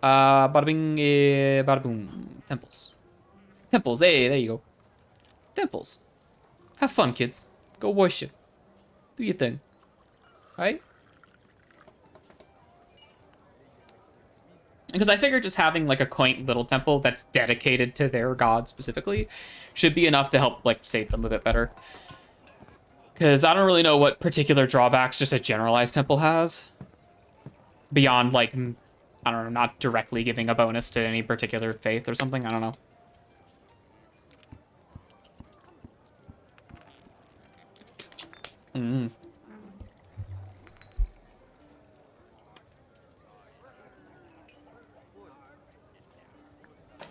Bada bing, bada boom. Temples. Temples. Hey, there you go. Temples. Have fun, kids. Go worship. Do your thing. Right? Because I figure just having like a quaint little temple that's dedicated to their god specifically should be enough to help like save them a bit better. Because I don't really know what particular drawbacks just a generalized temple has. Beyond like, I don't know, not directly giving a bonus to any particular faith or something. I don't know.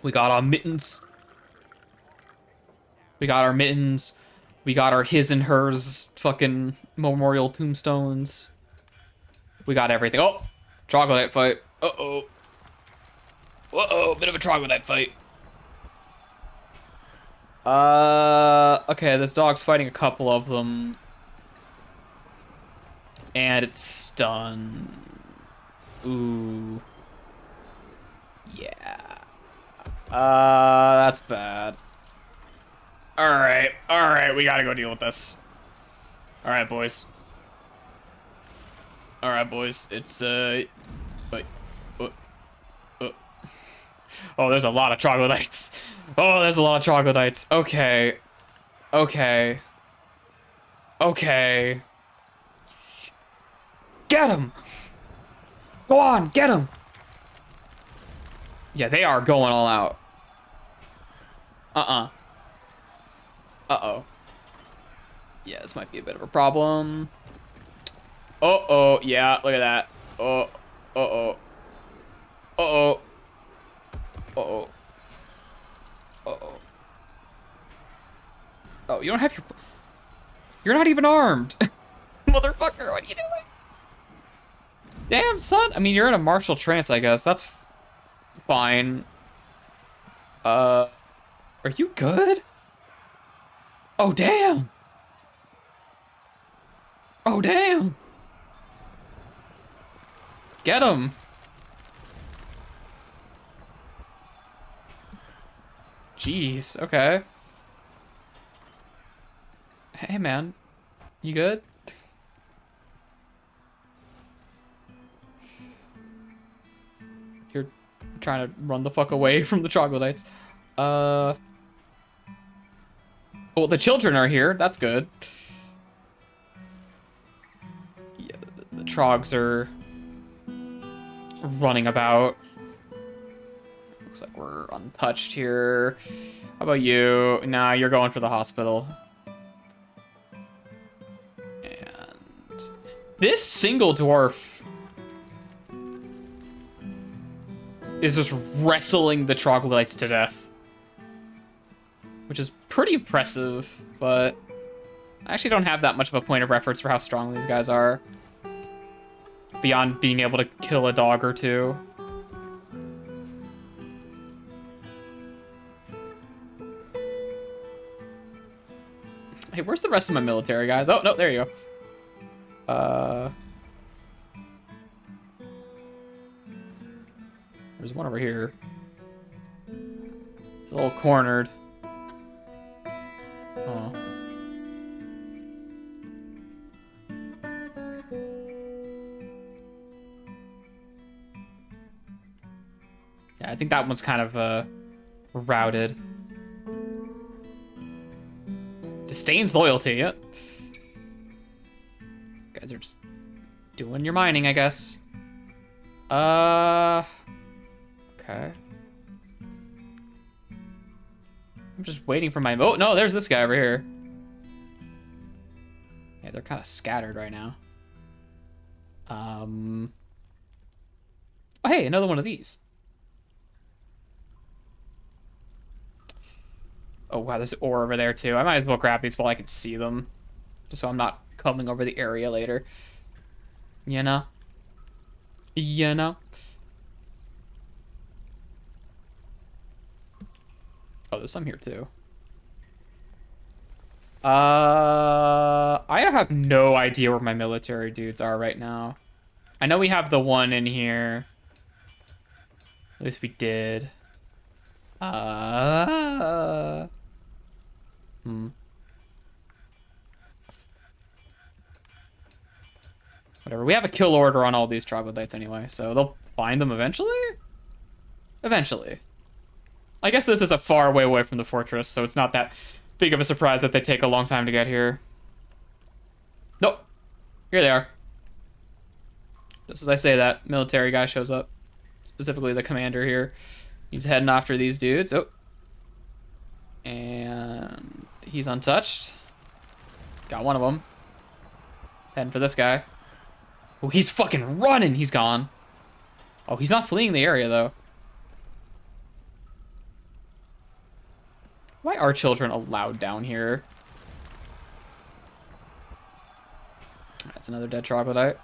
We got our mittens. We got our mittens. We got our his and hers fucking memorial tombstones. We got everything. Oh! Troglodyte fight. Uh-oh. Uh-oh, bit of a troglodyte fight. Okay, this dog's fighting a couple of them. And it's stunned. Ooh. Yeah. That's bad. Alright, we gotta go deal with this. Alright, boys. Alright, boys, it's, wait. Oh, there's a lot of troglodytes. Oh, there's a lot of troglodytes. Okay. Okay. Okay. Get him! Go on, get him! Yeah, they are going all out. Uh-oh. Yeah, this might be a bit of a problem. Uh-oh, yeah, look at that. Oh, uh-oh. Uh-oh. Uh-oh. Uh-oh. Oh, you don't have your... You're not even armed. Motherfucker, what are you doing? Damn, son. I mean, you're in a martial trance, I guess. That's fine. Are you good? Oh, damn. Oh, damn. Get him. Jeez, okay. Hey, man. You good? You're trying to run the fuck away from the troglodytes. Well, the children are here. That's good. Yeah, the trogs are running about. Looks like we're untouched here. How about you? Nah, you're going for the hospital. And this single dwarf is just wrestling the troglodytes to death, which is pretty impressive, but I actually don't have that much of a point of reference for how strong these guys are, beyond being able to kill a dog or two. Hey, where's the rest of my military, guys? Oh, no, there you go. There's one over here. It's a little cornered. Oh. Yeah, I think that one's kind of, routed. Disdains loyalty, yep. You guys are just doing your mining, I guess. Okay. I'm just waiting for my... Oh, no, there's this guy over here. Yeah, they're kind of scattered right now. Oh, hey, another one of these. Oh, wow, there's ore over there, too. I might as well grab these while I can see them. Just so I'm not combing over the area later. You know? You know? Oh, there's some here, too. I have no idea where my military dudes are right now. I know we have the one in here. At least we did. Whatever. We have a kill order on all these troglodytes anyway, so they'll find them eventually? Eventually. I guess this is a far way away from the fortress, so it's not that big of a surprise that they take a long time to get here. Nope. Here they are. Just as I say that, military guy shows up. Specifically the commander here. He's heading after these dudes. Oh. And he's untouched. Got one of them. Heading for this guy. Oh, he's fucking running. He's gone. Oh, he's not fleeing the area, though. Why are children allowed down here? That's another dead troglodyte.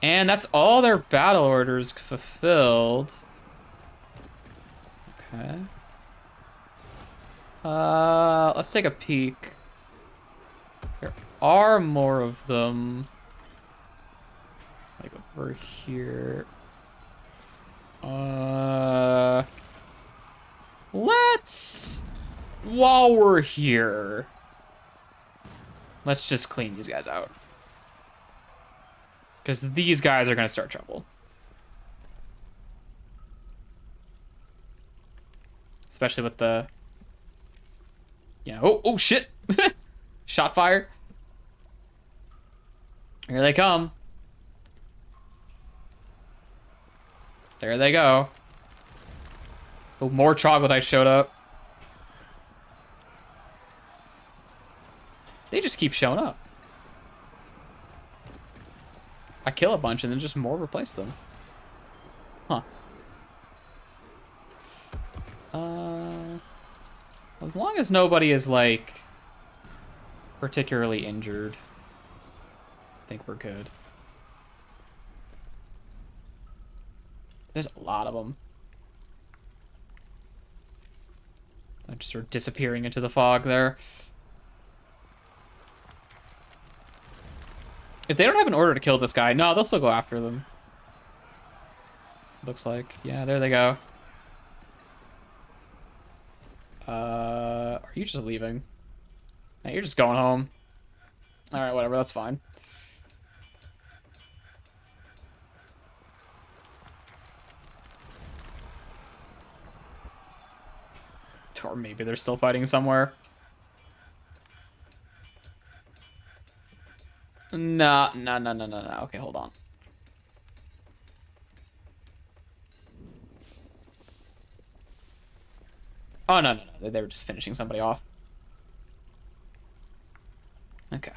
And that's all their battle orders fulfilled. Okay. Let's take a peek. There are more of them. Like over here. Let's... While we're here, let's just clean these guys out. Because these guys are going to start trouble. Especially with the... Yeah. Oh, shit. Shot fired. Here they come. There they go. Oh, more troglodytes showed up. They just keep showing up. I kill a bunch and then just more replace them. Huh. As long as nobody is, like, particularly injured, I think we're good. There's a lot of them. I'm just sort of disappearing into the fog there. If they don't have an order to kill this guy, no, they'll still go after them. Looks like. Yeah, there they go. Are you just leaving? No, you're just going home. Alright, whatever, that's fine. Or maybe they're still fighting somewhere. No. Okay, hold on. Oh, no. They were just finishing somebody off. Okay.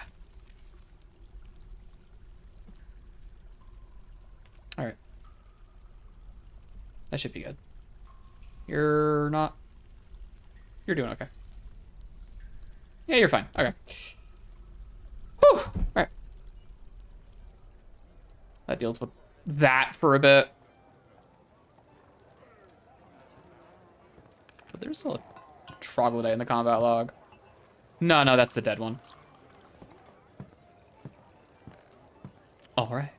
Alright. That should be good. You're not... You're doing okay. Yeah, you're fine. Okay. Whew! Alright. That deals with that for a bit. But there's still a troglodyte in the combat log. No, that's the dead one. Alright.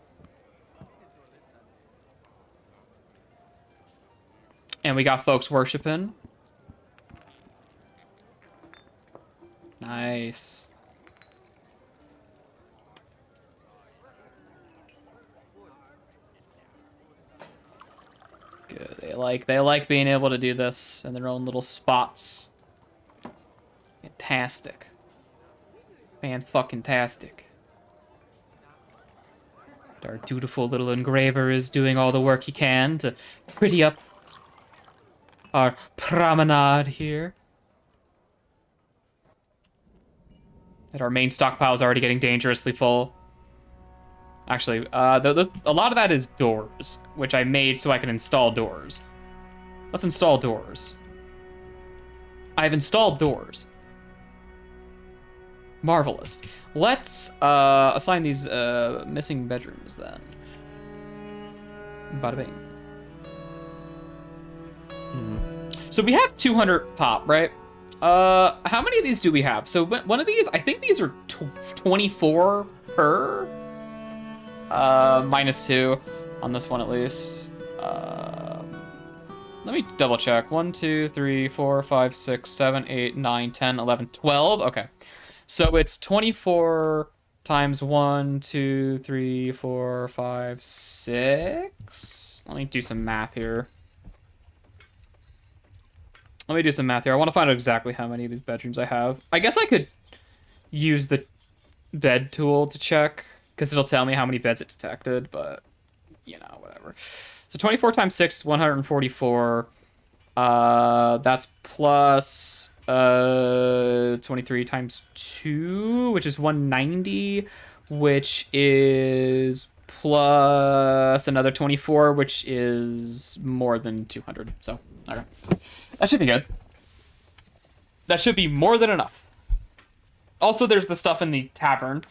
And we got folks worshiping. Nice. Good. They like being able to do this in their own little spots. Fantastic. Fan-fucking-tastic. Our dutiful little engraver is doing all the work he can to pretty up our promenade here. And our main stockpile is already getting dangerously full. Actually, a lot of that is doors, which I made so I can install doors. Let's install doors. I've installed doors. Marvelous. Let's assign these missing bedrooms then. Bada bing. So we have 200 pop, right? How many of these do we have? So one of these, I think these are 24 per. -2 on this one at least. Let me double check. 1, 2, 3, 4, 5, 6, 7, 8, 9, 10, 11, 12. Okay. So it's 24 times 1, 2, 3, 4, 5, 6. Let me do some math here. I want to find out exactly how many of these bedrooms I have. I guess I could use the bed tool to check, because it'll tell me how many beds it detected, but, you know, whatever. So 24 times 6, 144. That's plus 23 times 2, which is 190, which is plus another 24, which is more than 200. So, okay. That should be good. That should be more than enough. Also, there's the stuff in the tavern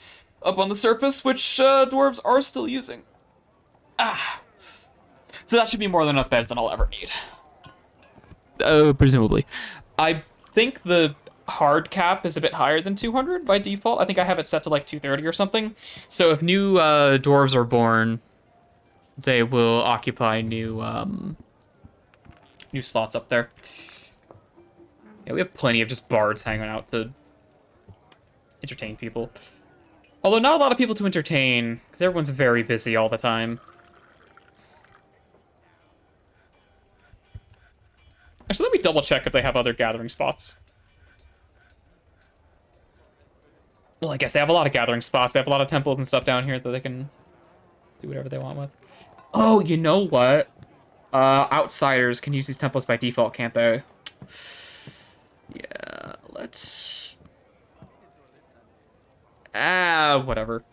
up on the surface, which dwarves are still using. So that should be more than enough beds than I'll ever need. Presumably. I think the hard cap is a bit higher than 200 by default. I think I have it set to like 230 or something. So if new dwarves are born, they will occupy new slots up there. Yeah, we have plenty of just bards hanging out to entertain people. Although not a lot of people to entertain, because everyone's very busy all the time. Actually, let me double check if they have other gathering spots. Well, I guess they have a lot of gathering spots. They have a lot of temples and stuff down here that they can do whatever they want with. Oh, you know what? Outsiders can use these temples by default, can't they? Yeah, let's... whatever.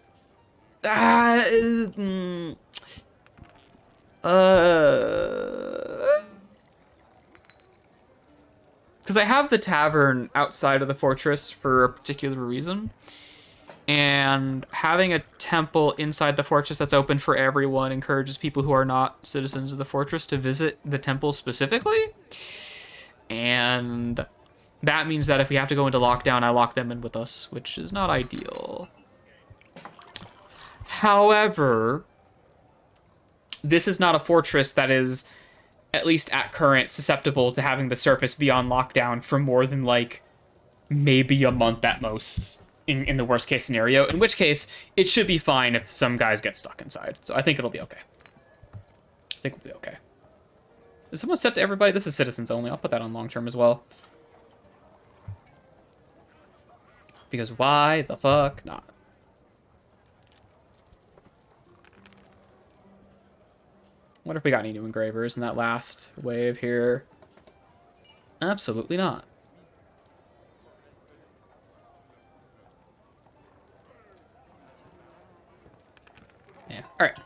Because I have the tavern outside of the fortress for a particular reason. And having a temple inside the fortress that's open for everyone encourages people who are not citizens of the fortress to visit the temple specifically. And that means that if we have to go into lockdown, I lock them in with us, which is not ideal. However, this is not a fortress that is, at least at current, susceptible to having the surface be on lockdown for more than, like, maybe a month at most, in the worst case scenario, in which case, it should be fine if some guys get stuck inside. So I think it'll be okay. I think we'll be okay. Is someone set to everybody? This is citizens only. I'll put that on long term as well. Because why the fuck not? What if we got any new engravers in that last wave here? Absolutely not. Yeah, alright.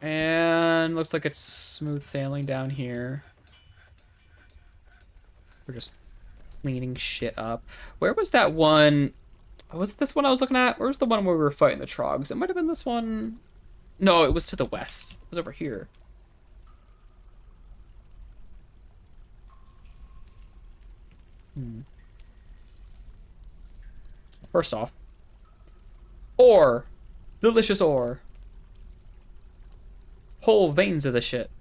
And looks like it's smooth sailing down here. We're just cleaning shit up. Where was that one? Was it this one I was looking at? Where was the one where we were fighting the trogs? It might have been this one. No, it was to the west. It was over here. First off, ore. Delicious ore. Whole veins of the shit.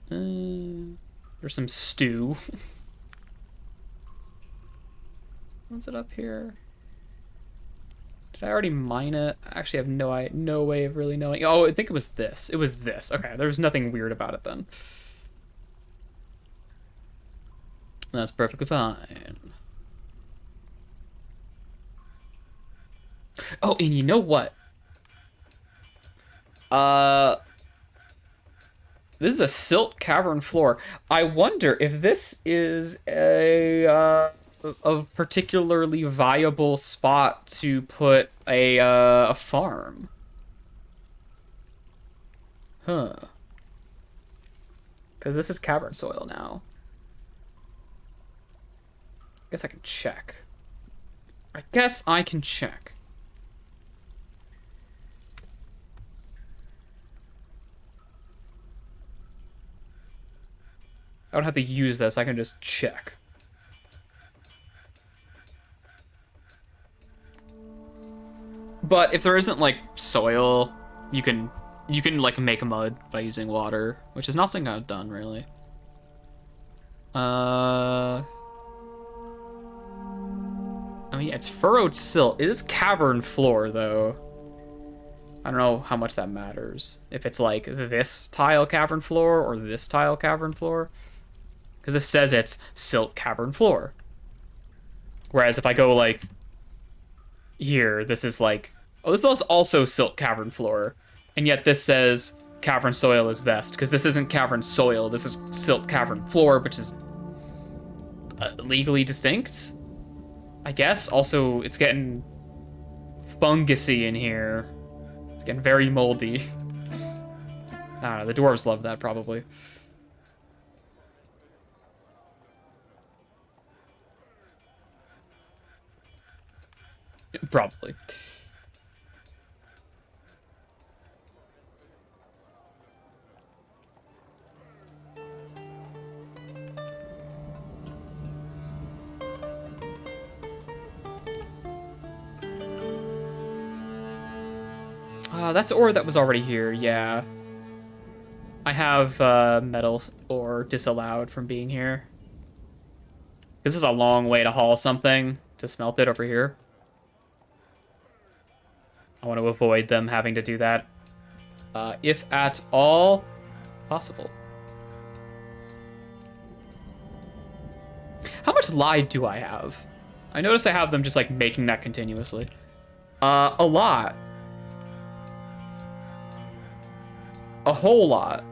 There's some stew. What's it up here? Did I already mine it? I actually have no way of really knowing. Oh, I think it was this. It was this. Okay, there was nothing weird about it then. That's perfectly fine. Oh, and you know what? This is a silt cavern floor. I wonder if this is a particularly viable spot to put a farm. Huh. Because this is cavern soil now. I guess I can check. I guess I can check. I don't have to use this, I can just check. But if there isn't, like, soil, you can like, make mud by using water, which is not something I've done, really. I mean, yeah, it's furrowed silt. It is cavern floor, though. I don't know how much that matters. If it's, like, this tile cavern floor or this tile cavern floor. Because this says it's silt cavern floor. Whereas if I go, like, here, this is, like... Oh, this is also silt cavern floor. And yet this says cavern soil is best. Because this isn't cavern soil. This is silt cavern floor, which is legally distinct, I guess. Also, it's getting fungusy in here. It's getting very moldy. I don't know, the dwarves love that, probably. Probably. That's ore that was already here, yeah. I have metal ore disallowed from being here. This is a long way to haul something to smelt it over here. I want to avoid them having to do that, if at all possible. How much lye do I have? I notice I have them just, like, making that continuously. A lot. A whole lot.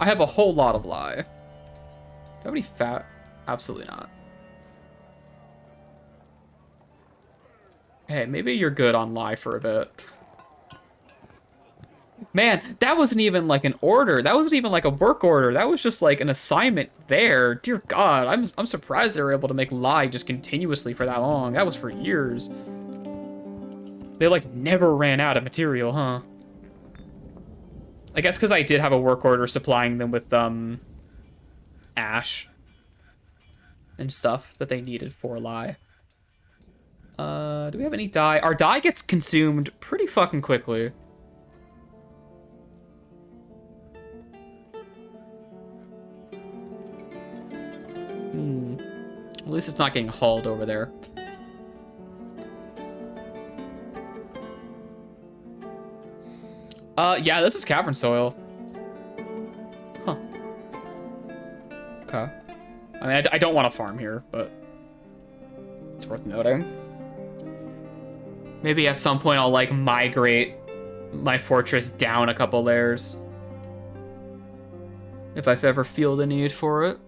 I have a whole lot of lye. Do I have any fat? Absolutely not. Hey, maybe you're good on lye for a bit. Man, that wasn't even like an order. That wasn't even like a work order. That was just like an assignment there. Dear God, I'm surprised they were able to make lie just continuously for that long. That was for years. They like never ran out of material, huh? I guess because I did have a work order supplying them with ash and stuff that they needed for lie. Do we have any dye? Our dye gets consumed pretty fucking quickly. At least it's not getting hauled over there. Yeah, this is cavern soil. Huh. Okay. I mean, I don't want to farm here, but it's worth noting. Maybe at some point I'll, like, migrate my fortress down a couple layers. If I ever feel the need for it.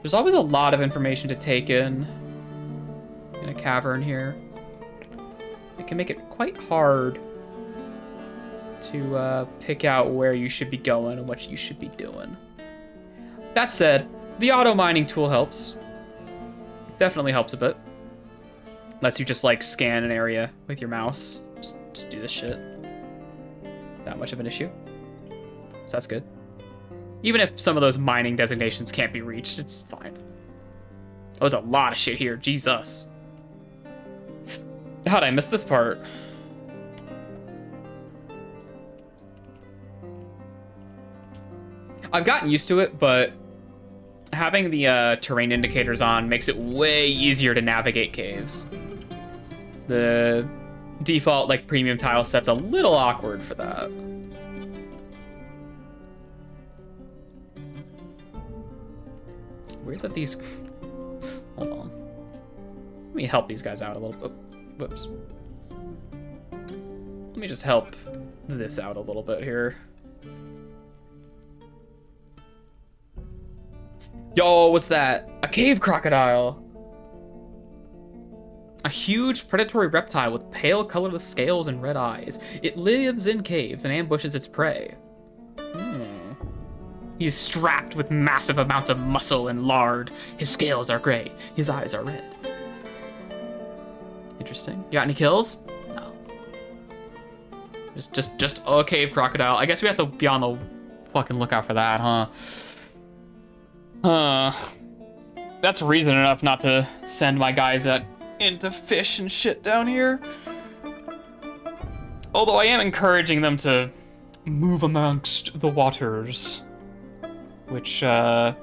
There's always a lot of information to take in a cavern here. It can make it quite hard to pick out where you should be going and what you should be doing. That said, the auto mining tool helps. Definitely helps a bit. Lets you just like scan an area with your mouse. Just do this shit. That much of an issue. So that's good. Even if some of those mining designations can't be reached, it's fine. Oh, there's a lot of shit here. Jesus. How'd I miss this part? I've gotten used to it, but having the terrain indicators on makes it way easier to navigate caves. The default, like, premium tile set's a little awkward for that. Weird that these... Hold on. Let me help these guys out a little bit. Oh, whoops. Let me just help this out a little bit here. Yo, what's that? A cave crocodile. A huge predatory reptile with pale colorless scales and red eyes. It lives in caves and ambushes its prey. He is strapped with massive amounts of muscle and lard. His scales are gray. His eyes are red. Interesting. You got any kills? No. Just a cave crocodile. I guess we have to be on the fucking lookout for that, huh? That's reason enough not to send my guys into fish and shit down here. Although I am encouraging them to move amongst the waters. Which, could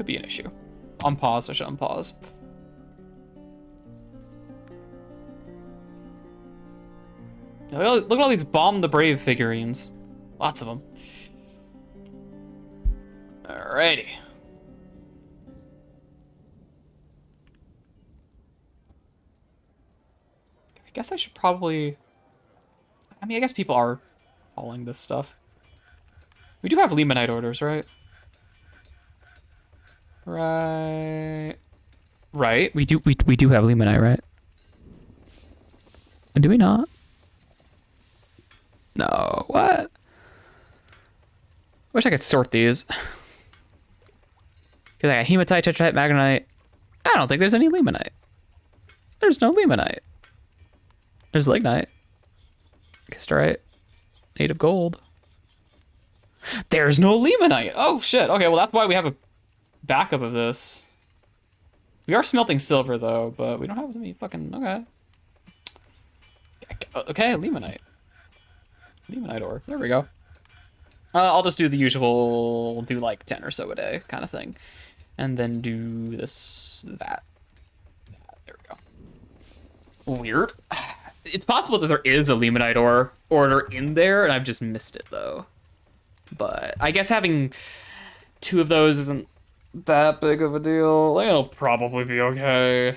be an issue. Unpause, I should unpause. Look at all these Bomb the Brave figurines. Lots of them. Alrighty. I guess I should probably... I mean, I guess people are hauling this stuff. We do have limonite orders, right? Right. We do have limonite, right? Do we not? No. What? Wish I could sort these. Because I got hematite, tetrite, magnetite. I don't think there's any limonite. There's no limonite. There's lignite. Casterite. Native gold. There's no limonite. Oh shit. Okay, well that's why we have a backup of this. We are smelting silver though, but we don't have any fucking... Okay. Okay, limonite. Limonite ore. There we go. I'll just do the usual, do like 10 or so a day kind of thing. And then do this, that. There we go. Weird. It's possible that there is a limonite ore order in there, and I've just missed it though. But I guess having 2 of those isn't that big of a deal. It'll probably be okay.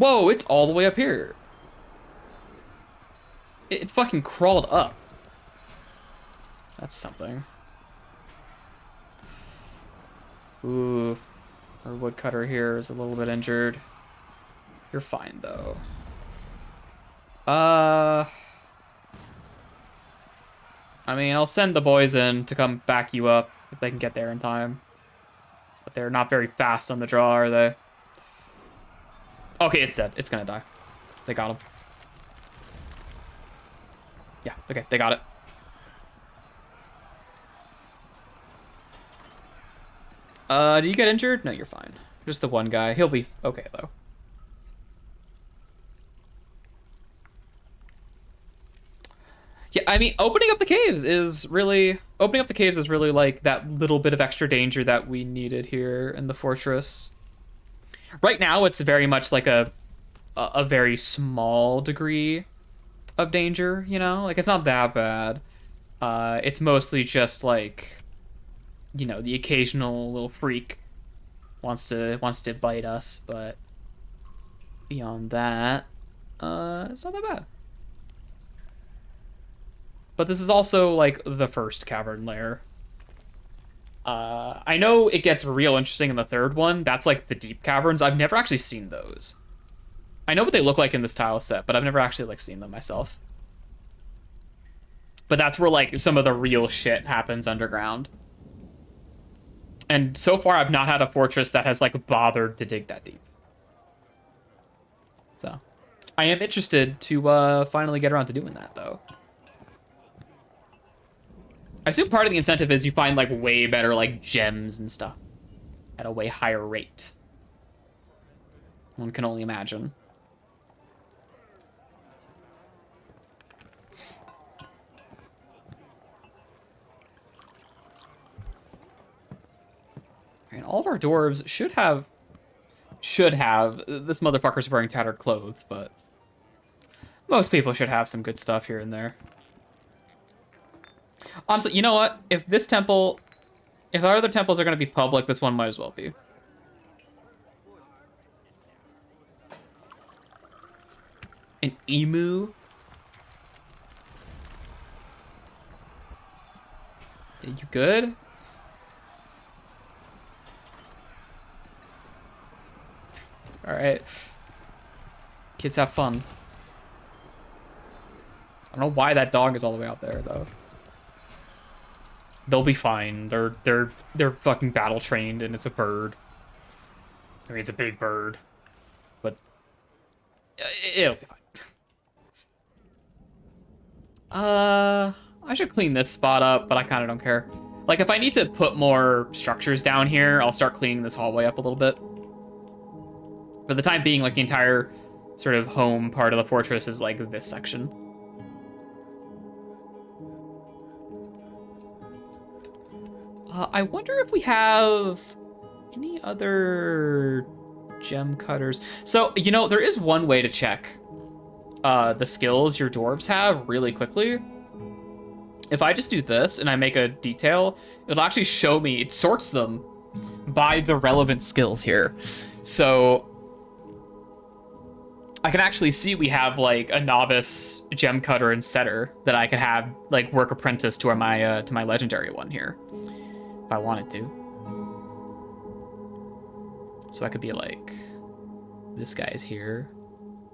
Whoa, it's all the way up here. It fucking crawled up. That's something. Ooh. Our woodcutter here is a little bit injured. You're fine, though. I mean, I'll send the boys in to come back you up if they can get there in time. But they're not very fast on the draw, are they? Okay, it's dead. It's gonna die. They got him. Yeah, okay, they got it. Do you get injured? No, you're fine. Just the one guy. He'll be okay, though. Yeah, I mean, opening up the caves is really like that little bit of extra danger that we needed here in the fortress. Right now, it's very much like a very small degree of danger, you know? Like, it's not that bad. It's mostly just like, you know, the occasional little freak wants to bite us, but beyond that, it's not that bad. But this is also like the first cavern lair. I know it gets real interesting in the third one. That's like the deep caverns. I've never actually seen those. I know what they look like in this tile set, but I've never actually like seen them myself. But that's where like some of the real shit happens underground. And so far, I've not had a fortress that has like bothered to dig that deep. So, I am interested to finally get around to doing that, though. I assume part of the incentive is you find like way better like gems and stuff at a way higher rate. One can only imagine. And all of our dwarves should have. This motherfucker's wearing tattered clothes, but most people should have some good stuff here and there. Honestly, you know what? If our other temples are going to be public, this one might as well be. An emu? Are you good? All right. Kids have fun. I don't know why that dog is all the way out there, though. They'll be fine. They're fucking battle trained, and it's a bird. I mean, it's a big bird, but it'll be fine. I should clean this spot up, but I kind of don't care. Like, if I need to put more structures down here, I'll start cleaning this hallway up a little bit. For the time being, like, the entire sort of home part of the fortress is, like, this section. I wonder if we have any other gem cutters. So, you know, there is one way to check the skills your dwarves have really quickly. If I just do this and I make a detail, it'll actually show me, it sorts them by the relevant skills here. So I can actually see we have like a novice gem cutter and setter that I could have like work apprentice to my legendary one here if I wanted to. So I could be like, this guy's here,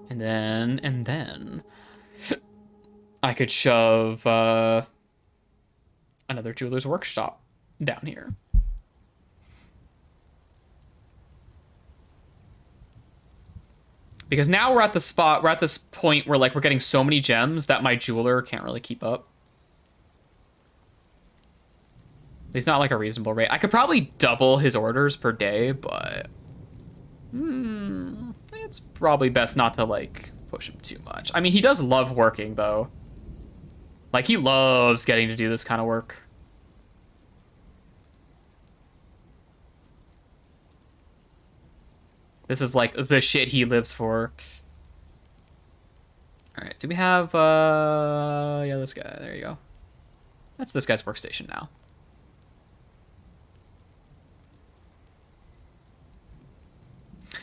and then I could shove another jeweler's workshop down here. Because now we're at the spot, we're at this point where like we're getting so many gems that my jeweler can't really keep up. It's not like a reasonable rate. I could probably double his orders per day, but it's probably best not to like push him too much. I mean, he does love working though. Like, he loves getting to do this kind of work. This is like the shit he lives for. All right, do we have, yeah, this guy, there you go. That's this guy's workstation now.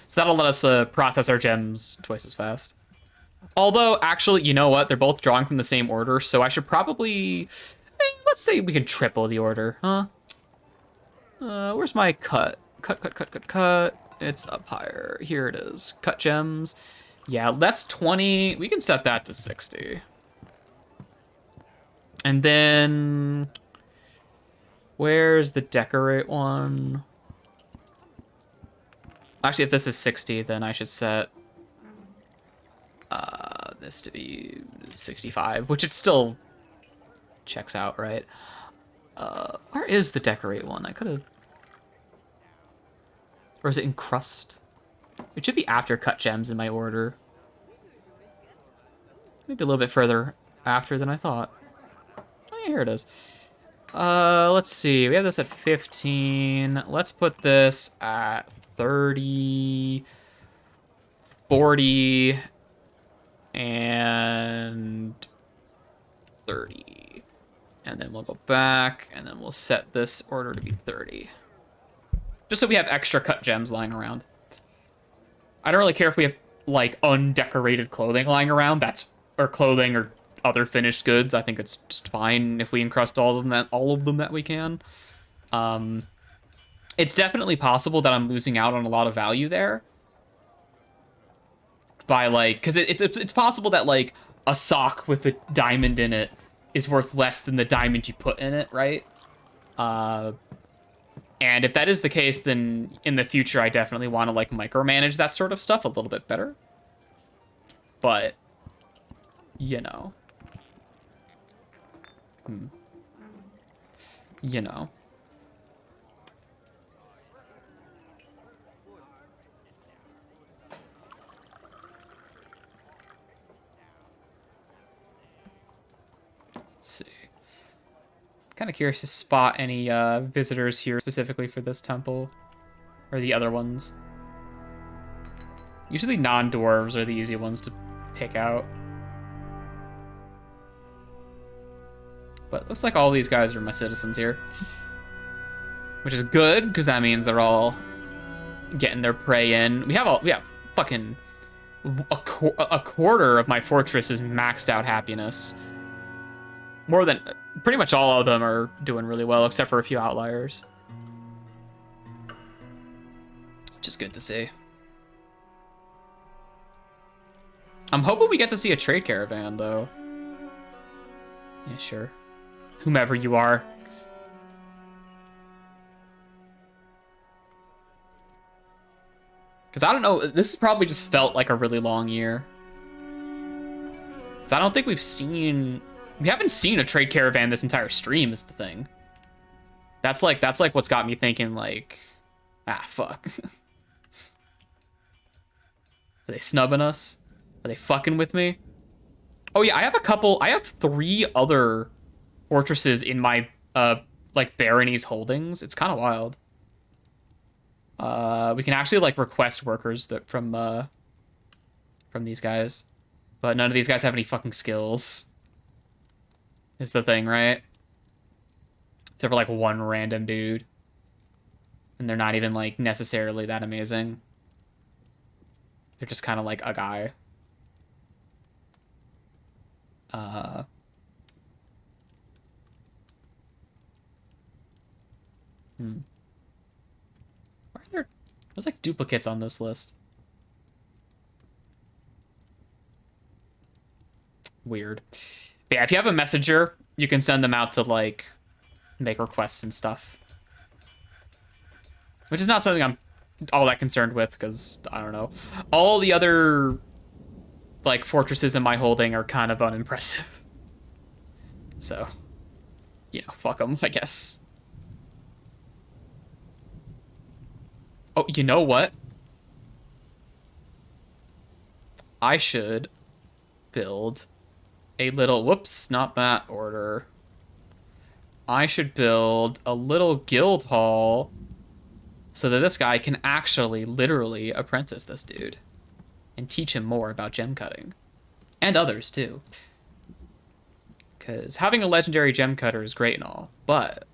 So So that'll let us process our gems twice as fast. Although, actually, you know what? They're both drawing from the same order, so I should probably... let's say we can triple the order, huh? Where's my cut? Cut. It's up higher. Here it is. Cut gems. Yeah, that's 20. We can set that to 60. And then... where's the decorate one? Actually, if this is 60, then I should set this to be 65, which it still checks out, right? Where is the decorate one? I could have... or is it encrust? It should be after cut gems in my order. Maybe a little bit further after than I thought. Oh, yeah, here it is. Let's see. We have this at 15. Let's put this at 30, 40, and 30. And then we'll go back, and then we'll set this order to be 30. Just so we have extra cut gems lying around. I don't really care if we have, like, undecorated clothing lying around. Or clothing or other finished goods. I think it's just fine if we encrust all of them that we can. It's definitely possible that I'm losing out on a lot of value there. By, like, because it's possible that, like, a sock with a diamond in it is worth less than the diamond you put in it, right? And if that is the case, then in the future, I definitely want to, like, micromanage that sort of stuff a little bit better. But, you know. You know. Kind of curious to spot any visitors here specifically for this temple. Or the other ones. Usually non-dwarves are the easy ones to pick out. But it looks like all these guys are my citizens here. Which is good, because that means they're all getting their prey in. We have fucking a quarter of my fortress is maxed out happiness. More than... pretty much all of them are doing really well, except for a few outliers. Which is good to see. I'm hoping we get to see a trade caravan, though. Yeah, sure. Whomever you are. Because I don't know, this has probably just felt like a really long year. Because I don't think we've seen... we haven't seen a trade caravan this entire stream is the thing. That's like what's got me thinking, like, fuck. Are they snubbing us? Are they fucking with me? Oh yeah, I have 3 other fortresses in my, like, baronies holdings. It's kind of wild. We can actually, like, request workers that from these guys. But none of these guys have any fucking skills. Is the thing, right? Except for, like, one random dude. And they're not even, like, necessarily that amazing. They're just kind of like a guy. Why are there's like duplicates on this list? Weird. But yeah, if you have a messenger, you can send them out to, like, make requests and stuff. Which is not something I'm all that concerned with, because, I don't know. All the other, like, fortresses in my holding are kind of unimpressive. So, you know, fuck them, I guess. Oh, you know what? I should build a little... whoops, not that order. I should build a little guild hall so that this guy can actually, literally apprentice this dude and teach him more about gem cutting. And others, too. Because having a legendary gem cutter is great and all, but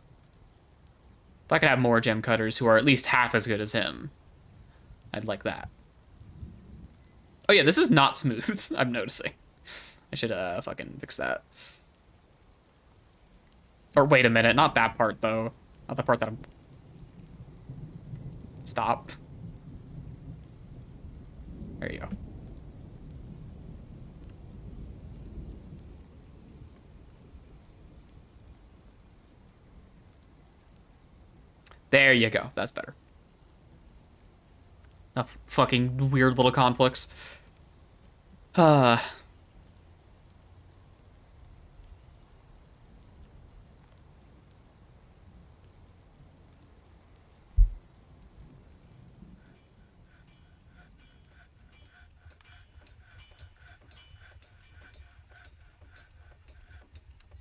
if I could have more gem cutters who are at least half as good as him, I'd like that. Oh yeah, this is not smooth. I'm noticing. I should fucking fix that. Or wait a minute, not that part though. Not the part that I'm... Stop. There you go. There you go. That's better. Enough fucking weird little conflicts.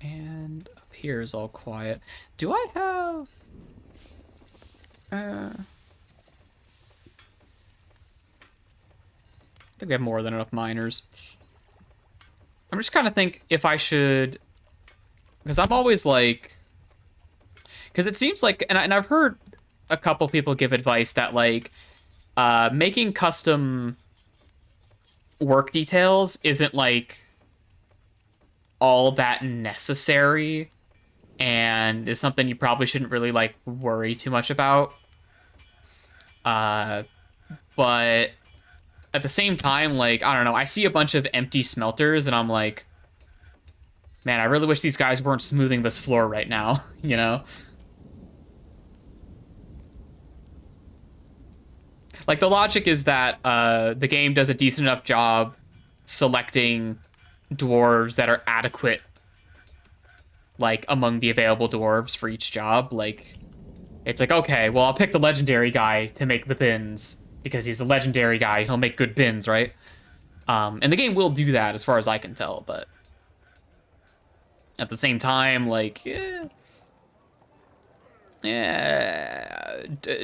And up here is all quiet. Do I have... I think we have more than enough miners. I'm just kind of think if I should... Because I'm always like... Because it seems like... And I've heard a couple people give advice that, like, making custom work details isn't, like, all that necessary, and is something you probably shouldn't really, like, worry too much about. But at the same time, like, I don't know, I see a bunch of empty smelters, and I'm like, man, I really wish these guys weren't smoothing this floor right now, you know? Like, the logic is that the game does a decent enough job selecting dwarves that are adequate, like, among the available dwarves for each job. Like, it's like, okay, well, I'll pick the legendary guy to make the bins, because he's a legendary guy, he'll make good bins, right? And the game will do that, as far as I can tell, but at the same time, like,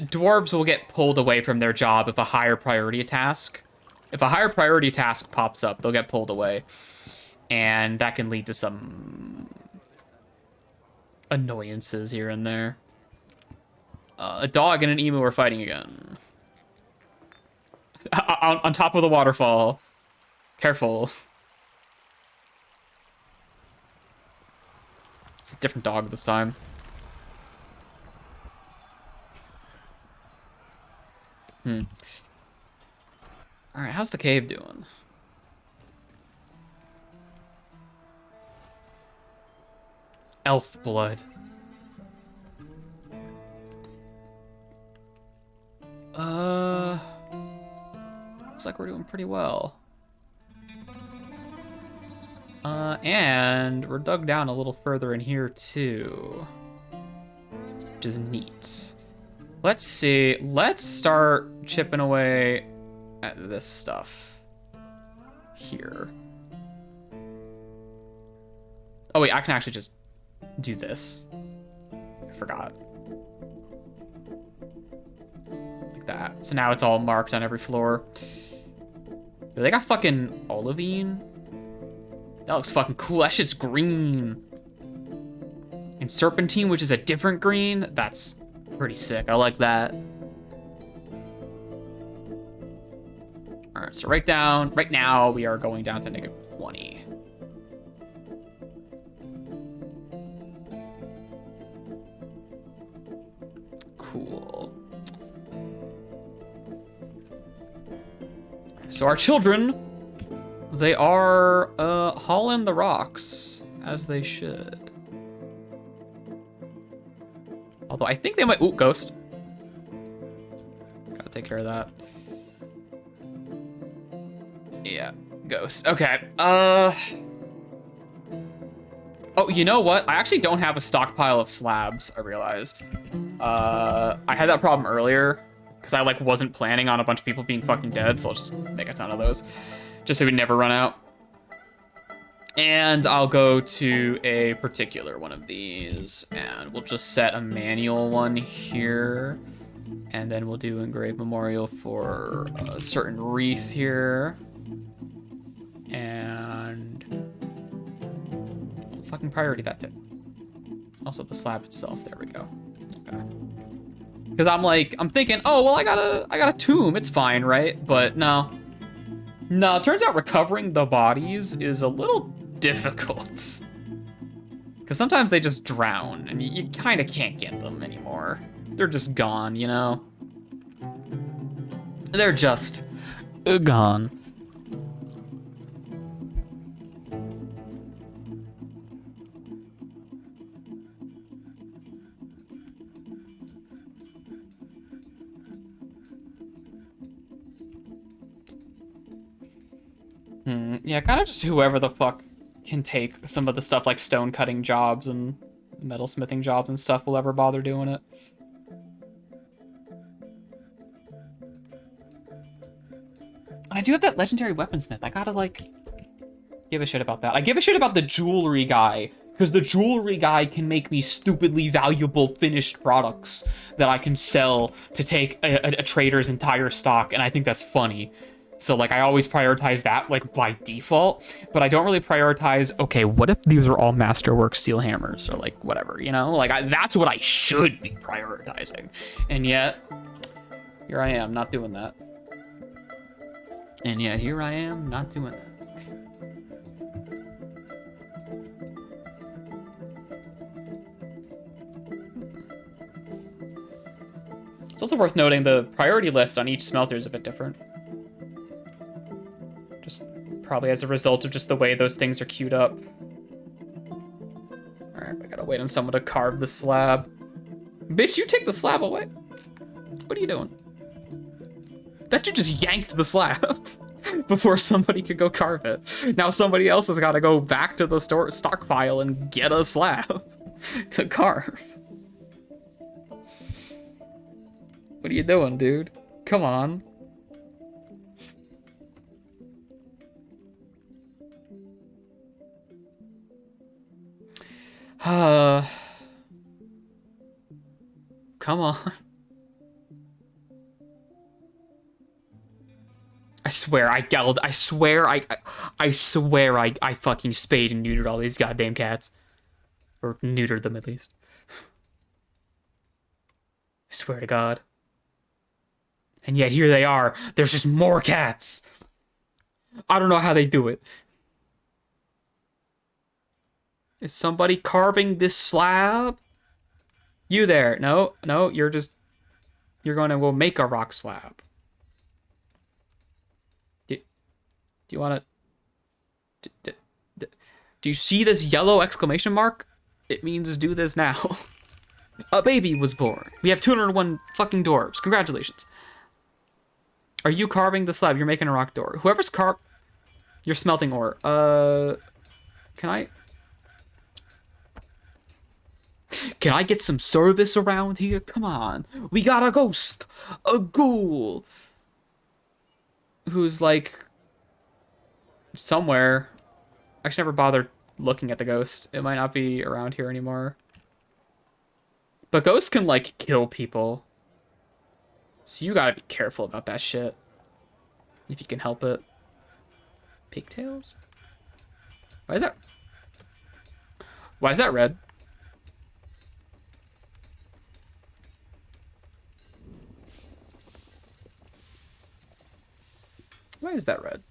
dwarves will get pulled away from their job if a higher priority task pops up, they'll get pulled away. And that can lead to some annoyances here and there. A dog and an emu are fighting again. On top of the waterfall. Careful. It's a different dog this time. Alright, how's the cave doing? Elf blood. Looks like we're doing pretty well. And we're dug down a little further in here too, which is neat. Let's see. Let's start chipping away at this stuff here. Oh wait, I can actually just do this. I forgot. Like that. So now it's all marked on every floor. Yo, they got fucking olivine. That looks fucking cool. That shit's green. And serpentine, which is a different green. That's pretty sick. I like that. All right, so right now we are going down to -20. Cool. So our children, they are hauling the rocks, as they should. Although I think they might... Ooh, ghost. Gotta take care of that. Yeah, ghost. Okay. Oh, you know what? I actually don't have a stockpile of slabs, I realized. I had that problem earlier, because I, like, wasn't planning on a bunch of people being fucking dead, so I'll just make a ton of those. Just so we never run out. And I'll go to a particular one of these, and we'll just set a manual one here. And then we'll do engraved memorial for a certain wreath here. And fucking priority that tip. Also the slab itself, there we go. Okay. Because I'm thinking, oh, well, I got a tomb, it's fine, right? But no. No, it turns out recovering the bodies is a little difficult. Because sometimes they just drown, and you kind of can't get them anymore. They're just gone, you know? They're just gone. Yeah, kind of just whoever the fuck can take some of the stuff like stone cutting jobs and metal smithing jobs and stuff will ever bother doing it. I do have that legendary weaponsmith. I gotta, like, give a shit about that. I give a shit about the jewelry guy, because the jewelry guy can make me stupidly valuable finished products that I can sell to take a trader's entire stock, and I think that's funny. So, like, I always prioritize that, like, by default, but I don't really prioritize, okay, what if these are all masterwork steel hammers, or, like, whatever, you know? Like, that's what I should be prioritizing. And yet, here I am, not doing that. And yet, here I am, not doing that. It's also worth noting the priority list on each smelter is a bit different. Just probably as a result of just the way those things are queued up. Alright, I gotta wait on someone to carve the slab. Bitch, you take the slab away. What are you doing? That you just yanked the slab before somebody could go carve it. Now somebody else has gotta go back to the stockpile and get a slab to carve. What are you doing, dude? Come on. Come on. I swear I yelled. I swear I fucking spayed and neutered all these goddamn cats. Or neutered them at least. I swear to God. And yet here they are. There's just more cats. I don't know how they do it. Is somebody carving this slab? You there. No, you're going to make a rock slab. Do you want to... Do you see this yellow exclamation mark? It means do this now. A baby was born. We have 201 fucking dwarves. Congratulations. Are you carving the slab? You're making a rock door. Whoever's you're smelting ore. Can I get some service around here? Come on. We got a ghost. A ghoul. Who's, like, somewhere. I should never bother looking at the ghost. It might not be around here anymore. But ghosts can, like, kill people. So you gotta be careful about that shit. If you can help it. Pigtails? Why is that red? Why is that red?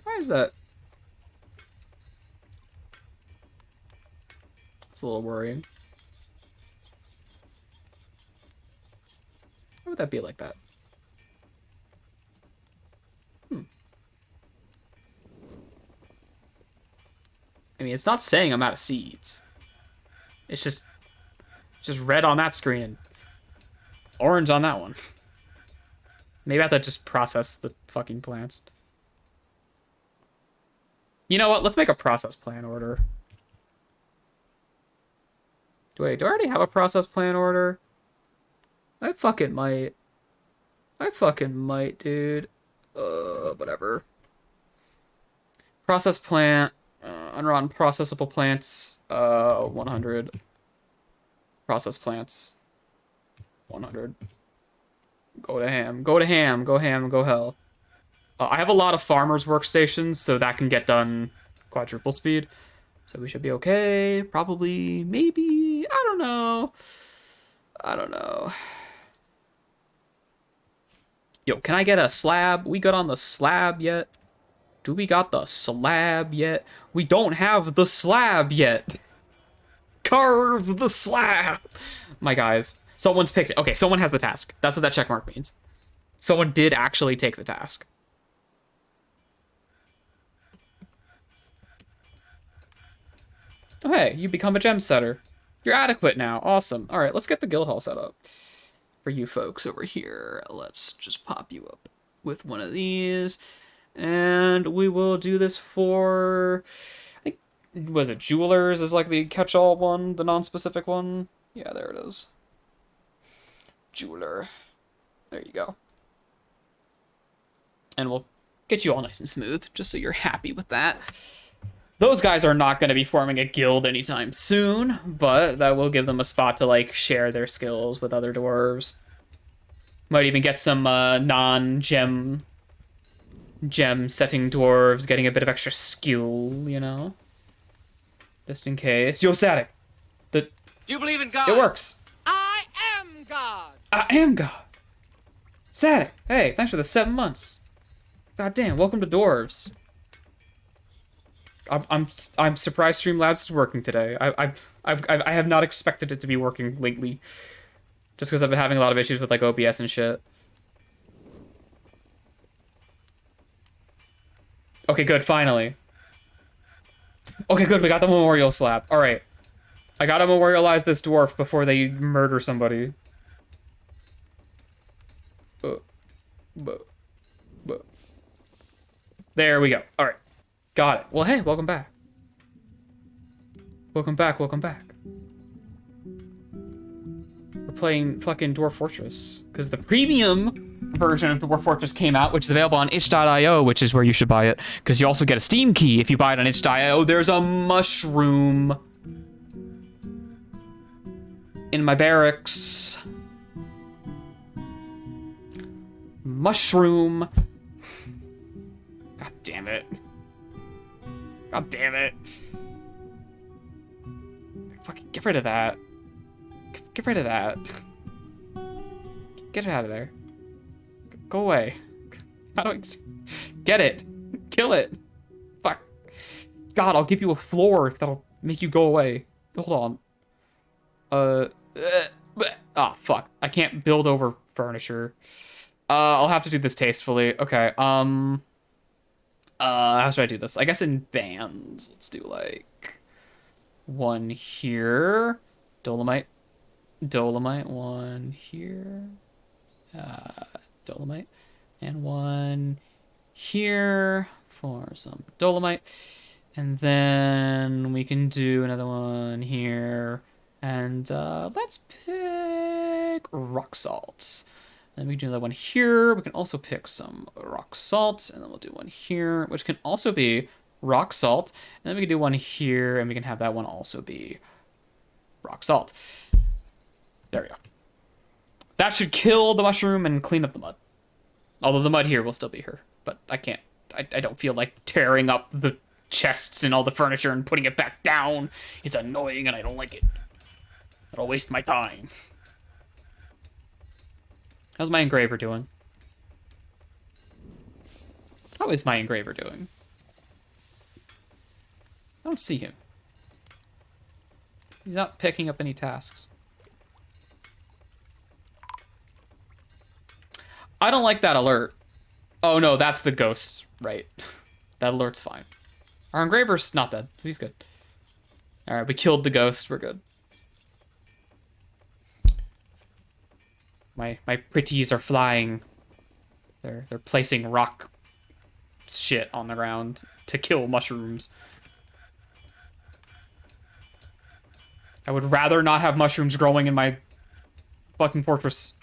Why is that? It's a little worrying. Why would that be like that? I mean, it's not saying I'm out of seeds. It's just red on that screen and orange on that one. Maybe I have to just process the fucking plants. You know what? Let's make a process plan order. Do I already have a process plan order? I fucking might. Dude. Whatever. Process plant. Unrotten processable plants. 100. Process plants. 100. Go to ham. Go to ham. Go ham. Go hell. I have a lot of farmers' workstations, so that can get done quadruple speed. So we should be okay. Probably. Maybe. I don't know. I don't know. Yo, can I get a slab? We good on the slab yet? Do we got the slab yet? We don't have the slab yet. Carve the slab. My guys. Someone's picked it. Okay, someone has the task. That's what that check mark means. Someone did actually take the task. Oh, hey, you become a gem setter. You're adequate now. Awesome. All right, let's get the guild hall set up for you folks over here. Let's just pop you up with one of these. And we will do this for, I think, was it Jewelers is like the catch-all one, the non-specific one? Yeah, there it is. Jeweler. There you go. And we'll get you all nice and smooth, just so you're happy with that. Those guys are not going to be forming a guild anytime soon, but that will give them a spot to, like, share their skills with other dwarves. Might even get some non-gem setting dwarves getting a bit of extra skill, you know? Just in case. Yo, Static! Do you believe in God? It works! I am God! I am God! Static! Hey, thanks for the 7 months. God damn, welcome to Dwarves. I'm surprised Streamlabs is working today. I have not expected it to be working lately. Just because I've been having a lot of issues with, like, OBS and shit. Okay, good, finally. Okay, good, we got the memorial slab. Alright. I gotta memorialize this dwarf before they murder somebody. There we go. Alright. Got it. Well, hey, welcome back. Welcome back, welcome back. We're playing fucking Dwarf Fortress. Because the premium version of Dwarf Fortress came out, which is available on itch.io, which is where you should buy it. Because you also get a Steam key if you buy it on itch.io. There's a mushroom in my barracks. Mushroom. God damn it. God damn it. Fucking get rid of that. Get rid of that. Get it out of there. Go away. How do I... Get it. Kill it. Fuck. God, I'll give you a floor if that'll make you go away. Hold on. Oh, fuck. I can't build over furniture. I'll have to do this tastefully. Okay, how should I do this? I guess in bands. Let's do, like, one here. Dolomite. Dolomite. One here. Dolomite. And one here for some Dolomite. And then we can do another one here. And, let's pick rock salt. Then we can do another one here. We can also pick some rock salt. And then we'll do one here, which can also be rock salt. And then we can do one here, and we can have that one also be rock salt. There we go. That should kill the mushroom and clean up the mud. Although the mud here will still be here. But I can't. I don't feel like tearing up the chests and all the furniture and putting it back down. It's annoying and I don't like it. It'll waste my time. How's my engraver doing? How is my engraver doing? I don't see him. He's not picking up any tasks. I don't like that alert. Oh no, that's the ghost, right? That alert's fine. Our engraver's not dead, so he's good. Alright, we killed the ghost, we're good. My pretties are flying. They're placing rock shit on the ground to kill mushrooms. I would rather not have mushrooms growing in my fucking fortress.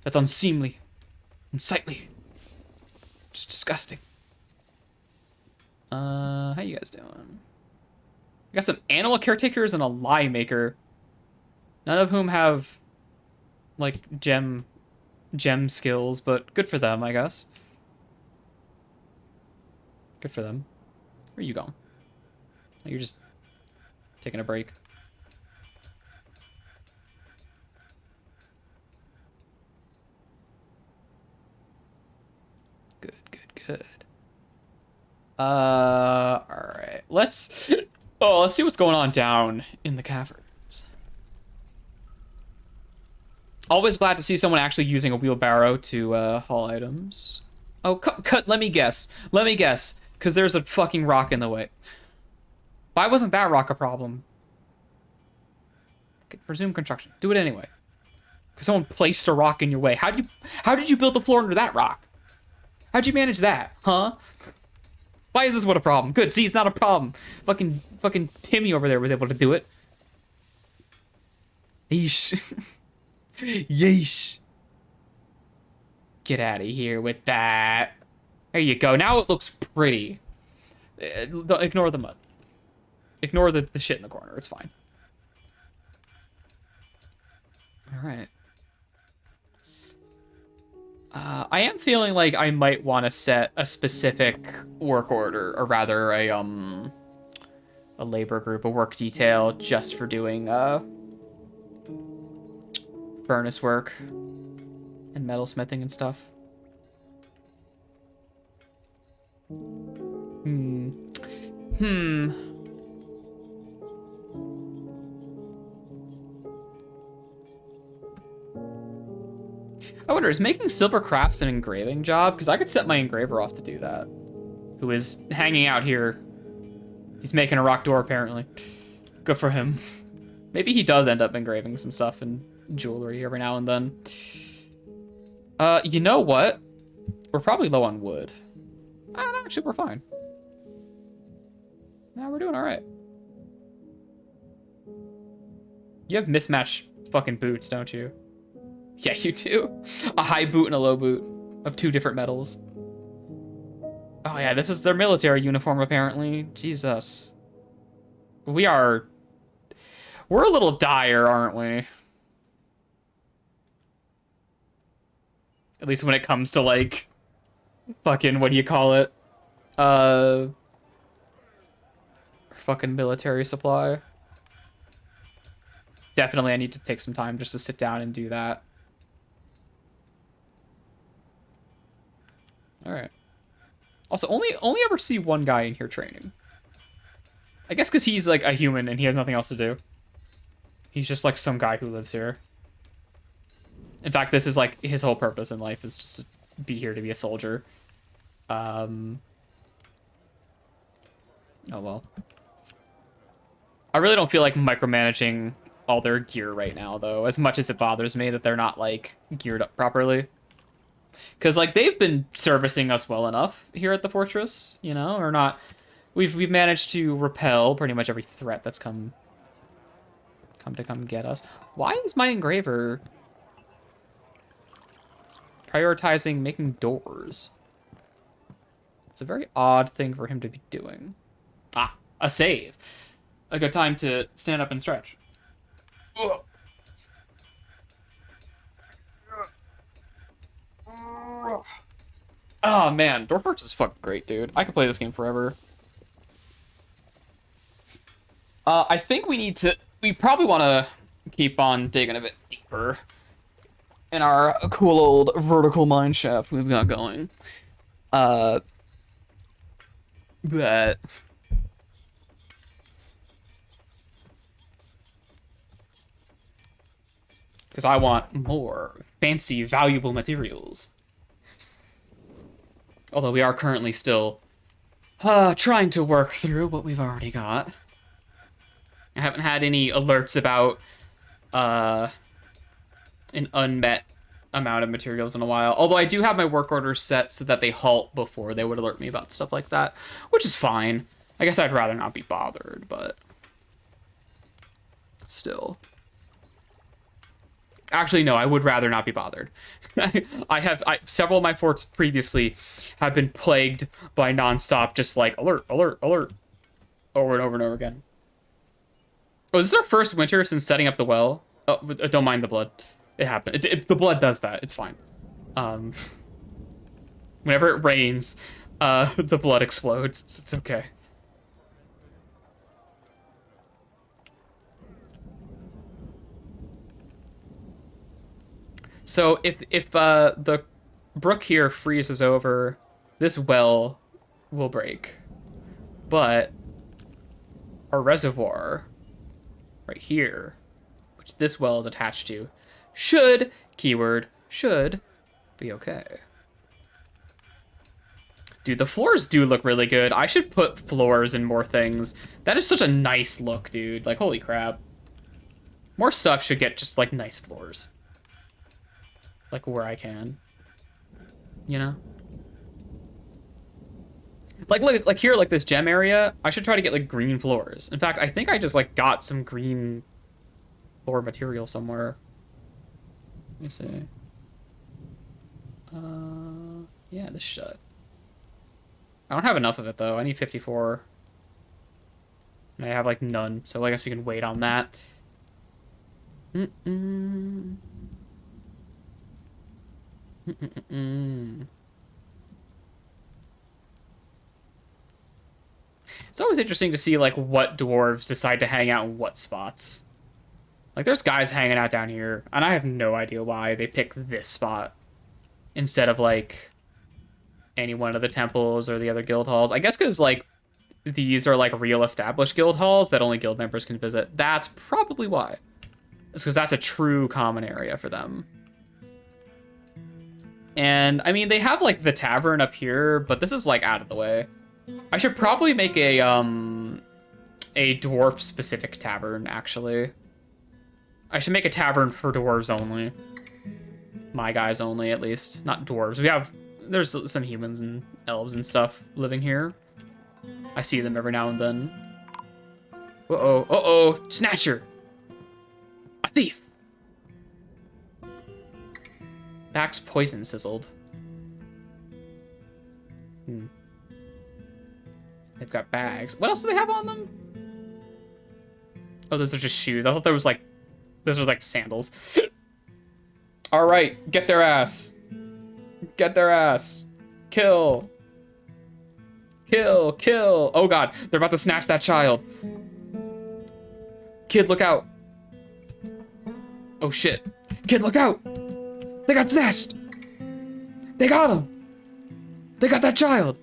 That's unseemly. Unsightly. Just disgusting. How you guys doing? I got some animal caretakers and a lie maker. None of whom have like gem skills, but good for them, I guess. Good for them. Where are you going? Oh, you're just taking a break. Alright. Let's see what's going on down in the caverns. Always glad to see someone actually using a wheelbarrow to haul items. Oh, cut. Let me guess. Because there's a fucking rock in the way. Why wasn't that rock a problem? Okay, resume construction. Do it anyway. Because someone placed a rock in your way. How did you build the floor under that rock? How'd you manage that, huh? Why is this what a problem? Good, see, it's not a problem. Fucking Timmy over there was able to do it. Yeesh. Yeesh. Get out of here with that. There you go. Now it looks pretty. Ignore the mud. Ignore the shit in the corner. It's fine. All right. I am feeling like I might want to set a specific work order, or rather a labor group, a work detail, just for doing furnace work and metalsmithing and stuff. I wonder, is making silver crafts an engraving job? Because I could set my engraver off to do that. Who is hanging out here. He's making a rock door, apparently. Good for him. Maybe he does end up engraving some stuff and jewelry every now and then. You know what? We're probably low on wood. Actually, we're fine. Nah, we're doing all right. You have mismatched fucking boots, don't you? Yeah, you do. A high boot and a low boot of 2 different metals. Oh yeah, this is their military uniform, apparently. Jesus. We're a little dire, aren't we? At least when it comes to, like, fucking, what do you call it? Fucking military supply. Definitely I need to take some time just to sit down and do that. Alright. Also, only ever see one guy in here training. I guess because he's, like, a human and he has nothing else to do. He's just, like, some guy who lives here. In fact, this is, like, his whole purpose in life is just to be here to be a soldier. Oh, well. I really don't feel like micromanaging all their gear right now, though, as much as it bothers me that they're not, like, geared up properly. Because, like, they've been servicing us well enough here at the fortress, you know, or not. We've managed to repel pretty much every threat that's come get us. Why is my engraver prioritizing making doors? It's a very odd thing for him to be doing. Ah, a save. A good time to stand up and stretch. Ugh. Oh man, Dwarf is fucking great, dude. I could play this game forever. I think we probably want to keep on digging a bit deeper in our cool old vertical mine shaft we've got going. But because I want more fancy, valuable materials. Although we are currently still trying to work through what we've already got. I haven't had any alerts about an unmet amount of materials in a while. Although I do have my work orders set so that they halt before they would alert me about stuff like that, which is fine. I guess I'd rather not be bothered, but still. Actually, no, I would rather not be bothered. Several of my forts previously have been plagued by nonstop, just like alert, alert, alert, over and over and over again. Oh, is this our first winter since setting up the well? Oh, don't mind the blood. It happened. The blood does that. It's fine. Whenever it rains, the blood explodes. It's okay. So if the brook here freezes over, this well will break. but our reservoir right here, which this well is attached to, should, keyword, should be okay. Dude, the floors do look really good. I should put floors in more things. That is such a nice look, dude. Like, holy crap. More stuff should get just, like, nice floors. Like, where I can. You know? Like, look, like here, like this gem area, I should try to get, like, green floors. In fact, I think I just, like, got some green floor material somewhere. Let me see. Yeah, this should. I don't have enough of it, though. I need 54. And I have, like, none, so I guess we can wait on that. It's always interesting to see, like, what dwarves decide to hang out in what spots. Like, there's guys hanging out down here, and I have no idea why they pick this spot instead of, like, any one of the temples or the other guild halls. I guess because, like, these are, like, real established guild halls that only guild members can visit. That's probably why. It's because that's a true common area for them. And, I mean, they have, like, the tavern up here, but this is, like, out of the way. I should probably make a dwarf-specific tavern, actually. I should make a tavern for dwarves only. My guys only, at least. Not dwarves. There's some humans and elves and stuff living here. I see them every now and then. Uh-oh, uh-oh, Snatcher! A thief! Back's poison sizzled. They've got bags. What else do they have on them? Oh, those are just shoes. I thought there was like... Those are like sandals. Alright, get their ass. Get their ass. Kill. Kill, kill. Oh god, they're about to snatch that child. Kid, look out. Oh shit. Kid, look out. They got snatched. They got him. They got that child.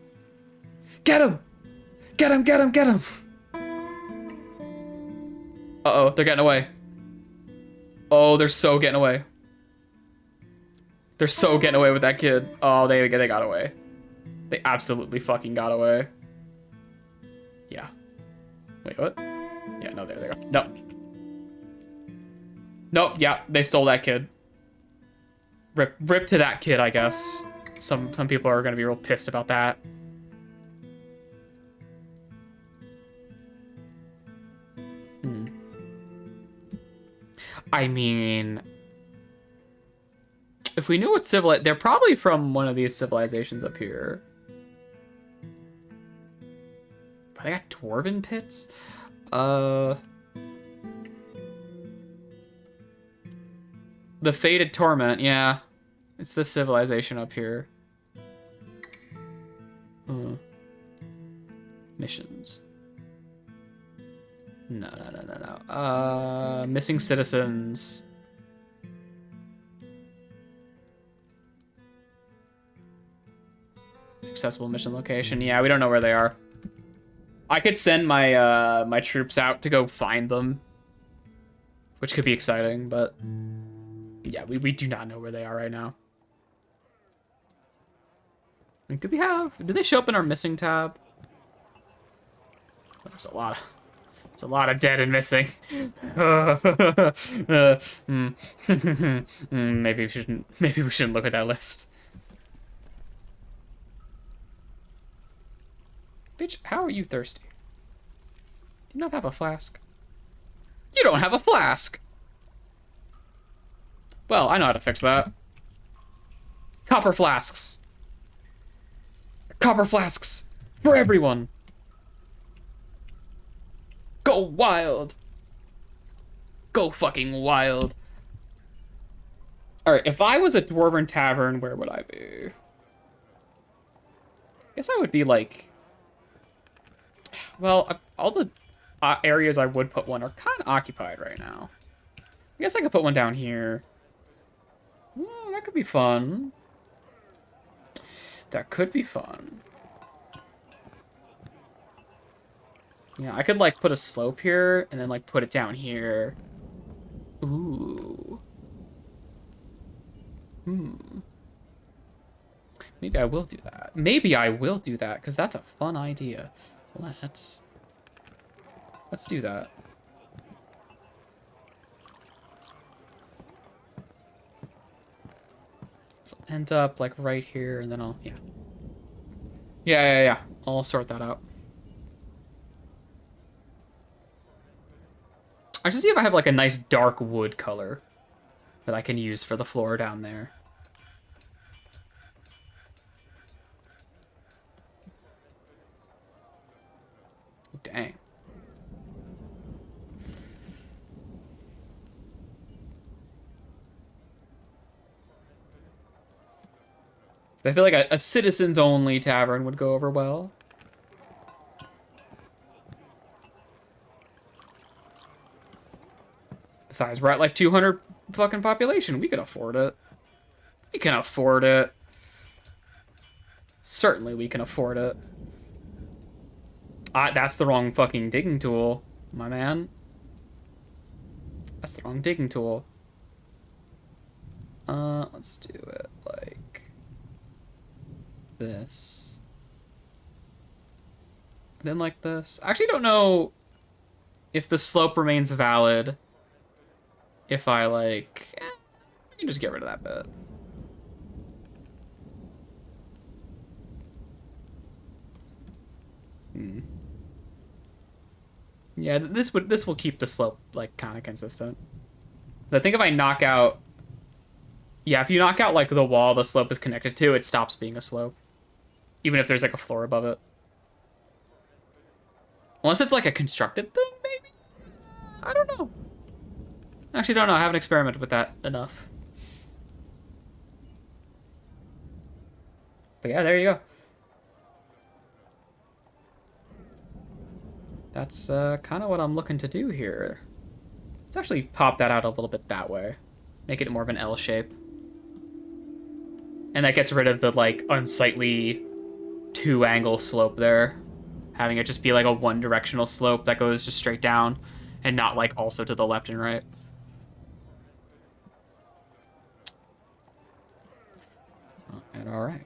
Get him. Get him, get him, get him. Uh-oh, they're getting away. Oh, they're so getting away. They're so getting away with that kid. Oh, they got away. They absolutely fucking got away. Yeah. Wait, what? Yeah, no, there they go. No. Nope, yeah, they stole that kid. Rip to that kid, I guess. Some people are gonna be real pissed about that. I mean, if we knew what they're probably from one of these civilizations up here. But they got dwarven pits? The Fated Torment, yeah. It's this civilization up here. Missions. No. Missing citizens. Accessible mission location. Yeah, we don't know where they are. I could send my my troops out to go find them, which could be exciting, but yeah, we do not know where they are right now. And do they show up in our missing tab? There's a lot of dead and missing. Maybe we shouldn't look at that list. Bitch, how are you thirsty? Do you not have a flask? You don't have a flask! Well, I know how to fix that. Copper flasks. Copper flasks for everyone. Go wild. Go fucking wild. Alright, if I was a Dwarven Tavern, where would I be? I guess I would be like... Well, all the areas I would put one are kind of occupied right now. I guess I could put one down here. Oh, that could be fun. That could be fun. Yeah, I could, like, put a slope here, and then, like, put it down here. Ooh. Hmm. Maybe I will do that. Maybe I will do that, because that's a fun idea. Let's do that. End up, like, right here, and then I'll, yeah. Yeah. I'll sort that out. I should see if I have, like, a nice dark wood color that I can use for the floor down there. Dang. I feel like a citizens-only tavern would go over well. Besides, we're at like 200 fucking population. We can afford it. We can afford it. Certainly we can afford it. That's the wrong fucking digging tool, my man. That's the wrong digging tool. Let's do it like this. Then like this. I actually don't know if the slope remains valid if I like... I can just get rid of that bit. Yeah, this will keep the slope like kind of consistent. I think if I knock out... Yeah, if you knock out like the wall the slope is connected to, it stops being a slope. Even if there's like a floor above it. Unless it's like a constructed thing, maybe? I don't know. Actually, don't know. I haven't experimented with that enough. But yeah, there you go. That's kind of what I'm looking to do here. Let's actually pop that out a little bit that way. Make it more of an L shape. And that gets rid of the, like, unsightly two-angle slope there. Having it just be, like, a one-directional slope that goes just straight down and not, like, also to the left and right. And all right.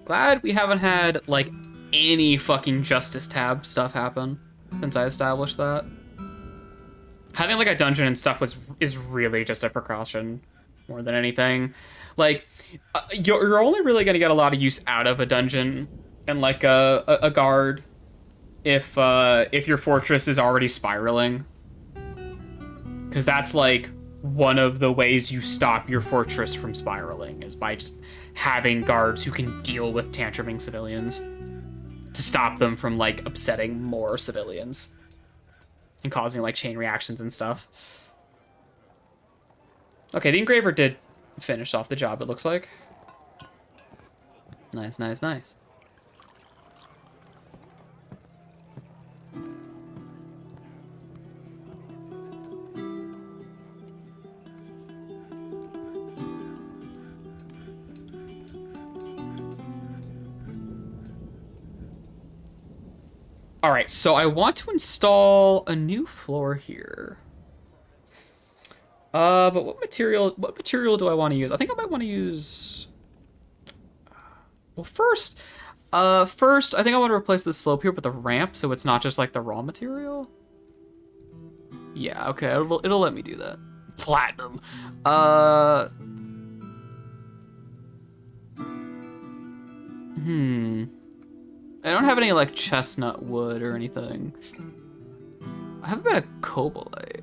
Glad we haven't had, like, any fucking Justice tab stuff happen since I established that. Having, like, a dungeon and stuff is really just a precaution more than anything. Like, you're only really going to get a lot of use out of a dungeon and, like, a guard if your fortress is already spiraling. Because that's, like, one of the ways you stop your fortress from spiraling is by just having guards who can deal with tantruming civilians to stop them from, like, upsetting more civilians and causing, like, chain reactions and stuff. Okay, the engraver did finish off the job, it looks like. Nice. All right, so I want to install a new floor here. But what material do I want to use? I think I might want to use... Well, first, I think I want to replace the slope here with a ramp so it's not just like the raw material. Yeah, okay, it'll let me do that. Platinum. I don't have any, like, chestnut wood or anything. I have a bit of cobalite.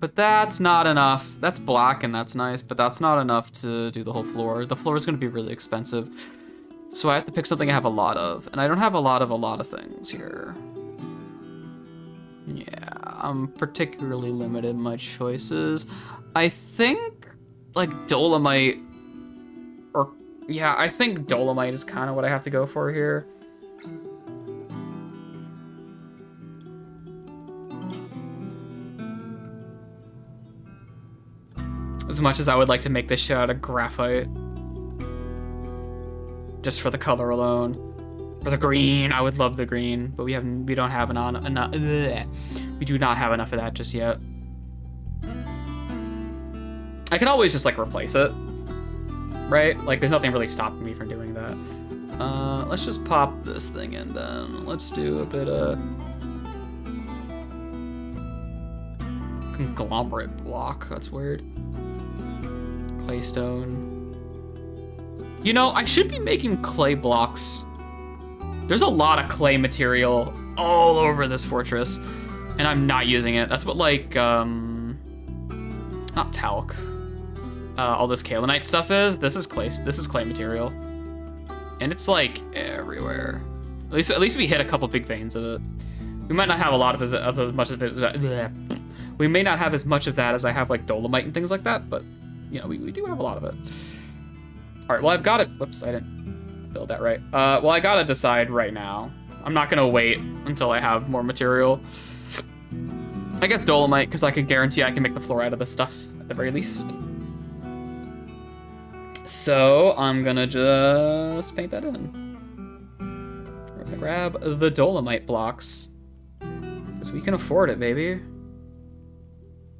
But that's not enough. That's black and that's nice, but that's not enough to do the whole floor. The floor is going to be really expensive. So I have to pick something I have a lot of. And I don't have a lot of things here. Yeah, I'm particularly limited in my choices. I think, like, dolomite... Or, yeah, I think dolomite is kind of what I have to go for here. As much as I would like to make this shit out of graphite. Just for the color alone. For the green, I would love the green, but we don't have enough. We do not have enough of that just yet. I can always just like replace it, right? Like there's nothing really stopping me from doing that. Let's just pop this thing in then. Let's do a bit of conglomerate block. That's weird. Claystone. You know, I should be making clay blocks. There's a lot of clay material all over this fortress, and I'm not using it. That's what like, not talc. All this kaolinite stuff is. This is clay material. And it's like everywhere. At least we hit a couple big veins of it. We might not have a lot of as much of it as we may not have as much of that as I have like dolomite and things like that, but you know, we do have a lot of it. All right, well, I've got it. Whoops, I didn't build that right. Well, I gotta decide right now. I'm not gonna wait until I have more material. I guess dolomite, because I can guarantee I can make the floor out of this stuff at the very least. So I'm gonna just paint that in. We're gonna grab the dolomite blocks, because we can afford it, baby.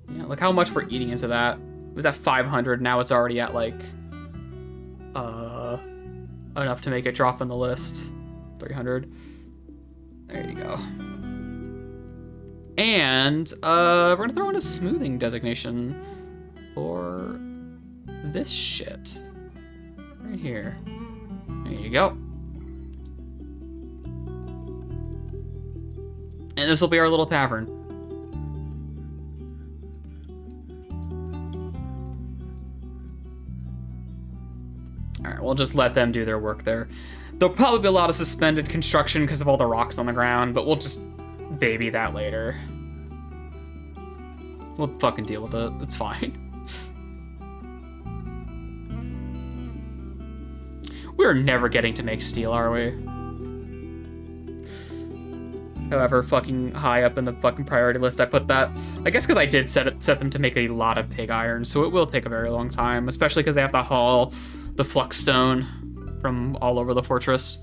Yeah, look how much we're eating into that. It was at 500, now it's already at like, enough to make it drop on the list. 300. There you go. And we're gonna throw in a smoothing designation for this shit. Right here. There you go. And this will be our little tavern. Alright, we'll just let them do their work there. There'll probably be a lot of suspended construction because of all the rocks on the ground, but we'll just baby that later. We'll fucking deal with it. It's fine. We're never getting to make steel, are we? However fucking high up in the fucking priority list I put that. I guess because I did set them to make a lot of pig iron, so it will take a very long time, especially because they have to haul the flux stone from all over the fortress.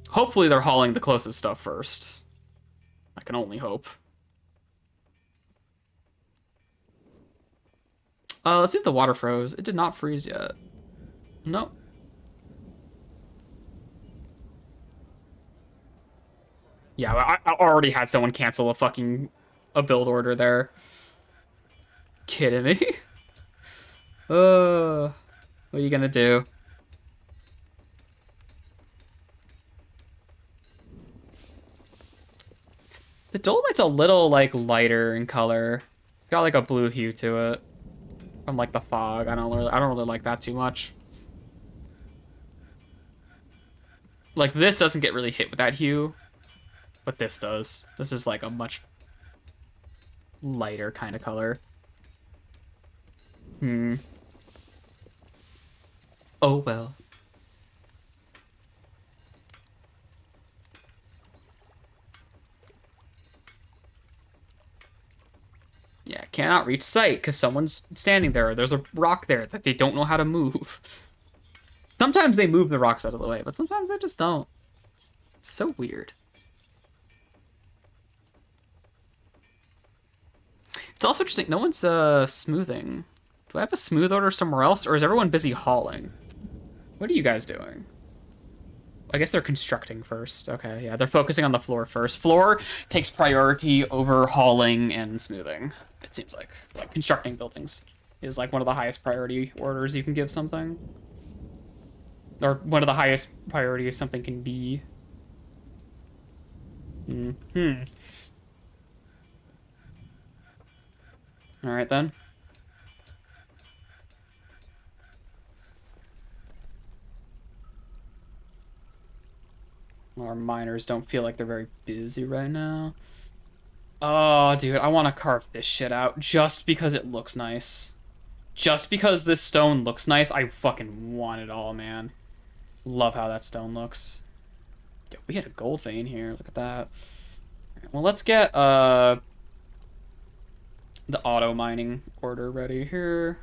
Hopefully they're hauling the closest stuff first. I can only hope. Let's see if the water froze. It did not freeze yet. Nope. Yeah, I already had someone cancel a build order there. Kidding me? What are you gonna do? The dolomite's a little like lighter in color. It's got like a blue hue to it. From like the fog. I don't really like that too much. Like this doesn't get really hit with that hue, but this does. This is like a much lighter kind of color. Oh well. Yeah, cannot reach sight because someone's standing there. There's a rock there that they don't know how to move. Sometimes they move the rocks out of the way, but sometimes they just don't. So weird. It's also interesting, no one's smoothing. Do I have a smooth order somewhere else, or is everyone busy hauling? What are you guys doing? I guess they're constructing first. Okay, yeah, they're focusing on the floor first. Floor takes priority over hauling and smoothing, it seems like. Like, constructing buildings is like one of the highest priority orders you can give something. Or one of the highest priorities something can be. Alright then. Our miners don't feel like they're very busy right now. Oh, dude, I want to carve this shit out just because it looks nice. Just because this stone looks nice, I fucking want it all, man. Love how that stone looks. Yo, we had a gold vein here. Look at that. Well, let's get the auto mining order ready here.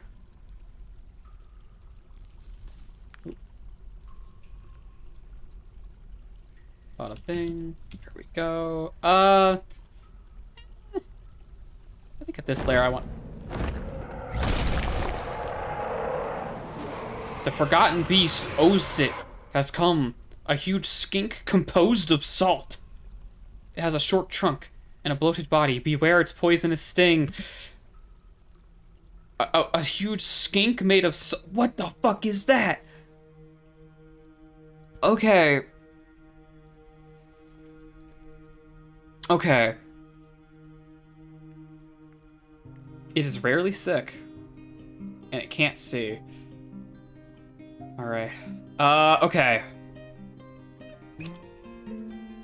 Bada bing. Here we go. I think at this layer I want... The forgotten beast, Ozit, has come. A huge skink composed of salt. It has a short trunk and a bloated body. Beware its poisonous sting. A huge skink made of what the fuck is that? Okay. Okay. It is rarely sick. And it can't see. Alright. Okay.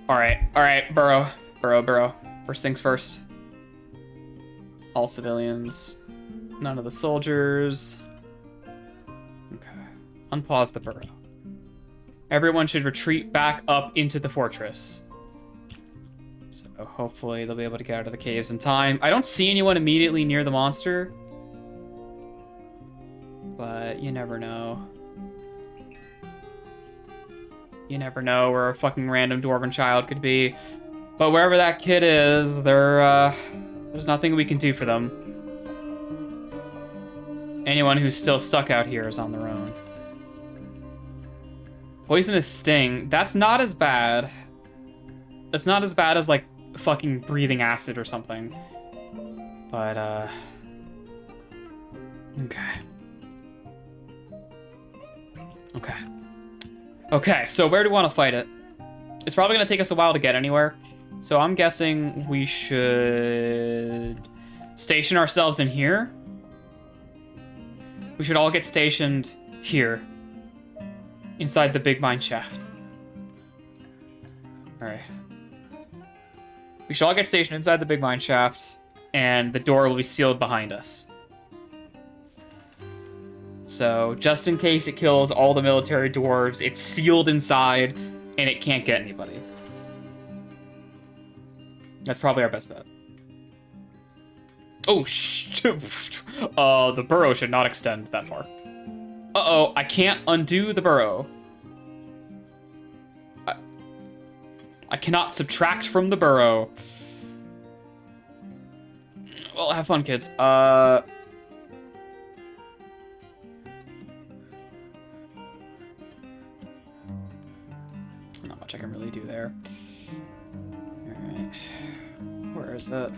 Alright, burrow. Burrow. First things first. All civilians. None of the soldiers. Okay. Unpause the burrow. Everyone should retreat back up into the fortress. So hopefully they'll be able to get out of the caves in time. I don't see anyone immediately near the monster. But you never know. You never know where a fucking random dwarven child could be. But wherever that kid is, there's nothing we can do for them. Anyone who's still stuck out here is on their own. Poisonous sting. That's not as bad. It's not as bad as, like, fucking breathing acid or something. But, okay. Okay, so where do we want to fight it? It's probably going to take us a while to get anywhere. So I'm guessing we should station ourselves in here. We should all get stationed here. Inside the big mine shaft. Alright. We should all get stationed inside the big mine shaft, and the door will be sealed behind us. So, just in case it kills all the military dwarves, it's sealed inside, and it can't get anybody. That's probably our best bet. Oh, the burrow should not extend that far. Uh-oh, I can't undo the burrow. I cannot subtract from the burrow. Well, have fun, kids. Not much I can really do there. Alright. Where is it?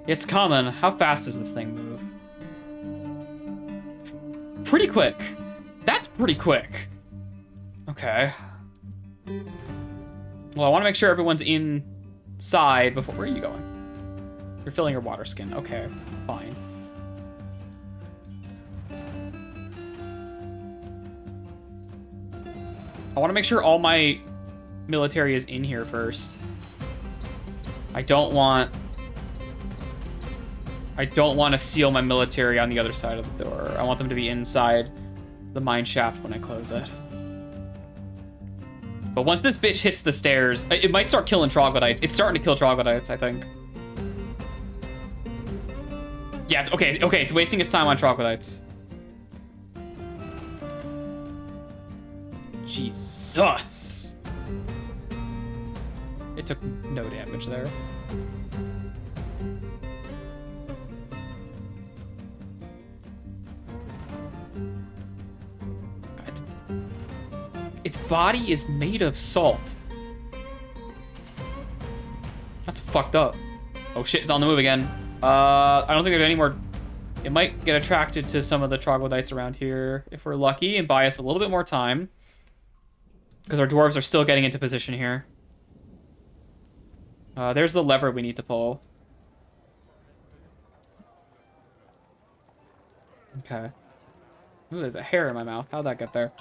It's coming. How fast does this thing move? Pretty quick. That's pretty quick. Okay. Well, I want to make sure everyone's inside before... Where are you going? You're filling your water skin. Okay, fine. I want to make sure all my military is in here first. I don't want to seal my military on the other side of the door. I want them to be inside the mine shaft when I close it. But once this bitch hits the stairs, it might start killing troglodytes. It's starting to kill troglodytes, I think. Yeah, it's okay, it's wasting its time on troglodytes. Jesus. It took no damage there. Its body is made of salt. That's fucked up. Oh shit, it's on the move again. I don't think there's any more... It might get attracted to some of the troglodytes around here if we're lucky and buy us a little bit more time. Because our dwarves are still getting into position here. There's the lever we need to pull. Okay. Ooh, there's a hair in my mouth. How'd that get there?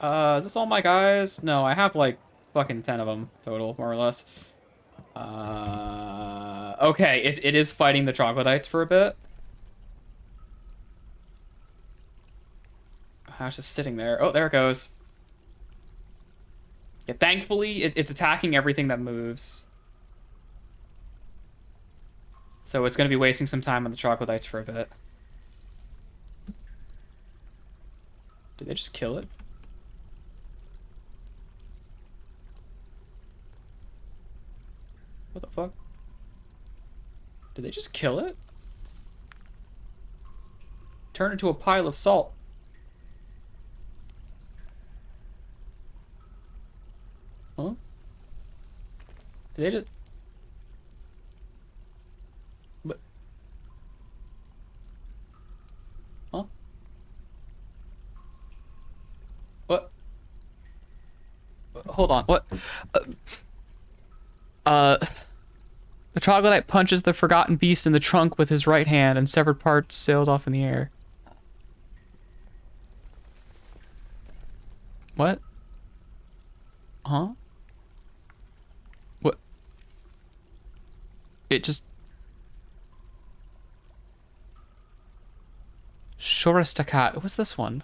Is this all my guys? No, I have like fucking 10 of them total, more or less. Okay, it is fighting the troglodytes for a bit. I was just sitting there. Oh, there it goes. Yeah, thankfully, it's attacking everything that moves. So it's gonna be wasting some time on the troglodytes for a bit. Did they just kill it? What the fuck? Did they just kill it? Turn into a pile of salt. Huh? Did they just... What? Huh? What? Hold on. What? The troglodyte punches the forgotten beast in the trunk with his right hand, and severed parts sailed off in the air. What? Huh? What? It just... Shoristakat. What's this one?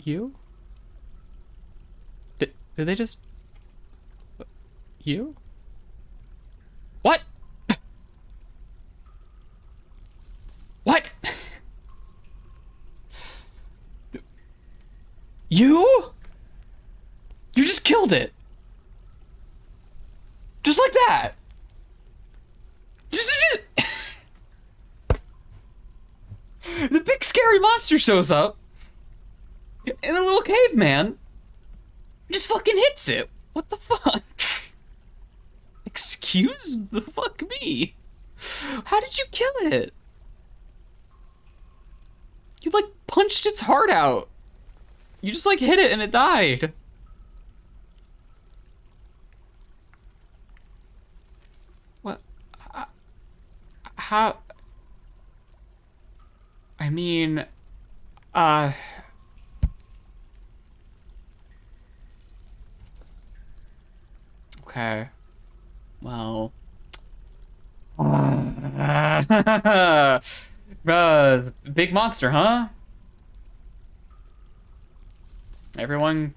You? Did they just... You? What? What? You? You just killed it. Just like that. The big scary monster shows up. And a little caveman just fucking hits it. What the fuck? Excuse the fuck me. How did you kill it? You like punched its heart out. You just like hit it and it died. What? How? I mean, okay. Well. Big monster, huh? Everyone,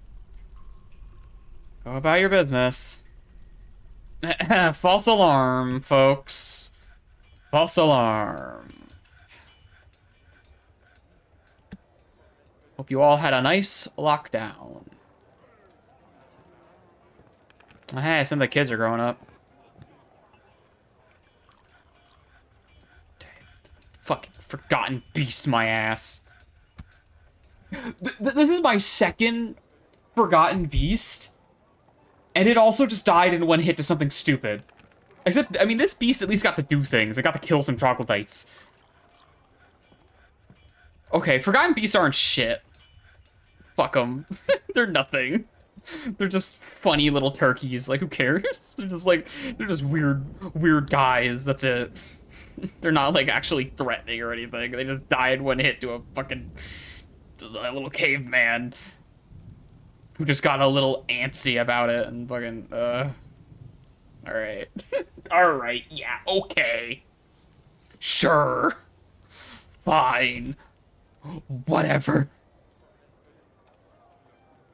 go about your business. False alarm, folks. False alarm. Hope you all had a nice lockdown. Hey, some of the kids are growing up. Fucking forgotten beast, my ass. This is my second forgotten beast, and it also just died in one hit to something stupid. Except, I mean, this beast at least got to do things. It got to kill some troglodytes. Okay, forgotten beasts aren't shit. Fuck them. They're nothing. They're just funny little turkeys. Like, who cares? They're just like, they're just weird guys. That's it. They're not, like, actually threatening or anything. They just died one hit to a fucking... a little caveman who just got a little antsy about it and fucking, Alright. Alright, yeah, okay. Sure. Fine. Whatever.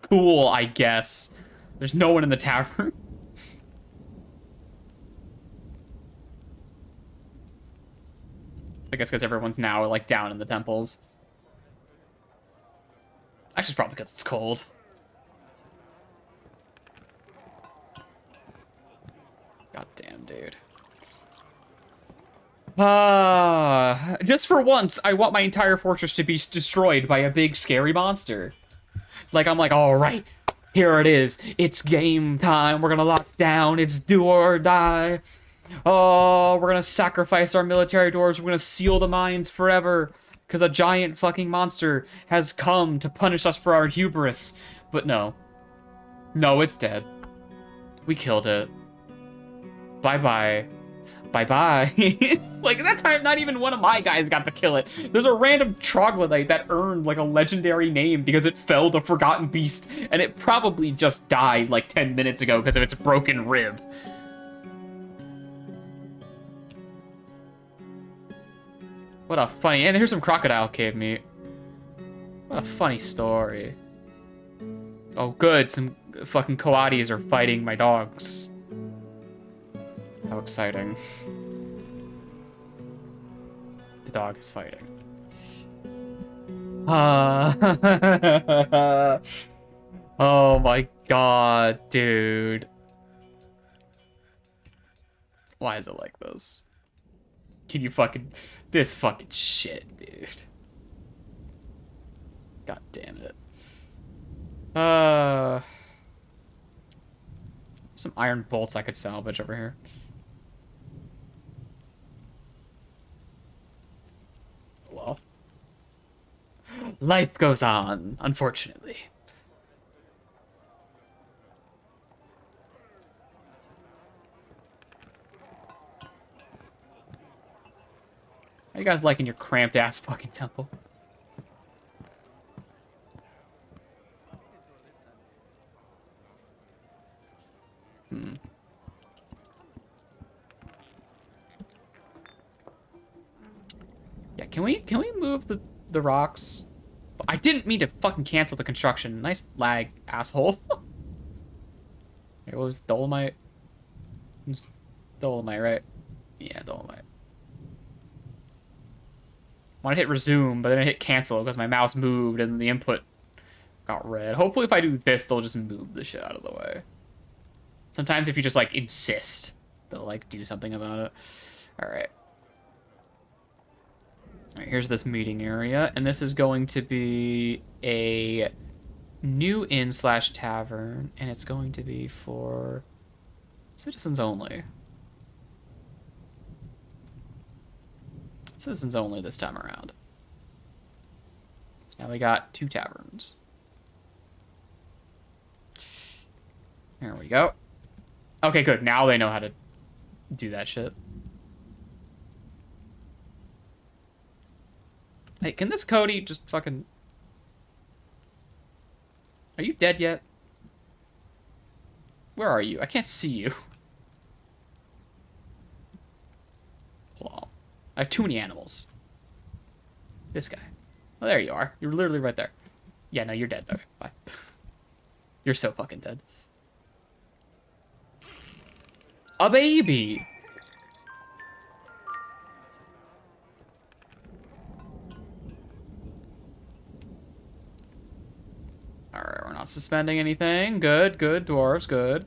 Cool, I guess. There's no one in the tavern. I guess because everyone's now, like, down in the temples. Actually, it's probably because it's cold. God damn, dude. Just for once, I want my entire fortress to be destroyed by a big, scary monster. Like, I'm like, all right, here it is. It's game time. We're gonna lock down. It's do or die. Oh, we're gonna sacrifice our military doors. We're gonna seal the mines forever. Because a giant fucking monster has come to punish us for our hubris. But no. No, it's dead. We killed it. Bye-bye. Bye-bye. Like, that time, not even one of my guys got to kill it. There's a random troglodyte that earned, like, a legendary name because it felled a forgotten beast, and it probably just died, like, 10 minutes ago because of its broken rib. What a funny... And here's some crocodile cave meat. What a funny story. Oh, good. Some fucking coatis are fighting my dogs. How exciting. The dog is fighting. Oh my god, dude. Why is it like this? Can you fucking... This fucking shit, dude. God damn it. Some iron bolts I could salvage over here. Well. Life goes on, unfortunately. How you guys liking your cramped ass fucking temple? Yeah, can we move the rocks? I didn't mean to fucking cancel the construction. Nice lag, asshole. It was Dolomite. It was Dolomite, right? Yeah, Dolomite. I want to hit resume, but then I hit cancel because my mouse moved and the input got red. Hopefully if I do this, they'll just move the shit out of the way. Sometimes if you just, like, insist, they'll, like, do something about it. Alright. Alright, here's this meeting area, and this is going to be a new inn/tavern, and it's going to be for citizens only. Citizens only this time around. So now we got 2 taverns. There we go. Okay, good. Now they know how to do that shit. Hey, can this Cody just fucking... Are you dead yet? Where are you? I can't see you. Hold on. I have too many animals. This guy. Oh, there you are. You're literally right there. Yeah, no, you're dead. Okay, bye. You're so fucking dead. A baby! Alright, we're not suspending anything. Good, good, dwarves, good.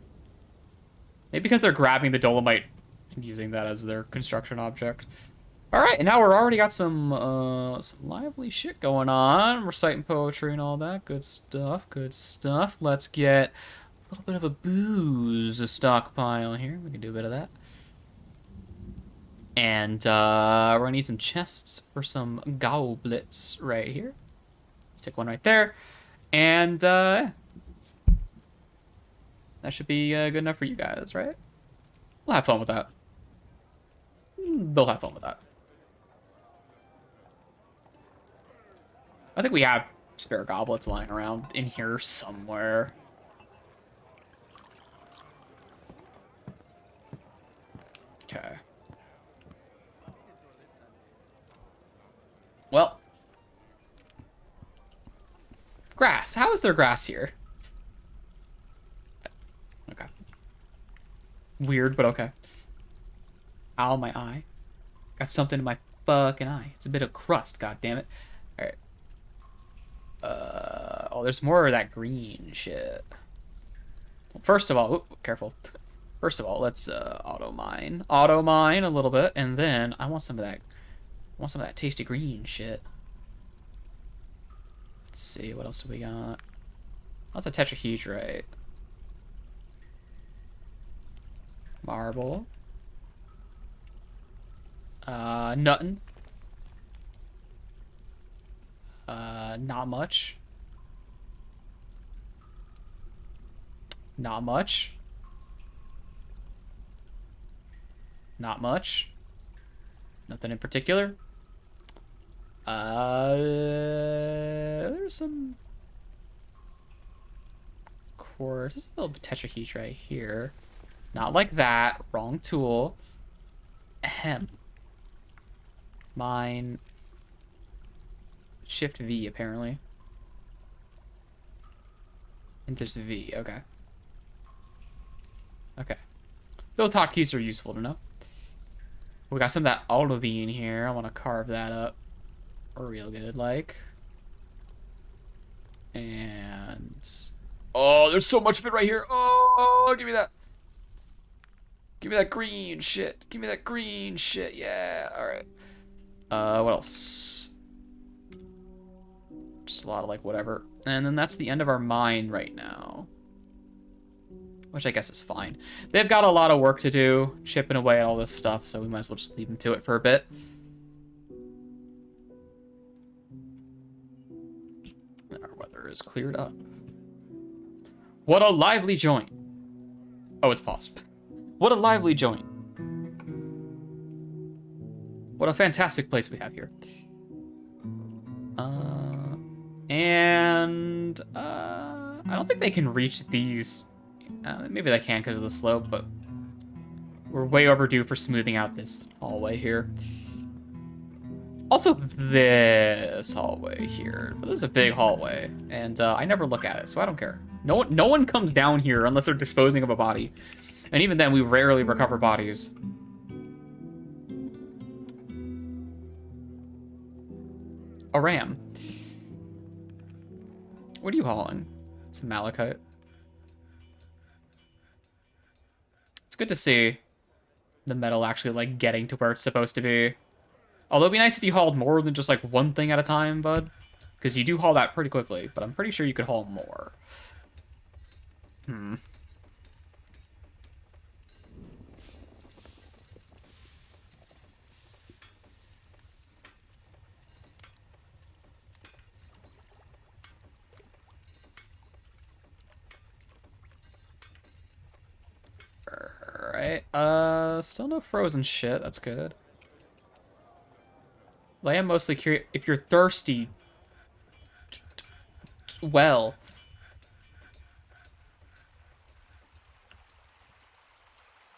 Maybe because they're grabbing the dolomite and using that as their construction object. Alright, and now we're already got some lively shit going on. Reciting poetry and all that. Good stuff, good stuff. Let's get a little bit of a booze stockpile here. We can do a bit of that. And we're gonna need some chests for some goblets right here. Stick one right there. And that should be good enough for you guys, right? We'll have fun with that. They'll have fun with that. I think we have spare goblets lying around in here somewhere. Okay. Well. Grass. How is there grass here? Okay. Weird, but okay. Ow, my eye. Got something in my fucking eye. It's a bit of crust, god damn it. Alright. Oh, there's more of that green shit. First of all, ooh, careful. First of all, let's auto mine a little bit, and then I want some of that tasty green shit. Let's see, what else do we got? Lots of tetrahedrite. Marble. Nothing. Not much. Not much. Not much. Nothing in particular. There's some quartz. There's a little bit of tetrahedrite here. Not like that. Wrong tool. Ahem. Mine. Shift V, apparently. And there's V. Okay. Okay. Those hotkeys are useful to know. We got some of that olivine here. I want to carve that up real good, like. And... Oh, there's so much of it right here. Oh, give me that. Give me that green shit. Give me that green shit. Yeah, alright. What else? Just a lot of, like, whatever. And then that's the end of our mine right now. Which I guess is fine. They've got a lot of work to do, chipping away at all this stuff, so we might as well just leave them to it for a bit. Our weather is cleared up. What a lively joint. Oh, it's paused. What a lively joint. What a fantastic place we have here. I don't think they can reach these. Maybe they can because of the slope, but we're way overdue for smoothing out this hallway here. Also, this hallway here. But this is a big hallway, and I never look at it, so I don't care. No one comes down here unless they're disposing of a body, and even then, we rarely recover bodies. A ram. What are you hauling? It's malachite. It's good to see the metal actually, like, getting to where it's supposed to be. Although it'd be nice if you hauled more than just, like, one thing at a time, bud. Because you do haul that pretty quickly, but I'm pretty sure you could haul more. Alright, still no frozen shit, that's good. I am mostly curious, if you're thirsty, well.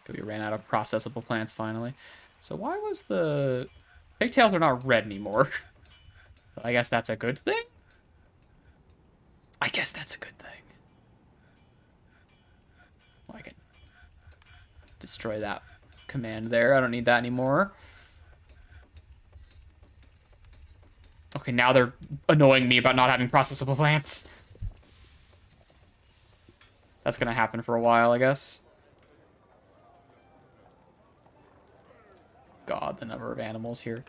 We ran out of processable plants finally. So why was the... Pigtails are not red anymore. I guess that's a good thing? I guess that's a good thing. Well, I can destroy that command there. I don't need that anymore. Okay, now they're annoying me about not having processable plants. That's gonna happen for a while, I guess. God, the number of animals here.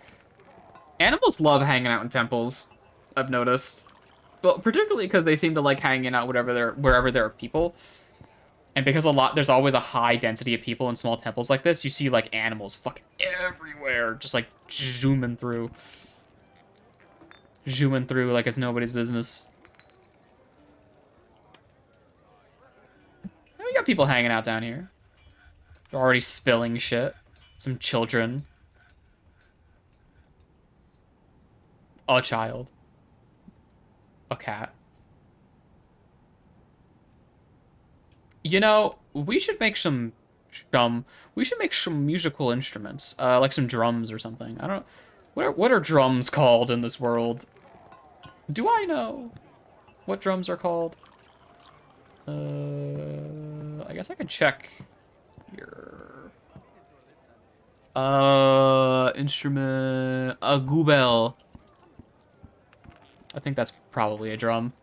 Animals love hanging out in temples, I've noticed. Well, particularly because they seem to like hanging out wherever there are people. And because there's always a high density of people in small temples like this, you see like animals fucking everywhere, just like zooming through. Zooming through like it's nobody's business. And we got people hanging out down here. They're already spilling shit. Some children. A child. A cat. You know, we should make some musical instruments, like some drums or something. I don't. What are drums called in this world? Do I know what drums are called? I guess I can check here. Instrument, a goobel. I think that's probably a drum.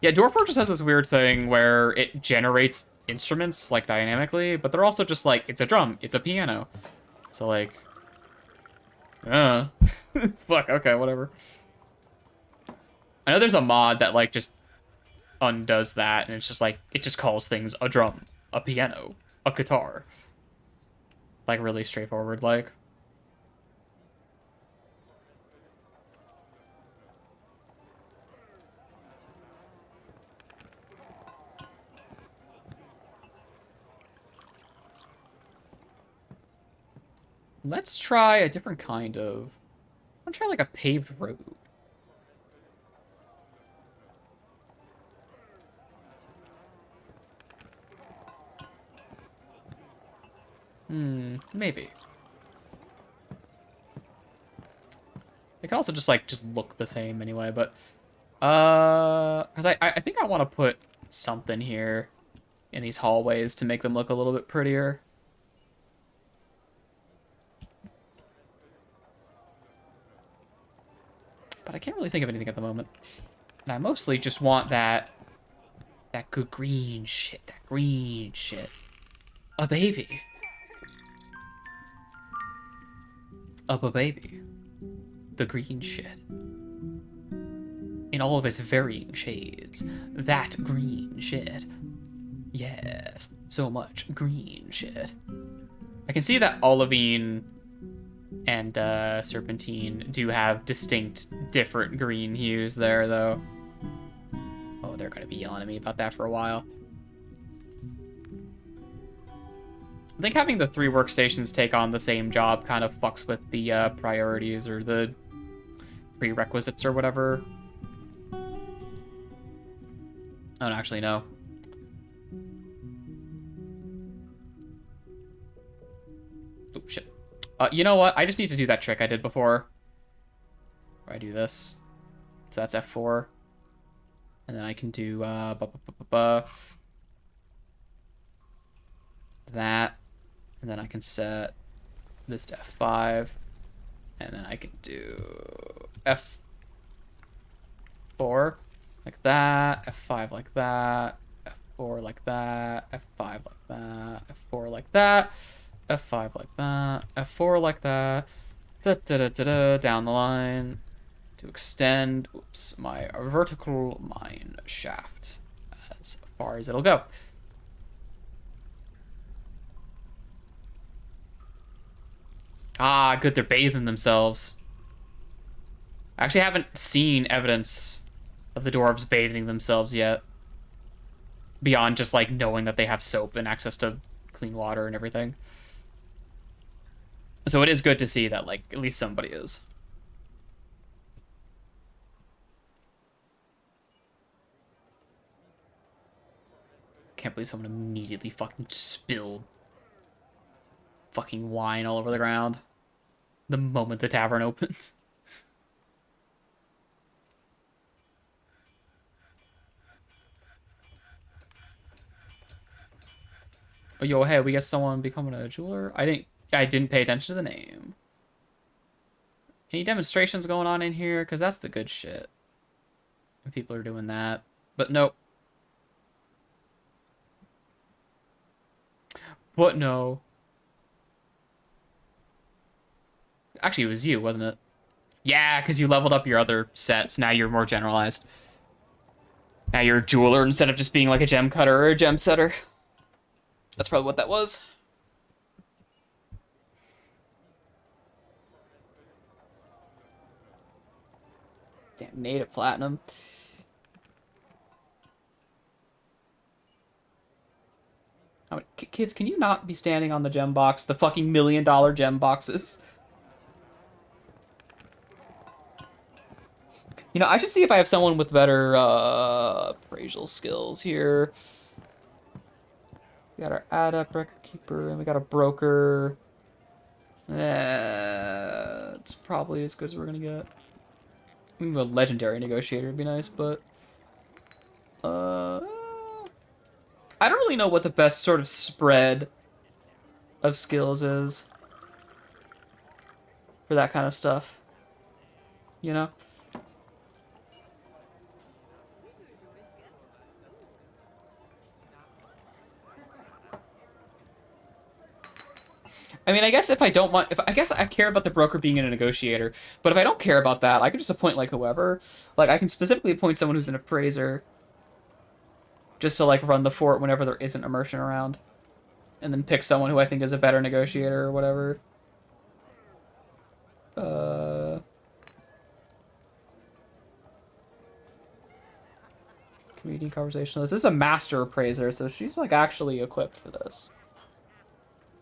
Yeah, Dwarf just has this weird thing where it generates instruments, like, dynamically, but they're also just like, it's a drum, it's a piano. So, like, fuck, okay, whatever. I know there's a mod that, like, just undoes that, and it's just like, it just calls things a drum, a piano, a guitar. Like, really straightforward, like. Let's try a different kind of... I'm gonna try, like, a paved road. Maybe. It can also just, like, just look the same anyway, but... Because I think I want to put something here. in these hallways to make them look a little bit prettier. But I can't really think of anything at the moment. And I mostly just want that good green shit. That green shit. A baby. Of a baby. The green shit. In all of its varying shades. That green shit. Yes. So much green shit. I can see that olivine and serpentine do have distinct different green hues there, though. Oh, they're gonna be yelling at me about that for a while. I think having the 3 workstations take on the same job kind of fucks with the priorities or the prerequisites or whatever. I don't actually know. Oh, shit. You know what? I just need to do that trick I did before. Where I do this. So that's F4. And then I can do that. And then I can set this to F5. And then I can do F4 like that, F5 like that, F4 like that, F5 like that, F4 like that, F5 like that, F4 like that, down the line to extend, oops, my vertical mine shaft as far as it'll go. Ah, good, they're bathing themselves. I actually haven't seen evidence of the dwarves bathing themselves yet. Beyond just, like, knowing that they have soap and access to clean water and everything. So it is good to see that, like, at least somebody is. Can't believe someone immediately fucking spilled fucking wine all over the ground the moment the tavern opened. Oh, yo, hey, we got someone becoming a jeweler? I didn't pay attention to the name. Any demonstrations going on in here? Because that's the good shit. And people are doing that. But nope. But no. Actually, it was you, wasn't it? Yeah, because you leveled up your other sets. Now you're more generalized. Now you're a jeweler instead of just being like a gem cutter or a gem setter. That's probably what that was. Damn, native platinum. Kids, can you not be standing on the gem box? The fucking $1 million gem boxes. You know, I should see if I have someone with better appraisal skills here. We got our adept, record keeper, and we got a broker. It's probably as good as we're gonna get. Maybe a legendary negotiator would be nice, but I don't really know what the best sort of spread of skills is for that kind of stuff. You know? I mean, I guess if I don't want, I guess I care about the broker being a negotiator, but if I don't care about that, I could just appoint like whoever. Like I can specifically appoint someone who's an appraiser, just to like run the fort whenever there isn't a merchant around, and then pick someone who I think is a better negotiator or whatever. Community conversationalist. This is a master appraiser, so she's like actually equipped for this.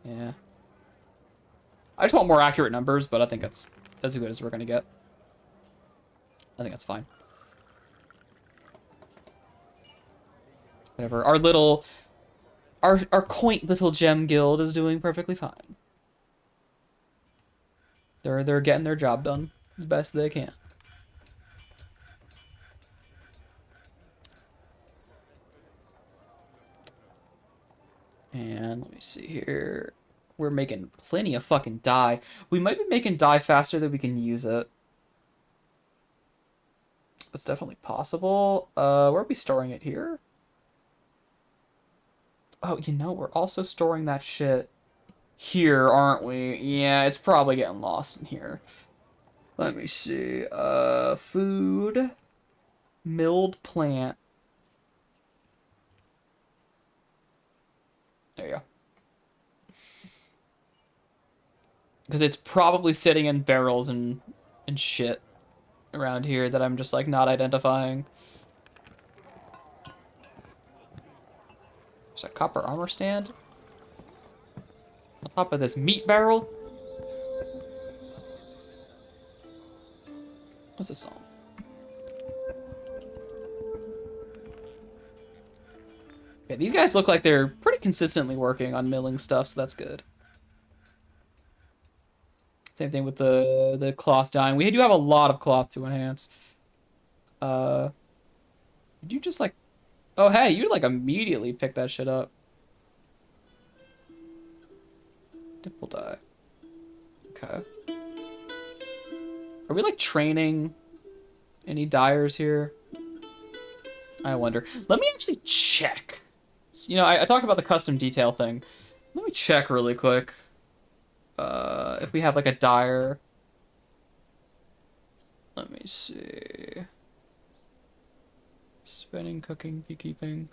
Yeah. I just want more accurate numbers, but I think that's as good as we're gonna get. I think that's fine. Whatever. Our quaint little gem guild is doing perfectly fine. They're getting their job done as best they can. And let me see here. We're making plenty of fucking dye. We might be making dye faster than we can use it. That's definitely possible. Where are we storing it here? Oh, you know, we're also storing that shit here, aren't we? Yeah, it's probably getting lost in here. Let me see. Food. Milled plant. There you go. Because it's probably sitting in barrels and shit around here that I'm just, like, not identifying. There's a copper armor stand on top of this meat barrel. What's this on? Okay, these guys look like they're pretty consistently working on milling stuff, so that's good. Same thing with the cloth dyeing. We do have a lot of cloth to enhance. Did you just, like... Oh, hey, you, like, immediately pick that shit up. Dimple dye. Okay. Are we, like, training any dyers here? I wonder. Let me actually check. You know, I talked about the custom detail thing. Let me check really quick. If we have, like, a dyer. Let me see. Spinning, cooking, beekeeping.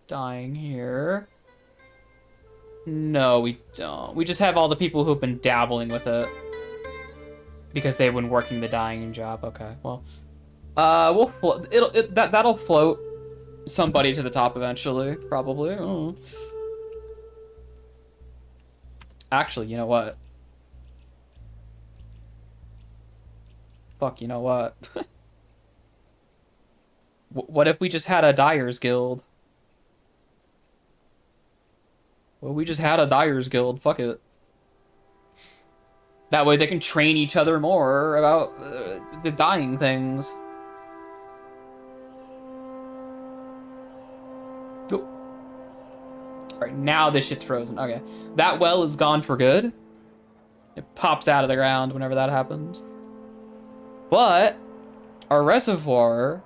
Dyeing here. No, we don't. We just have all the people who've been dabbling with it. Because they've been working the dyeing job. Okay, well. That'll float somebody to the top eventually, probably. Oh. Actually, you know what? Fuck, you know what? What if we just had a dyers guild? Well, we just had a dyers guild. Fuck it. That way they can train each other more about the dyeing things. Oh. Alright, now this shit's frozen. Okay. That well is gone for good. It pops out of the ground whenever that happens. But our reservoir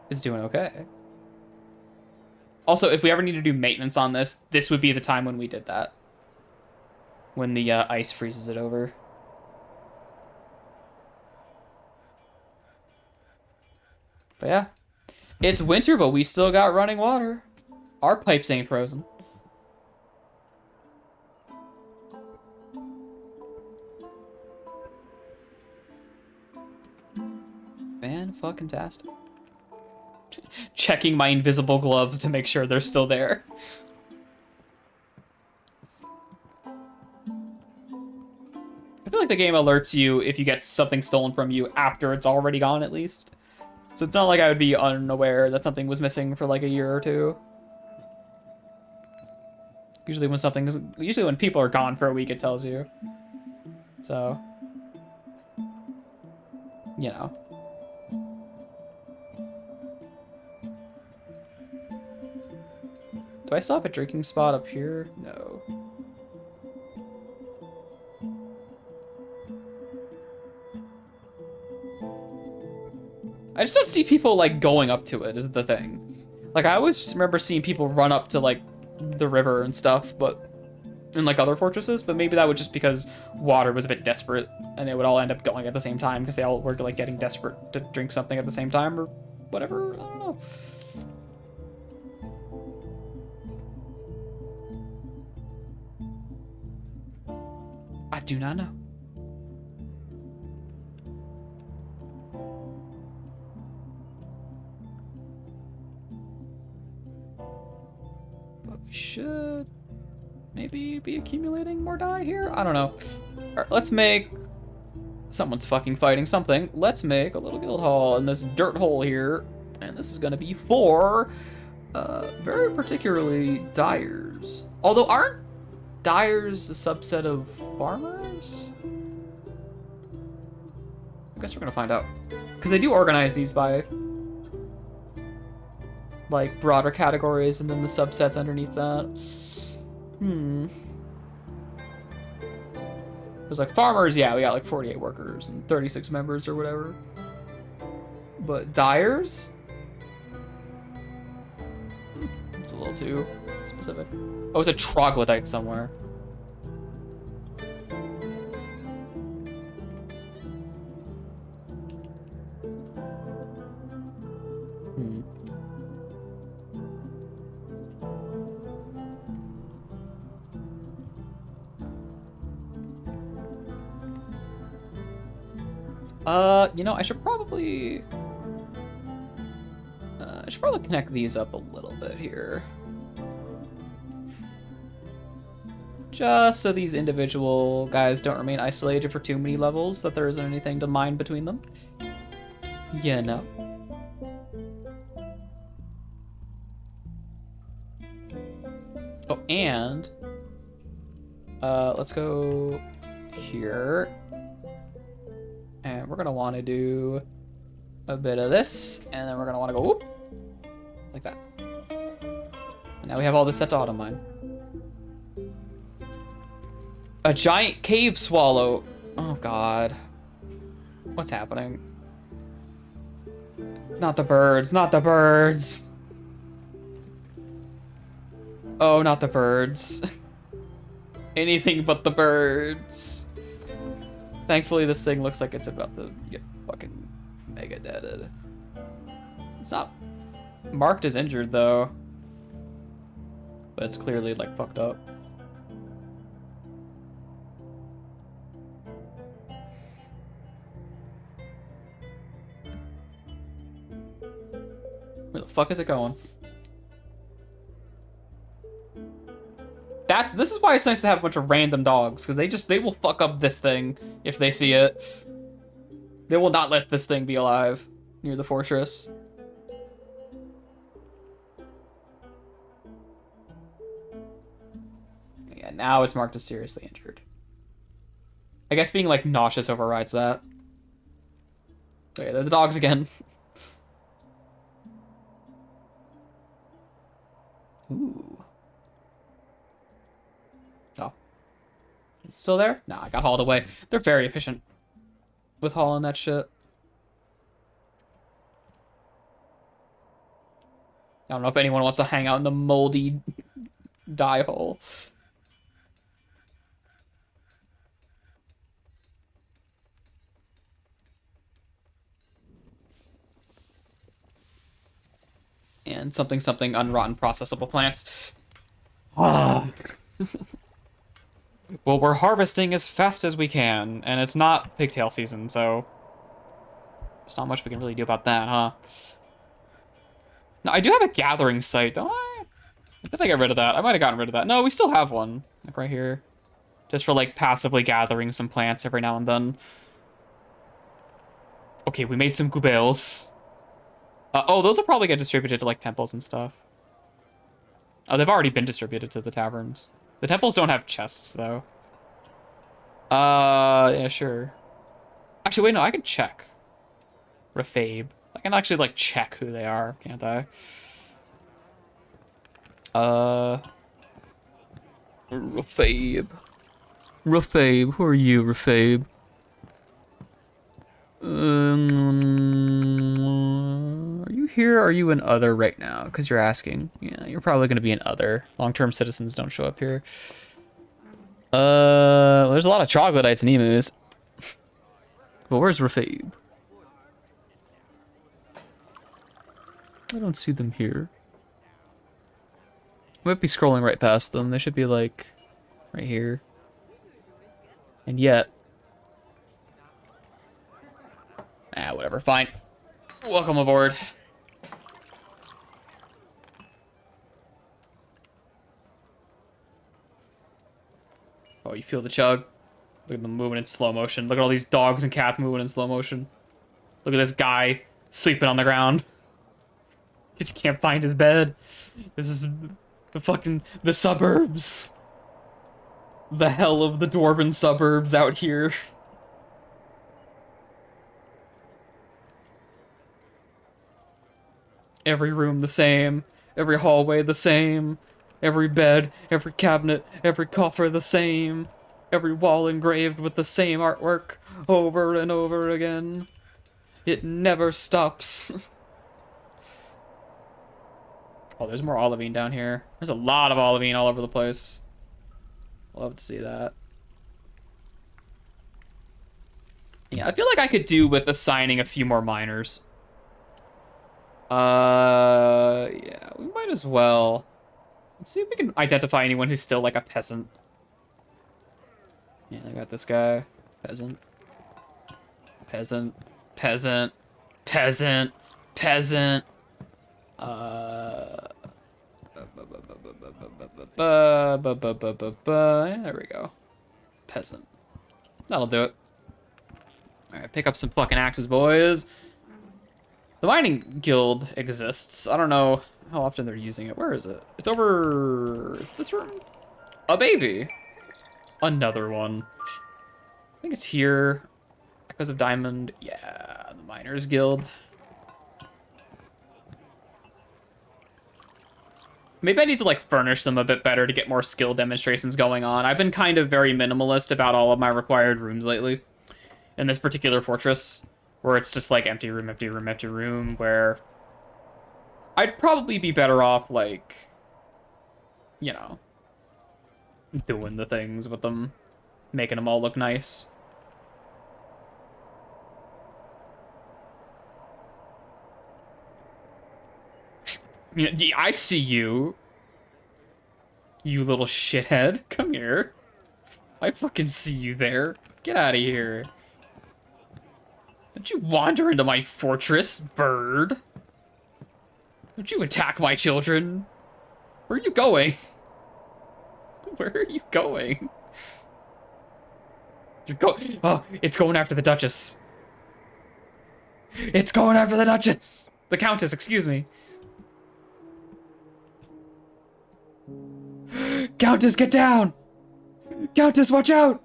is doing okay. Also, if we ever need to do maintenance on this, this would be the time when we did that. When the ice freezes it over. But yeah. It's winter, but we still got running water. Our pipes ain't frozen. Fan-fucking-tastic. Checking my invisible gloves to make sure they're still there. I feel like the game alerts you if you get something stolen from you after it's already gone, at least. So it's not like I would be unaware that something was missing for like a year or two. Usually when people are gone for a week, it tells you. So, you know. Do I still have a drinking spot up here? No. I just don't see people, like, going up to it, is the thing. Like, I always remember seeing people run up to, like, the river and stuff, but... in, like, other fortresses, but maybe that was just because water was a bit desperate, and they would all end up going at the same time, because they all were, like, getting desperate to drink something at the same time, or whatever, I don't know. I do not know. But we should maybe be accumulating more dye here? I don't know. Alright, let's make... someone's fucking fighting something. Let's make a little guild hall in this dirt hole here. And this is gonna be for... very particularly dyers. Although aren't dyers a subset of farmers? I guess we're gonna find out. Because they do organize these by like broader categories and then the subsets underneath that. There's like farmers, yeah, we got like 48 workers and 36 members or whatever. But dyers? It's a little too specific. Oh, it's a troglodyte somewhere. You know, I should probably connect these up a little bit here. Just so these individual guys don't remain isolated for too many levels, that there isn't anything to mine between them. You know. Oh, and let's go here. And we're gonna want to do a bit of this, and then we're gonna want to go whoop, like that. And now we have all this set to auto mine. A giant cave swallow. Oh god. What's happening? Not the birds, not the birds. Oh, not the birds. Anything but the birds. Thankfully, this thing looks like it's about to get fucking mega deaded. It's not marked as injured, though. But it's clearly, like, fucked up. Where the fuck is it going? This is why it's nice to have a bunch of random dogs, because they will fuck up this thing if they see it. They will not let this thing be alive near the fortress. Yeah, now it's marked as seriously injured. I guess being like nauseous overrides that. Okay, they're the dogs again. Ooh. Oh. It's still there? Nah, I got hauled away. They're very efficient with hauling that shit. I don't know if anyone wants to hang out in the moldy die hole. And something unrotten processable plants. Ah. Well, we're harvesting as fast as we can, and it's not pigtail season, so there's not much we can really do about that, huh? No, I do have a gathering site, don't I? Did I get rid of that? I might have gotten rid of that. No, we still have one, like right here. Just for like passively gathering some plants every now and then. Okay, we made some goobales. Oh, those will probably get distributed to like temples and stuff. Oh, they've already been distributed to the taverns. The temples don't have chests, though. Yeah, sure. Actually, wait, no, I can check. Refabe. I can actually, like, check who they are, can't I? Refabe. Refabe, who are you, Refabe? Are you here or are you an other right now? Because you're asking. Yeah, you're probably going to be an other. Long-term citizens don't show up here. There's a lot of troglodytes and emus. But where's Refabe? I don't see them here. I might be scrolling right past them. They should be, like, right here. And yet... Ah, whatever. Fine. Welcome aboard. Oh, you feel the chug? Look at them moving in slow motion. Look at all these dogs and cats moving in slow motion. Look at this guy sleeping on the ground. He just can't find his bed. This is the suburbs. The hell of the dwarven suburbs out here. Every room the same. Every hallway the same. Every bed, every cabinet, every coffer the same. Every wall engraved with the same artwork over and over again. It never stops. Oh, there's more olivine down here. There's a lot of olivine all over the place. Love to see that. Yeah, I feel like I could do with assigning a few more miners. Yeah, we might as well. Let's see if we can identify anyone who's still like a peasant. Yeah, I got this guy. Peasant. Peasant. Peasant. Peasant. Peasant. There we go. Peasant. That'll do it. Alright, pick up some fucking axes, boys. The mining guild exists. I don't know how often they're using it. Where is it? It's over... Is this room? A baby. Another one. I think it's here. Echoes of Diamond. Yeah, the miners guild. Maybe I need to, like, furnish them a bit better to get more skill demonstrations going on. I've been kind of very minimalist about all of my required rooms lately. In this particular fortress, where it's just, like, empty room, empty room, empty room, where I'd probably be better off, like, you know, doing the things with them, making them all look nice. Yeah, I see you. You little shithead. Come here. I fucking see you there. Get out of here. Don't you wander into my fortress, bird. Don't you attack my children. Where are you going? Where are you going? Oh, it's going after the Duchess. It's going after the Duchess. The Countess, excuse me. Countess, get down! Countess, watch out!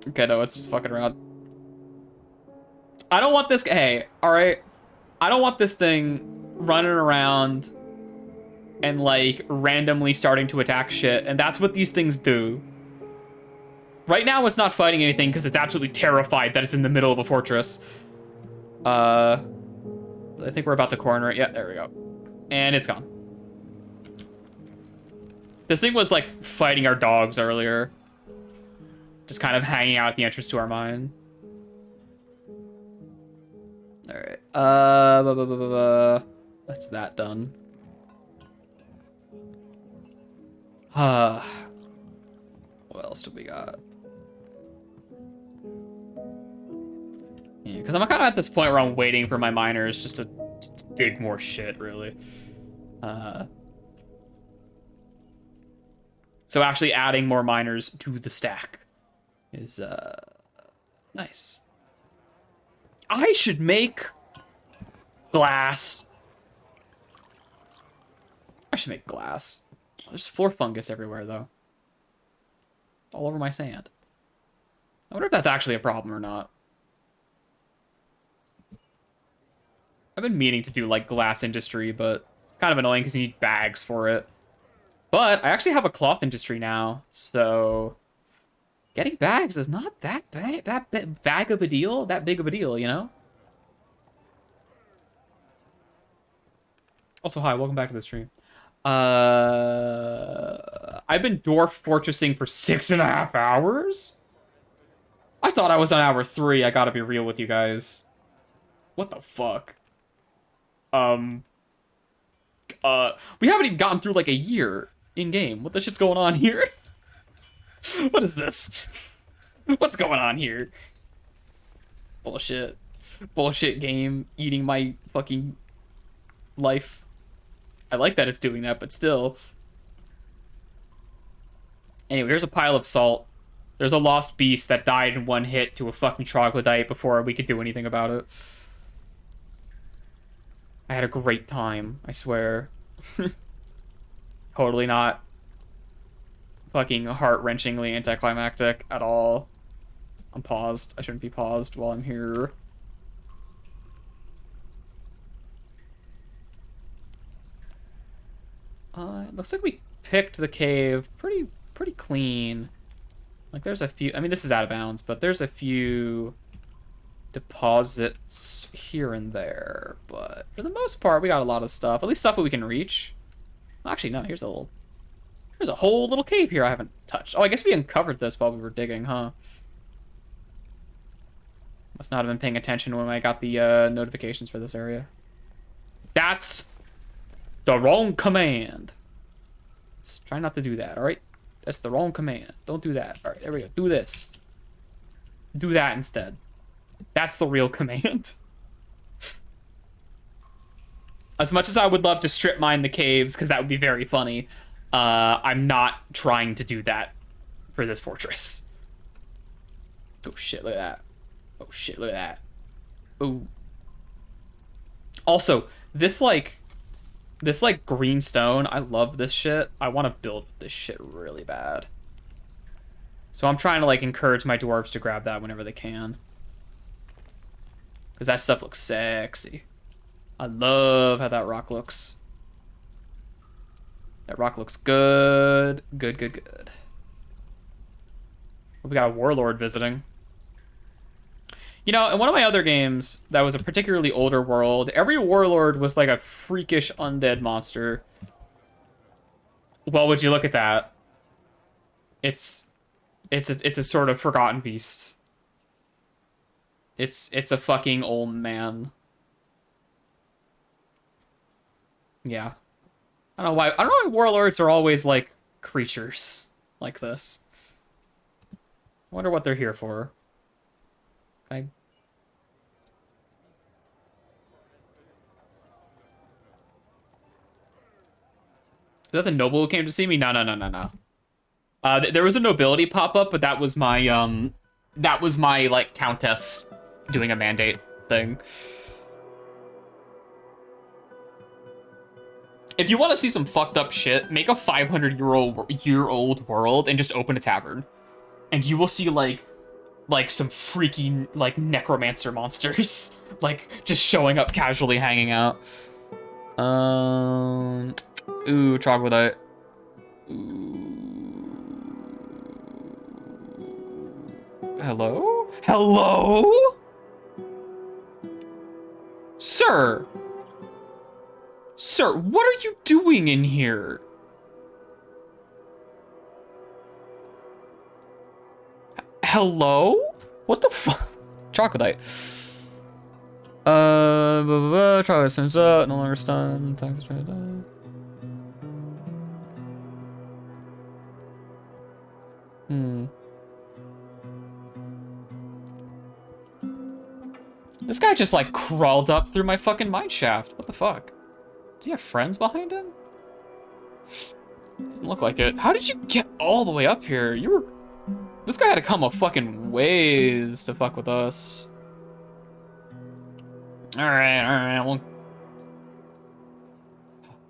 Okay, no, it's just fucking around. I don't want this... Hey, alright? I don't want this thing running around and, like, randomly starting to attack shit, and that's what these things do. Right now, it's not fighting anything because it's absolutely terrified that it's in the middle of a fortress. I think we're about to corner it. Yeah, there we go. And it's gone. This thing was, like, fighting our dogs earlier. Just kind of hanging out at the entrance to our mine. Alright. That's that done. What else do we got? Yeah, because I'm kind of at this point where I'm waiting for my miners just to dig more shit, really. So actually adding more miners to the stack is nice. I should make glass. I should make glass. There's floor fungus everywhere, though. All over my sand. I wonder if that's actually a problem or not. I've been meaning to do, like, glass industry, but it's kind of annoying because you need bags for it. But I actually have a cloth industry now, so getting bags is not that big of a deal, you know? Also, hi, welcome back to the stream. I've been dwarf fortressing for 6.5 hours? I thought I was on hour 3, I gotta be real with you guys. What the fuck? We haven't even gotten through, like, a year in-game. What the shit's going on here? What is this? What's going on here? Bullshit. Bullshit game eating my fucking life. I like that it's doing that, but still. Anyway, here's a pile of salt. There's a lost beast that died in one hit to a fucking troglodyte before we could do anything about it. I had a great time, I swear. Totally not fucking heart-wrenchingly anticlimactic at all. I'm paused. I shouldn't be paused while I'm here. It looks like we picked the cave pretty clean. Like, there's a few... I mean, this is out of bounds, but there's a few deposits here and there. But for the most part, we got a lot of stuff. At least stuff that we can reach. Actually, no, here's a little... There's a whole little cave here I haven't touched. Oh, I guess we uncovered this while we were digging, huh? Must not have been paying attention when I got the notifications for this area. That's the wrong command. Let's try not to do that, alright? That's the wrong command. Don't do that. Alright, there we go. Do this. Do that instead. That's the real command. As much as I would love to strip mine the caves, because that would be very funny, I'm not trying to do that for this fortress. Oh shit, look at that. Oh shit, look at that. Ooh. Also, this green stone, I love this shit. I want to build this shit really bad. So I'm trying to like encourage my dwarves to grab that whenever they can. Because that stuff looks sexy. I love how that rock looks. That rock looks good. Good, good, good. We got a warlord visiting. You know, in one of my other games that was a particularly older world, every warlord was like a freakish undead monster. Well, would you look at that? It's a sort of forgotten beast. It's a fucking old man. Yeah. I don't know why warlords are always like creatures like this. I wonder what they're here for. Is that the noble who came to see me? No. There was a nobility pop-up, but that was my like countess doing a mandate thing. If you want to see some fucked up shit, make a 500-year-old world and just open a tavern, and you will see like some freaky like necromancer monsters like just showing up casually hanging out. Ooh, troglodyte. Ooh. Hello? Hello? Sir! Sir, what are you doing in here? Hello? What the fuck? Troglodyte. Troglodyte stands up, no longer stunned. Attacks try to die. This guy just like crawled up through my fucking mine shaft. What the fuck? Does he have friends behind him? Doesn't look like it. How did you get all the way up here? This guy had to come a fucking ways to fuck with us. Alright, well...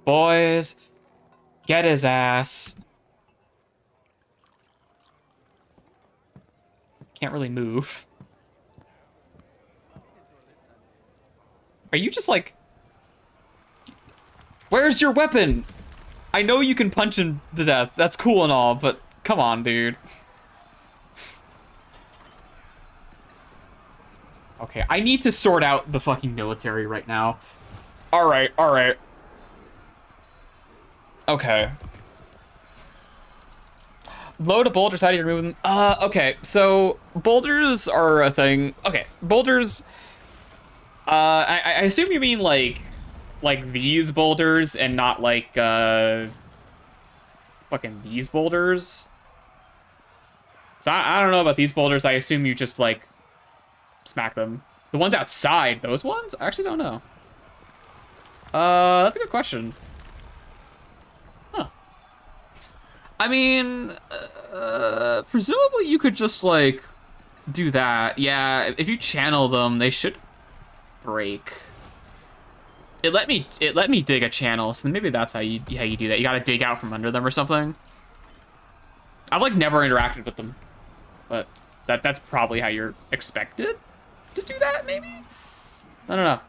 Boys, get his ass. Can't really move. Are you just like... Where's your weapon? I know you can punch him to death. That's cool and all, but come on, dude. Okay, I need to sort out the fucking military right now. Alright. Okay. Load of boulders, how do you remove them? Okay, so boulders are a thing. Okay, boulders... I assume you mean like these boulders and not like fucking these boulders. So I don't know about these boulders. I assume you just like smack them. The ones outside, those ones? I actually don't know. That's a good question. Huh. I mean, presumably you could just like do that. Yeah, if you channel them, they should break. It let me dig a channel, so maybe that's how you do that. You gotta dig out from under them or something. I've like never interacted with them, but That's probably how you're expected to do that, maybe? I don't know.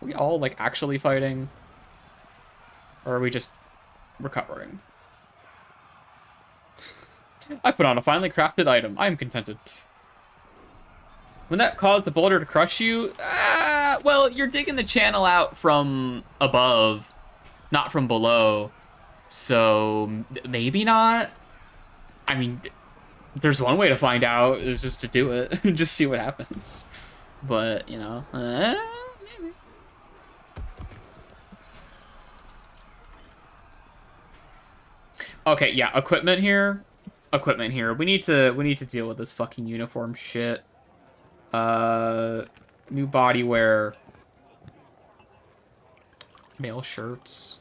Are we all, like, actually fighting? Or are we just recovering? I put on a finely crafted item. I am contented. When that caused the boulder to crush you, well, you're digging the channel out from above, not from below. So, maybe not. I mean, there's one way to find out, is just to do it. Just see what happens. But, you know, maybe. Okay, yeah, equipment here. Equipment here. We need to deal with this fucking uniform shit. New body wear. Male shirts.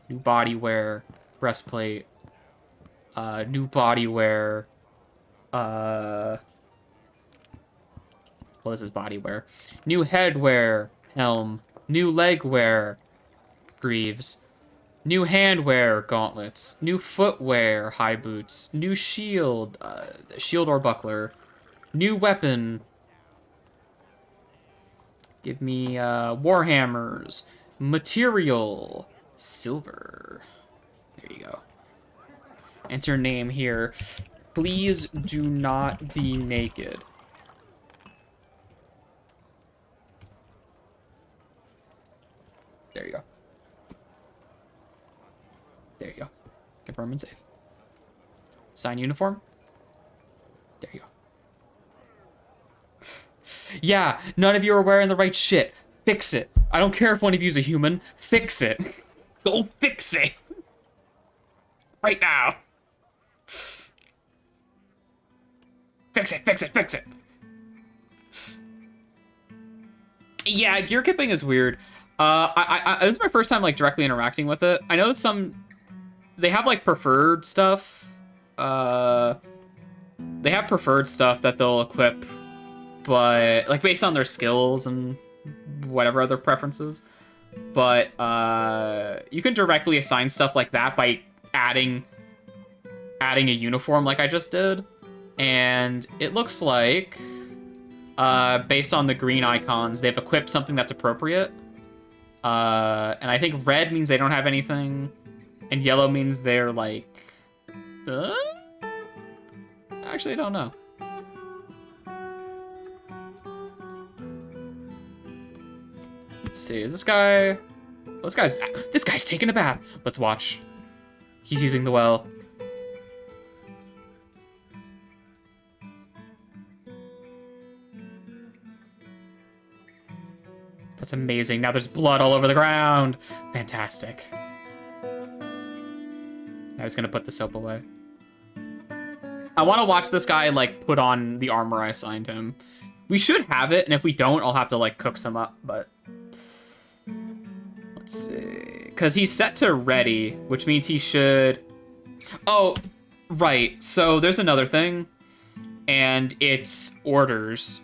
New body wear. Breastplate. New body wear. What is his body wear? New head wear. Helm. New leg wear. Greaves. New hand wear. Gauntlets. New footwear. High boots. New shield. Shield or buckler. New weapon. Give me warhammers. Material. Silver. There you go. Enter name here. Please do not be naked. There you go. There you go. Confirm and save. Sign uniform. There you go. Yeah, none of you are wearing the right shit. Fix it. I don't care if one of you is a human. Fix it. Go fix it. Right now. Fix it, fix it, fix it. Yeah, gear kipping is weird. This is my first time, like, directly interacting with it. I know that they have, like, preferred stuff. They have preferred stuff that they'll equip, but, like, based on their skills and whatever other preferences. But, you can directly assign stuff like that by adding a uniform like I just did. And it looks like, based on the green icons, they've equipped something that's appropriate. And I think red means they don't have anything, and yellow means they're like, actually, I don't know. Let's see, is this guy? Oh, this guy's taking a bath. Let's watch. He's using the well. That's amazing. Now there's blood all over the ground. Fantastic. Now he's gonna put the soap away. I want to watch this guy, like, put on the armor I assigned him. We should have it, and if we don't, I'll have to, like, cook some up, but... Let's see... Because he's set to ready, which means he should... Oh, right. So there's another thing, and it's orders.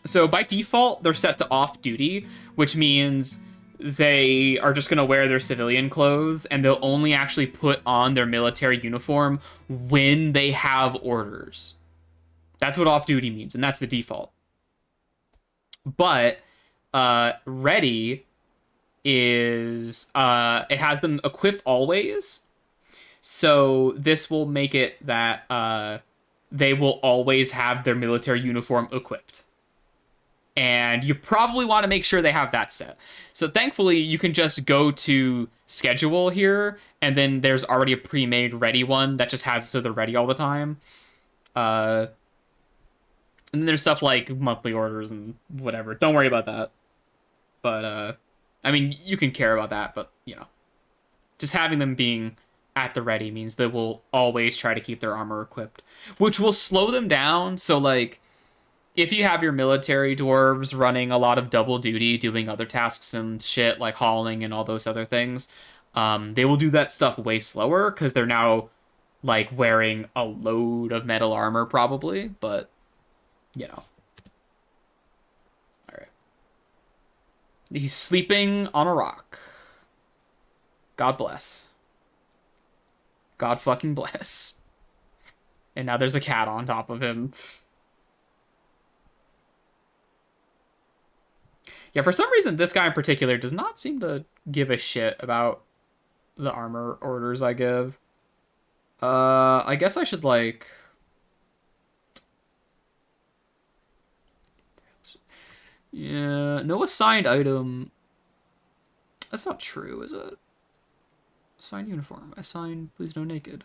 So by default, they're set to off-duty, which means they are just going to wear their civilian clothes, and they'll only actually put on their military uniform when they have orders. That's what off-duty means, and that's the default. But ready is... it has them equipped always, so this will make it that they will always have their military uniform equipped. And you probably want to make sure they have that set. So thankfully, you can just go to schedule here, and then there's already a pre-made ready one that just has it so they're ready all the time. And then there's stuff like monthly orders and whatever. Don't worry about that. But, I mean, you can care about that, but, you know. Just having them being at the ready means they will always try to keep their armor equipped. Which will slow them down, so, like... If you have your military dwarves running a lot of double duty, doing other tasks and shit, like hauling and all those other things, they will do that stuff way slower, because they're now, like, wearing a load of metal armor, probably, but, you know. Alright. He's sleeping on a rock. God bless. God fucking bless. And now there's a cat on top of him. Yeah, for some reason, this guy in particular does not seem to give a shit about the armor orders I give. I guess I should, like... Yeah, no assigned item. That's not true, is it? Assigned uniform. Assigned, please no naked.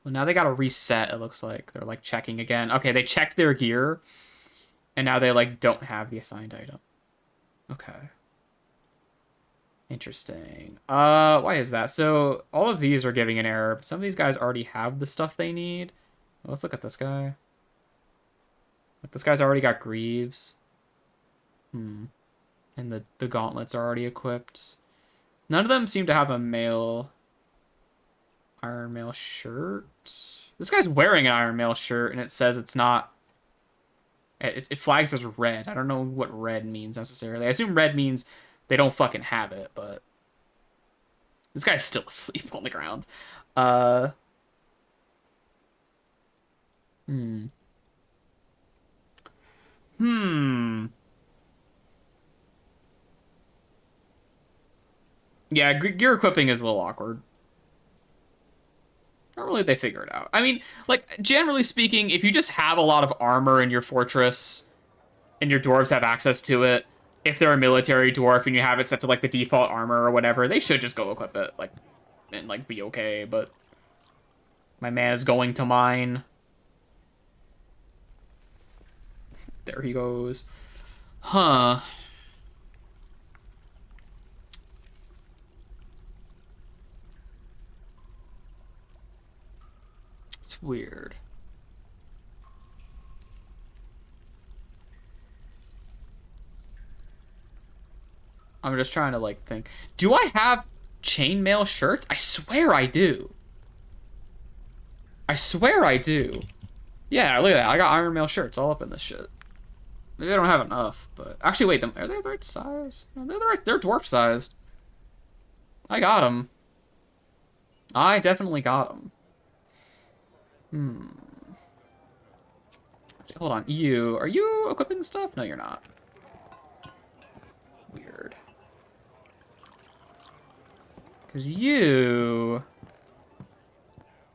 Well, now they gotta reset, it looks like. They're, like, checking again. Okay, they checked their gear, and now they, like, don't have the assigned item. Okay. Interesting. Why is that? So, all of these are giving an error, but some of these guys already have the stuff they need. Well, let's look at this guy. Like, this guy's already got greaves. And the gauntlets are already equipped. None of them seem to have a mail... Iron mail shirt. This guy's wearing an iron mail shirt, and it says it's not... It flags as red. I don't know what red means, necessarily. I assume red means they don't fucking have it, but... This guy's still asleep on the ground. Yeah, gear equipping is a little awkward. Normally they figure it out. I mean, like, generally speaking, if you just have a lot of armor in your fortress and your dwarves have access to it, if they're a military dwarf and you have it set to, like, the default armor or whatever, they should just go equip it, like, and, like, be okay, but... My man is going to mine. There he goes. Huh. It's weird. I'm just trying to, like, think. Do I have chainmail shirts? I swear I do. I swear I do. Yeah, look at that. I got iron mail shirts all up in this shit. Maybe I don't have enough, but... Actually, wait, are they the right size? No, they're dwarf sized. I got them. I definitely got them. Actually, hold on. Are you equipping stuff? No, you're not. Weird. Because you're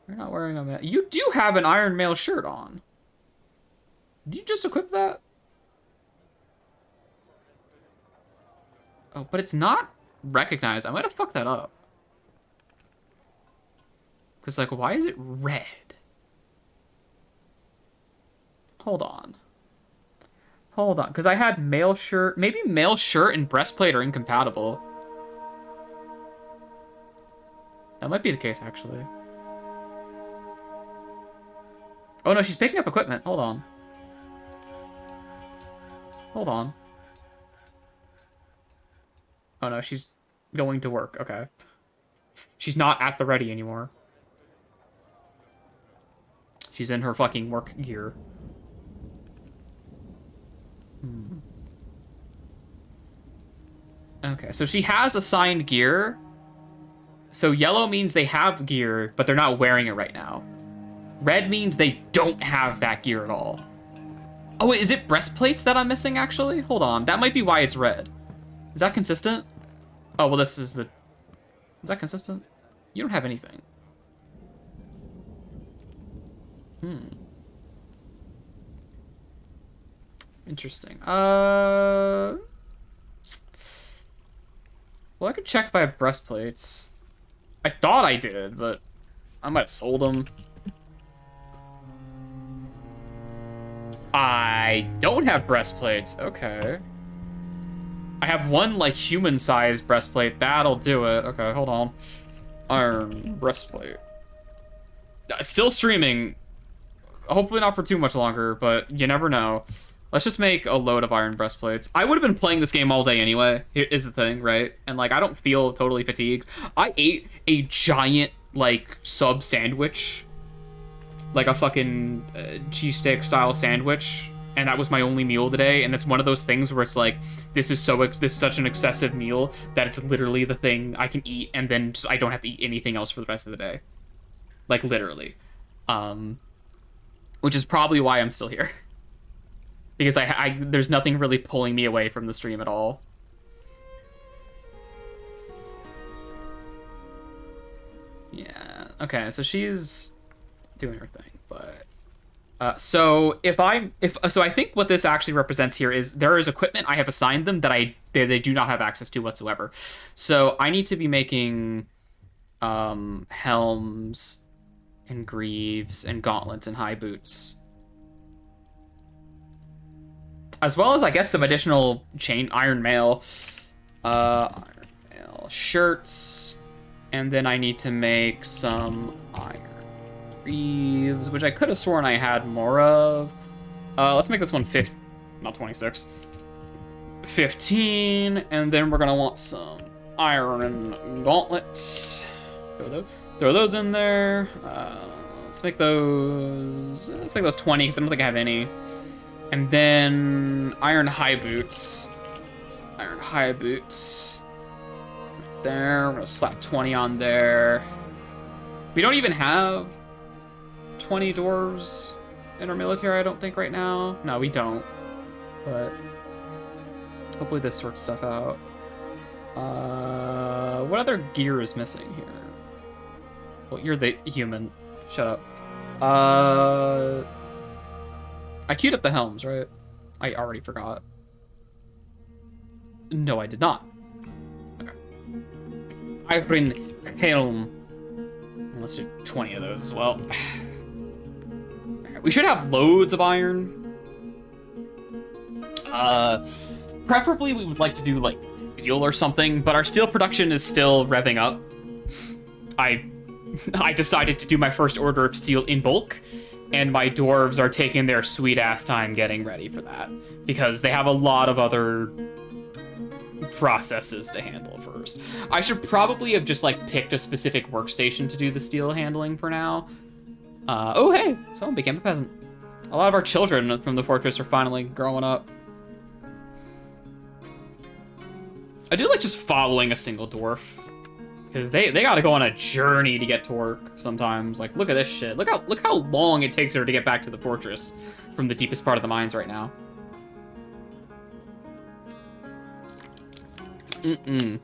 not wearing a mail. You do have an iron mail shirt on. Did you just equip that? Oh, but it's not recognized. I might have fucked that up. Because, like, why is it red? Hold on. Hold on. Because I had mail shirt. Maybe mail shirt and breastplate are incompatible. That might be the case, actually. Oh, no, she's picking up equipment. Hold on. Hold on. Oh, no, she's going to work. Okay. She's not at the ready anymore. She's in her fucking work gear. Okay, so she has assigned gear. So yellow means they have gear, but they're not wearing it right now. Red means they don't have that gear at all. Oh, wait, is it breastplates that I'm missing, actually? Hold on, that might be why it's red. Is that consistent? Oh, well, this is the... Is that consistent? You don't have anything. Interesting. Well, I could check by breastplates. I thought I did, but I might have sold them. I don't have breastplates. Okay. I have one, like, human-sized breastplate. That'll do it. Okay, hold on. Iron breastplate. Still streaming. Hopefully not for too much longer, but you never know. Let's just make a load of iron breastplates. I would have been playing this game all day anyway, is the thing, right? And, like, I don't feel totally fatigued. I ate a giant, like, sub sandwich. Like a fucking cheese stick style sandwich. And that was my only meal today. And it's one of those things where it's like, this is such an excessive meal that it's literally the thing I can eat. And then just, I don't have to eat anything else for the rest of the day. like literally, which is probably why I'm still here. Because there's nothing really pulling me away from the stream at all. Yeah, okay, so she's doing her thing, but so I think what this actually represents here is there is equipment I have assigned them that they do not have access to whatsoever. So I need to be making helms and greaves and gauntlets and high boots, as well as I guess some additional iron mail shirts, and then I need to make some iron greaves, which I could have sworn I had more of. Let's make this one 50, not 26. 15, and then we're gonna want some iron gauntlets. Throw those in there. Let's make those 20, because I don't think I have any. And then iron high boots. Iron high boots. Right there. We're gonna slap 20 on there. We don't even have 20 dwarves in our military, I don't think, right now. No, we don't. But hopefully this sorts stuff out. What other gear is missing here? Well, you're the human. Shut up. I queued up the helms, right? I already forgot. No, I did not. Okay. Iron helm. Let's do 20 of those as well. We should have loads of iron. Preferably we would like to do like steel or something, but our steel production is still revving up. I decided to do my first order of steel in bulk, and my dwarves are taking their sweet ass time getting ready for that because they have a lot of other processes to handle first. I should probably have just like picked a specific workstation to do the steel handling for now. Oh hey, someone became a peasant. A lot of our children from the fortress are finally growing up. I do like just following a single dwarf, because they gotta go on a journey to get to work sometimes. Like, look at this shit. Look how long it takes her to get back to the fortress from the deepest part of the mines right now. Mm-mm.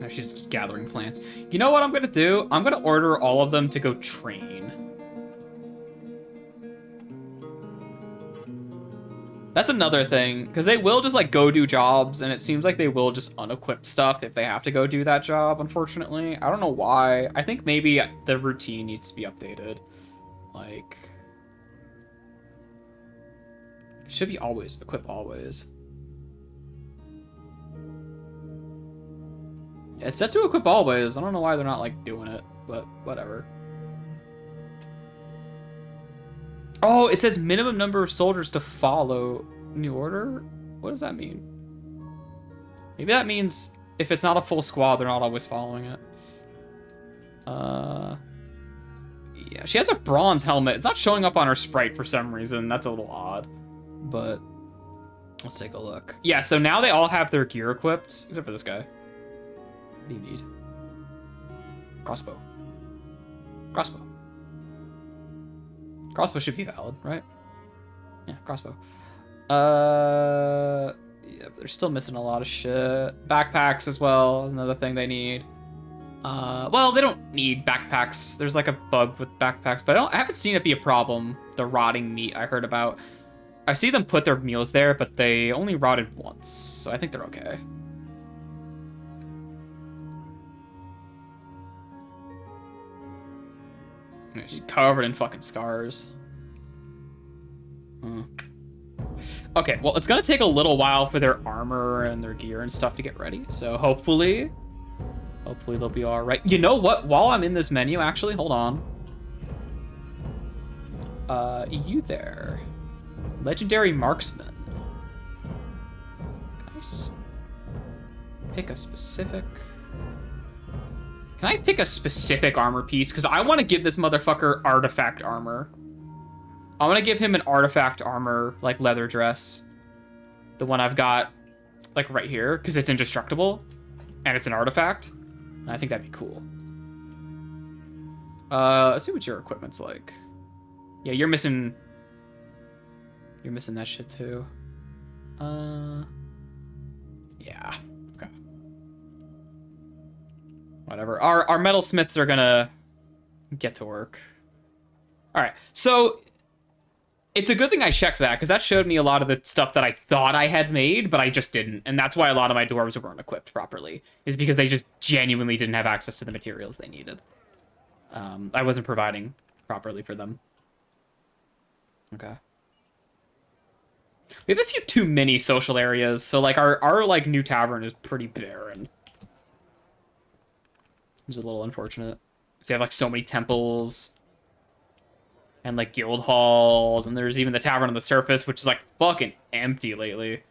Now she's gathering plants. You know what I'm gonna do? I'm gonna order all of them to go train. That's another thing, because they will just like go do jobs, and it seems like they will just unequip stuff if they have to go do that job, unfortunately. I don't know why. I think maybe the routine needs to be updated. Like, it should be always, equip always. Yeah, it's set to equip always. I don't know why they're not like doing it, but whatever. Oh, it says minimum number of soldiers to follow new order? What does that mean? Maybe that means if it's not a full squad, they're not always following it. Yeah, she has a bronze helmet. It's not showing up on her sprite for some reason. That's a little odd, but let's take a look. Yeah, so now they all have their gear equipped, except for this guy. What do you need? Crossbow. Crossbow. Crossbow should be valid, right? Yeah, crossbow. Yeah, but they're still missing a lot of shit. Backpacks as well is another thing they need. Well, they don't need backpacks. There's like a bug with backpacks, but I haven't seen it be a problem. The rotting meat I heard about. I see them put their meals there, but they only rotted once, so I think they're okay. She's covered in fucking scars. Okay, well, it's gonna take a little while for their armor and their gear and stuff to get ready. So hopefully they'll be all right. You know what? While I'm in this menu, actually, hold on. You there. Legendary marksman. Nice. Pick a specific... Can I pick a specific armor piece? Because I want to give this motherfucker artifact armor. I'm gonna give him an artifact armor, like leather dress. The one I've got, like right here, because it's indestructible, and it's an artifact. And I think that'd be cool. Let's see what your equipment's like. Yeah, you're missing that shit too. Yeah. Okay. Whatever. Our metalsmiths are gonna get to work. All right. So it's a good thing I checked that, because that showed me a lot of the stuff that I thought I had made, but I just didn't. And that's why a lot of my dwarves weren't equipped properly, is because they just genuinely didn't have access to the materials they needed. I wasn't providing properly for them. Okay. We have a few too many social areas, so like our like new tavern is pretty barren. It's a little unfortunate. Because they have like so many temples and like guild halls, and there's even the tavern on the surface, which is like fucking empty lately.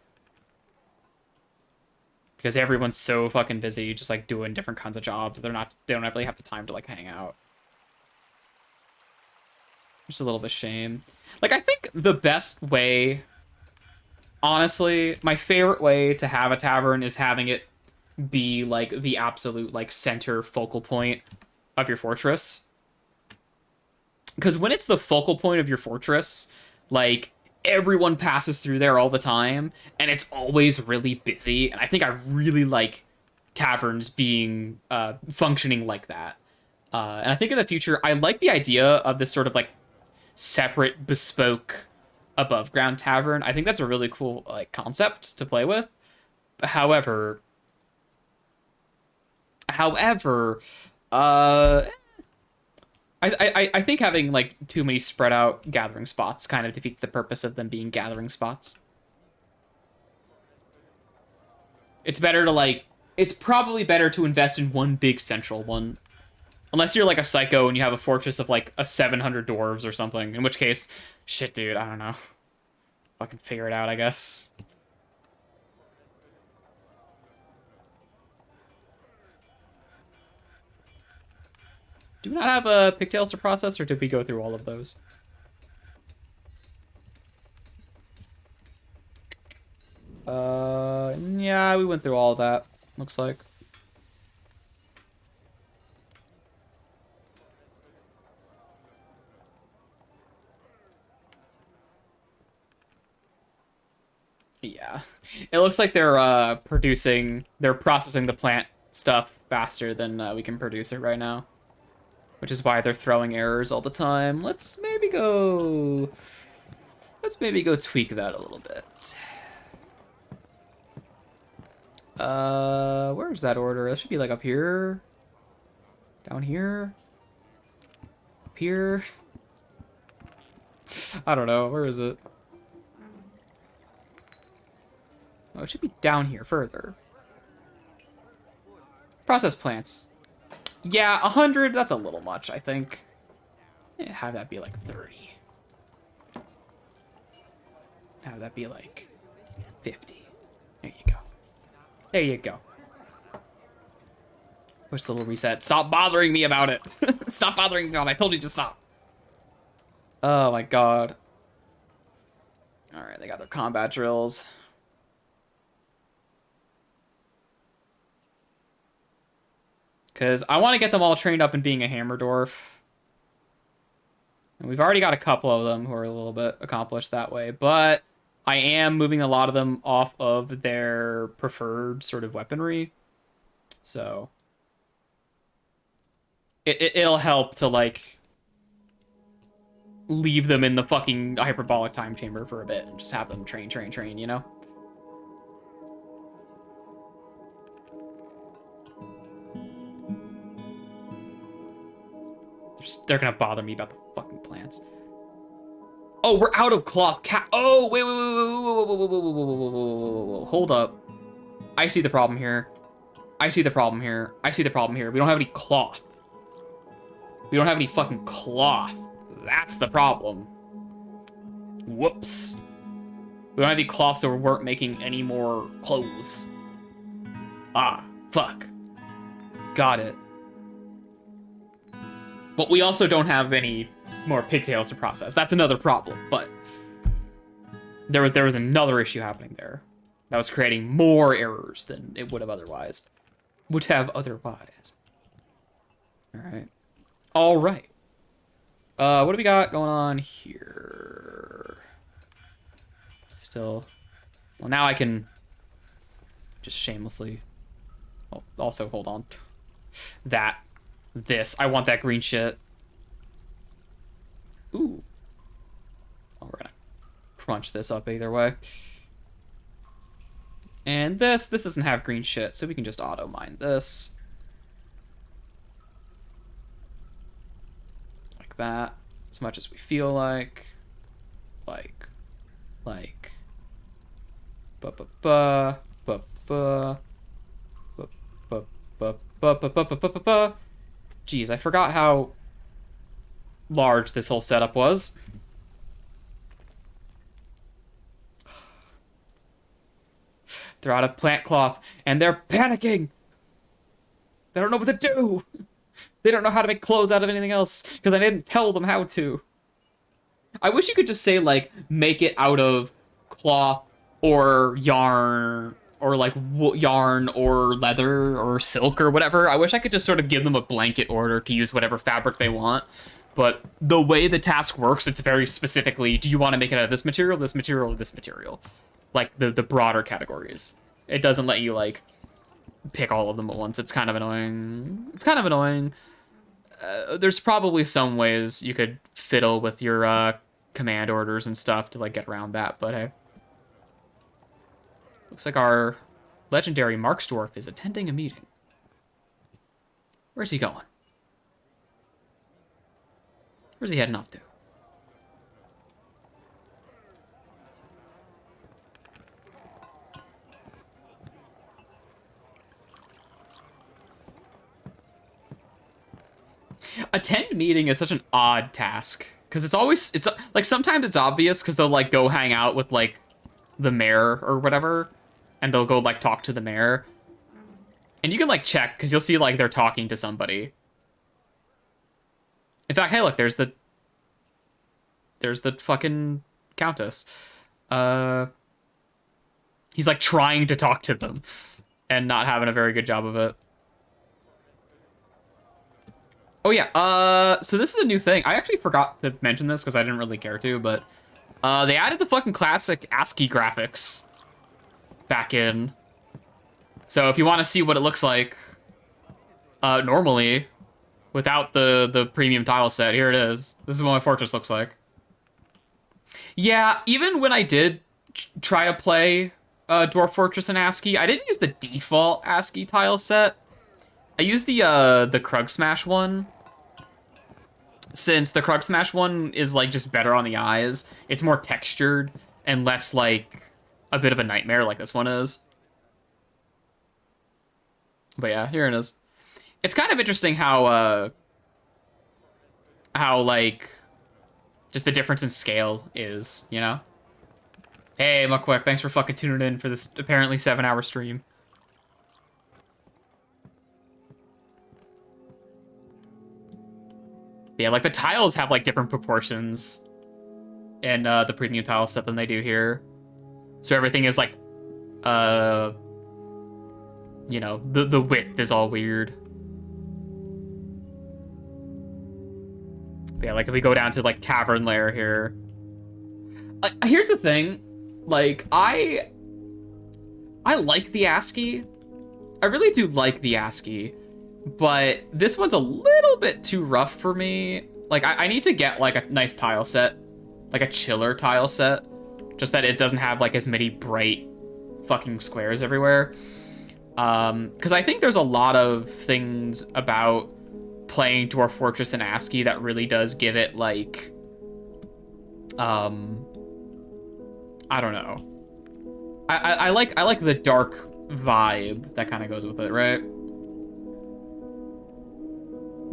Because everyone's so fucking busy just like doing different kinds of jobs. They don't really have the time to like hang out. Just a little bit of shame. Like, I think the best way, honestly, my favorite way to have a tavern is having it be like the absolute like center focal point of your fortress. Because when it's the focal point of your fortress, like, everyone passes through there all the time, and it's always really busy. And I think I really like taverns being functioning like that. And I think in the future, I like the idea of this sort of like separate, bespoke, above ground tavern. I think that's a really cool like concept to play with. However, I think having like too many spread out gathering spots kind of defeats the purpose of them being gathering spots. It's better to like, it's probably better to invest in one big central one. Unless you're like a psycho and you have a fortress of like a 700 dwarves or something, in which case, shit, dude, I don't know. Fucking figure it out, I guess. Do we not have pigtails to process, or did we go through all of those? Yeah, we went through all of that, looks like. Yeah. It looks like they're processing the plant stuff faster than we can produce it right now. Which is why they're throwing errors all the time. Let's maybe go tweak that a little bit. Where's that order? That should be like up here. Down here. Up here. I don't know. Where is it? Oh, it should be down here further. Process plants. Yeah, 100, that's a little much, I think. Yeah, have that be like 30. Have that be like 50. There you go. There you go. Push the little reset. Stop bothering me about it. Stop bothering me about it. I told you to stop. Oh my god. Alright, they got their combat drills. Because I want to get them all trained up in being a hammer dwarf. And we've already got a couple of them who are a little bit accomplished that way. But I am moving a lot of them off of their preferred sort of weaponry. So it'll help to, like, leave them in the fucking hyperbolic time chamber for a bit and just have them train, you know? They're gonna bother me about the fucking plants. Oh, we're out of cloth cap. Oh, wait. Hold up. I see the problem here. I see the problem here. We don't have any cloth. We don't have any fucking cloth. That's the problem. Whoops. We don't have any cloth, so we weren't making any more clothes. Ah, fuck. Got it. But we also don't have any more pigtails to process. That's another problem, but there was another issue happening there that was creating more errors than it would have otherwise. All right. What do we got going on here? Still, well, now I can just shamelessly. Oh, also, hold on. This. I want that green shit. Ooh. Oh, we're gonna crunch this up either way. And this doesn't have green shit, so we can just auto mine this. Like that. As much as we feel like. Like. Ba-ba-ba. Ba-ba. Ba-ba-ba-ba-ba-ba-ba-ba. Jeez, I forgot how large this whole setup was. They're out of plant cloth, and they're panicking! They don't know what to do! They don't know how to make clothes out of anything else, because I didn't tell them how to. I wish you could just say, like, make it out of cloth or yarn, or, like, yarn or leather or silk or whatever. I wish I could just sort of give them a blanket order to use whatever fabric they want. But the way the task works, it's very specifically, do you want to make it out of this material, or this material? Like, the broader categories. It doesn't let you, like, pick all of them at once. It's kind of annoying. There's probably some ways you could fiddle with your command orders and stuff to, like, get around that, but hey. Looks like our legendary Marks Dwarf is attending a meeting. Where's he going? Where's he heading off to? Attend meeting is such an odd task, because it's like, sometimes it's obvious because they'll, like, go hang out with, like, the mayor or whatever, and they'll go, like, talk to the mayor, and you can, like, check because you'll see, like, they're talking to somebody. In fact, hey, look, there's the fucking countess. He's, like, trying to talk to them and not having a very good job of it. Oh, yeah, so this is a new thing. I actually forgot to mention this because I didn't really care to, but they added the fucking classic ASCII graphics back in. So if you want to see what it looks like normally, without the premium tile set, here it is. This is what my fortress looks like. Yeah, even when I did try to play Dwarf Fortress in ASCII, I didn't use the default ASCII tile set. I used the Krug Smash one. Since the Krug Smash one is, like, just better on the eyes, it's more textured and less, like, a bit of a nightmare like this one is. But yeah, here it is. It's kind of interesting how, like, just the difference in scale is, you know? Hey, Muckwick, thanks for fucking tuning in for this apparently 7-hour stream. Yeah, like, the tiles have, like, different proportions in the premium tile set than they do here. So everything is, like, you know, the width is all weird. But yeah, like, if we go down to, like, cavern layer here. Here's the thing. Like, I like the ASCII. I really do like the ASCII. But this one's a little bit too rough for me. Like, I need to get, like, a nice tile set. Like, a chiller tile set. Just that it doesn't have, like, as many bright fucking squares everywhere. Because I think there's a lot of things about playing Dwarf Fortress in ASCII that really does give it, like... I don't know. I like the dark vibe that kind of goes with it, right?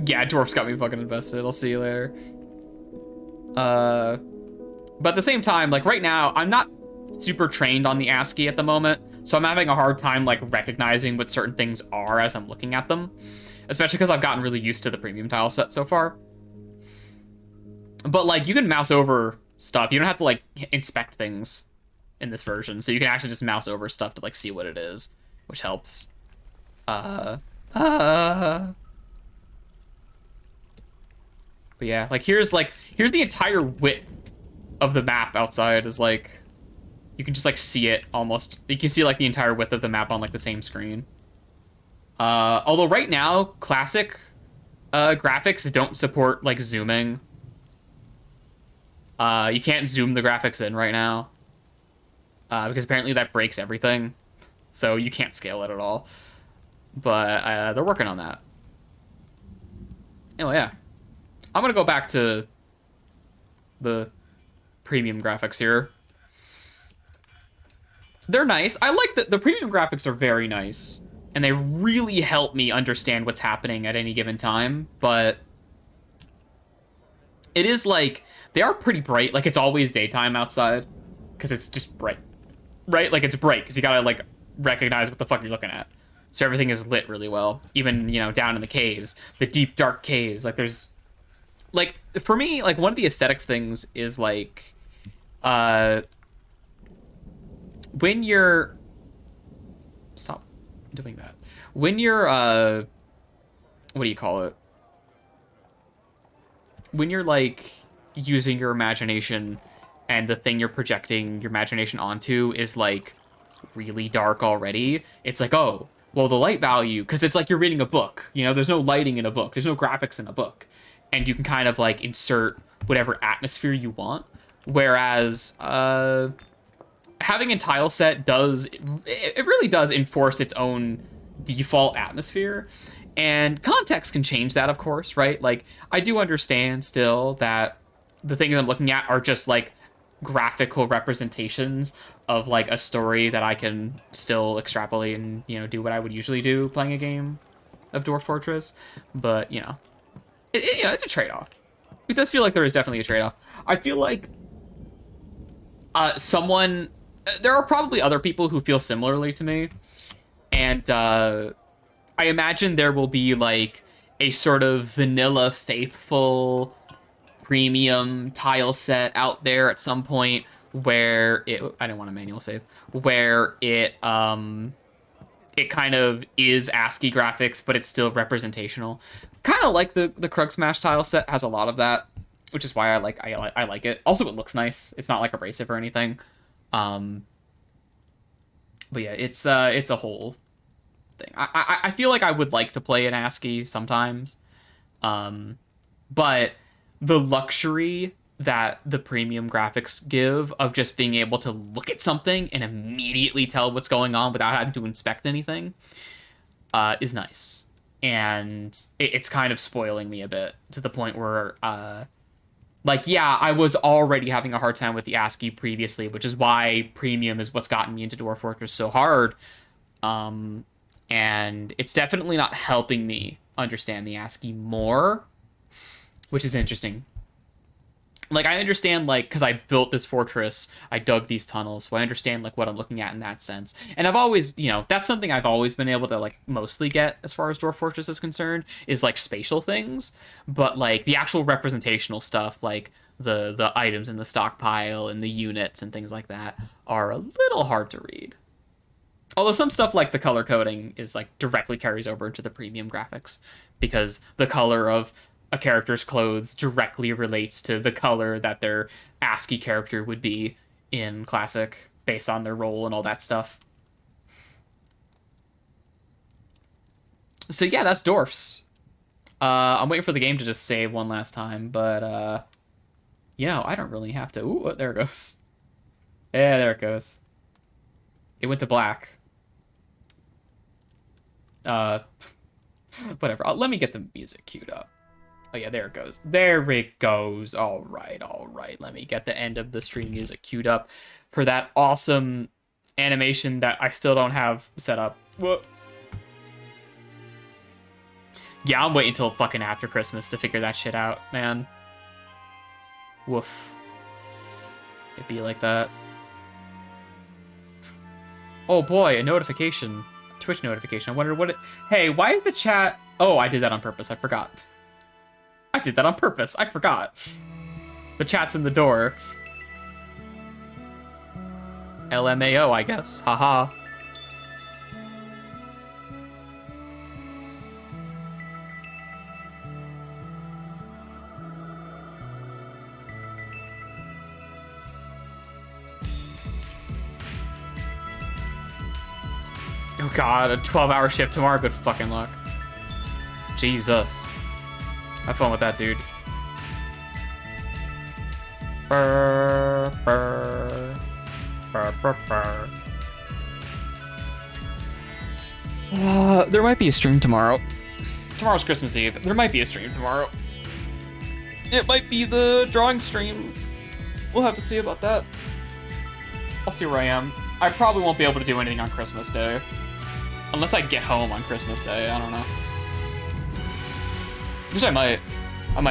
Yeah, Dwarf's got me fucking invested. I'll see you later. But at the same time, like, right now, I'm not super trained on the ASCII at the moment, so I'm having a hard time, like, recognizing what certain things are as I'm looking at them. Especially because I've gotten really used to the premium tile set so far. But, like, you can mouse over stuff. You don't have to, like, inspect things in this version. So you can actually just mouse over stuff to, like, see what it is, which helps. But yeah, like, here's the entire width of the map outside is, like, you can just, like, see it almost. You can see, like, the entire width of the map on, like, the same screen. Although right now, classic graphics don't support, like, zooming. You can't zoom the graphics in right now. Because apparently that breaks everything. So you can't scale it at all. But they're working on that. Anyway, yeah. I'm gonna go back to the premium graphics here. They're nice. I like the premium graphics are very nice. And they really help me understand what's happening at any given time. But it is like, they are pretty bright. Like, it's always daytime outside. Because it's just bright. Right? Like, it's bright. Because you gotta, like, recognize what the fuck you're looking at. So everything is lit really well. Even, you know, down in the caves. The deep, dark caves. Like, there's... Like, for me, like, one of the aesthetics things is, like... when you're... Stop doing that. When you're, what do you call it? When you're, like, using your imagination and the thing you're projecting your imagination onto is, like, really dark already, it's like, oh, well, the light value, because it's like you're reading a book, you know, there's no lighting in a book, there's no graphics in a book, and you can kind of, like, insert whatever atmosphere you want, whereas, having a tile set does, it really does enforce its own default atmosphere, and context can change that, of course, right? Like, I do understand still that the things I'm looking at are just, like, graphical representations of, like, a story that I can still extrapolate and, you know, do what I would usually do playing a game of Dwarf Fortress. But, you know, you know, it's a trade-off. It does feel like there is definitely a trade-off. I feel like there are probably other people who feel similarly to me, and I imagine there will be, like, a sort of vanilla faithful premium tile set out there at some point where it... I didn't want a manual save. Where it kind of is ASCII graphics, but it's still representational. Kind of like the Krug Smash tile set has a lot of that, which is why I like it. Also, it looks nice. It's not, like, abrasive or anything. But yeah, it's a whole thing. I feel like I would like to play in ASCII sometimes. But the luxury that the premium graphics give of just being able to look at something and immediately tell what's going on without having to inspect anything is nice. And it's kind of spoiling me a bit to the point where, like, yeah, I was already having a hard time with the ASCII previously, which is why premium is what's gotten me into Dwarf Fortress so hard. And it's definitely not helping me understand the ASCII more, which is interesting. Like, I understand, like, because I built this fortress, I dug these tunnels, so I understand, like, what I'm looking at in that sense. And I've always, you know, that's something I've always been able to, like, mostly get as far as Dwarf Fortress is concerned, is, like, spatial things. But, like, the actual representational stuff, like the items in the stockpile and the units and things like that, are a little hard to read. Although some stuff like the color coding is, like, directly carries over to the premium graphics, because the color of a character's clothes directly relates to the color that their ASCII character would be in Classic, based on their role and all that stuff. So yeah, that's Dwarfs. I'm waiting for the game to just save one last time, but, you know, I don't really have to. Ooh, there it goes. Yeah, there it goes. It went to black. Whatever. Let me get the music queued up. Oh, yeah, there it goes. There it goes. All right, all right. Let me get the end of the stream music queued up for that awesome animation that I still don't have set up. Whoa. Yeah, I'm waiting until fucking after Christmas to figure that shit out, man. Woof. It'd be like that. Oh, boy, a notification. A Twitch notification. I wonder what it... Hey, why is the chat... Oh, I did that on purpose. I forgot. I did that on purpose. I forgot. The chat's in the door. LMAO, I guess. Haha. Oh god, a 12-hour shift tomorrow. Good fucking luck. Jesus. Have fun with that, dude. Burr, burr, burr, burr, burr. There might be a stream tomorrow. Tomorrow's Christmas Eve. There might be a stream tomorrow. It might be the drawing stream. We'll have to see about that. I'll see where I am. I probably won't be able to do anything on Christmas Day. Unless I get home on Christmas Day, I don't know. Which I might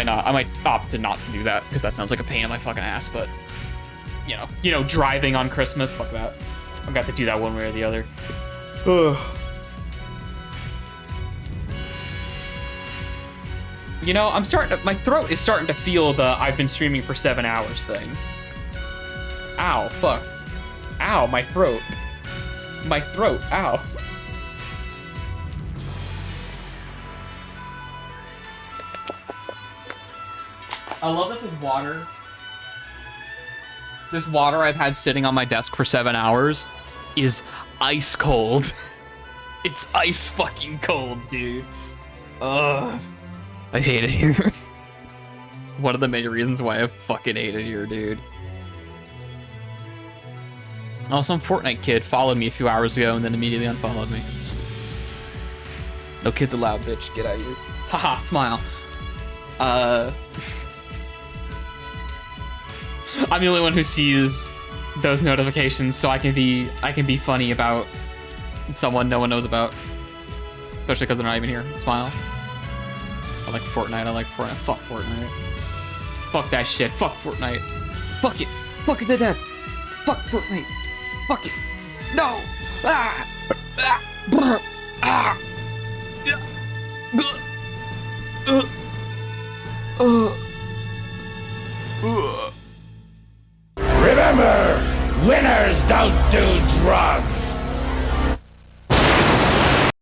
not. I might opt to not do that, because that sounds like a pain in my fucking ass, but... You know, driving on Christmas, fuck that. I've got to do that one way or the other. Ugh. You know, my throat is starting to feel the I've been streaming for 7 hours thing. Ow, fuck. Ow, my throat. My throat, ow. I love that this water I've had sitting on my desk for 7 hours is ice cold. It's ice fucking cold, dude. Ugh. I hate it here. One of the major reasons why I fucking hate it here, dude. Oh, some Fortnite kid followed me a few hours ago and then immediately unfollowed me. No kids allowed, bitch. Get out of here. Haha, smile. I'm the only one who sees those notifications, so I can be funny about someone no one knows about. Especially because they're not even here. Smile. I like Fortnite. I like Fortnite. Fuck Fortnite. Fuck that shit. Fuck Fortnite. Fuck it. Fuck it to death. Fuck Fortnite. Fuck it. No. Ah. Ah.